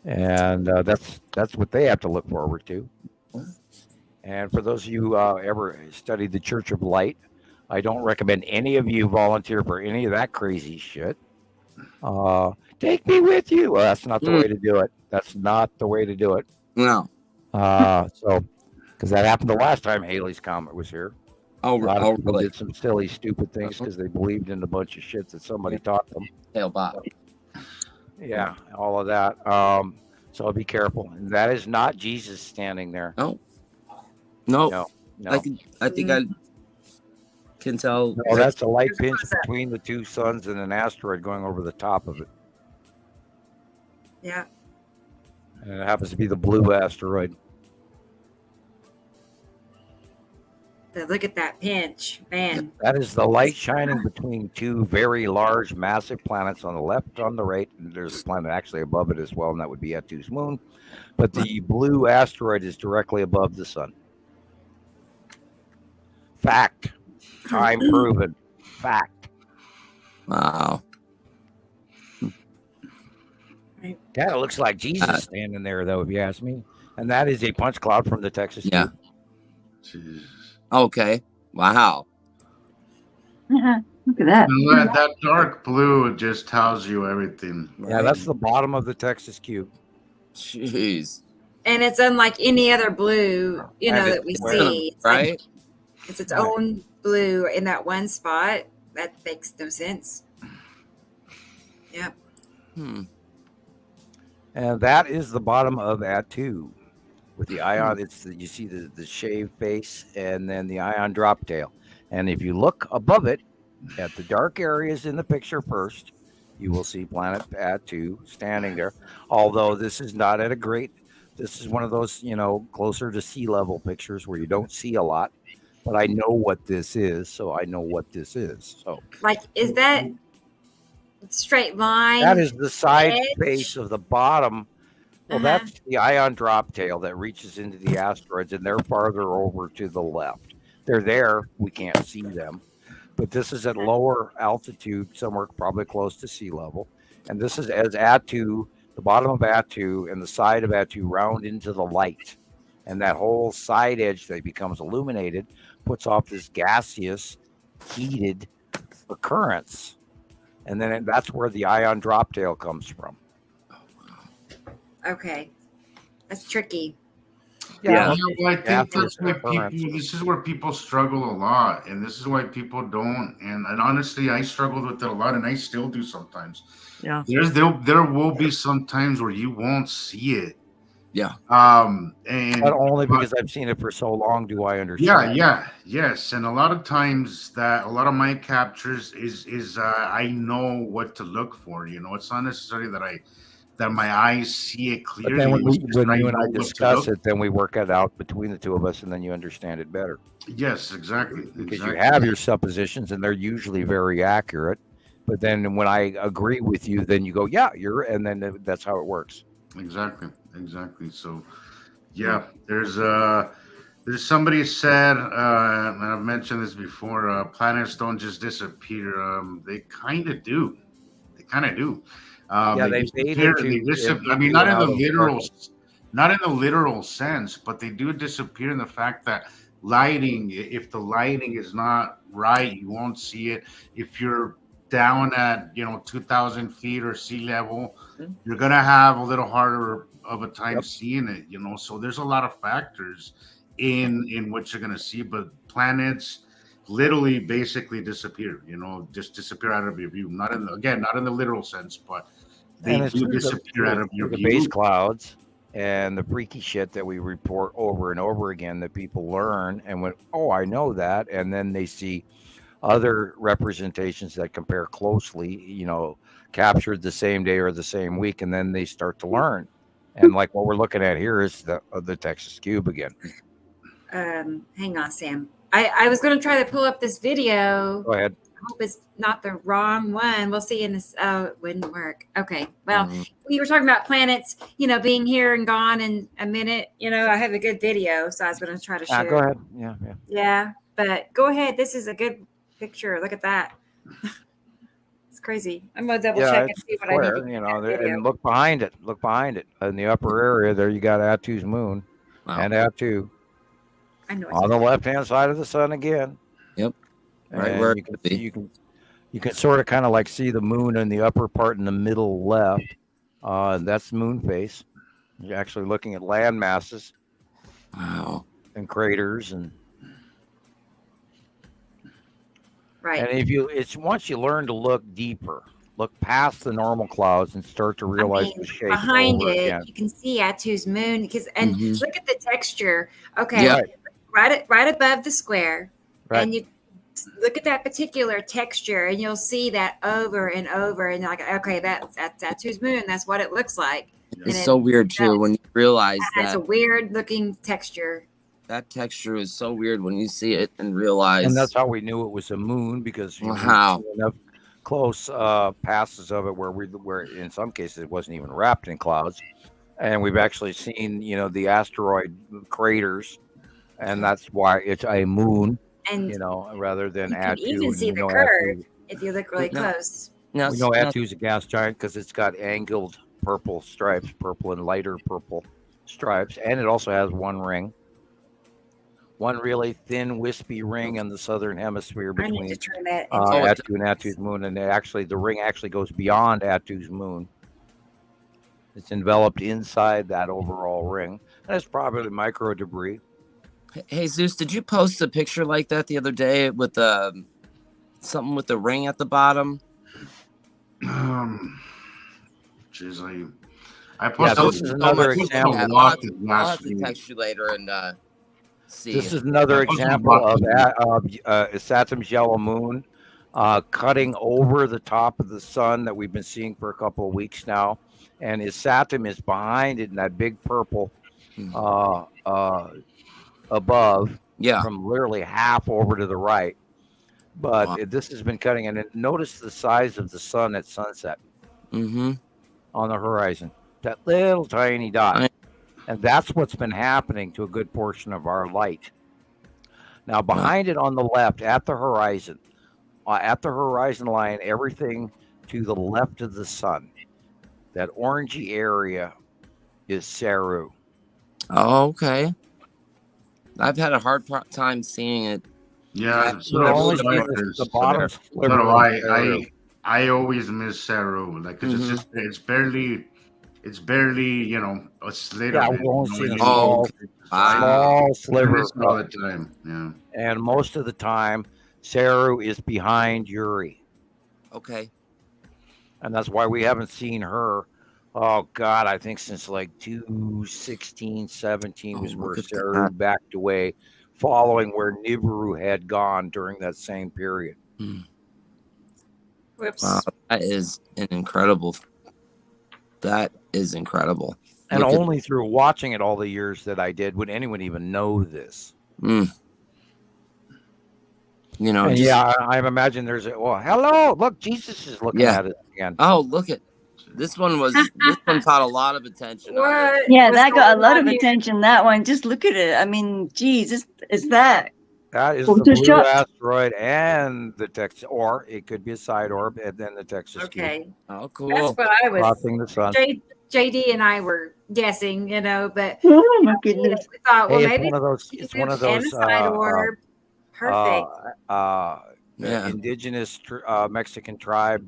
And that's what they have to look forward to. And for those of you who ever studied the Church of Light, I don't recommend any of you volunteer for any of that crazy shit. Take me with you. Well, that's not the way to do it. That's not the way to do it. No. Because that happened the last time Halley's Comet was here. A lot of people did some silly, stupid things because they believed in a bunch of shit that somebody taught them. Hail Bob. Yeah, all of that. So be careful. And that is not Jesus standing there. No. I think I can tell. No, that's a light pinch between the two suns and an asteroid going over the top of it. Yeah. And it happens to be the blue asteroid. Look at that pinch, man. That is the light shining between two very large, massive planets on the left, on the right. And there's a planet actually above it as well, and that would be Etu's moon. But the blue asteroid is directly above the sun. Fact. Time proven. Fact. Wow. Kind of looks like Jesus standing there, though, if you ask me. And that is a punch cloud from the Texas. Yeah. Jesus. Okay. Wow. Look at that. That dark blue just tells you everything. Yeah, that's the bottom of the Texas cube. Jeez. And it's unlike any other blue, And that we it's see. It's right? like, it's its own blue in that one spot. That makes no sense. Yep. And that is the bottom of Attu with the ion. You see the shaved face and then the ion drop tail. And if you look above it at the dark areas in the picture first, you will see planet Attu standing there. Although this is not at a great, this is one of those, closer to sea level pictures where you don't see a lot. But I know what this is, so I know what this is. So, like, is that straight line? that is the side edge? face of the bottom. Well, that's the ion drop tail that reaches into the asteroids, and they're farther over to the left. They're there. We can't see them. But this is at lower altitude, somewhere probably close to sea level. And this is as Attu, the bottom of Attu and the side of Attu round into the light. And that whole side edge that becomes illuminated puts off this gaseous, heated occurrence. And then that's where the ion drop tail comes from. Okay. That's tricky. Yeah. I think that's why this is where people struggle a lot, and this is why people don't. And honestly, I struggled with it a lot, and I still do sometimes. Yeah. There will be some times where you won't see it. Yeah. And But only because I've seen it for so long do I understand. Yes. And a lot of times that a lot of my captures is I know what to look for. It's not necessarily that my eyes see it clearly. But then when you and I know what to discuss look. it, then we work it out between the two of us, and then you understand it better. Yes, exactly. Because you have your suppositions, and they're usually very accurate. But then when I agree with you, then you go, yeah, and then that's how it works. Exactly. So, yeah, there's somebody said, and I've mentioned this before, planets don't just disappear. They kind of do. They disappear. They disappear. I mean, not in the literal sense, but they do disappear in the fact that lighting, if the lighting is not right, you won't see it. If you're down at 2,000 feet or sea level, you're gonna have a little harder of a time seeing it. So there's a lot of factors in what you're gonna see, but planets literally basically disappear. Just disappear out of your view. Not in the literal sense, but they do disappear out of your view. The base clouds and the freaky shit that we report over and over again that people learn and went, oh, I know that, and then they see other representations that compare closely, captured the same day or the same week, and then they start to learn. And like what we're looking at here is the Texas Cube again. Hang on, Sam. I was going to try to pull up this video. Go ahead. I hope it's not the wrong one. We'll see in this. Oh, it wouldn't work. Okay. Well, we were talking about planets, being here and gone in a minute. I have a good video, so I was going to try to share. Go ahead. Yeah. Yeah, but go ahead. This is a good picture. Look at that. It's crazy. I'm going to double check and see what I need to and look behind it. Look behind it. In the upper area there, you got Attu's moon and Attu. I know on the left-hand side of the sun again. Yep. Right where you can sort of kind of like see the moon in the upper part in the middle left. That's the moon face. You're actually looking at land masses. Wow. And craters and right. And once you learn to look deeper, look past the normal clouds and start to realize the shape behind it. Again. You can see Attu's moon look at the texture. Okay. Yeah. Right above the square. Right. And you look at that particular texture and you'll see that over and over and you're like, okay, that's Attu's moon. That's what it looks like. It's so weird too when you realize that. It's a weird looking texture. That texture is so weird when you see it and realize. And that's how we knew it was a moon because you wow. enough close passes of it where in some cases it wasn't even wrapped in clouds. And we've actually seen, the asteroid craters. And that's why it's a moon, and rather than Attu. You can even see the curve if you look really close. We know Attu's a gas giant because it's got angled purple stripes, purple and lighter purple stripes, and it also has one ring, one really thin, wispy ring in the southern hemisphere between Attu and Attu's moon, and the ring actually goes beyond Attu's moon. It's enveloped inside that overall ring. And it's probably micro debris. Hey, Zeus, did you post a picture like that the other day with something with the ring at the bottom? Jeez, I posted this is another example. I'll have to text you later and see. This is another example of Saturn's yellow moon cutting over the top of the sun that we've been seeing for a couple of weeks now. And his Saturn is behind it in that big purple above, from literally half over to the right. But this has been cutting, and notice the size of the sun at sunset on the horizon. That little tiny dot. And that's what's been happening to a good portion of our light. Now, behind it on the left, at the horizon line, everything to the left of the sun, that orangey area is Saru. Oh, okay. I've had a hard time seeing it. Yeah, the bottom sliver. I always miss Saru, like, cause it's barely, a slit. Yeah, we won't see a small sliver all the time. Yeah, and most of the time, Saru is behind Uri. Okay. And that's why we haven't seen her. Oh God, I think since like 2016, 17 was where Saru backed away, following where Nibiru had gone during that same period. Whoops. Wow, that is incredible. And only through watching it all the years that I did would anyone even know this. I imagine there's hello, look, Jesus is looking at it again. Oh, look at this one caught a lot of attention. Yeah, that got a lot of attention. That one, just look at it. I mean, geez, is that? That is the blue asteroid and the Texas, or it could be a side orb and then the Texas. Okay. Cube. Oh, cool. That's what I was. Crossing the sun. JD and I were guessing, but oh my goodness. We thought, well, maybe it's one of those side orb. Perfect. Indigenous Mexican tribe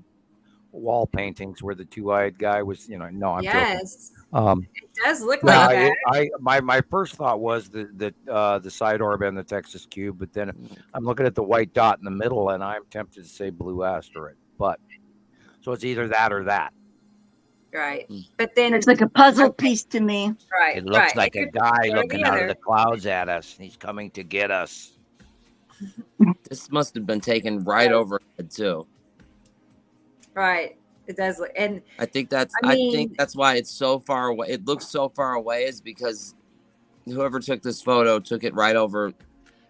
wall paintings where the two-eyed guy was, I'm joking. It does look like that. My first thought was the side orb and the Texas cube, but then I'm looking at the white dot in the middle, and I'm tempted to say blue asteroid. But so it's either that or that. Right, but then it's like a puzzle piece to me. Right, it looks like a guy looking out of the clouds at us, and he's coming to get us. This must have been taken right overhead too. Right. It does look, and I think that's why it's so far away. It looks so far away is because whoever took this photo took it right over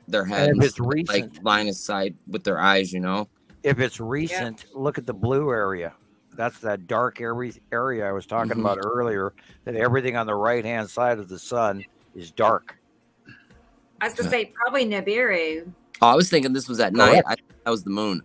their head. And if it's recent, like line of sight with their eyes, If it's recent, look at the blue area. That's that dark area I was talking about earlier. That everything on the right-hand side of the sun is dark. I was gonna say probably Nibiru. Oh, I was thinking this was at night. That was the moon.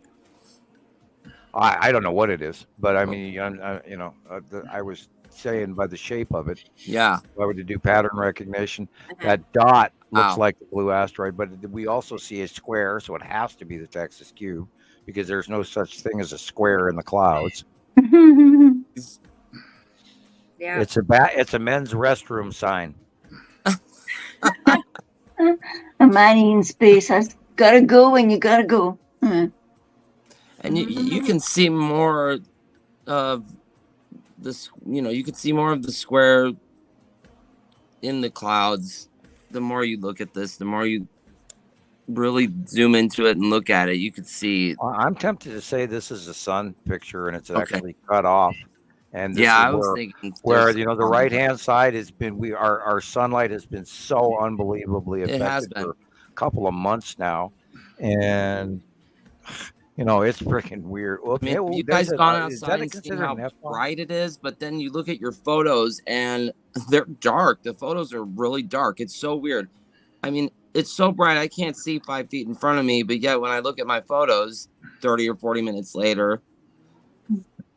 I don't know what it is, but I mean, I was saying by the shape of it. Yeah. If I were to do pattern recognition, that dot looks like the blue asteroid, but we also see a square, so it has to be the Texas cube because there's no such thing as a square in the clouds. Yeah. It's a men's restroom sign. A man in space has gotta go when you gotta go. And you can see more of this, you can see more of the square in the clouds. The more you look at this, the more you really zoom into it and look at it, you could see. I'm tempted to say this is a sun picture and it's actually cut off. And this I is was thinking where the right hand side has been our sunlight has been so unbelievably affected for a couple of months now. And it's freaking weird. Okay, you guys gone outside and seen how bright it is, but then you look at your photos and they're dark. The photos are really dark. It's so weird. I mean, it's so bright I can't see 5 feet in front of me, but yet when I look at my photos 30 or 40 minutes later,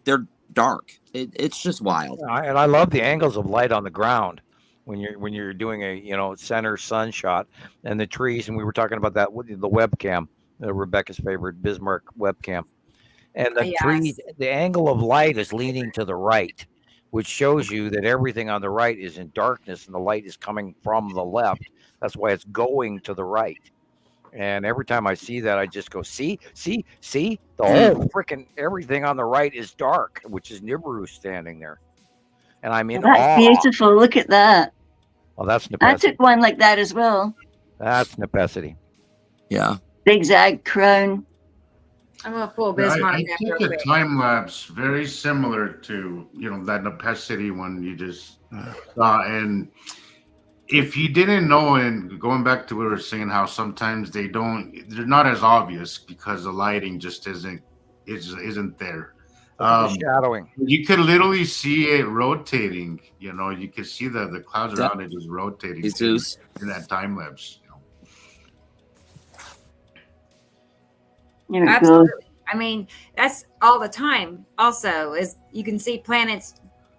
they're dark. It's just wild. And I love the angles of light on the ground when you're doing a center sun shot and the trees. And we were talking about that with the webcam. Rebecca's favorite Bismarck webcam, and the trees. The angle of light is leaning to the right, which shows you that everything on the right is in darkness and the light is coming from the left. That's why it's going to the right. And every time I see that, I just go, see? The whole freaking everything on the right is dark, which is Nibiru standing there. And I'm in That's awe. beautiful. Look at that. Well, that's I Nepesi. took one like that as well. That's Nepesi. Yeah. Zigzag crown. I'm gonna pull Yeah, Bismarck I up real took a quick. time lapse very similar to that Nepesi one you just saw, and if you didn't know, and going back to what we were saying, how sometimes they're not as obvious because the lighting just isn't there. Look at the shadowing. You could literally see it rotating. You could see the clouds around it just rotating Jesus. in that time lapse. Absolutely. I mean, that's all the time. Also, is you can see planets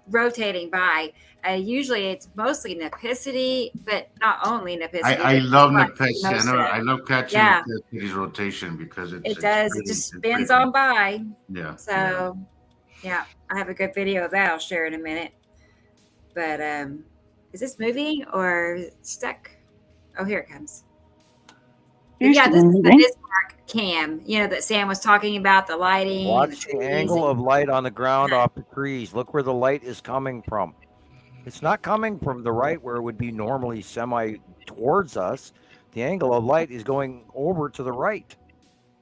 rotating by. Usually, it's mostly Nepicity, but not only Nepicity. I love Nepesi. most I love catching Yeah. Nepesi's rotation because It does. It just spins on by. Yeah. So, yeah, I have a good video of that. I'll share in a minute. But is this moving or stuck? Oh, here it comes. Here's Yeah, the this is the moving. Bismarck cam. That Sam was talking about, the lighting. Watch the trees, angle of light on the ground off the trees. Look where the light is coming from. It's not coming from the right where it would be normally semi towards us. The angle of light is going over to the right.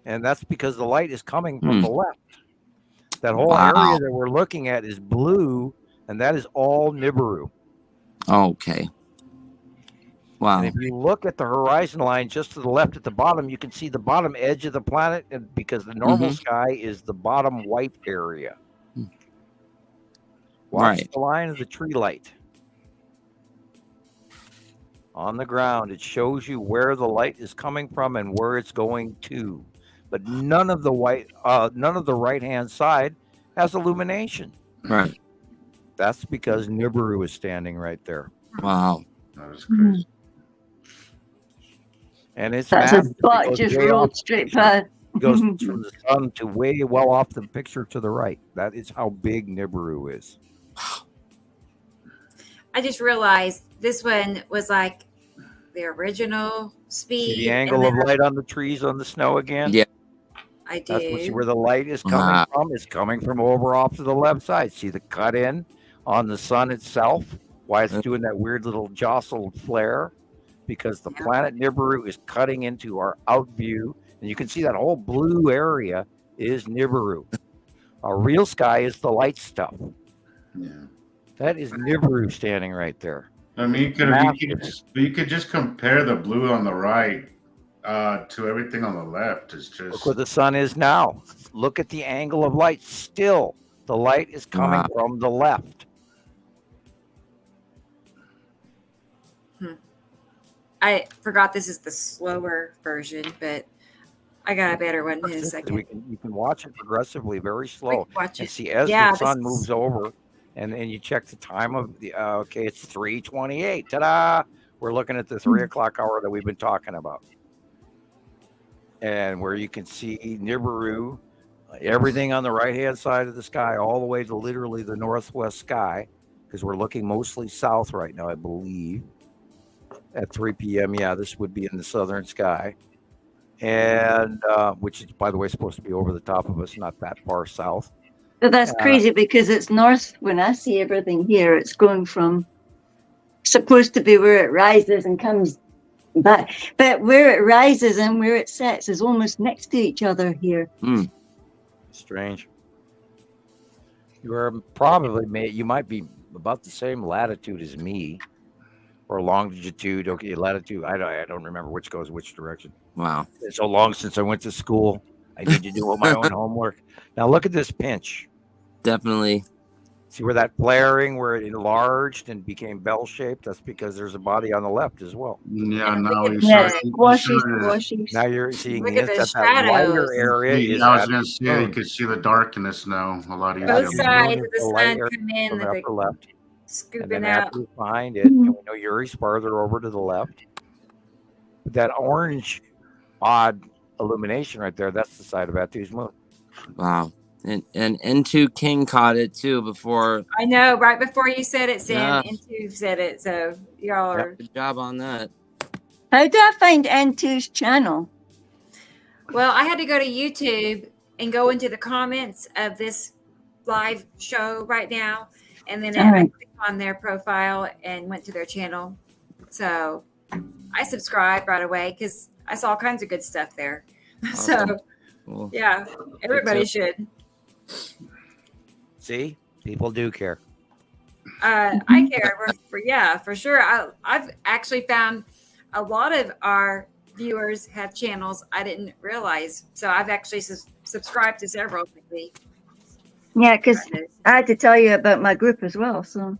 And that's because the light is coming from the left. That whole area that we're looking at is blue, and that is all Nibiru. Okay. Wow. And if you look at the horizon line just to the left at the bottom, you can see the bottom edge of the planet, and because the normal sky is the bottom white area. Watch the line of the tree light on the ground. It shows you where the light is coming from and where it's going to. But none of the right-hand side has illumination. Right. That's because Nibiru is standing right there. Wow. That was crazy. And it's That's a massive. It spot goes just way rolled off- straight past. It goes from the sun to way well off the picture to the right. That is how big Nibiru is. I just realized this one was like the original speed. See the angle of light on the trees on the snow again? Yeah. I That's do. where the light is coming from. It's coming from over off to the left side. See the cut in on the sun itself? Why it's doing that weird little jostled flare? Because the planet Nibiru is cutting into our out view. And you can see that whole blue area is Nibiru. Our real sky is the light stuff. Yeah. That is Nibiru standing right there. I mean, you could just compare the blue on the right to everything on the left. It's just Look where the sun is now. Look at the angle of light. Still, the light is coming from the left. I forgot this is the slower version, but I got a better one in a second. You can watch it progressively, very slow. Watch And it. see, as Yeah, the sun this moves is- over, and then you check the time of the, okay, it's 3:28. Ta-da! We're looking at the 3 o'clock hour that we've been talking about. And where you can see Nibiru, everything on the right-hand side of the sky, all the way to literally the northwest sky, because we're looking mostly south right now, I believe. At 3 p.m., yeah, this would be in the southern sky. And which is, by the way, supposed to be over the top of us, not that far south. But that's crazy because it's north. When I see everything here, it's going from supposed to be where it rises and comes back. But where it rises and where it sets is almost next to each other here. Strange. You are probably, you might be about the same latitude as me, or longitude. Okay, latitude. I don't remember which goes which direction. Wow. It's so long since I went to school. I need to do all my own homework. Now look at this pinch. Definitely. See where that flaring, where it enlarged and became bell-shaped? That's because there's a body on the left as well. Yeah, now we Yeah, start. squashy. Now you're seeing Look this. at the That wider shadows. area is I was at going the to say, you moon. can see the darkness now a lot easier. Both sides of the The light sun area come in from the like upper left. And scooping then out. Matthew's behind it. And we know Yuri's farther over to the left. But that orange, odd illumination right there, that's the side of Matthew's moon. Wow. And N2 King caught it too before. I know, right before you said it, Sam, Yeah. N2 said it. So y'all are. Good job on that. How do I find N2's channel? Well, I had to go to YouTube and go into the comments of this live show right now. And then I clicked on their profile and went to their channel. So I subscribed right away because I saw all kinds of good stuff there. So, Cool. yeah, everybody should. See, people do care. I care for sure. I've actually found a lot of our viewers have channels I didn't realize. So I've actually subscribed to several lately. Yeah, because I had to tell you about my group as well. So,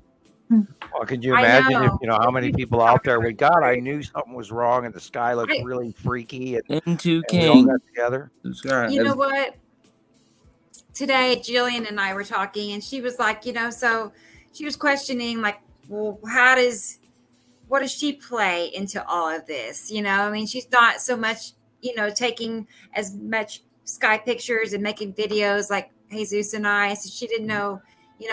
Well, can you imagine if how many people out there went, God, I knew something was wrong and the sky looked really freaky and N2 we all King got together. You know what? Today, Jillian and I were talking, and she was like, so she was questioning, like, well, what does she play into all of this? I mean, she's not so much, taking as much sky pictures and making videos like Jesus and I. So she didn't know,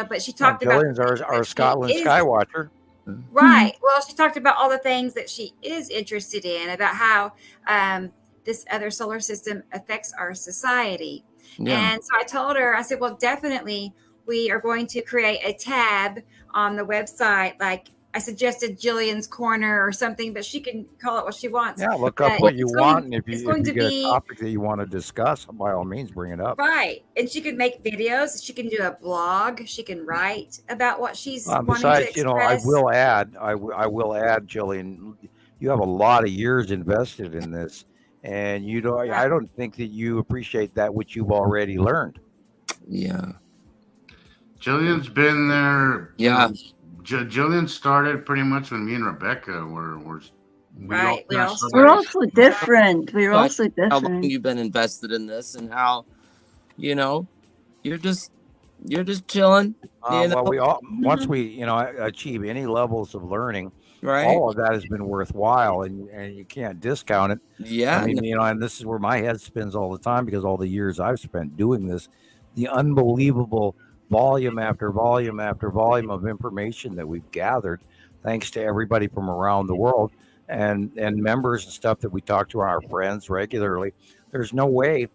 but she talked about Jillian's our Scotland Skywatcher. Right. Well, she talked about all the things that she is interested in, about how this other solar system affects our society. Yeah. And so I told her, I said, well, definitely we are going to create a tab on the website. Like I suggested Jillian's Corner or something, but she can call it what she wants. Yeah, look up what you want. And if you get a topic that you want to discuss, by all means, bring it up. Right. And she can make videos. She can do a blog. She can write about what she's wanting besides, to express. I will add, Jillian, you have a lot of years invested in this. And I don't think that you appreciate that which you've already learned. Yeah. Jillian's been there. Yeah. Jillian started pretty much when me and Rebecca were right. We're also different. We're also different. How long you've been invested in this and how, you're just chilling. Well, once we achieve any levels of learning, right, all of that has been worthwhile, and you can't discount it. Yeah, I mean, and this is where my head spins all the time because all the years I've spent doing this, the unbelievable volume after volume after volume of information that we've gathered, thanks to everybody from around the world and members and stuff that we talk to our friends regularly. There's no way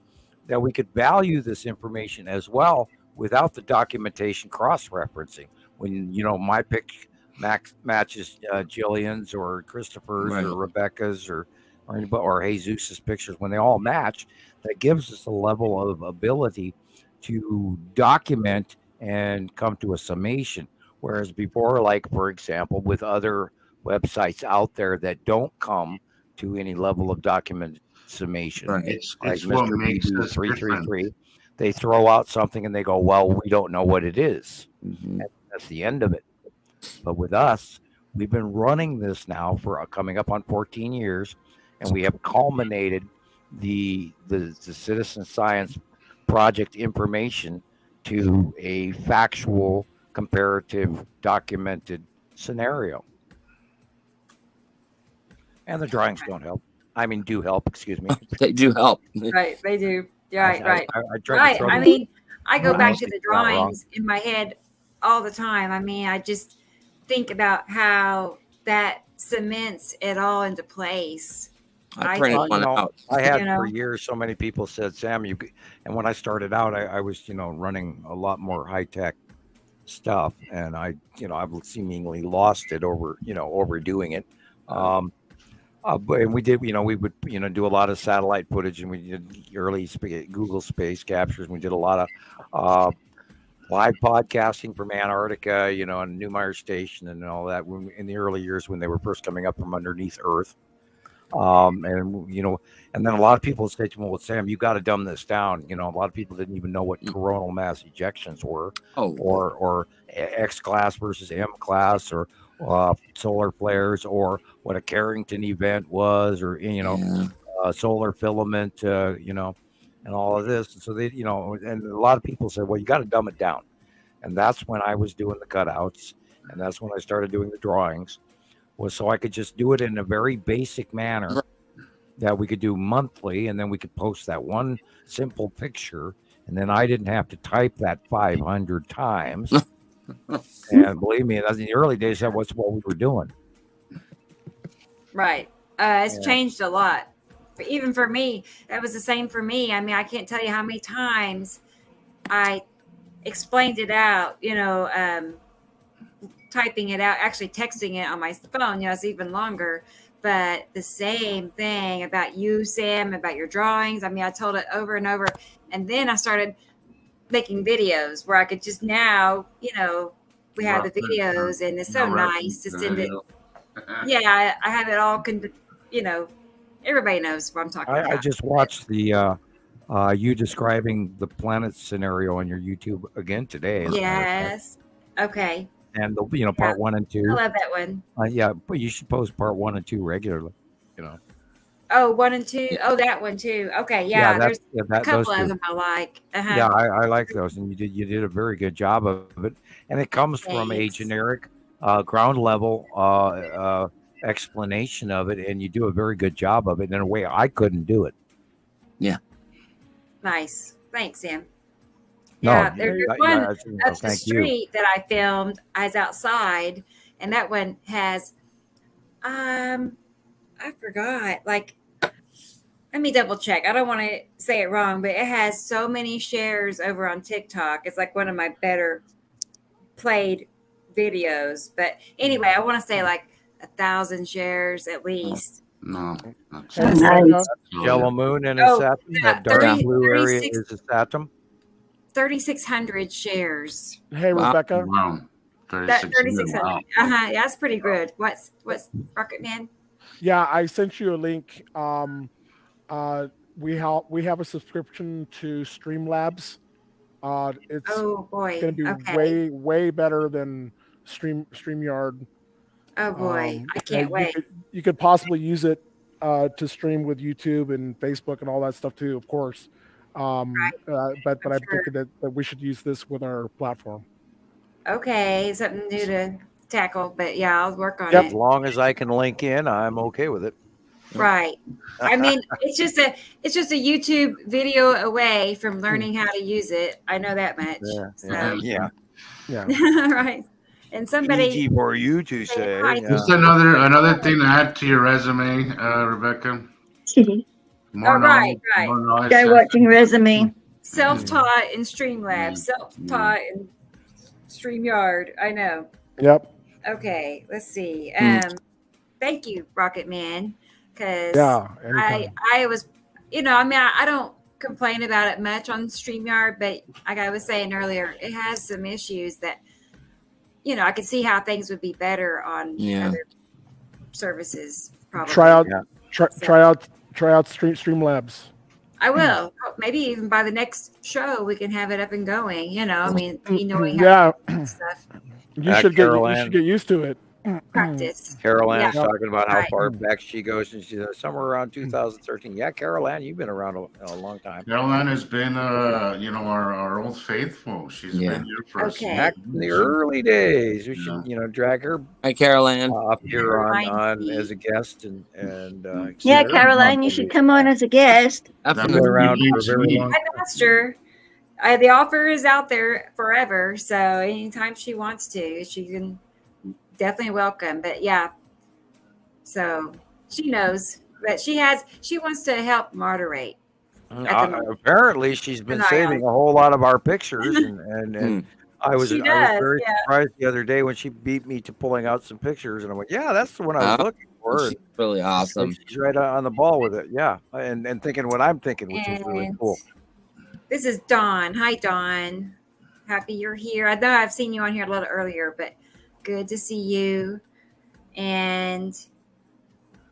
that we could value this information as well without the documentation cross-referencing. When my pick matches Jillian's or Christopher's or Rebecca's or Jesus's pictures, when they all match, that gives us a level of ability to document and come to a summation. Whereas before, like for example, with other websites out there that don't come to any level of document summation, It's like what Mr. makes BB us 333, they throw out something and they go, well, we don't know what it is. That's the end of it. But with us, we've been running this now for coming up on 14 years, and we have culminated the citizen science project information to a factual, comparative, documented scenario. And the drawings don't help. I mean, do help, excuse me. They do help. Right, they do. Right. I I mean, I go back to Honestly, the not wrong. drawings in my head all the time. I mean, I just think about how that cements it all into place. I printed one out. I had for years. So many people said, "Sam, you." And when I started out, I was, running a lot more high tech stuff, and I've seemingly lost it over, overdoing it. And we did, we would, do a lot of satellite footage, and we did early Google space captures. And we did a lot of live podcasting from Antarctica, on Newmeyer Station and all that in the early years when they were first coming up from underneath Earth. And then a lot of people say to me, well, Sam, you got to dumb this down. A lot of people didn't even know what coronal mass ejections were, or X class versus M class, or solar flares, or what a Carrington event was, or solar filament, and all of this. And so they, and a lot of people said, well, you got to dumb it down. And that's when I was doing the cutouts, and that's when I started doing the drawings, was so I could just do it in a very basic manner that we could do monthly, and then we could post that one simple picture and then I didn't have to type that 500 times. And believe me, in the early days, that was what we were doing. Right. It's changed a lot. But even for me, that was the same for me. I mean, I can't tell you how many times I explained it out, typing it out, actually texting it on my phone, it's even longer. But the same thing about you, Sam, about your drawings. I mean, I told it over and over. And then I started making videos where I could just now, we have the videos, and it's so nice to send it. Yeah, I have it all, everybody knows what I'm talking about. I just watched the you describing the planet scenario on your YouTube again today. Yes. Okay. And part 1 and 2. I love that one. Yeah, but you should post part 1 and 2 regularly. Oh, 1 and 2. Oh, that one too. Okay, there's a couple of them I like. Uh-huh. Yeah, I like those, and you did a very good job of it. And it comes from a generic ground level explanation of it, and you do a very good job of it in a way I couldn't do it. Yeah. Nice. Thanks, Sam. No, there's one up the street that I filmed. I was outside, and that one has, I forgot. Let me double check. I don't want to say it wrong, but it has so many shares over on TikTok. It's like one of my better played videos. But anyway, I want to say 1,000 shares at least. No. Yellow moon and a satum. That dark blue area is a satum. 3,600 shares. Hey, Rebecca. Wow. 3,600. Wow. Yeah, that's pretty good. What's Rocket Man? Yeah, I sent you a link. We have a subscription to Streamlabs. It's going to be way better than StreamYard. Oh boy, I can't wait. You could possibly use it to stream with YouTube and Facebook and all that stuff too, of course. But I'm thinking that we should use this with our platform. Okay, something new to tackle, but yeah, I'll work on it. As long as I can link in, I'm okay with it. Right. I mean, it's just a YouTube video away from learning how to use it. I know that much. Yeah. Right. And somebody easy for you to say. Just another thing to add to your resume, Rebecca. Right. Guy watching resume. Self-taught in Streamlabs, self-taught in StreamYard. I know. Yep. Okay, let's see. Thank you, Rocket Man, because I was, I don't complain about it much on StreamYard, but like I was saying earlier, it has some issues that, I could see how things would be better on other services. Probably try out Streamlabs. I will. Maybe even by the next show we can have it up and going. Knowing how stuff. You should get used to it. Practice. Carol Ann's talking about how far back she goes, and she says somewhere around 2013. Yeah, Carol Ann, you've been around a long time. Carol Ann has been, our old faithful. She's been here for us. Back in the early days. We should, drag her. Hi, Carol Ann. Up here on as a guest and Caroline, you should come on as a guest. I've been around for a very long time. I asked her. The offer is out there forever, so anytime she wants to, she can. Definitely welcome, but so she knows that she wants to help moderate. Apparently, she's been saving a whole lot of our pictures, and I was very surprised the other day when she beat me to pulling out some pictures, and I'm like, that's the one I was looking for. She's really awesome. She's right on the ball with it, and thinking what I'm thinking, which is really cool. This is Dawn. Hi, Dawn. Happy you're here. I know I've seen you on here a little earlier, but. Good to see you. And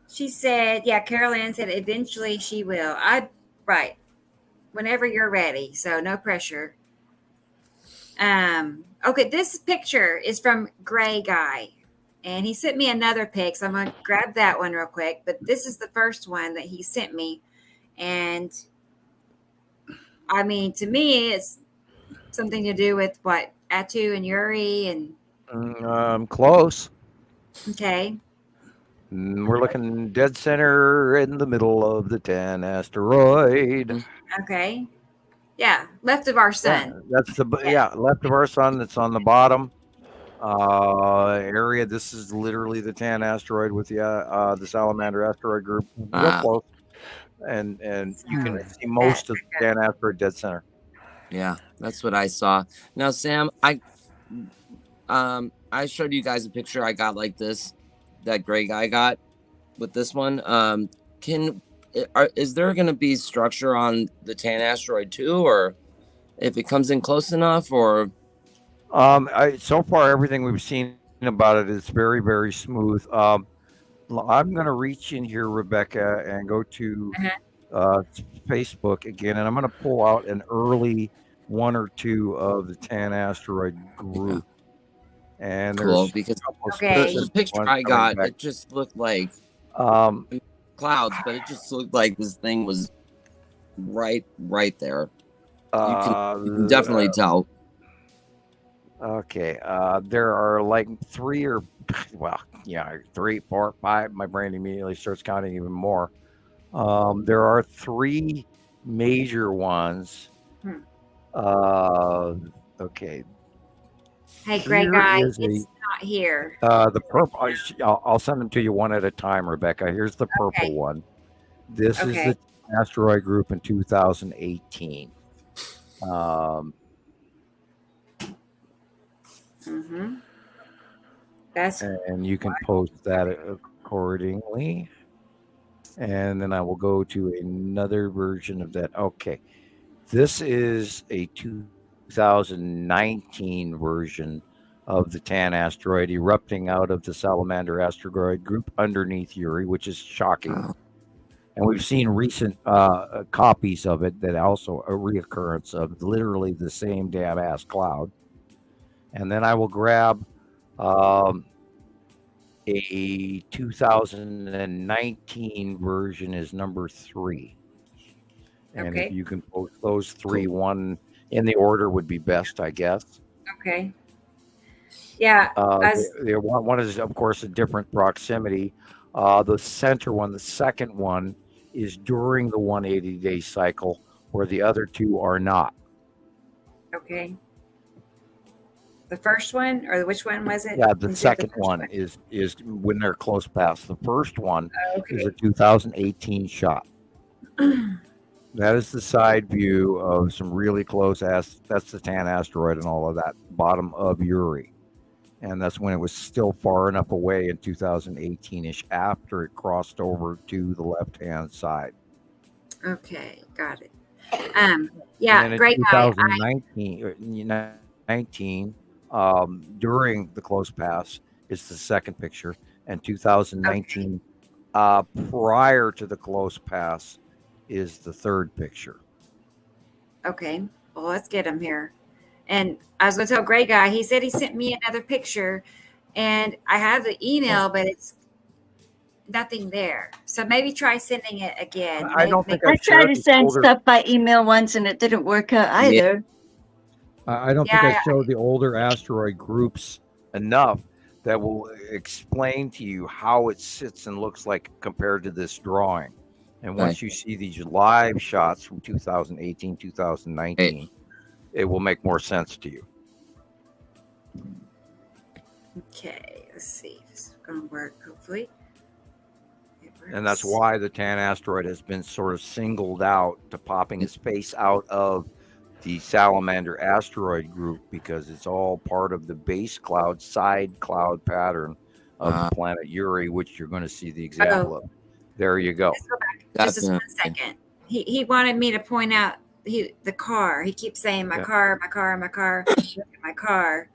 she said, Carol Ann said eventually she will. Right. Whenever you're ready. So no pressure. Okay, this picture is from Gray Guy. And he sent me another pic. So I'm going to grab that one real quick. But this is the first one that he sent me. And I mean, to me, it's something to do with what? Atu and Yuri and close. Okay. We're looking dead center in the middle of the 10 asteroid. Okay. Yeah, left of our sun. That's left of our sun. That's on the bottom area. This is literally the tan asteroid with the salamander asteroid group, real close, and you can see most of the tan asteroid dead center. Yeah, that's what I saw. Now, Sam, I showed you guys a picture I got like this, that gray guy got with this one. Is there going to be structure on the tan asteroid too, or if it comes in close enough, or? So far, everything we've seen about it is very, very smooth. I'm going to reach in here, Rebecca, and go to Facebook again, and I'm going to pull out an early one or two of the tan asteroid group. And cool, there's because the picture I got, it just looked like clouds, but it just looked like this thing was right there. You can definitely tell. Okay, there are like 3 or 3, 4, 5. My brain immediately starts counting even more. There are 3 major ones. Okay. Hey, Grey Guy, it's not here. The purple. I'll send them to you one at a time, Rebecca. Here's the purple one. This is the asteroid group in 2018. And you can post that accordingly. And then I will go to another version of that. Okay. This is a 2019 version of the tan asteroid erupting out of the salamander asteroid group underneath Uri, which is shocking. And we've seen recent copies of it that also a reoccurrence of literally the same damn ass cloud. And then I will grab a 2019 version is number 3. And if you can post those 3, one in the order would be best, I guess. Okay. Yeah. One is, of course, a different proximity. The center one, the second one, is during the 180-day cycle, where the other 2 are not. Okay. The first one, or which one was it? Yeah, the second one is when they're close past. The first one is a 2018 shot. That is the side view of some really close that's the tan asteroid and all of that, bottom of Uri. And that's when it was still far enough away in 2018-ish after it crossed over to the left-hand side. Okay, got it. Yeah, Great Guy. 2019, during the close pass is the second picture, and 2019 prior to the close pass is the third picture. Okay, well, let's get him here. And I was going to tell Grey Guy, he said he sent me another picture, and I have the email, but it's nothing there. So maybe try sending it again. I tried to send stuff by email once, and it didn't work out either. I don't think I showed the older asteroid groups enough that will explain to you how it sits and looks like compared to this drawing. And once you see these live shots from 2018, 2019, it will make more sense to you. Okay, let's see if this is going to work, hopefully. And that's why the tan asteroid has been sort of singled out to popping its face out of the salamander asteroid group, because it's all part of the base cloud, side cloud pattern of the planet Uri, which you're going to see the example of. There you go. Let's go back. Just 1 second. He wanted me to point out the car. He keeps saying my car, my car, my car. Look at my car.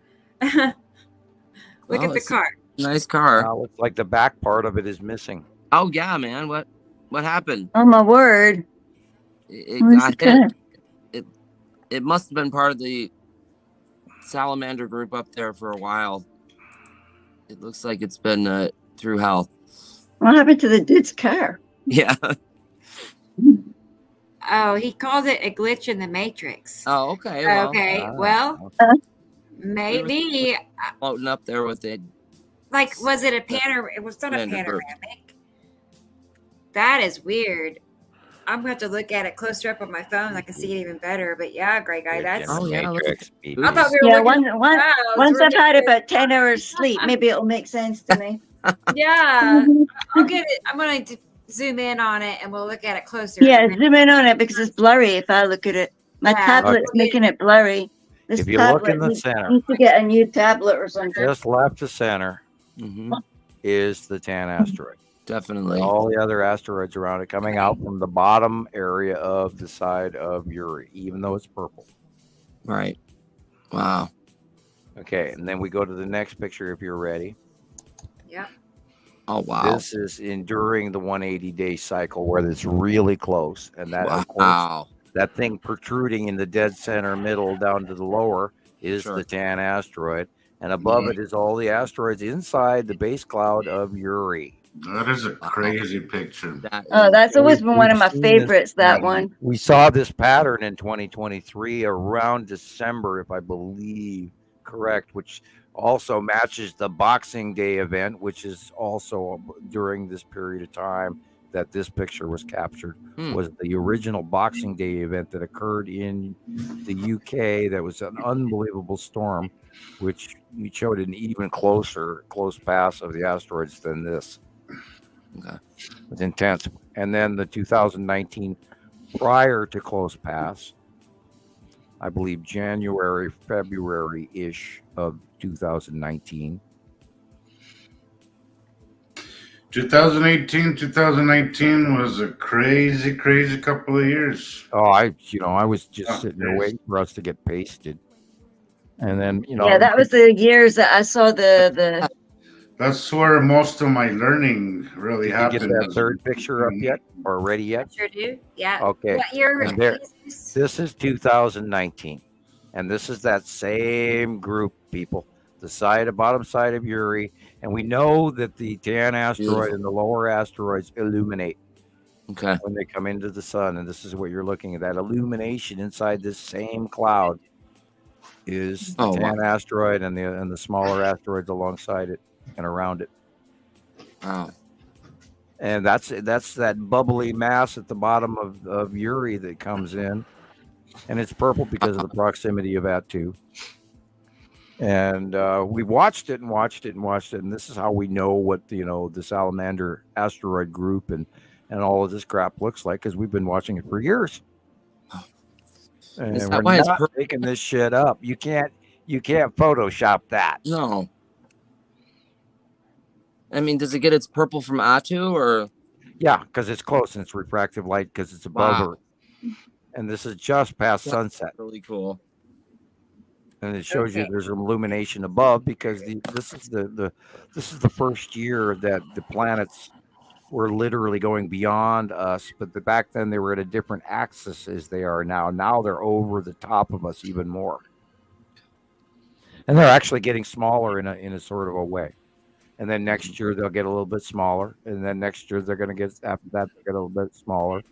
Look at the car. Nice car. Looks like the back part of it is missing. Oh yeah, man. What happened? Oh my word! It got hit. It must have been part of the salamander group up there for a while. It looks like it's been through hell. What happened to the dude's car? Yeah. Oh, he called it a glitch in the matrix. Oh, okay. Well, maybe floating up there with it. Like, was it a panoramic? It was not a panoramic. That is weird. I'm going to have to look at it closer up on my phone. I can see it even better. But yeah, great guy. That's. Oh yeah, look at I thought we were looking at clouds. Once We're I've had looking about 10 hours sleep, maybe it'll make sense to me. Yeah, I'll get it. I'm going to zoom in on it and we'll look at it closer. Yeah, zoom in on it because it's blurry if I look at it. My tablet's making it blurry. This If you look in the tablet center, needs to get a new tablet or something. just left of center is the Tan asteroid. Definitely. All the other asteroids around it coming out from the bottom area of the side of Uri, even though it's purple. Right. Wow. Okay, and then we go to the next picture if you're ready. Yep. Oh wow. This is enduring the 180-day cycle where it's really close, and that of course, that thing protruding in the dead center middle down to the lower is the Tan asteroid, and above it is all the asteroids inside the base cloud of Uri. That is a crazy picture. Oh, that's always been one of my We've seen this- favorites, that one. We saw this pattern in 2023 around December, if I believe correct, which also matches the Boxing Day event, which is also during this period of time that this picture was captured. Was the original Boxing Day event that occurred in the UK. That was an unbelievable storm, which we showed an even close pass of the asteroids than this. Okay. It was intense. And then the 2019 prior to close pass, I believe January, February-ish of 2019. 2018 was a crazy couple of years. Oh, I was just sitting there waiting for us to get pasted. And then, Yeah, that was the years that I saw the That's where most of my learning really Did you happened. get that third picture up yet or ready yet? Sure do. Yeah. Okay. What year And there, is this? this is 2019. And this is that same group, people. The bottom side of Uri. And we know that the Tan asteroid and the lower asteroids illuminate when they come into the sun. And this is what you're looking at. That illumination inside this same cloud is the Tan asteroid and the smaller asteroids alongside it and around it. Wow. And that's that bubbly mass at the bottom of Uri that comes in. And it's purple because of the proximity of Atu. And we watched it. And this is how we know what, the Salamander asteroid group and all of this crap looks like, because we've been watching it for years. And Is that we're why it's not making this shit up. You can't Photoshop that. No. I mean, does it get its purple from Atu or? Yeah, because it's close and it's refractive light because it's above Earth. And this is just past sunset. Really cool. And it shows you there's illumination above because this is the first year that the planets were literally going beyond us. But back then they were at a different axis as they are now. Now they're over the top of us even more. And they're actually getting smaller in a sort of a way. And then next year they'll get a little bit smaller. And then next year they're going to get, after that, they get a little bit smaller.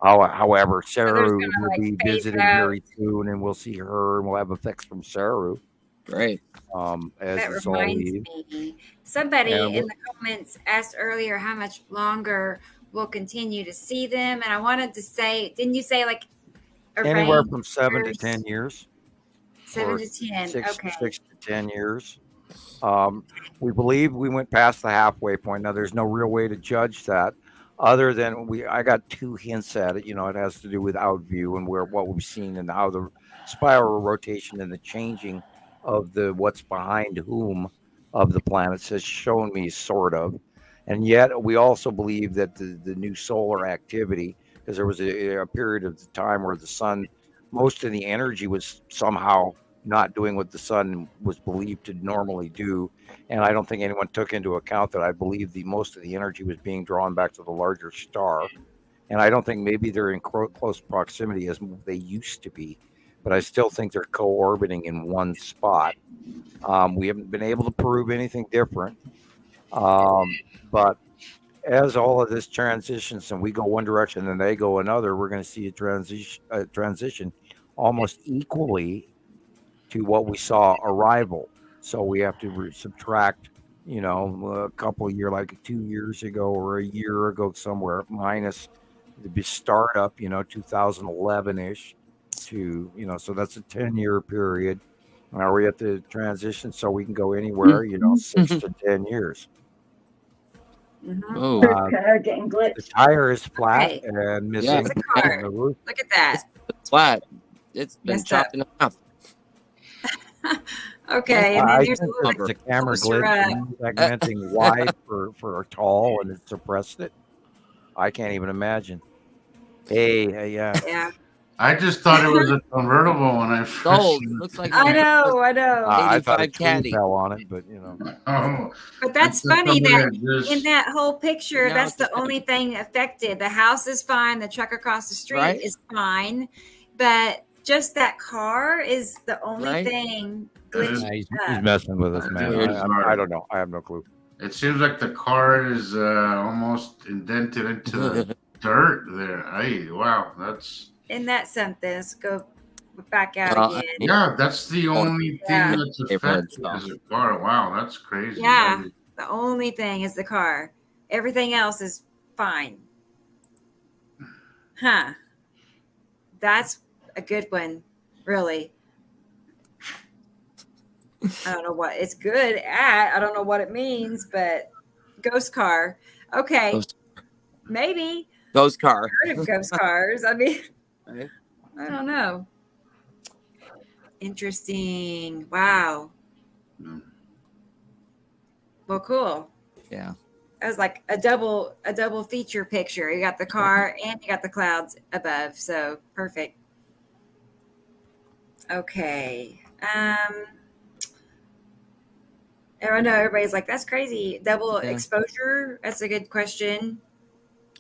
However, Saru will be visiting very soon, and we'll see her, and we'll have effects from Saru. Great. As That the soul reminds leaves. me. Somebody And in the comments asked earlier how much longer we'll continue to see them, and I wanted to say, didn't you say like Anywhere range from 7 to years? 10 years. 7 or to 10. 6 Okay. 6 to 10 years. We believe we went past the halfway point. Now, there's no real way to judge that, other than I got 2 hints at it. It has to do with outview and what we've seen and how the spiral rotation and the changing of what's behind whom of the planets has shown me sort of. And yet we also believe that the new solar activity, because there was a period of the time where the sun, most of the energy was somehow not doing what the sun was believed to normally do. And I don't think anyone took into account that I believe most of the energy was being drawn back to the larger star. And I don't think maybe they're in close proximity as they used to be, but I still think they're co-orbiting in one spot. We haven't been able to prove anything different. But as all of this transitions and we go one direction and they go another, we're going to see a transition almost equally to what we saw arrival. So we have to subtract, a couple of years, like 2 years ago or a year ago somewhere, minus to be startup, 2011-ish to, so that's a 10-year period. Are we at the transition? So we can go anywhere, 6 to 10 years. Oh, Getting glitched. The tire is flat Okay. and missing It's a car. the roof. Look at that. it's flat. It's been Messed chopped in half. Okay, and then I there's a think little it's a camera closer glitch up. and segmenting wide for tall, and it suppressed it. I can't even imagine. Hey, yeah. Yeah. I just thought it was a convertible when I first. Sold. seen it. Looks like I know. I thought a 85 tree caddy. fell on it, but Oh, But that's just funny somebody that just- in that whole picture, No, that's it's the only thing affected. The house is fine. The truck across the street Right. is fine. But just that car is the only Right. thing That is- glitched he's up. messing with us, man. Weird. I don't know. I have no clue. It seems like the car is almost indented into the dirt there. Hey, wow, that's Isn't that something? Let's go back out Well, again. yeah, that's the only Yeah. thing that's affected is the car. Wow, that's crazy. Yeah. The only thing is the car. Everything else is fine. Huh. That's a good one, really. I don't know what it's good at. I don't know what it means, but ghost car. Okay. Ghost- Maybe. Ghost car. Heard of ghost cars. I mean, Right. I don't know. Interesting. Wow. Well, cool. Yeah. That was like a double feature picture. You got the car and you got the clouds above. So perfect. Okay. I know everybody's like, that's crazy. Double Yeah. exposure. That's a good question.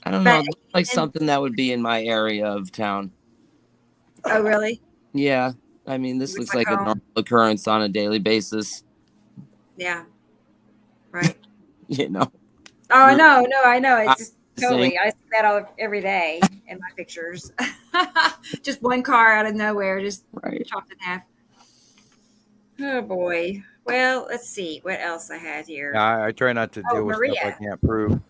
I don't know. But- It looks like something that would be in my area of town. Oh, really? Yeah. I mean, this Looks looks like like a home. normal occurrence on a daily basis. Yeah. Right. You know. Oh, I know. No, I know. It's just Same. totally. I see that every day in my pictures. Just one car out of nowhere, just Right. chopped in half. Oh boy. Well, let's see what else I had here. I try not to Oh, deal with stuff I Maria. can't prove.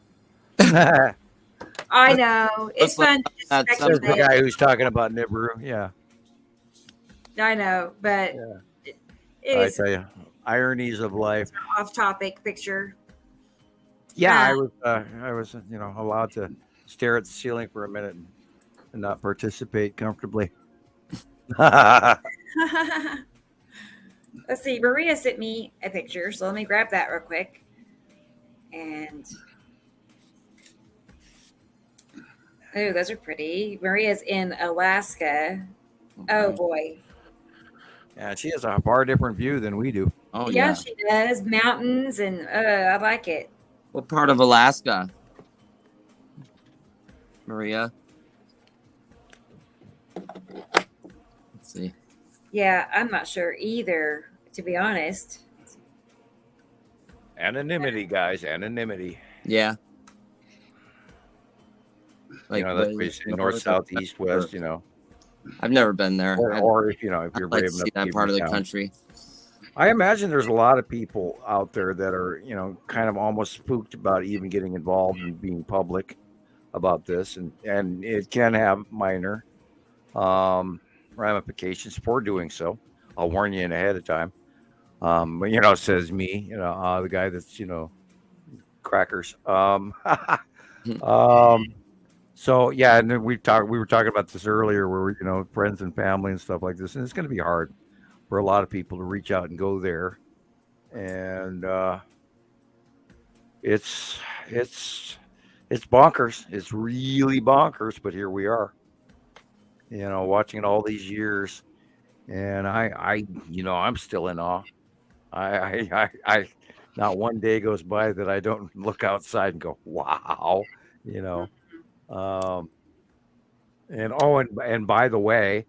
I know. It's Looks like fun to just that's There's the speculate. guy who's talking about Nibiru. Yeah, I know, but Yeah. it I is tell you, ironies of life. an off-topic picture. Yeah, Ah. I was, allowed to stare at the ceiling for a minute and not participate comfortably. Let's see. Maria sent me a picture, so let me grab that real quick. And oh, those are pretty. Maria's in Alaska. Oh boy. Yeah, she has a far different view than we do. Oh yeah, yeah. she does. Mountains and I like it. What part of Alaska? Maria. Let's see. Yeah, I'm not sure either, to be honest. Anonymity, guys, anonymity. Yeah. That's what you say, north, south, east, west. I've never been there. Or if you're I'd brave like to enough see that to part of the down. country. I imagine there's a lot of people out there that are, kind of almost spooked about even getting involved and being public about this, and it can have minor ramifications for doing so. I'll warn you in ahead of time. But says me, the guy that's crackers. So yeah, and then we were talking about this earlier, where friends and family and stuff like this, and it's going to be hard for a lot of people to reach out and go there, and it's bonkers. It's really bonkers, but here we are, watching it all these years, and I'm still in awe. I not one day goes by that I don't look outside and go, wow, and by the way,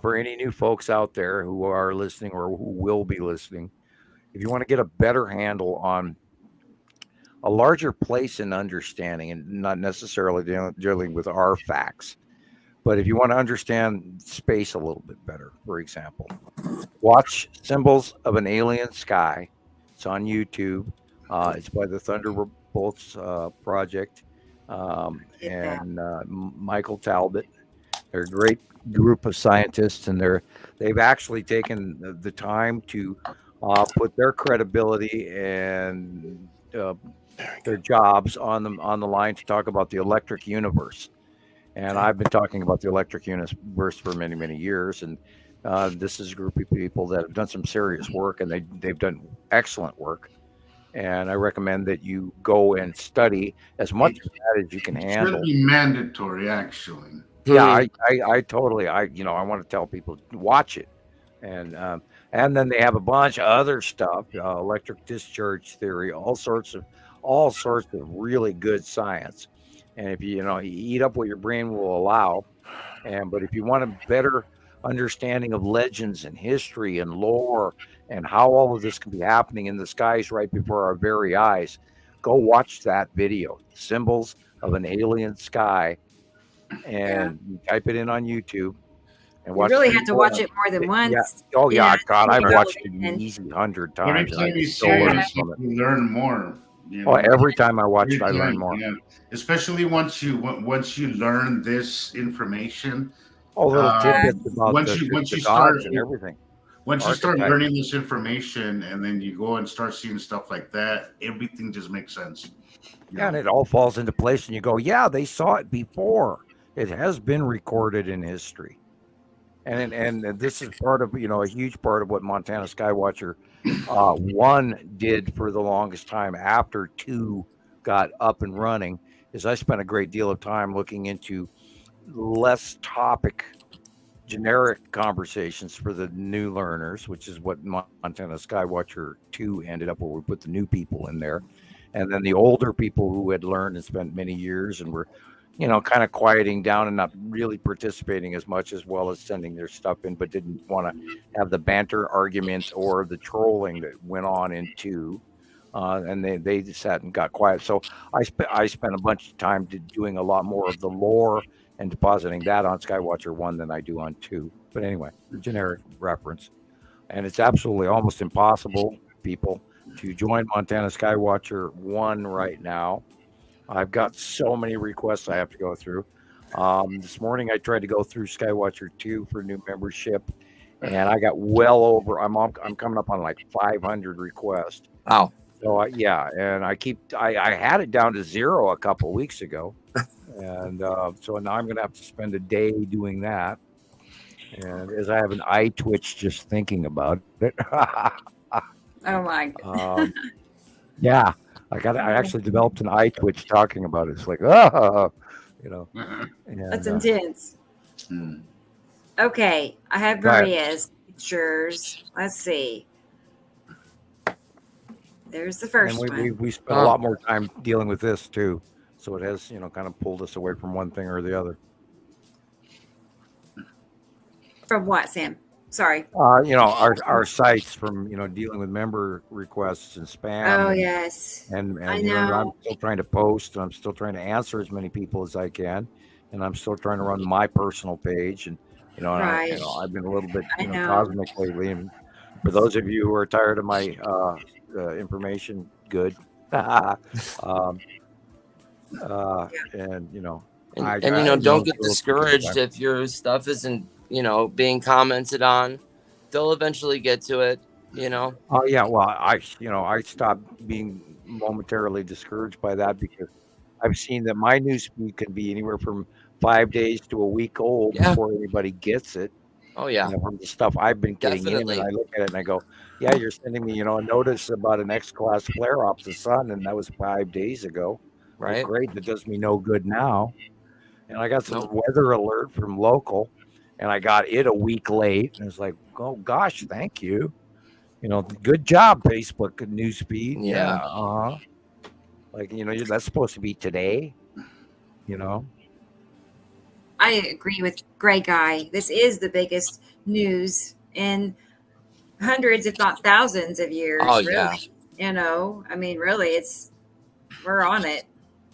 for any new folks out there who are listening or who will be listening, if you want to get a better handle on a larger place in understanding, and not necessarily dealing with our facts, but if you want to understand space a little bit better, for example, watch Symbols of an Alien Sky. It's on YouTube. It's by the Thunderbolts Project, and Michael Talbot. They're a great group of scientists, and they've actually taken the time to put their credibility and their jobs on the line to talk about the electric universe. And I've been talking about the electric universe for many, many years, and this is a group of people that have done some serious work, and they've done excellent work. And I recommend that you go and study as much of that as you can handle. Should be mandatory, actually. Yeah, I totally. I want to tell people watch it, and then they have a bunch of other stuff, electric discharge theory, all sorts of really good science. And if you eat up what your brain will allow, but if you want a better understanding of legends and history and lore and how all of this can be happening in the skies right before our very eyes, go watch that video, Symbols of an Alien Sky, and you type it in on YouTube and watch. You really have to watch it more than once. Yeah. Oh yeah, God, I've watched it an easy 100 times. Every time you see it, you learn more. Every time I watch it, I learn more. Yeah. Especially once you learn this information. Little tidbits about once you start and everything. Once you start learning this information, and then you go and start seeing stuff like that, everything just makes sense. Yeah, and it all falls into place, and you go, yeah, they saw it before. It has been recorded in history. And this is part of, a huge part of what Montana Skywatcher 1 did for the longest time after 2 got up and running, is I spent a great deal of time looking into less topic, generic conversations for the new learners, which is what Montana Skywatcher 2 ended up, where we put the new people in there. And then the older people who had learned and spent many years and were, kind of quieting down and not really participating as much, as well as sending their stuff in, but didn't want to have the banter arguments or the trolling that went on in 2. And they sat and got quiet. So I spent a bunch of time doing a lot more of the lore and depositing that on Skywatcher 1 than I do on 2. But anyway, generic reference. And it's absolutely almost impossible, people, to join Montana Skywatcher 1 right now. I've got so many requests I have to go through. This morning I tried to go through Skywatcher 2 for new membership, and I got well over. I'm coming up on like 500 requests. Wow. So and I had it down to 0 a couple of weeks ago, and so now I'm going to have to spend a day doing that. And as I have an eye twitch just thinking about it. Oh my God. Yeah. I actually developed an eye twitch talking about it. It's like, and, that's intense. Okay, I have Maria's pictures. Let's see. There's the first one. We spent a lot more time dealing with this too, so it has kind of pulled us away from one thing or the other. From what, Sam? Sorry. Our sites from dealing with member requests and spam. Oh yes. And I'm still trying to post, and I'm still trying to answer as many people as I can, and I'm still trying to run my personal page, and I've been a little bit cosmic lately. And for those of you who are tired of my information, good. And don't get discouraged if your stuff isn't being commented on. They'll eventually get to it. Oh yeah, well, I stopped being momentarily discouraged by that, because I've seen that my newsfeed can be anywhere from 5 days to a week old before anybody gets it. Oh yeah, from the stuff I've been getting in, and I look at it and I go, yeah, you're sending me a notice about an X-class flare off the sun, and that was 5 days ago. Right. Well, great, that does me no good now. And I got some weather alert from local, and I got it a week late, and it's like, oh gosh, thank you. Good job, Facebook newsfeed. Yeah. That's supposed to be today. I agree with Gray Guy. This is the biggest news in hundreds, if not thousands, of years. Oh really. Yeah. Really, we're on it.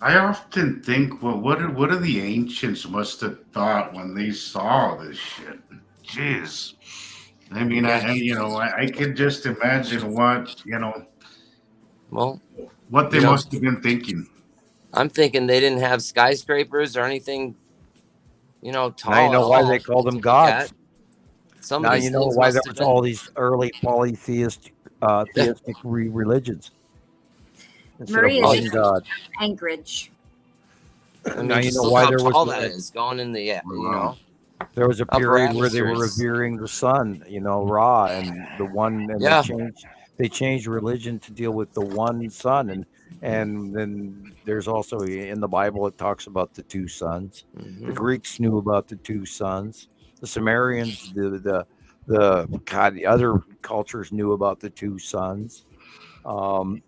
I often think, well, what do the ancients must have thought when they saw this shit? Jeez. I could just imagine what they must have been thinking. I'm thinking they didn't have skyscrapers or anything, tall. Now you know why they called them gods. Some Now of these you know things why must there have was been. all these early polytheistic religions. Instead of Maria one just God. Anchorage. I mean, Now you just know look why how there tall was that is going in the, there was a upper period where they were atmospheres. revering the sun, Ra, and the one, and Yeah. they changed religion to deal with the one sun, and then there's also in the Bible it talks about the two suns. The Greeks knew about the two suns. The Sumerians, the other cultures knew about the two suns. And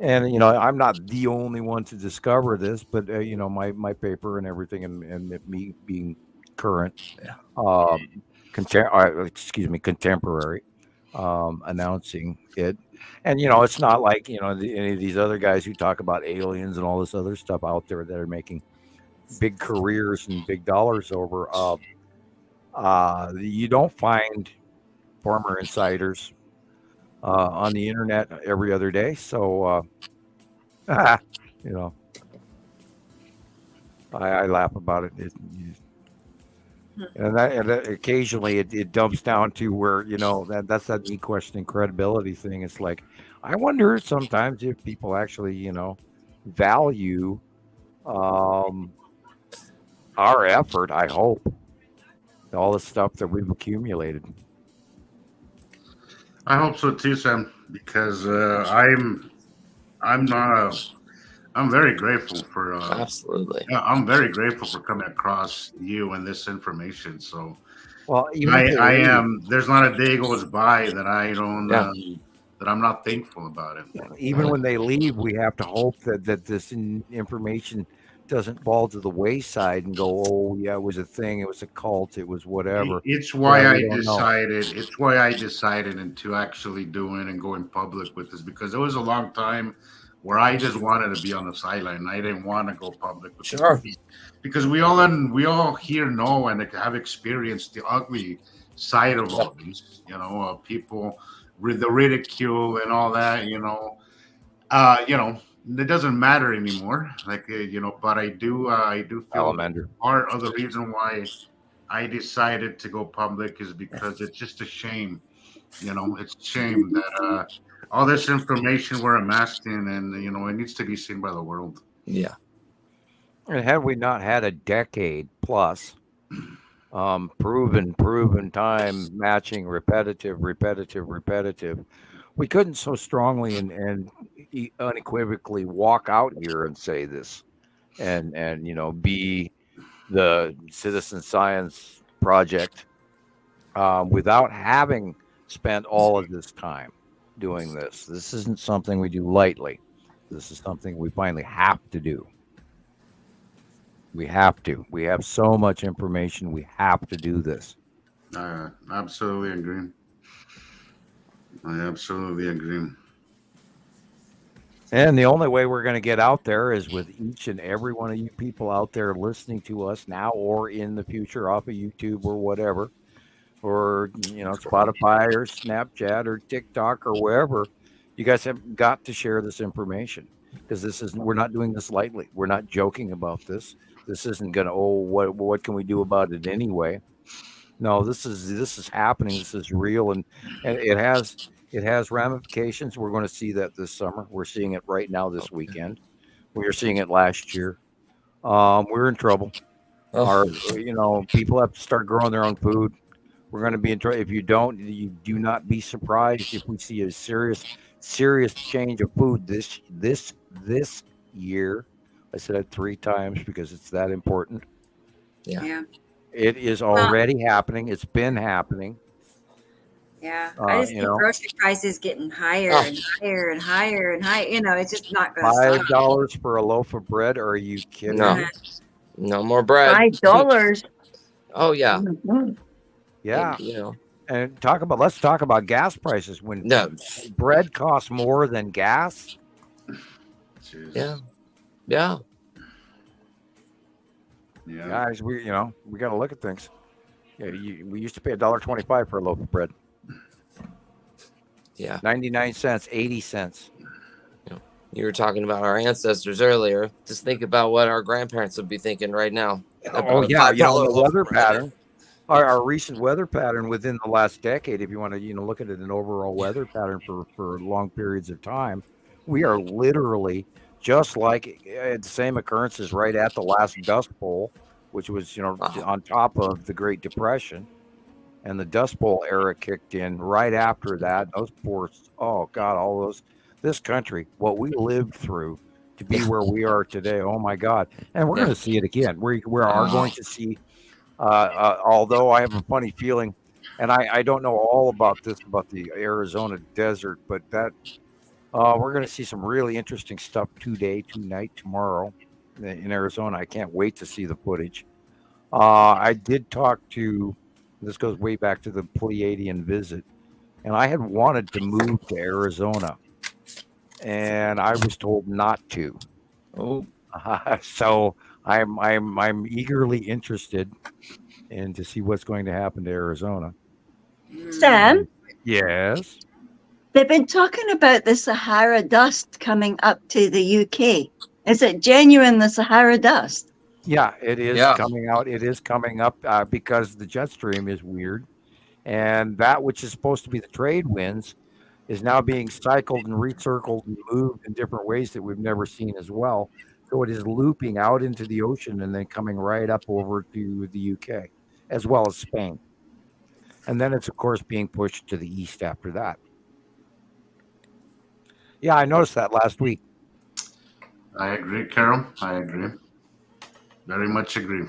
I'm not the only one to discover this, but my paper and everything, and me being current, contemporary, announcing it. And it's not like any of these other guys who talk about aliens and all this other stuff out there that are making big careers and big dollars over. You don't find former insiders on the internet every other day, so I laugh about it. And occasionally it dumps down to where that's that me questioning credibility thing. It's like, I wonder sometimes if people actually value our effort. I hope all the stuff that we've accumulated. I hope so too, Sam, because I'm very grateful for absolutely. I'm very grateful for coming across you and this information. So, well, even I am. There's not a day goes by that I don't that I'm not thankful about it. Even when they leave, we have to hope that this information doesn't fall to the wayside and go, oh yeah, it was a thing, it was a cult, it was whatever. It's why I decided. It's why I decided into actually doing and going public with this, because it was a long time where I just wanted to be on the sideline. I didn't want to go public with this, because we all here know and have experienced the ugly side of all these. People with the ridicule and all that. It doesn't matter anymore. But I do feel part of the reason why I decided to go public is because it's just a shame. It's a shame that all this information we're amassing, and it needs to be seen by the world. Yeah. And had we not had a decade plus proven time matching repetitive, we couldn't so strongly and unequivocally walk out here and say this and be the citizen science project without having spent all of this time doing this. This isn't something we do lightly. This is something we finally have to do. We have to. We have so much information. We have to do this. I absolutely agree. And the only way we're going to get out there is with each and every one of you people out there listening to us now or in the future off of YouTube or whatever, or Spotify or Snapchat or TikTok or wherever. You guys have got to share this information, because we're not doing this lightly. We're not joking about this. This isn't going to, what can we do about it anyway? No, this is happening. This is real, and it has ramifications. We're going to see that this summer. We're seeing it right now this weekend. We were seeing it last year. We're in trouble. People have to start growing their own food. We're going to be in trouble. If you do not be surprised if we see a serious change of food this year. I said it 3 times because it's that important. Yeah. It is already happening. It's been happening. Yeah. I just think grocery prices getting higher and higher and higher and higher. It's just not going to stop. $5 for a loaf of bread? Are you kidding? No more bread. $5. Oh yeah. Yeah. And let's talk about gas prices. When bread costs more than gas. Yeah. Guys, we got to look at things. Yeah, we used to pay $1.25 for a loaf of bread. Yeah. 99 cents, 80 cents. You were talking about our ancestors earlier. Just think about what our grandparents would be thinking right now. Oh yeah, $5 the weather override. pattern. Our recent weather pattern within the last decade, if you want to, look at it an overall weather pattern for long periods of time, we are literally just like the same occurrences right at the last Dust Bowl, which was, on top of the Great Depression, and the Dust Bowl era kicked in right after that. Those oh God, this country, what we lived through to be where we are today. Oh my God. And we're going to see it again. We are going to see, although I have a funny feeling, and I don't know all about the Arizona desert, but that we're going to see some really interesting stuff today, tonight, tomorrow in Arizona. I can't wait to see the footage. I did talk to, this goes way back to the Pleiadian visit, and I had wanted to move to Arizona, and I was told not to. Oh, so I'm eagerly interested in to see what's going to happen to Arizona. Sam? Yes. They've been talking about the Sahara dust coming up to the UK. Is it genuine, the Sahara dust? Yeah, it is coming out. It is coming up because the jet stream is weird. And that which is supposed to be the trade winds is now being cycled and recircled and moved in different ways that we've never seen as well. So it is looping out into the ocean and then coming right up over to the UK, as well as Spain. And then it's, of course, being pushed to the east after that. Yeah, I noticed that last week. I agree, Carol. I agree. Very much agree.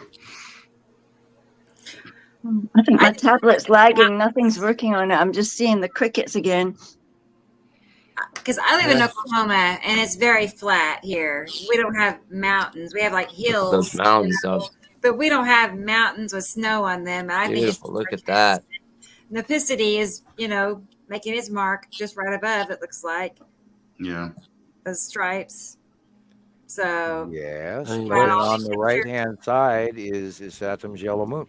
I think my tablet's lagging. Nothing's working on it. I'm just seeing the crickets again. Because I live in Oklahoma and it's very flat here. We don't have mountains. We have like hills. Those mountains, but we don't have mountains with snow on them. And I think it's beautiful. Look at that. Napicity is, making its mark just right above, it looks like. Yeah. Those stripes. So yes, and on the right hand side is Saturn's yellow moon.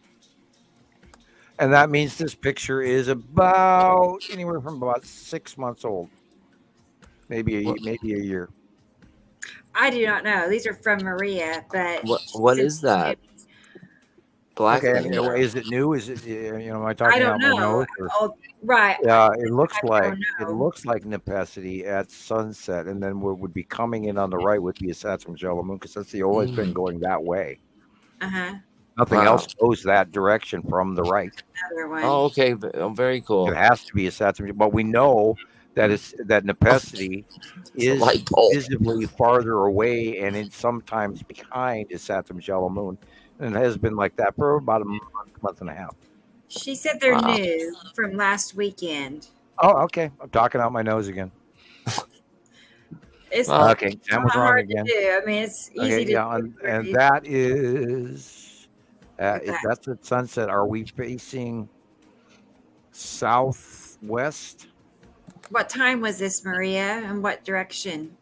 And that means this picture is about anywhere from about 6 months old. Maybe a year. I do not know. These are from Maria, but what is that? Black. Okay, is it new? Is it am I talking? I don't know. Right. Yeah, it looks like Nepacity at sunset, and then what would be coming in on the right would be a Saturn's yellow moon, because that's the always been going that way. Nothing else goes that direction from the right. Another one. Oh, okay. Very cool. It has to be a Saturn, but we know that that Nepacity is visibly farther away, and it's sometimes behind a Saturn's yellow moon, and it has been like that for about a month and a half. She said they're new from last weekend. Oh, okay. I'm talking out my nose again. It's okay. Sam was wrong again. To do. I mean, it's easy to do. And that is if that's at sunset. Are we facing southwest? What time was this, Maria? And what direction?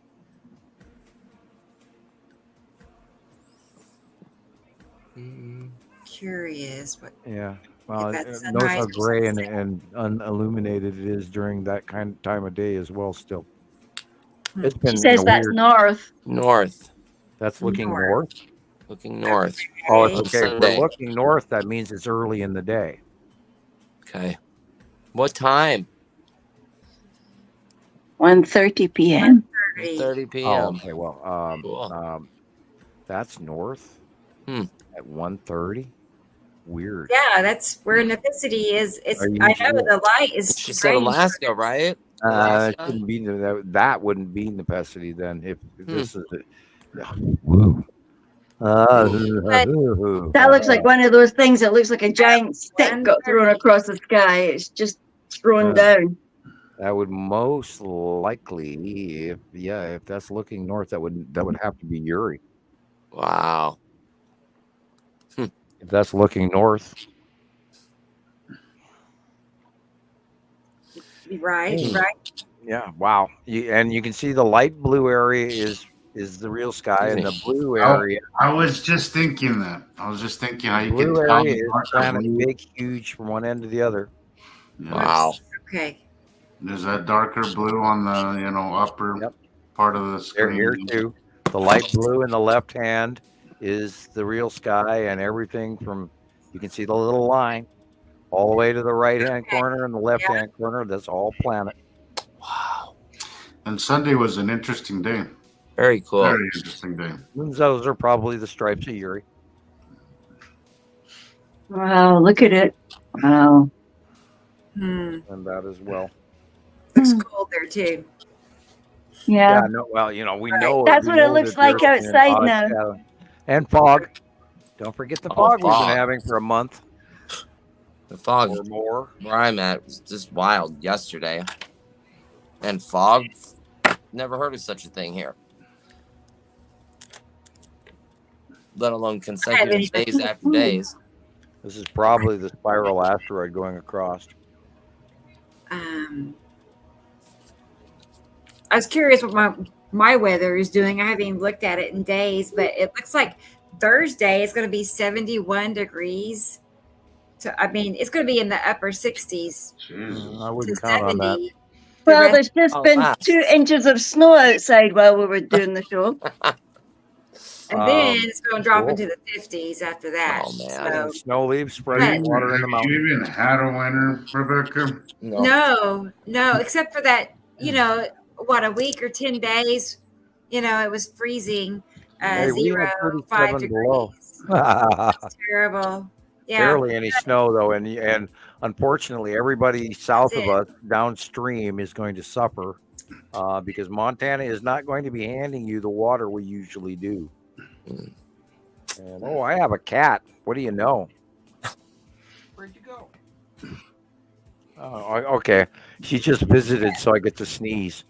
Curious. What? Yeah. Well, notice how gray and unilluminated it is during that kind of time of day as well. Still, it's been. She says that's north. North. That's looking north. Looking north. Oh, it's okay. If we're looking north, that means it's early in the day. Okay. What time? 1:30 p.m. 1:30 p.m. Oh, okay. Well, cool. That's north. At 1:30. Weird. Yeah, that's where Nepacity is. It's. I know the light is. She said Alaska, right? It couldn't be that wouldn't be Nepacity then. If this is it. Woo. That looks like one of those things that looks like a giant stick got thrown across the sky. It's just thrown down. That would most likely, if that's looking north, that would have to be Uri. Wow. If that's looking north. Right. Yeah. Wow. And you can see the light blue area is the real sky, and the blue area. I was just thinking that. I was just thinking how you blue can tell area is planet big, huge from one end to the other. Wow. Okay. There's that darker blue on the upper part of the They're screen. here too. The light blue in the left hand is the real sky, and everything from, you can see the little line all the way to the right hand corner and the left hand corner. That's all planet. Wow. And Sunday was an interesting day. Very cool. Very interesting day. And those are probably the stripes of Uri. Wow, look at it. Wow. And that as well. Looks cold there too. Yeah. No, well, you know, we know. That's we what it know looks that like there's an outside odd now. shadow. And fog. Don't forget the fog we've been having for a month. The fog or more. Where I'm at was just wild yesterday. And fog, never heard of such a thing here. Let alone consecutive days after days. This is probably the spiral asteroid going across. I was curious what my weather is doing. I haven't even looked at it in days, but it looks like Thursday is going to be 71 degrees. So, I mean, it's going to be in the upper 60s. I wouldn't count on that. Well, there's just been 2 inches of snow outside while we were doing the show. And then it's going to drop into the 50s after that. Oh, man. So, Snow leaves spreading water in the mountain. You even had a winter, Rebecca? no, except for that, you know, what, a week or 10 days, you know, it was freezing, Hey, we had 0, 5 37 degrees. below. It's terrible. Yeah. Barely any snow though, and unfortunately, everybody south of us downstream is going to suffer because Montana is not going to be handing you the water we usually do. And I have a cat. What do you know? Where'd you go? Oh, okay. She just visited, so I get to sneeze.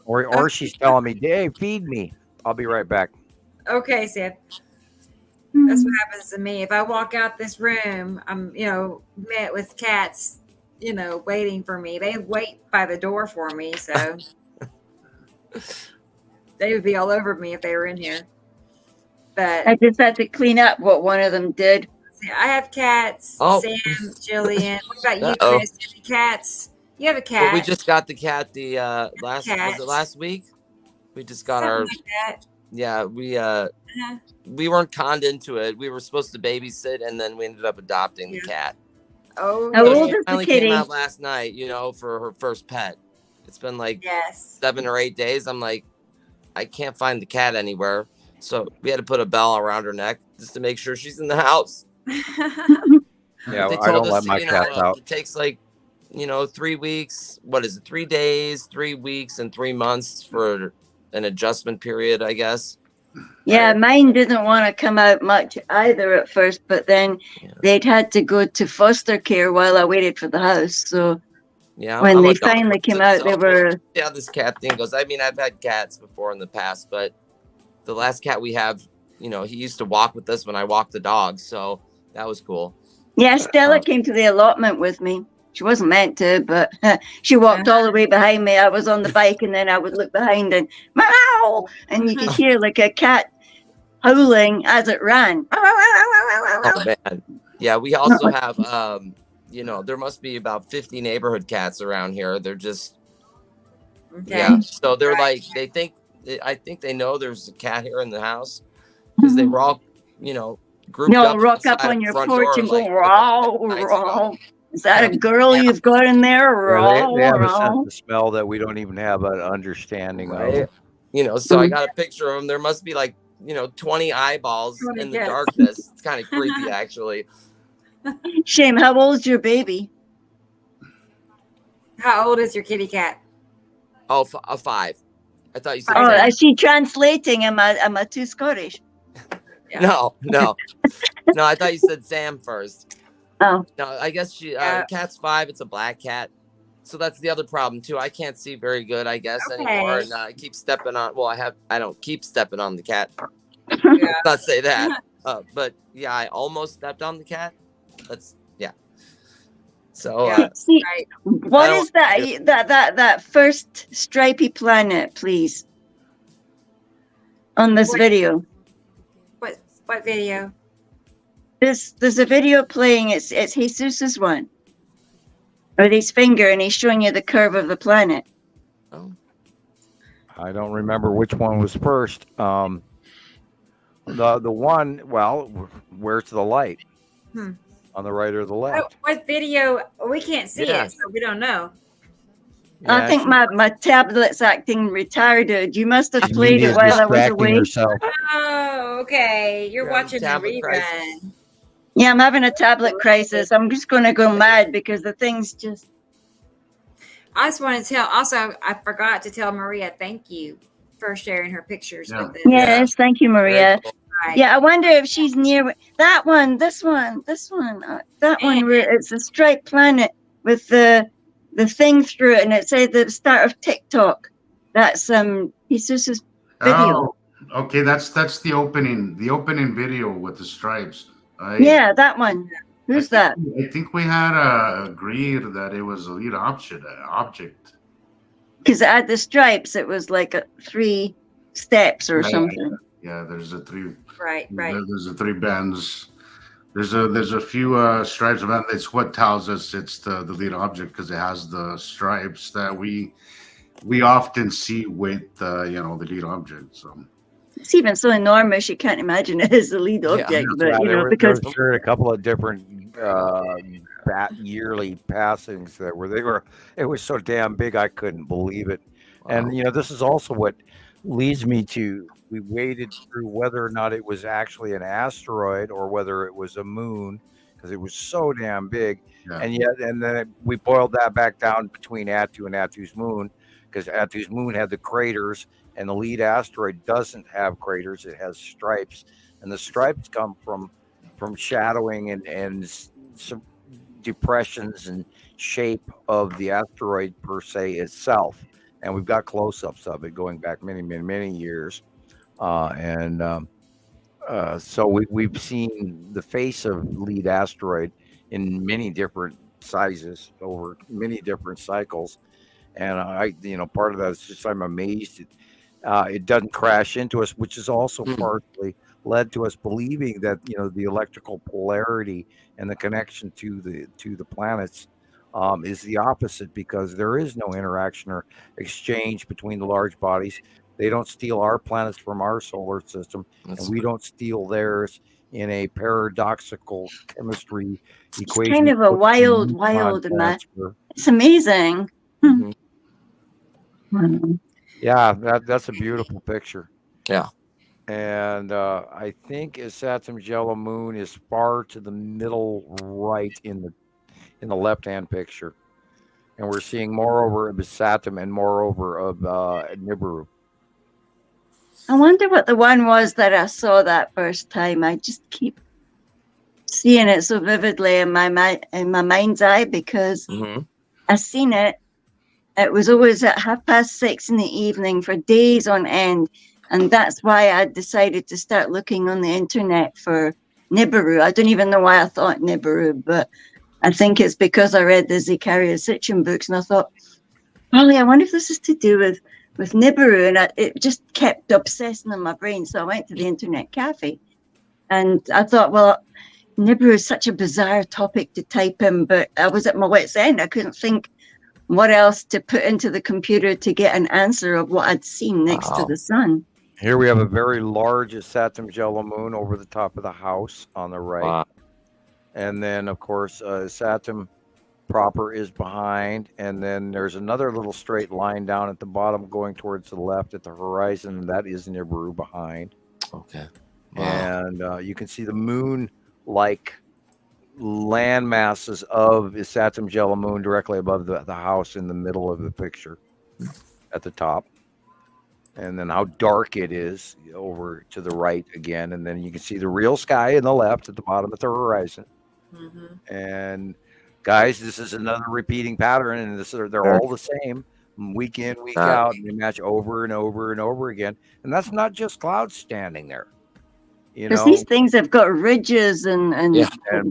Or she's telling me, "Dave, feed me." I'll be right back. Okay, Sid. That's what happens to me. If I walk out this room, I'm, you know, met with cats, you know, waiting for me. They wait by the door for me, so they would be all over me if they were in here. But I just had to clean up what one of them did. see, I have cats. Oh. Sam, Jillian. What about you, Uh-oh. Chris? Do you have cats? You have a Well, cat. we just got the cat was it last week? We just got Something like that. we weren't conned into it. We were supposed to babysit and then we ended up adopting the cat. Oh, How So old she is the finally kitty? came out last night, you know, for her first pet. It's been like yes. 7 or 8 days. I'm like, I can't find the cat anywhere. So we had to put a bell around her neck just to make sure she's in the house. Yeah, They I don't told let us, my you cats know, out. it takes like, 3 weeks. What is it? 3 days, 3 weeks, and 3 months for an adjustment period, I guess. Yeah, mine didn't want to come out much either at first, but then they'd had to go to foster care while I waited for the house. So Yeah. when I'm they a dog finally came out, they person, were. Yeah, this cat thing goes. I mean, I've had cats before in the past, but the last cat we have, he used to walk with us when I walked the dog, so that was cool. Yeah, Stella came to the allotment with me. She wasn't meant to, but she walked all the way behind me. I was on the bike, and then I would look behind and meow, and you could hear like a cat howling as it ran. Oh man, yeah. We also have, there must be about 50 neighborhood cats around here. They're just, yeah. So they're like, I think they know there's a cat here in the house because they were all, grouped No, up. rock up outside on the your front porch door, and go, like, row, row. Is that a girl you've got in there? Yeah, Row, they have a row. sense of smell that we don't even have an understanding Right. of. So I got a picture of them. There must be like, 20 eyeballs 20 in the cats. darkness. It's kind of creepy, actually. Shame, how old's your baby? How old is your kitty cat? Oh, a 5. I thought you said Oh, Sam. is she translating? Am I too Scottish? No. No, I thought you said Sam first. Oh. No, I guess she cat's 5. It's a black cat. So that's the other problem too. I can't see very good, I guess, anymore. And I keep stepping on. Well, I don't keep stepping on the cat. Let's not say that. But yeah, I almost stepped on the cat. So See, Right. what I is that first stripy planet, please? On this What- video. What video? There's a video playing, it's Jesus's one. With his finger, and he's showing you the curve of the planet. oh, I don't remember which one was first. The one, well, where's the light? On the right or the left? What video? We can't see it, so we don't know. Yeah, I think my tablet's acting retarded. You must have played it while I was away. Oh, okay. You're watching the rerun. Yeah, I'm having a tablet crisis. I'm just going to go mad because the thing's just. I just want to tell. Also, I forgot to tell Maria thank you for sharing her pictures with us. Yes, thank you, Maria. Cool. Yeah, I wonder if she's near that one, this one, that one where it's a striped planet with the thing through it, and it said the start of TikTok. That's Jesus's video. Oh, okay, that's the opening video with the stripes. Yeah, that one. Who's that? I think we had agreed that it was a lead object. Because it had the stripes, it was like 3 steps or something. Yeah, there's a 3. Right. There's a 3 bands. There's a few stripes about. It's what tells us it's the lead object because it has the stripes that we often see with the lead object. So it's even so enormous you can't imagine it as the lead object. But because there were a couple of different yearly passings it was so damn big I couldn't believe it. Wow. And this is also what leads me to. We waded through whether or not it was actually an asteroid or whether it was a moon because it was so damn big. Yeah. And then we boiled that back down between Attu and Attu's moon because Attu's moon had the craters and the lead asteroid doesn't have craters. It has stripes, and the stripes come from shadowing and some depressions and shape of the asteroid per se itself. And we've got close-ups of it going back many years. So we've seen the face of lead asteroid in many different sizes over many different cycles. And part of that is just I'm amazed it doesn't crash into us, which is also partly led to us believing that the electrical polarity and the connection to the planets is the opposite because there is no interaction or exchange between the large bodies. They don't steal our planets from our solar system, and we don't steal theirs in a paradoxical chemistry equation. It's kind of a wild, it's amazing. Mm-hmm. Yeah, that's a beautiful picture. Yeah. And I think Saturn's yellow moon is far to the middle right in the left-hand picture. And we're seeing moreover of Saturn and moreover of Nibiru. I wonder what the one was that I saw that first time. I just keep seeing it so vividly in my mind's eye because I seen it. It was always at 6:30 in the evening for days on end. And that's why I decided to start looking on the internet for Nibiru. I don't even know why I thought Nibiru, but I think it's because I read the Zecharia Sitchin books and I thought, Molly, I wonder if this is to do with Nibiru. And it just kept obsessing on my brain. So I went to the internet cafe and I thought, well, Nibiru is such a bizarre topic to type in, but I was at my wit's end. I couldn't think what else to put into the computer to get an answer of what I'd seen next to the sun. Here we have a very large Saturn's yellow moon over the top of the house on the right. Wow. And then, of course, Saturn proper is behind. And then there's another little straight line down at the bottom going towards the left at the horizon. That is Nibiru behind. Okay. Wow. And you can see the moon-like land masses of Saturn's yellow moon directly above the house in the middle of the picture at the top. And then how dark it is over to the right again. And then you can see the real sky in the left at the bottom of the horizon. Mm-hmm. And guys, this is another repeating pattern. And they're all the same week in, week out. And they match over and over and over again. And that's not just clouds standing there. Because these things have got ridges and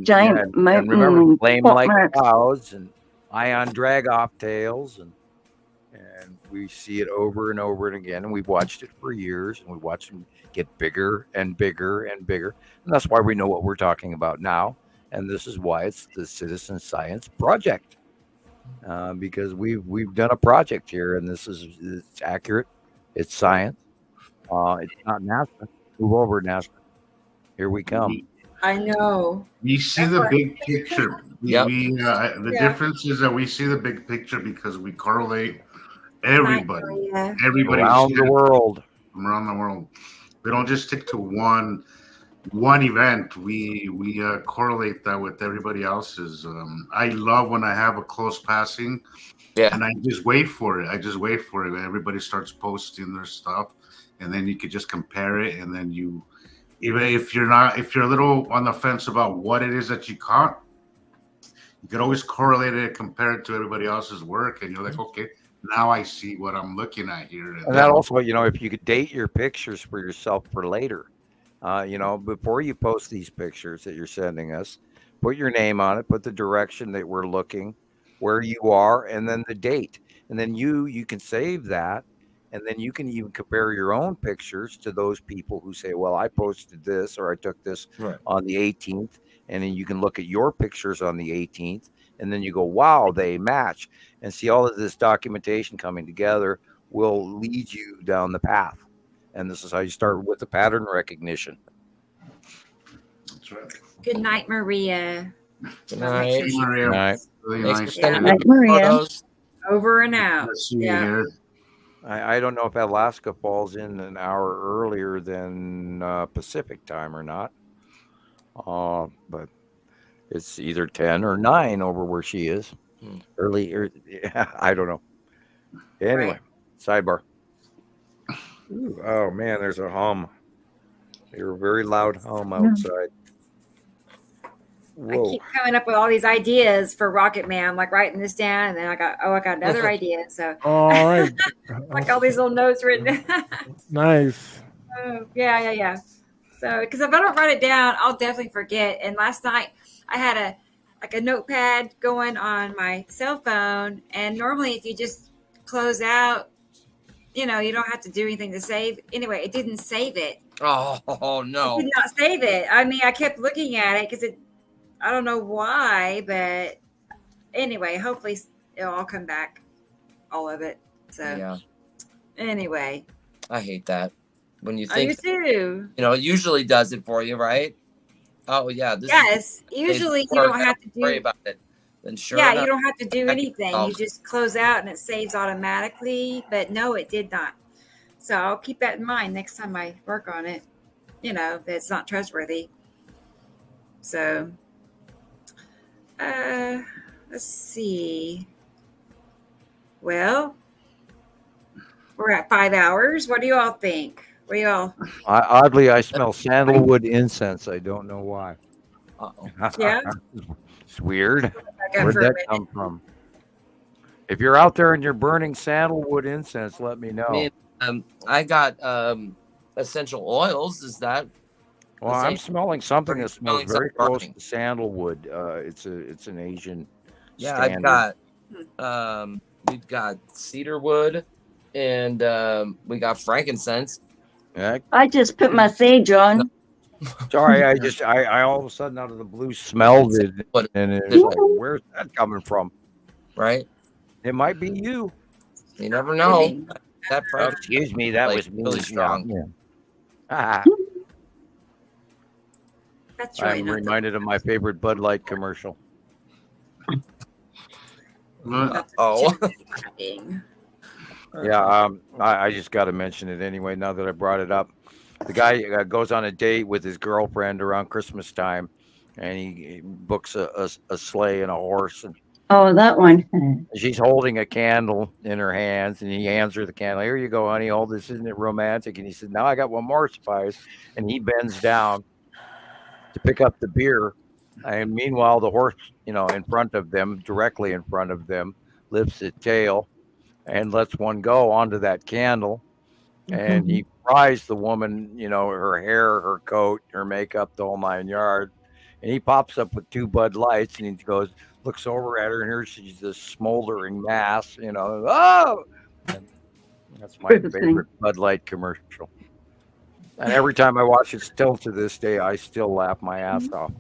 giant mountains. And remember, flame-like clouds and ion drag-off tails and we see it over and over and again, and we've watched it for years, and we watched them get bigger and bigger and bigger, and that's why we know what we're talking about now, and this is why it's the Citizen Science Project, because we've done a project here, and it's accurate, It's science. It's not NASA. Move over, NASA. Here we come. I know. We see the big picture. The difference is that we see the big picture because we correlate everybody around the world. From around the world. We don't just stick to one event. We correlate that with everybody else's. I love when I have a close passing, and I just wait for it. Everybody starts posting their stuff, and then you could just compare it, and then even if you're a little on the fence about what it is that you caught, you could always correlate it, compare it to everybody else's work, and you're like, okay, now I see what I'm looking at here. And that also, if you could date your pictures for yourself for later, before you post these pictures that you're sending us, put your name on it, put the direction that we're looking, where you are, and then the date. And then you can save that. And then you can even compare your own pictures to those people who say, well, I posted this or I took this on the 18th. And then you can look at your pictures on the 18th. And then you go, wow, they match. And see, all of this documentation coming together will lead you down the path. And this is how you start with the pattern recognition. That's right. Good night, Maria. Good night. Maria. Night. Really Thanks nice. for sending me photos. Over and out. Let's see here. I don't know if Alaska falls in an hour earlier than Pacific time or not. But it's either 10 or 9 over where she is. Early, I don't know. Anyway, sidebar. Ooh, oh, man, there's a hum. There's a very loud hum outside. Whoa. I keep coming up with all these ideas for Rocket Man. I'm like writing this down, and then I got another idea. So All right. like all these little notes written. Nice. Oh, yeah. So because if I don't write it down, I'll definitely forget. And last night I had a notepad going on my cell phone, and normally if you just close out, you don't have to do anything to save. Anyway, it didn't save it. Oh no! It did not save it. I mean, I kept looking at it because I don't know why, but anyway, hopefully it'll all come back, all of it. So anyway, I hate that when you think. I do too. It usually does it for you, right? Oh yeah. Usually you don't have to worry about it. Then sure. Yeah, enough, you don't have to do anything. Oh. You just close out and it saves automatically. But no, it did not. So I'll keep that in mind next time I work on it. That it's not trustworthy. So. Let's see. Well, we're at 5 hours. What do you all think? Oddly, I smell sandalwood incense. I don't know why. Yeah? It's weird. Where'd that come from? If you're out there and you're burning sandalwood incense, let me know. I got essential oils. Is that? Well, I'm smelling something that smells very close to sandalwood. It's an Asian standard. I've got we've got cedarwood, and we got frankincense. Yeah. I just put my sage on. Sorry, I all of a sudden out of the blue smelled it, and it's like, where's that coming from? Right? It might be you. You never know. Excuse me, that was really strong. Yeah. That's really I'm reminded of my favorite Bud Light commercial. Oh. Yeah, I just got to mention it anyway. Now that I brought it up, the guy goes on a date with his girlfriend around Christmas time, and he books a sleigh and a horse. And that one. she's holding a candle in her hands, and he hands her the candle. Here you go, honey. Hold this. Isn't it romantic? And he said, now I got one more surprise. And he bends down to pick up the beer. And meanwhile, the horse, in front of them, directly in front of them, lifts its tail and lets one go onto that candle. And he fries the woman, her hair, her coat, her makeup, the whole 9 yards. And he pops up with 2 Bud Lights, and he looks over at her, and here she's this smoldering mass, oh! And that's my favorite Bud Light commercial. And every time I watch it still to this day, I still laugh my ass off.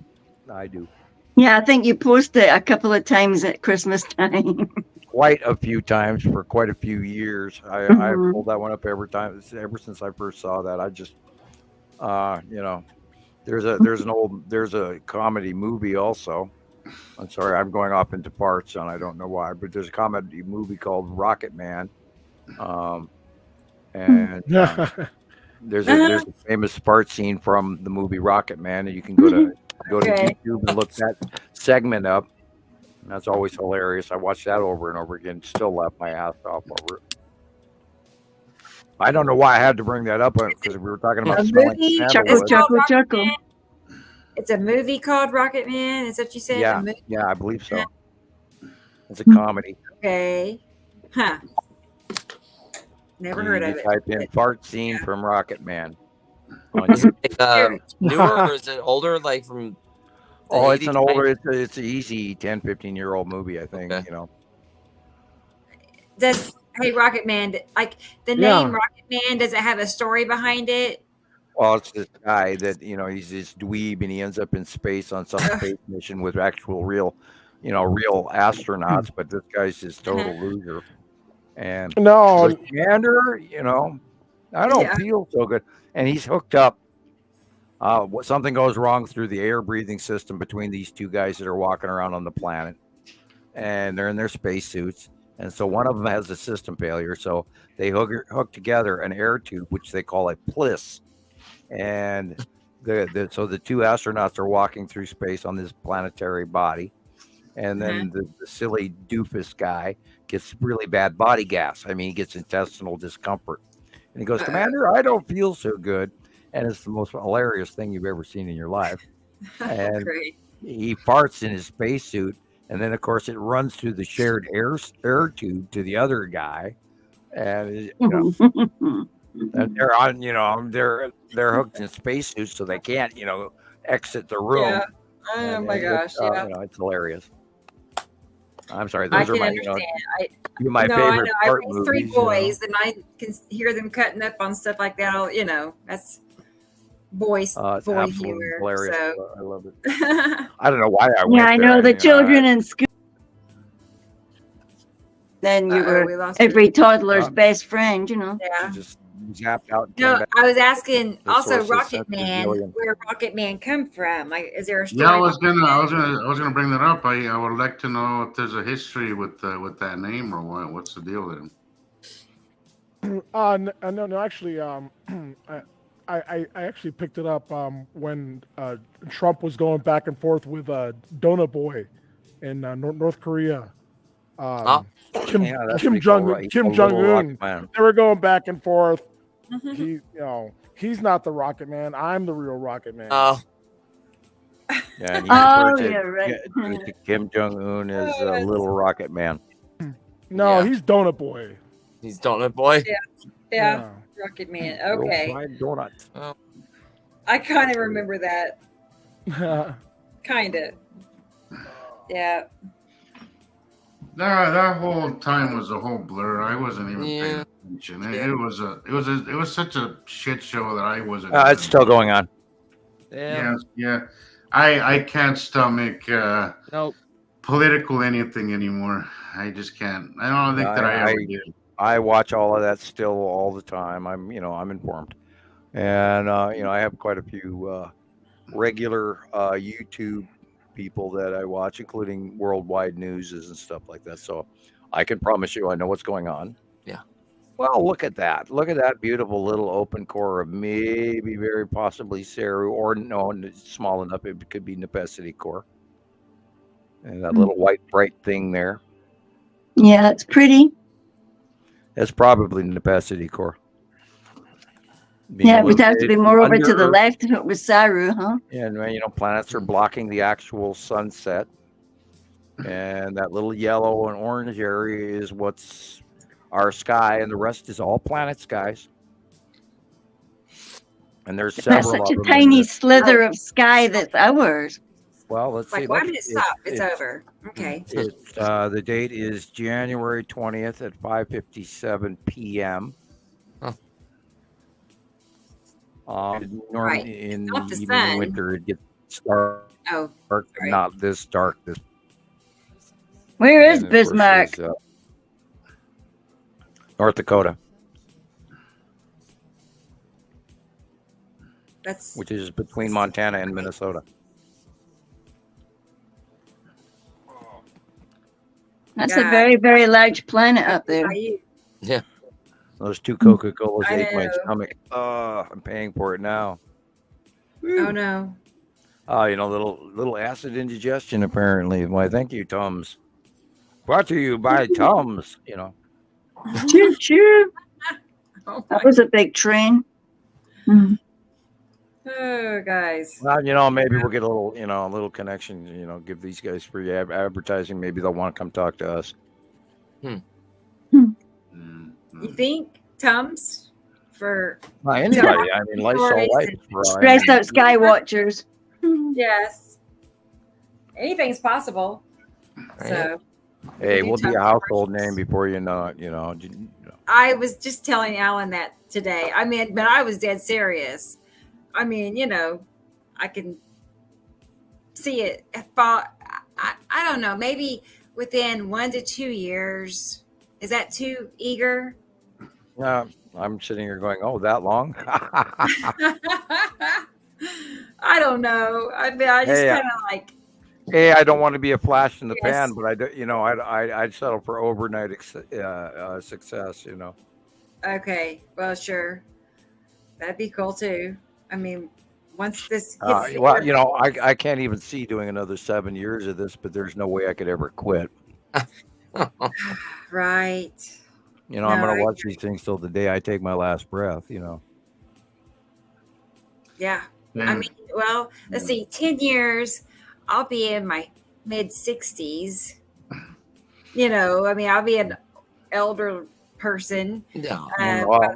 I do. Yeah, I think you posted it a couple of times at Christmas time. quite a few times for quite a few years. I've pulled that one up every time ever since I first saw that. I just, you know, there's a comedy movie also. I'm sorry, I'm going off into parts, and I don't know why, but there's a comedy movie called Rocket Man, and there's a famous part scene from the movie Rocket Man, and you can go to YouTube and look that segment up. And that's always hilarious. I watched that over and over again. Still laughed my ass off over it. I don't know why I had to bring that up because we were talking about smelling Chuckle. It's a movie called Rocket Man. Is that what you said? Yeah, I believe so. It's a comedy. Okay. Huh. Never heard of it. Type in fart scene from Rocket Man. Is it newer or is it older? Like from? Oh, it's an older. It's an easy 10, 15-year-old movie, I think. You know. Hey, Rocket Man, like the name Rocket Man, does it have a story behind it? Well, it's this guy that, you know, he's this dweeb and he ends up in space on some space mission with actual real astronauts, but this guy's just total loser. And Commander, you know, I don't feel so good. And he's hooked up. Something goes wrong through the air breathing system between these two guys that are walking around on the planet. And they're in their spacesuits. And so one of them has a system failure. So they hook together an air tube, which they call a Pliss. And so the two astronauts are walking through space on this planetary body. And then the silly doofus guy gets really bad body gas. I mean, he gets intestinal discomfort. And he goes, Commander, I don't feel so good. And it's the most hilarious thing you've ever seen in your life. And he farts in his spacesuit. And then, of course, it runs through the shared air tube to the other guy. And, you know, and they're on, you know, they're hooked in spacesuits, so they can't, you know, exit the room. Yeah. Oh, my gosh. You know, it's hilarious. I'm sorry. Those are my, understand. My favorite I part raised movies. 3 boys, and I can hear them cutting up on stuff like that. You know, that's boy humor. Hilarious. So. I love it. I don't know why I went I know the children in school. Then you were every toddler's best friend, you know. Yeah. Just zapped out. No, I was asking also Rocket Man, where Rocket Man come from? Like, is there a story? Yeah, I was gonna bring that up. I would like to know if there's a history with that name or what. What's the deal with him? No. Actually, I actually picked it up when Trump was going back and forth with Donut Boy in North Korea. Kim Jong-un. They were going back and forth. He's not the Rocket Man. I'm the real Rocket Man. Oh. Yeah, and Kim Jong-un is a little Rocket Man. No, he's Donut Boy. He's Donut Boy? Yeah. Rocket Man. Okay. Donuts. Oh. I kind of remember that. Kind of. Yeah. That whole time was a whole blur. I wasn't even paying attention. It was such a shit show that I wasn't. It's still going on. Yeah. I can't stomach political anything anymore. I just can't. I don't think that I ever did. I watch all of that still all the time. I'm informed, and I have quite a few regular YouTube people that I watch, including worldwide news and stuff like that. So I can promise you I know what's going on. Yeah. Well, look at that. Look at that beautiful little open core of maybe very possibly Saru, or no, it's small enough it could be Nepesity core. And that little white bright thing there. Yeah, it's pretty. That's probably Nepesity core. Yeah, it would have to be more over to the left if it was Saru, huh? And planets are blocking the actual sunset, and that little yellow and orange area is what's our sky, and the rest is all planet skies. And there's several. That's such a tiny slither of sky that's ours. Well, let's see. Like, why did it stop? It's over. Okay. The date is January 20th at 5:57 p.m. Normally in the winter it gets dark. Oh, not this dark. Where is Bismarck? North Dakota, which is between Montana and Minnesota. That's a very, very large planet up there. Yeah. Those 2 Coca-Colas I ate my know. stomach. I'm paying for it now. Oh no. Little acid indigestion apparently. Why, thank you, Tums. Brought to you by Tums. Choo choo. That was a big train. Mm. Oh, guys. Well, maybe we'll get a little connection. Give these guys free advertising. Maybe they'll want to come talk to us. You think Tums for Anybody? I mean, life's all life. Stressed out sky watchers. Yes. Anything's possible. So Hey, we'll be a household name before you know it. I was just telling Alan that today. I mean, but I was dead serious. I mean, I can see it. I don't know. Maybe within 1 to 2 years. Is that too eager? I'm sitting here going, oh, that long? I don't know. I mean, I just kind of like. Hey, I don't want to be a flash in the pan, but I'd settle for overnight success. Okay, well, sure, that'd be cool too. I mean, once this. I can't even see doing another 7 years of this, but there's no way I could ever quit. Right. I'm going to watch these things till the day I take my last breath. Yeah. I mean, well, let's see, 10 years. I'll be in my mid 60s. I mean, I'll be an elder person. Yeah.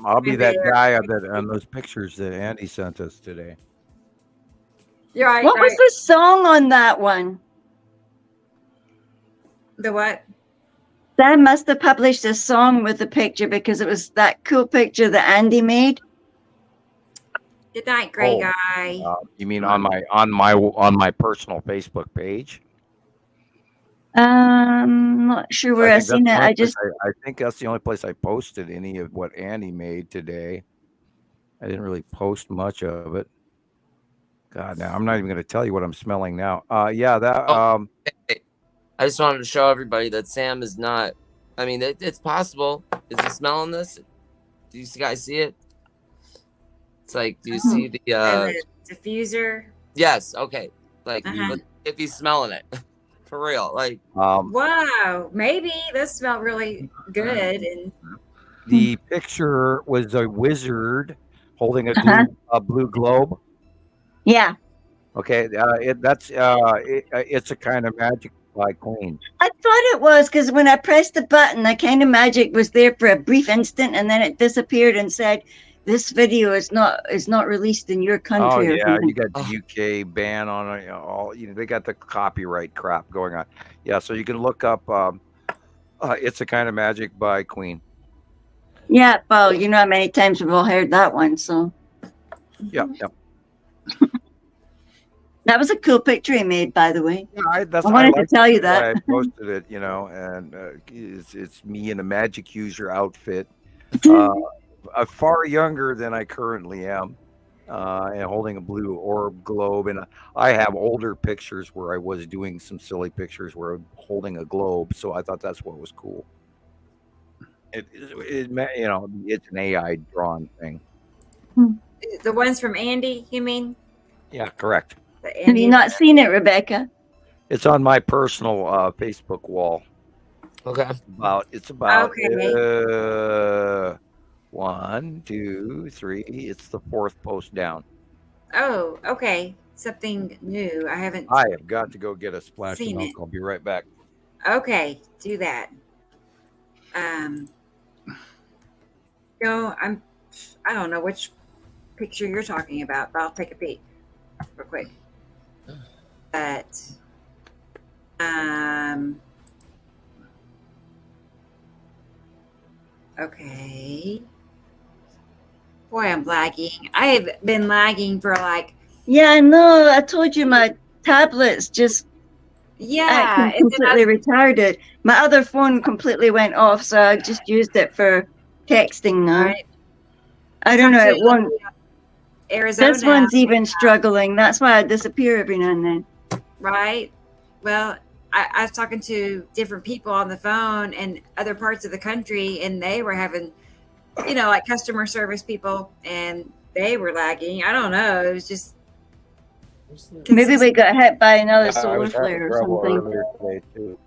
I'll be that guy on those pictures that Andy sent us today. You're right. What was the song on that one? The what? Sam must have published a song with the picture because it was that cool picture that Andy made. Good night, gray guy. You mean on my personal Facebook page? Not sure where I've seen it. I think that's the only place I posted any of what Andy made today. I didn't really post much of it. God, now I'm not even going to tell you what I'm smelling now. Hey, I just wanted to show everybody that Sam is not. I mean, it's possible. Is he smelling this? Do you guys see it? It's like, do you see the diffuser? Yes. Okay. Like, if he's smelling it, for real. Like, wow, maybe this smelled really good. And the picture was a wizard holding a blue globe. Yeah. Okay. It's a kind of magic by Queen. I thought it was because when I pressed the button, the kind of magic was there for a brief instant, and then it disappeared and said, "This video is not released in your country." Oh yeah, you got the UK ban on it. They got the copyright crap going on. Yeah, so you can look up "It's a Kind of Magic" by Queen. Yeah, well, you know how many times we've all heard that one. So. Yeah. That was a cool picture he made, by the way. Yeah, I wanted to tell you that. I posted it, and it's me in a magic user outfit. Far younger than I currently am, and holding a blue orb globe. And I have older pictures where I was doing some silly pictures where I'm holding a globe. So I thought that's what was cool. It's an AI drawn thing. the ones from Andy, you mean? Yeah, correct. Have you not seen it, Rebecca? It's on my personal Facebook wall. Okay. It's about 1, 2, 3. It's the 4th post down. Oh, okay. Something new. I haven't. I have got to go get a splash of seen milk. it. I'll be right back. Okay, do that. I don't know which picture you're talking about, but I'll take a peek real quick. But okay. Boy, I'm lagging. I have been lagging for like. Yeah, I know. I told you my tablet's just yeah, completely retarded. My other phone completely went off, so I just used it for texting now. Right. I don't know. It won't. Arizona. This one's even struggling. That's why I disappear every now and then. Right. Well, I was talking to different people on the phone in other parts of the country, and they were having, like customer service people, and they were lagging. I don't know. It was just. Maybe we got hit by another I solar was having flare or trouble something. earlier today too.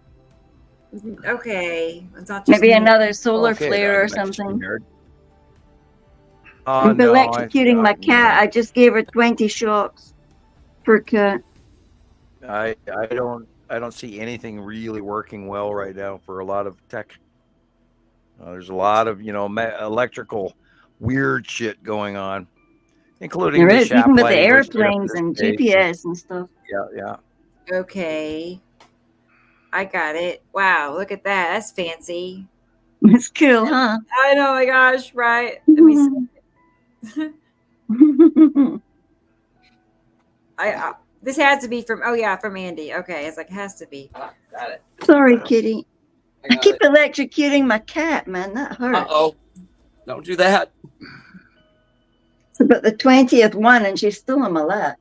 Okay. It's not just Maybe me. another solar Okay, flare or that makes something. weird. I'm No, electrocuting my cat. I just gave her 20 shocks per cat. I don't see anything really working well right now for a lot of tech. There's a lot of electrical weird shit going on, including There the is, even with the Shapley airplanes and station. GPS and stuff. Yeah. Okay. I got it. Wow. Look at that. That's fancy. It's cool, huh? I know. My gosh. Right. Let me see. This has to be from from Andy. Okay, it's like it has to be. Got it. Sorry, kitty. I got keep it. electrocuting my cat, man. That hurts. Uh-oh. Don't do that. It's about the 20th one, and she's still on my lap.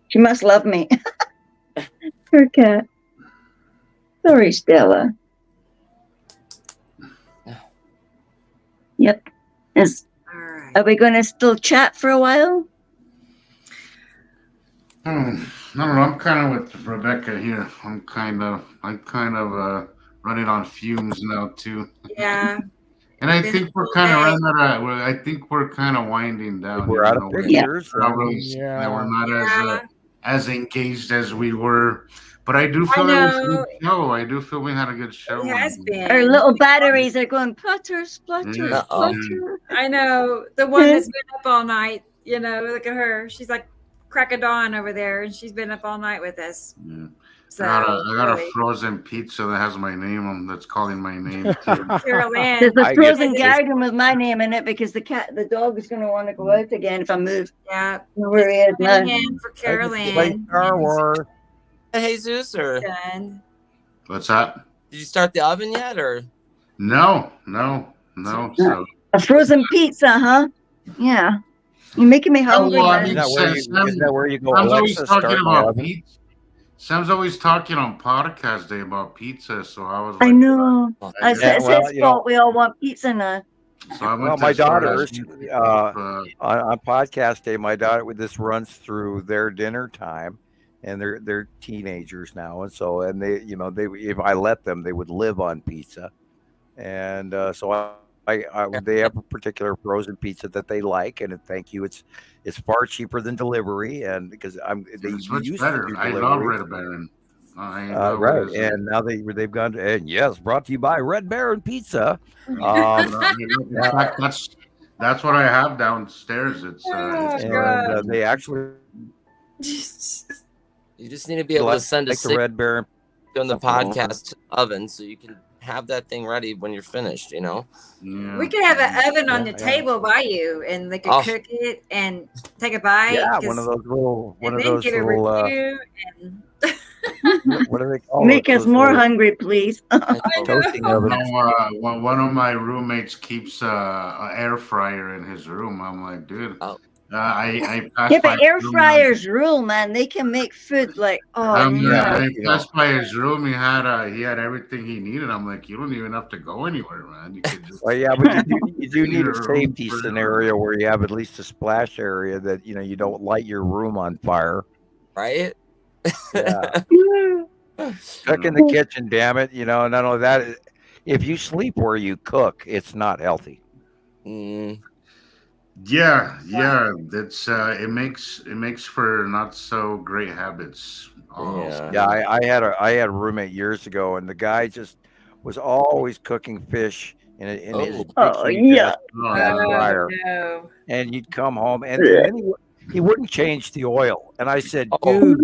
She must love me. Her cat. Sorry, Stella. Yep. Are we going to still chat for a while? I don't know. I'm kind of with Rebecca here. I'm kind of running on fumes now too. Yeah. And I think we're kind of running out. I think we're kind of winding down. We're out of pictures. We're not as engaged as we were. But I do feel it was a good show. I do feel we had a good show. It has been. Our little batteries are going plutter, splutter, Yeah. splutter. I know. The one that's been up all night, look at her. She's like crack of dawn over there, and she's been up all night with us. Yeah. So, I got a really. frozen pizza that has my name on. That's calling my name too. Carol Ann. There's a I frozen guess- garden with my name in it because the dog is going to want to go out again if I move. Yeah. Where he is now. Ann for Carol Play Ann. Star Wars. Jesus, or Done. What's that? did you start the oven yet, or? No. So, A frozen pizza, huh? Yeah. You're making me hungry. well, I man. mean, Isn't that where you go, Sam's always Alexa, talking start my about oven? pizza. Sam's always talking on podcast day about pizza, so I was like, I know. It's well, his fault. We all want pizza now. So I went Well, to my start daughters, asking, on podcast day, my daughter, this runs through their dinner time, and they're teenagers now, and so they if I let them, they would live on pizza, and so they have a particular frozen pizza that they like, and thank you, it's far cheaper than delivery, and because they it's much used better. to do I delivery. love Red Baron. Right, and now they've gone to, and yes, brought to you by Red Baron Pizza. In fact, that's what I have downstairs. It's and they actually You just need to be able to send a like the signal Red Baron on the podcast oven so you can have that thing ready when you're finished, We could have an oven on the Yeah. table by you, and they could Oh. cook it and take a bite. Yeah, 'cause- one of those little and then give a review. And what do they call Make it? us more hungry, please. Toasting oven. one of my roommates keeps a air fryer in his room. I'm like, dude, I passed Yeah, by but air his room. fryers rule, man. They can make food like, I yeah. passed by his room. He had everything he needed. I'm like, you don't even have to go anywhere, man. You could just Well, yeah, but you do need a your room safety for- scenario where you have at least a splash area that you don't light your room on fire. right? Yeah. Cook in the kitchen, damn it. Not only that, if you sleep where you cook, it's not healthy. Yeah. That's it makes for not so great habits. Yeah, I had a roommate years ago, and the guy just was always cooking fish in his yeah. fryer. no. And you'd come home, and then he wouldn't change the oil. And I said, dude,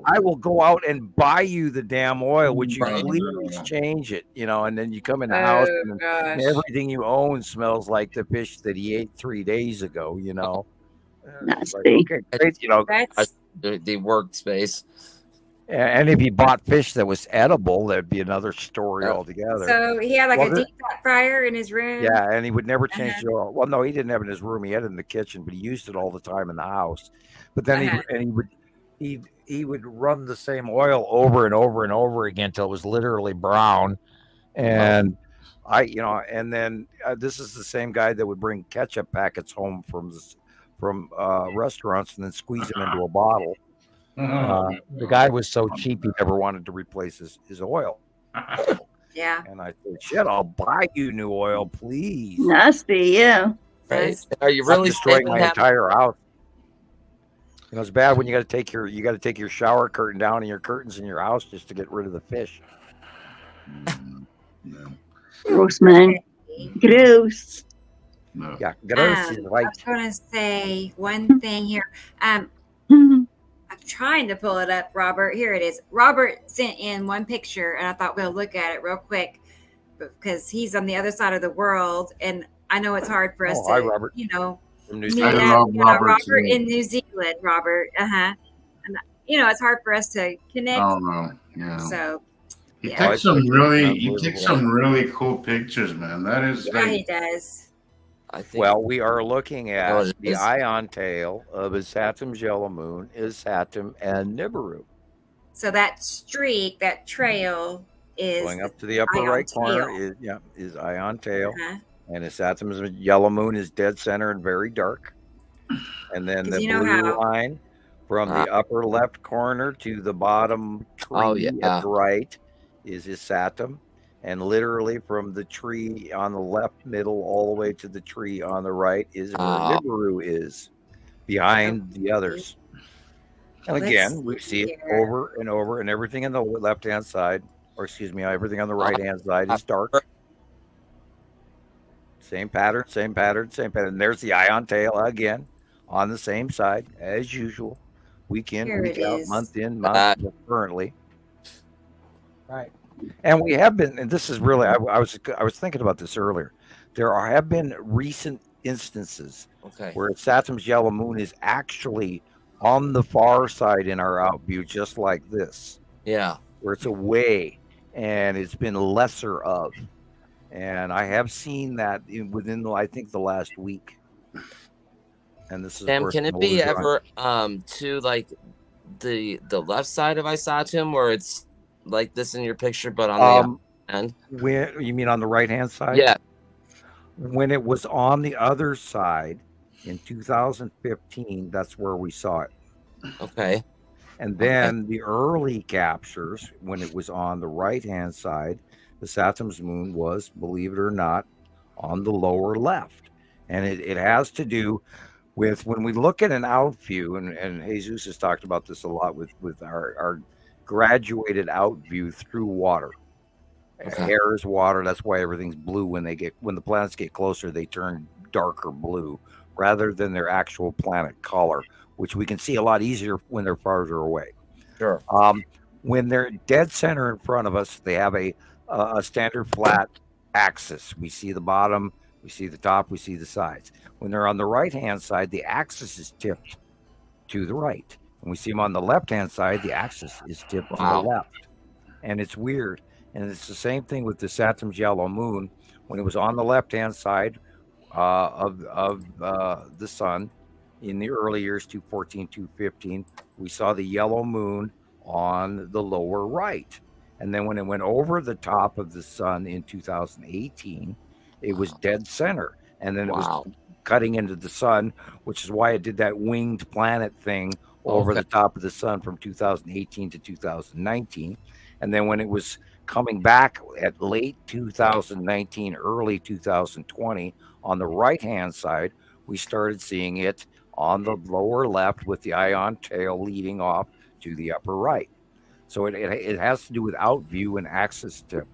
I will go out and buy you the damn oil. Would you please change it? And then you come in the house, and gosh. everything you own smells like the fish that he ate 3 days ago. It's like, Nasty. okay, great, That's The workspace. And if he bought fish that was edible, that'd be another story altogether. So he had like Well, a deep fat fryer in his room. Yeah, and he would never change the oil. Well, no, he didn't have it in his room. He had it in the kitchen, but he used it all the time in the house. But then he would run the same oil over and over and over again until it was literally brown. And and then this is the same guy that would bring ketchup packets home from restaurants and then squeeze them into a bottle. The guy was so cheap he never wanted to replace his oil. Yeah. And I said, shit, I'll buy you new oil, please. Nasty, yeah. Right? Are you really destroying my that? entire house? You know, it's bad when you got to take your shower curtain down and your curtains in your house just to get rid of the fish. Gross, man. Gross. Yeah, gross is I right. was going to say one thing here. I'm trying to pull it up, Robert. Here it is. Robert sent in one picture, and I thought we'll look at it real quick because he's on the other side of the world, and I know it's hard for us hi, Robert. From New Zealand. Robert in New Zealand, Robert. And it's hard for us to connect. Oh no, yeah. So he takes some really cool pictures, man. That is he does. Well, we are looking at the ion tail of Isatum's yellow moon, Isatum, and Nibiru. So that streak, that trail is going up to the upper right corner is ion tail. And Isatum's yellow moon is dead center and very dark. And then the blue line from the upper left corner to the bottom tree at the right is Isatum. And literally from the tree on the left middle all the way to the tree on the right is where Nibiru is, behind the others. And again, we see it over and over, and everything on the left-hand side, everything on the right-hand side is dark. Same pattern, same pattern, same pattern. And there's the ion tail again on the same side as usual, week in, week out, month in, month out, currently. Right. And we have been, and this is really, I was thinking about this earlier. There have been recent instances where Isatum's yellow moon is actually on the far side in our out view, just like this. Yeah. Where it's away and it's been lesser of. And I have seen that within, I think, the last week. And this is Sam, can it be ever to like the left side of Isatum where it's like this in your picture, but on the end? When you mean on the right hand side? Yeah. When it was on the other side in 2015, that's where we saw it. Okay. And then the early captures, when it was on the right hand side, the Isatum's moon was, believe it or not, on the lower left. And it has to do with when we look at an out view, and Jesus has talked about this a lot with our graduated out view through water. Air is water. That's why everything's blue when the planets get closer, they turn darker blue rather than their actual planet color, which we can see a lot easier when they're farther away. Sure. When they're dead center in front of us, they have a standard flat axis. We see the bottom, we see the top, we see the sides. When they're on the right hand side, the axis is tipped to the right. When we see them on the left-hand side, the axis is tipped to the left. And it's weird. And it's the same thing with the Isatum's yellow moon. When it was on the left-hand side of the sun in the early years, 214, 215, we saw the yellow moon on the lower right. And then when it went over the top of the sun in 2018, it was dead center. And then it was cutting into the sun, which is why it did that winged planet thing over the top of the sun from 2018 to 2019. And then when it was coming back at late 2019, early 2020, on the right-hand side, we started seeing it on the lower left with the ion tail leading off to the upper right. So it has to do with out view and axis tip.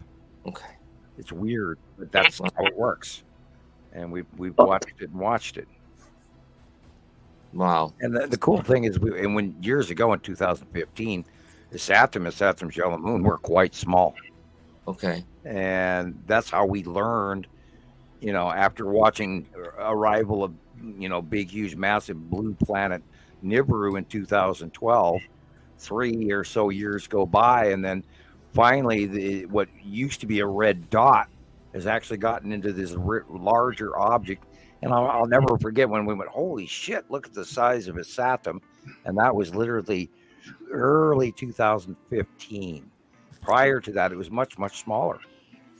Okay. It's weird, but that's how it works. And we've watched it. Wow. And the cool thing is, when years ago in 2015, Isatum's yellow moon were quite small. Okay. And that's how we learned, after watching arrival of, big, huge, massive blue planet Nibiru in 2012, 3 or so years go by, and then finally, what used to be a red dot has actually gotten into this larger object. And I'll never forget when we went, holy shit, look at the size of a SATM. And that was literally early 2015. Prior to that, it was much, much smaller.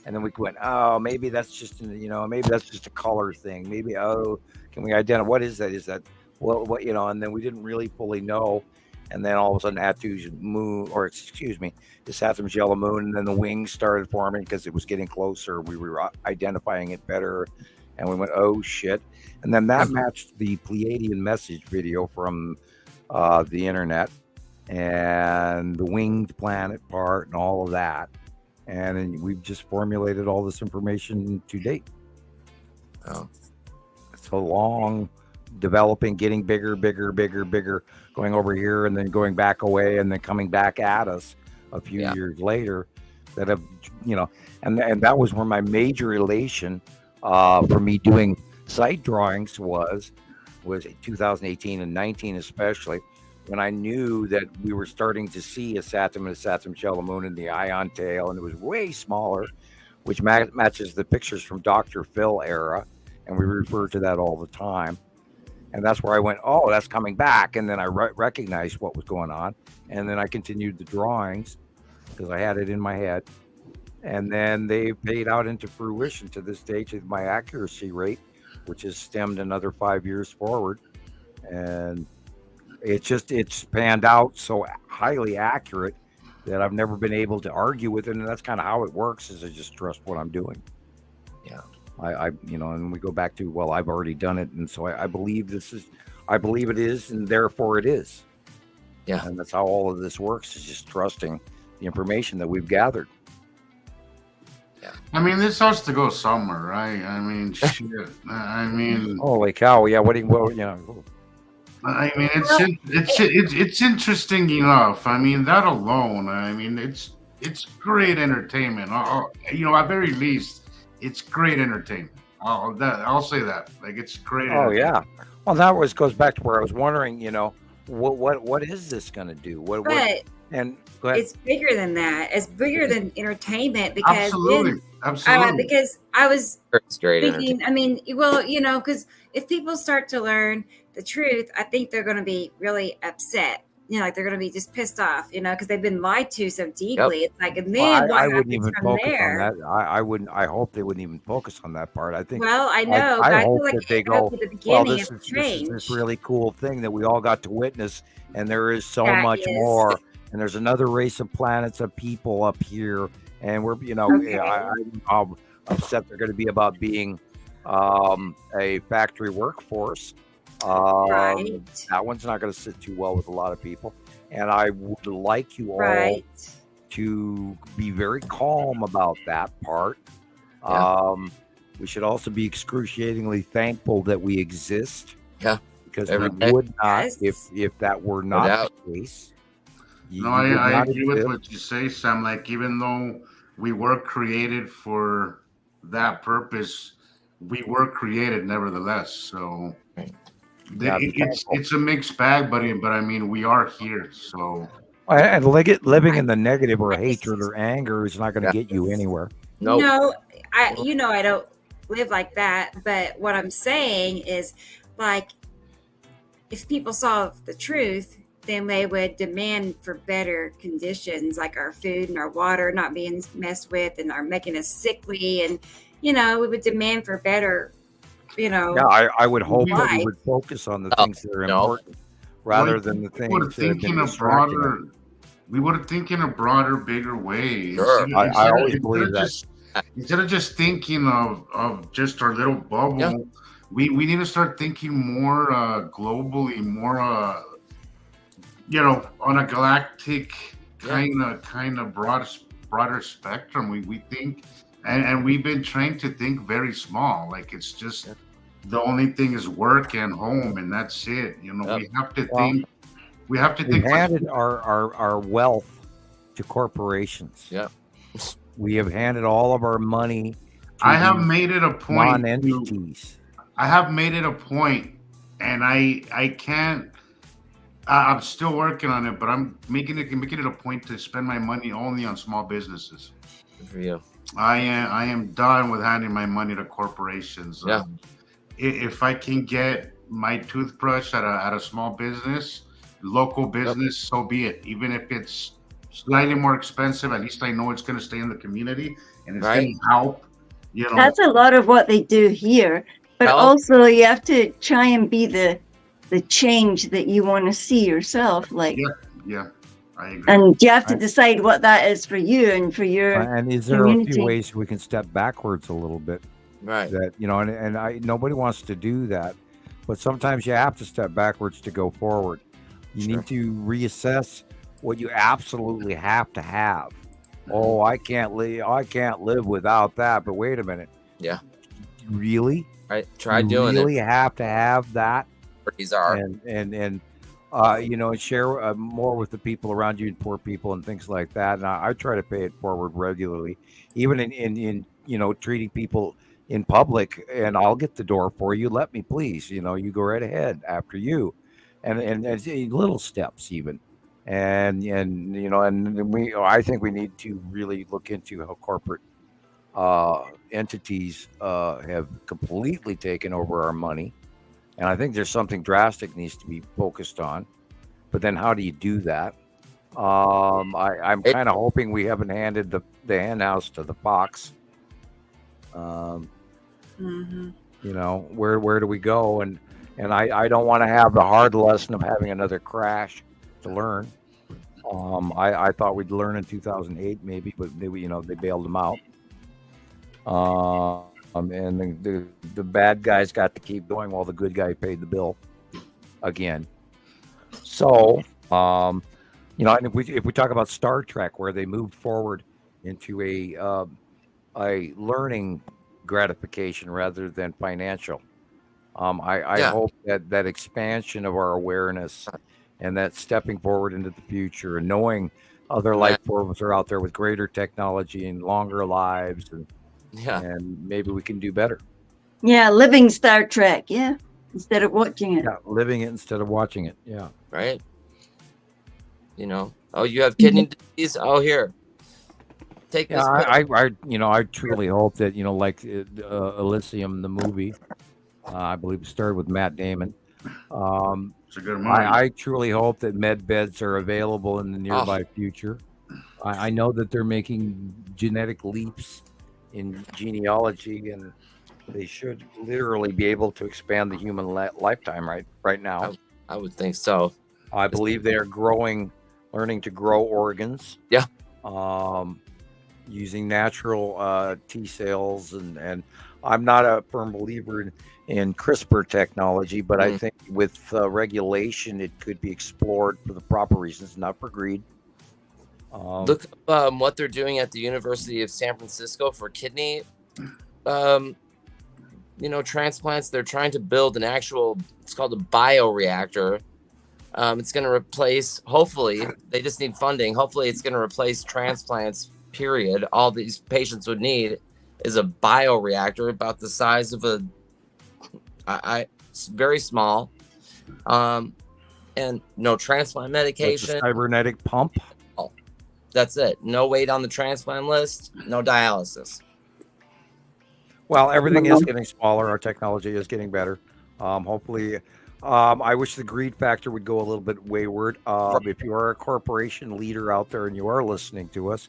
And then we went, oh, maybe that's just, maybe that's just a color thing. Maybe, can we identify, what is that? Is that, what, and then we didn't really fully know. And then all of a sudden, Attu's moon, or excuse me, the SATM's yellow moon, and then the wings started forming because it was getting closer. We were identifying it better, and we went, oh shit! And then that matched the Pleiadian message video from the internet, and the winged planet part, and all of that. And then we've just formulated all this information to date. Oh, it's a long developing, getting bigger, going over here and then going back away and then coming back at us a few years later, that have, and that was where my major elation for me doing site drawings was 2018 and 19 especially, when I knew that we were starting to see a SATM and a SATM yellow moon in the ion tail, and it was way smaller, which matches the pictures from Dr. Phil era, and we refer to that all the time. And that's where I went, oh, that's coming back. And then I recognized what was going on. And then I continued the drawings because I had it in my head. And then they paid out into fruition to this stage of my accuracy rate, which has stemmed another 5 years forward. And it's panned out so highly accurate that I've never been able to argue with it. And that's kind of how it works, is I just trust what I'm doing. Yeah. I and we go back to, well, I've already done it, and so I believe I believe it is, and therefore it is. Yeah, and that's how all of this works, is just trusting the information that we've gathered. Yeah, I mean, this has to go somewhere, right? I mean, shit. I mean, holy cow! Yeah, I mean, it's interesting enough. I mean, that alone. I mean, it's great entertainment. At very least. It's great entertainment. I'll say that. Like, it's great. Oh yeah. Well, that goes back to where I was wondering. What is this going to do? And go ahead. It's bigger than that. It's bigger than entertainment, because absolutely. Because I was thinking. I mean, well, because if people start to learn the truth, I think they're going to be really upset. Like they're going to be just pissed off, because they've been lied to so deeply. Yep. It's like, and then what happens from there? On that. I wouldn't. I hope they wouldn't even focus on that part. I think. Well, I know. I hope that they go, well, this is this really cool thing that we all got to witness, and there is so much more. And there's another race of planets of people up here, and we're, I'm upset they're going to be about being a factory workforce. That one's not going to sit too well with a lot of people, and I would like you all to be very calm about that part. We should also be excruciatingly thankful that we exist, because we would not if that were not the case. I agree with what you say, Sam. Like, even though we were created for that purpose, we were created nevertheless. So it's a mixed bag, but I mean, we are here. So, and living in the negative or hatred or anger is not going to get you anywhere. No, I don't live like that. But what I'm saying is, like, if people saw the truth, then they would demand for better conditions, like our food and our water not being messed with and are making us sickly. And, we would demand for better, Yeah, I would hope that we would focus on the things that are important rather than the things that have been distracting. We would think in a broader, bigger way. Sure. I always believe that. Instead of just thinking of just our little bubble, we need to start thinking more globally, more on a galactic kind of broader spectrum. We think, and we've been trained to think very small. Like, it's just the only thing is work and home, and that's it. We have to think. We have to think. We handed our wealth to corporations. Yeah. We have handed all of our money to I have made it a point. Non-entities. I have made it a point, and I can't I'm still working on it, but I'm making it a point to spend my money only on small businesses. Good for you. I am done with handing my money to corporations. Yeah. If I can get my toothbrush at a small business, local business, so be it. Even if it's slightly more expensive, at least I know it's going to stay in the community and it's going to help. You know, That's a lot of what they do here, but also you have to try and be the change that you want to see yourself. Like, yeah, I agree. And you have to decide what that is for you and for your and is there community. a few ways we can step backwards a little bit? Right. That, you know, and nobody wants to do that, but sometimes you have to step backwards to go forward. You need to reassess what you absolutely have to have. Oh, I can't live without that. But wait a minute. Yeah. Really? Right. Try doing it. You really have to have that. These are. And you know, and share more with the people around you and poor people and things like that. And I try to pay it forward regularly, even in you know, treating people in public, and I'll get the door for you. Let me, please. You know, you go right ahead after you, and little steps even, and you know, and I think we need to really look into how corporate entities have completely taken over our money. And I think there's something drastic needs to be focused on. But then how do you do that? I'm kind of hoping we haven't handed the hen house to the fox. You know, where do we go? And I don't want to have the hard lesson of having another crash to learn. I thought we'd learn in 2008 maybe, but they bailed them out. And the bad guys got to keep going while the good guy paid the bill again. So, you know, and if we talk about Star Trek, where they moved forward into a learning gratification rather than financial, I hope that expansion of our awareness and that stepping forward into the future and knowing other life forms are out there with greater technology and longer lives and maybe we can do better. Yeah, living Star Trek. Yeah, instead of watching it. Yeah, living it instead of watching it. Yeah. Right. You know. Oh, you have kidney disease. Oh, here. Take this. I truly hope that, you know, like Elysium, the movie, I believe it started with Matt Damon. It's a good movie. I truly hope that med beds are available in the nearby future. I know that they're making genetic leaps in genealogy, and they should literally be able to expand the human lifetime right now. I would think so. I believe they are learning to grow organs. Yeah. Using natural T cells, and I'm not a firm believer in CRISPR technology, but I think with regulation, it could be explored for the proper reasons, not for greed. Look what they're doing at the University of San Francisco for kidney, transplants. They're trying to build an actual, it's called a bioreactor. It's going to replace, hopefully, they just need funding. Hopefully it's going to replace transplants, period. All these patients would need is a bioreactor about the size of it's very small. And no transplant medication. Like a cybernetic pump. That's it. No wait on the transplant list. No dialysis. Well, everything is getting smaller. Our technology is getting better. Hopefully, I wish the greed factor would go a little bit wayward. If you are a corporation leader out there and you are listening to us,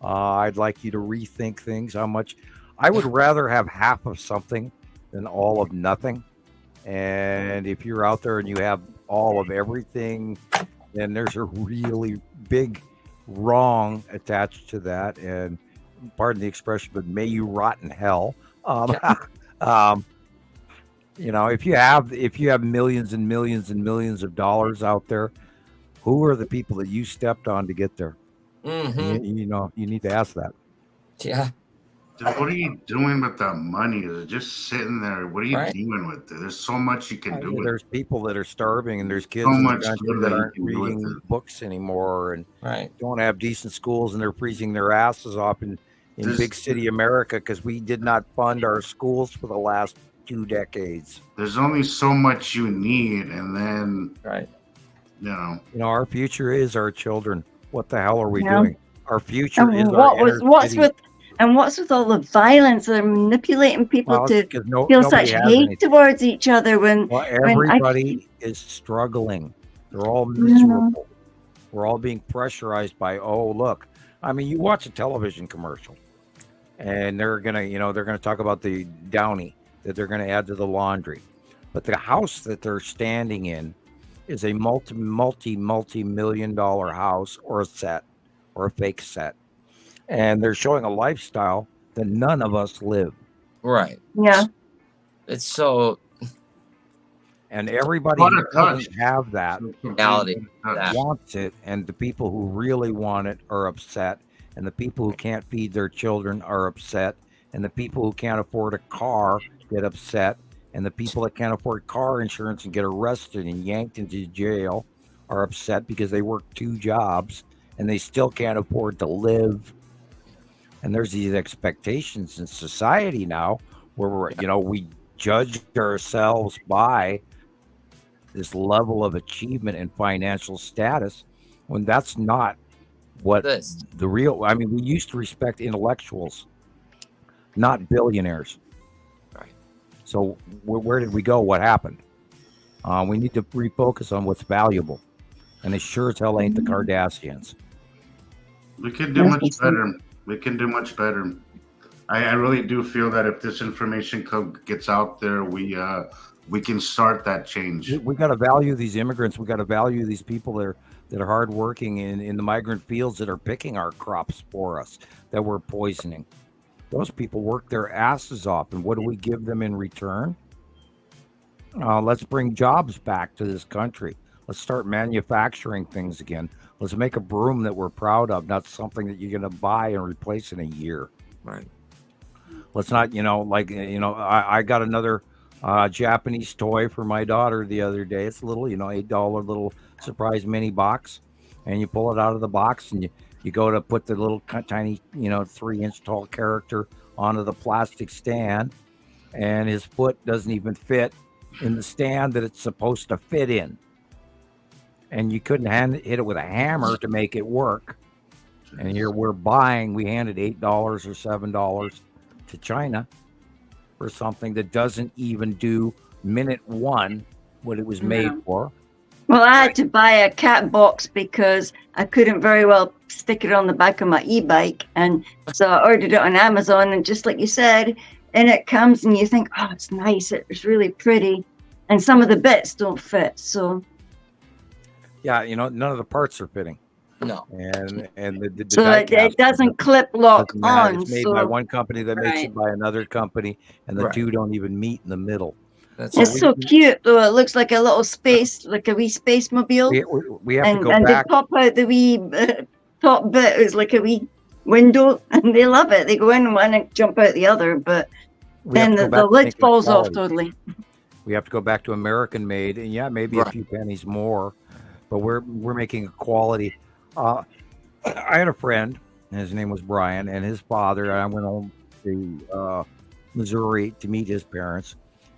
I'd like you to rethink things. How much I would rather have half of something than all of nothing. And if you're out there and you have all of everything, then there's a really big wrong attached to that, and pardon the expression, but may you rot in hell. You know, if you have millions and millions and millions of dollars out there, who are the people that you stepped on to get there? You know, you need to ask that. Yeah. Dude, what are you doing with that money? Is it just sitting there? What are you doing with it? There's so much you can do with it. There's people that are starving, and there's kids in the country that aren't reading books anymore and don't have decent schools, and they're freezing their asses off in big city America because we did not fund our schools for the last 2 decades. There's only so much you need, and then You know, our future is our children. What the hell are we Yeah. doing? Our future And is our what's with all the violence? They're manipulating people to feel such hate towards each other when everybody is struggling. They're all miserable. We're all being pressurized by, oh, look. I mean, you watch a television commercial and they're gonna talk about the Downy that they're gonna add to the laundry. But the house that they're standing in is a multi-million-dollar house or a set or a fake set. And they're showing a lifestyle that none of us live. Right. Yeah. It's so. And everybody who doesn't have that reality wants it, and the people who really want it are upset, and the people who can't feed their children are upset, and the people who can't afford a car get upset, and the people that can't afford car insurance and get arrested and yanked into jail are upset because they work 2 jobs and they still can't afford to live. And there's these expectations in society now where we judge ourselves by this level of achievement and financial status when that's not what the real. I mean, we used to respect intellectuals, not billionaires. Right. So where did we go? What happened? We need to refocus on what's valuable, and it sure as hell ain't the Kardashians. We can do much better. We can do much better. I really do feel that if this information gets out there, we can start that change. We got to value these immigrants. We got to value these people that are hardworking in the migrant fields that are picking our crops for us that we're poisoning. Those people work their asses off, and what do we give them in return? Let's bring jobs back to this country. Let's start manufacturing things again. Let's make a broom that we're proud of, not something that you're going to buy and replace in a year. Right. Let's not, I got another Japanese toy for my daughter the other day. It's a little, $8 little surprise mini box, and you pull it out of the box and you go to put the little tiny, 3-inch tall character onto the plastic stand, and his foot doesn't even fit in the stand that it's supposed to fit in. And you couldn't hit it with a hammer to make it work. And here we handed $8 or $7 to China for something that doesn't even do minute 1 what it was made for. Well, I had to buy a cat box because I couldn't very well stick it on the back of my e-bike. And so I ordered it on Amazon, and just like you said, and it comes and you think, oh, it's nice. It's really pretty. And some of the bits don't fit. So yeah, none of the parts are fitting. No. And the so it doesn't clip lock on. It's made by one company that makes it by another company, and the two don't even meet in the middle. It's so cute, though. It looks like a little space, like a wee space mobile. We have to go and back. They pop out the wee top bit is like a wee window, and they love it. They go in one and jump out the other, but then the lid falls off totally. We have to go back to American made, and maybe a few pennies more, but we're making a quality. I had a friend, and his name was Brian, and his father. I went home to Missouri to meet his parents,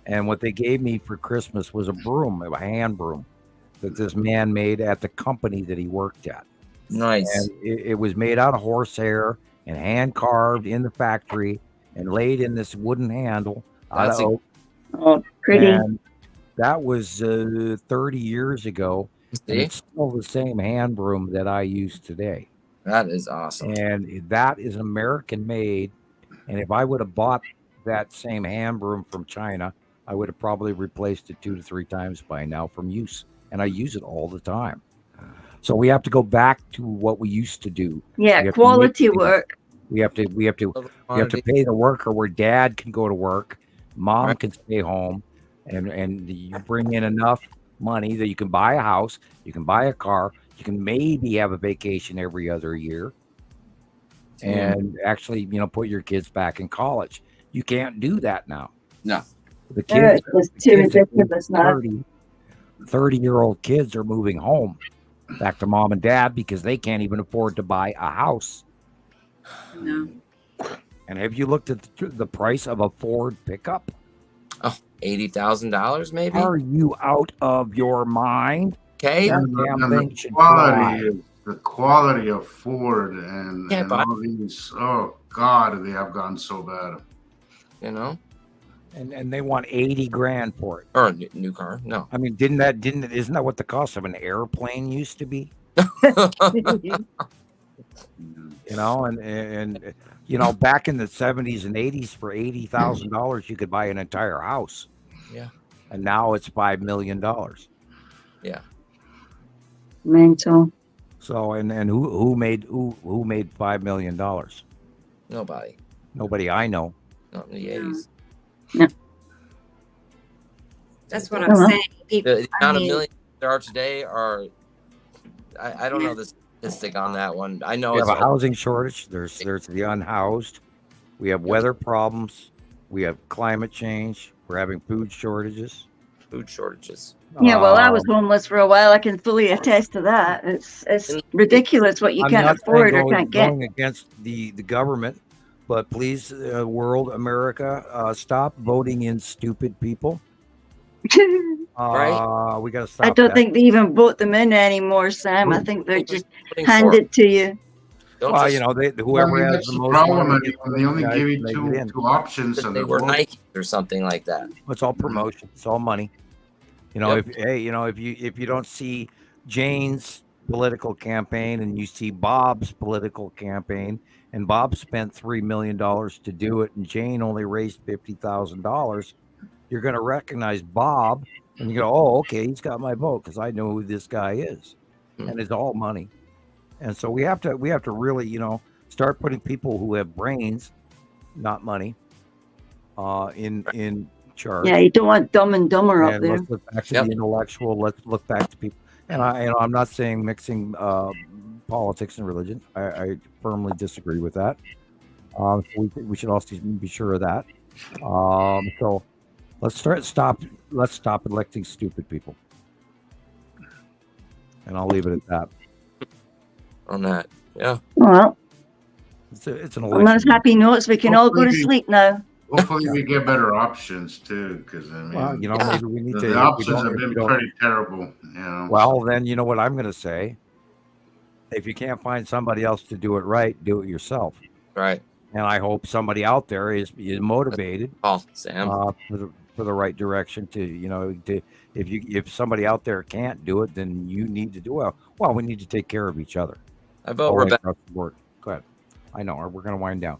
and what they gave me for Christmas was a broom, a hand broom, that this man made at the company that he worked at. Nice. And it was made out of horsehair and hand carved in the factory and laid in this wooden handle out of oak. Oh, pretty. And that was 30 years ago. And it's still the same hand broom that I use today. That is awesome. And that is American made. And if I would have bought that same hand broom from China, I would have probably replaced it 2 to 3 times by now from use. And I use it all the time. So we have to go back to what we used to do. Yeah, quality work. We have to pay the worker where dad can go to work, mom can stay home, and you bring in enough money that you can buy a house, you can buy a car, you can maybe have a vacation every other year, and actually, put your kids back in college. You can't do that now. No. The kids, too ridiculous now. 30-year-old kids are moving home back to mom and dad because they can't even afford to buy a house. No. And have you looked at the price of a Ford pickup? Oh, $80,000 maybe? Are you out of your mind? Okay. And Damn the thing should fly. quality of Ford and Can't buy- all these, oh God, they have gone so bad. You know, And they want 80 grand for it. or a new car. No. I mean, isn't that what the cost of an airplane used to be? You know, and you know, back in the 70s and 80s, for $80,000, you could buy an entire house. Yeah. And now it's $5 million. Yeah. Mental. So and who made $5 million? Nobody. Nobody I know. Not in the 80s. That's what I'm saying. People, The amount of millions there are today are, I don't know the statistic on that one. I know We have it's a housing shortage. There's the unhoused. We have weather problems. We have climate change. We're having food shortages. food shortages. Yeah, well, I was homeless for a while. I can fully attest to that. It's ridiculous what you I'm can't not afford saying or can't get. going against the government, but please, world, America, stop voting in stupid people. Right. We got to stop. I don't that. think they even vote them in anymore, Sam. I think they're just handed to you. Well, you know, whoever has that's the the most problem. money, They only guys give you make it in. two options. That And they were Nike or something like that. It's all promotion. It's all money. You know, Yep. if you don't see Jane's political campaign and you see Bob's political campaign, and Bob spent $3 million to do it, and Jane only raised $50,000, you're going to recognize Bob, and you go, "Oh, okay, he's got my vote because I know who this guy is," and it's all money. And so we have to really, you know, start putting people who have brains, not money, in charge. Yeah, you don't want Dumb and Dumber up And there. let's look back to the intellectual. Let's look back to people. And I'm not saying mixing politics and religion. I firmly disagree with that. We should also be sure of that. So let's stop electing stupid people. And I'll leave it at that. On that, yeah. Well, it's an on election. those happy notes, we can all go to Hopefully- sleep now. Hopefully, we get better options too, because I mean, Well, you know, maybe we need to. the if we options don't- have if we been don't- pretty terrible. You know. Well, then you know what I'm going to say. If you can't find somebody else to do it right, do it yourself. Right. And I hope somebody out there is motivated Sam. For the right direction to, you know, if somebody out there can't do it, then you need to do it. Well, we need to take care of each other. I vote All right, Rebecca. across the board. Go ahead. I know we're going to wind down.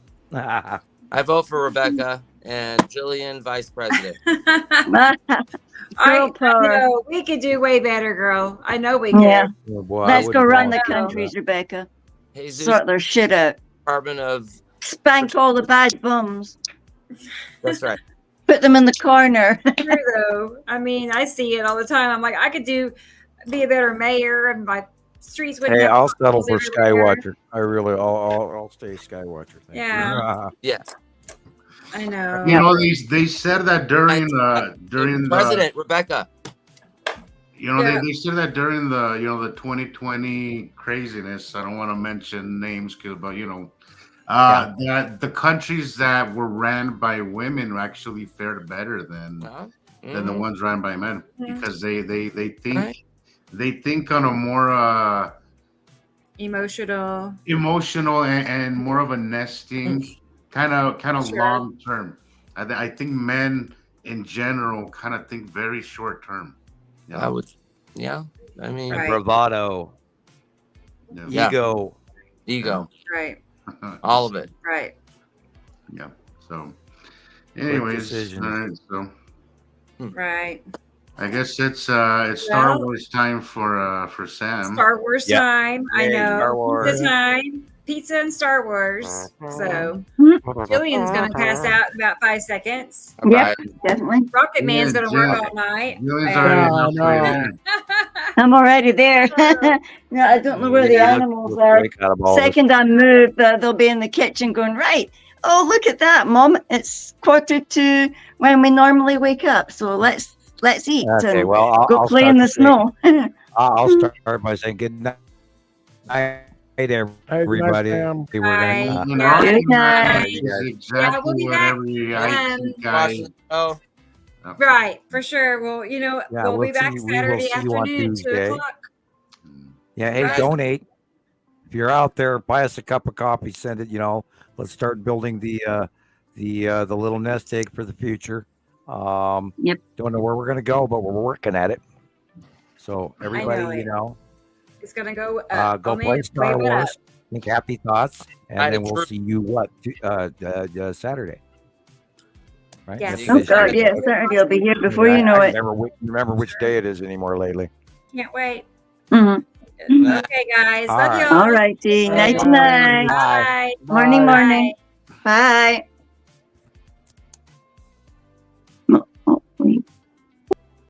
I vote for Rebecca and Jillian vice president. I power. know we could do way better, girl. I know we could. Yeah. Oh, boy, I Let's go wouldn't run want the to do countries, that. Rebecca. Jesus Sort their shit out. Department of. Spank all the bad bums. That's right. Put them in the corner. True though. I mean, I see it all the time. I'm like, I could be a better mayor, and my streets wouldn't. Hey, have I'll settle for potholes everywhere. Skywatcher. I really, I'll stay Skywatcher. Thank you. Yeah. Yeah. I know. You know, they said that during the President Rebecca. You know, Yeah. they said that during the 2020 craziness. I don't want to mention names, but that the countries that were ran by women actually fared better than the ones ran by men, because they think on a more Emotional and more of a nesting kind of Sure. long term. I think men in general kind of think very short term. You know? I would. Yeah. I mean, And bravado, Yeah. ego. Right. all of it. Right. Yeah. So, anyways, decisions. all right, so Right. I guess it's Star Wars time for Sam. Star Wars time. I Yay, know. Star Wars. Pizza time. Pizza and Star Wars. So Mm-hmm. Jillian's gonna pass out in about 5 seconds. Yep, definitely. Rocket Man's Yeah, gonna work yeah. all night. Jillian's And- already halfway there. I'm already there. No, I don't know where the animals are. Break out of all this. Second I move, they'll be in the kitchen going, right. Oh, look at that, Mom. It's 1:45 when we normally wake up. So let's eat Okay, and well, go I'll play start in the to say- snow. I'll start by saying good night, everybody. Sam. We're Bye. gonna, And Rocket Good Man night. is Yeah, we'll exactly be what back. every IT guy Watching the show. Right, for sure. Well, Yeah, we'll be back we will Saturday see you on afternoon, 2 Tuesday. o'clock. Yeah, hey, Right. donate. If you're out there, buy us a cup of coffee. Send it. Let's start building the little nest egg for the future. Yep. Don't know where we're gonna go, but we're working at it. So everybody, know it. It's gonna go. go play Star wave it up. Wars. Think happy thoughts, and I then we'll agree. see you Saturday. Right? Yes. Oh God, yeah, Saturday I'll be here before you know it. Remember which day it is anymore lately. Can't wait. Mhm. Okay, guys. All Love right. y'all. All righty. Night Bye. night. Bye. Morning, Bye. morning. Bye.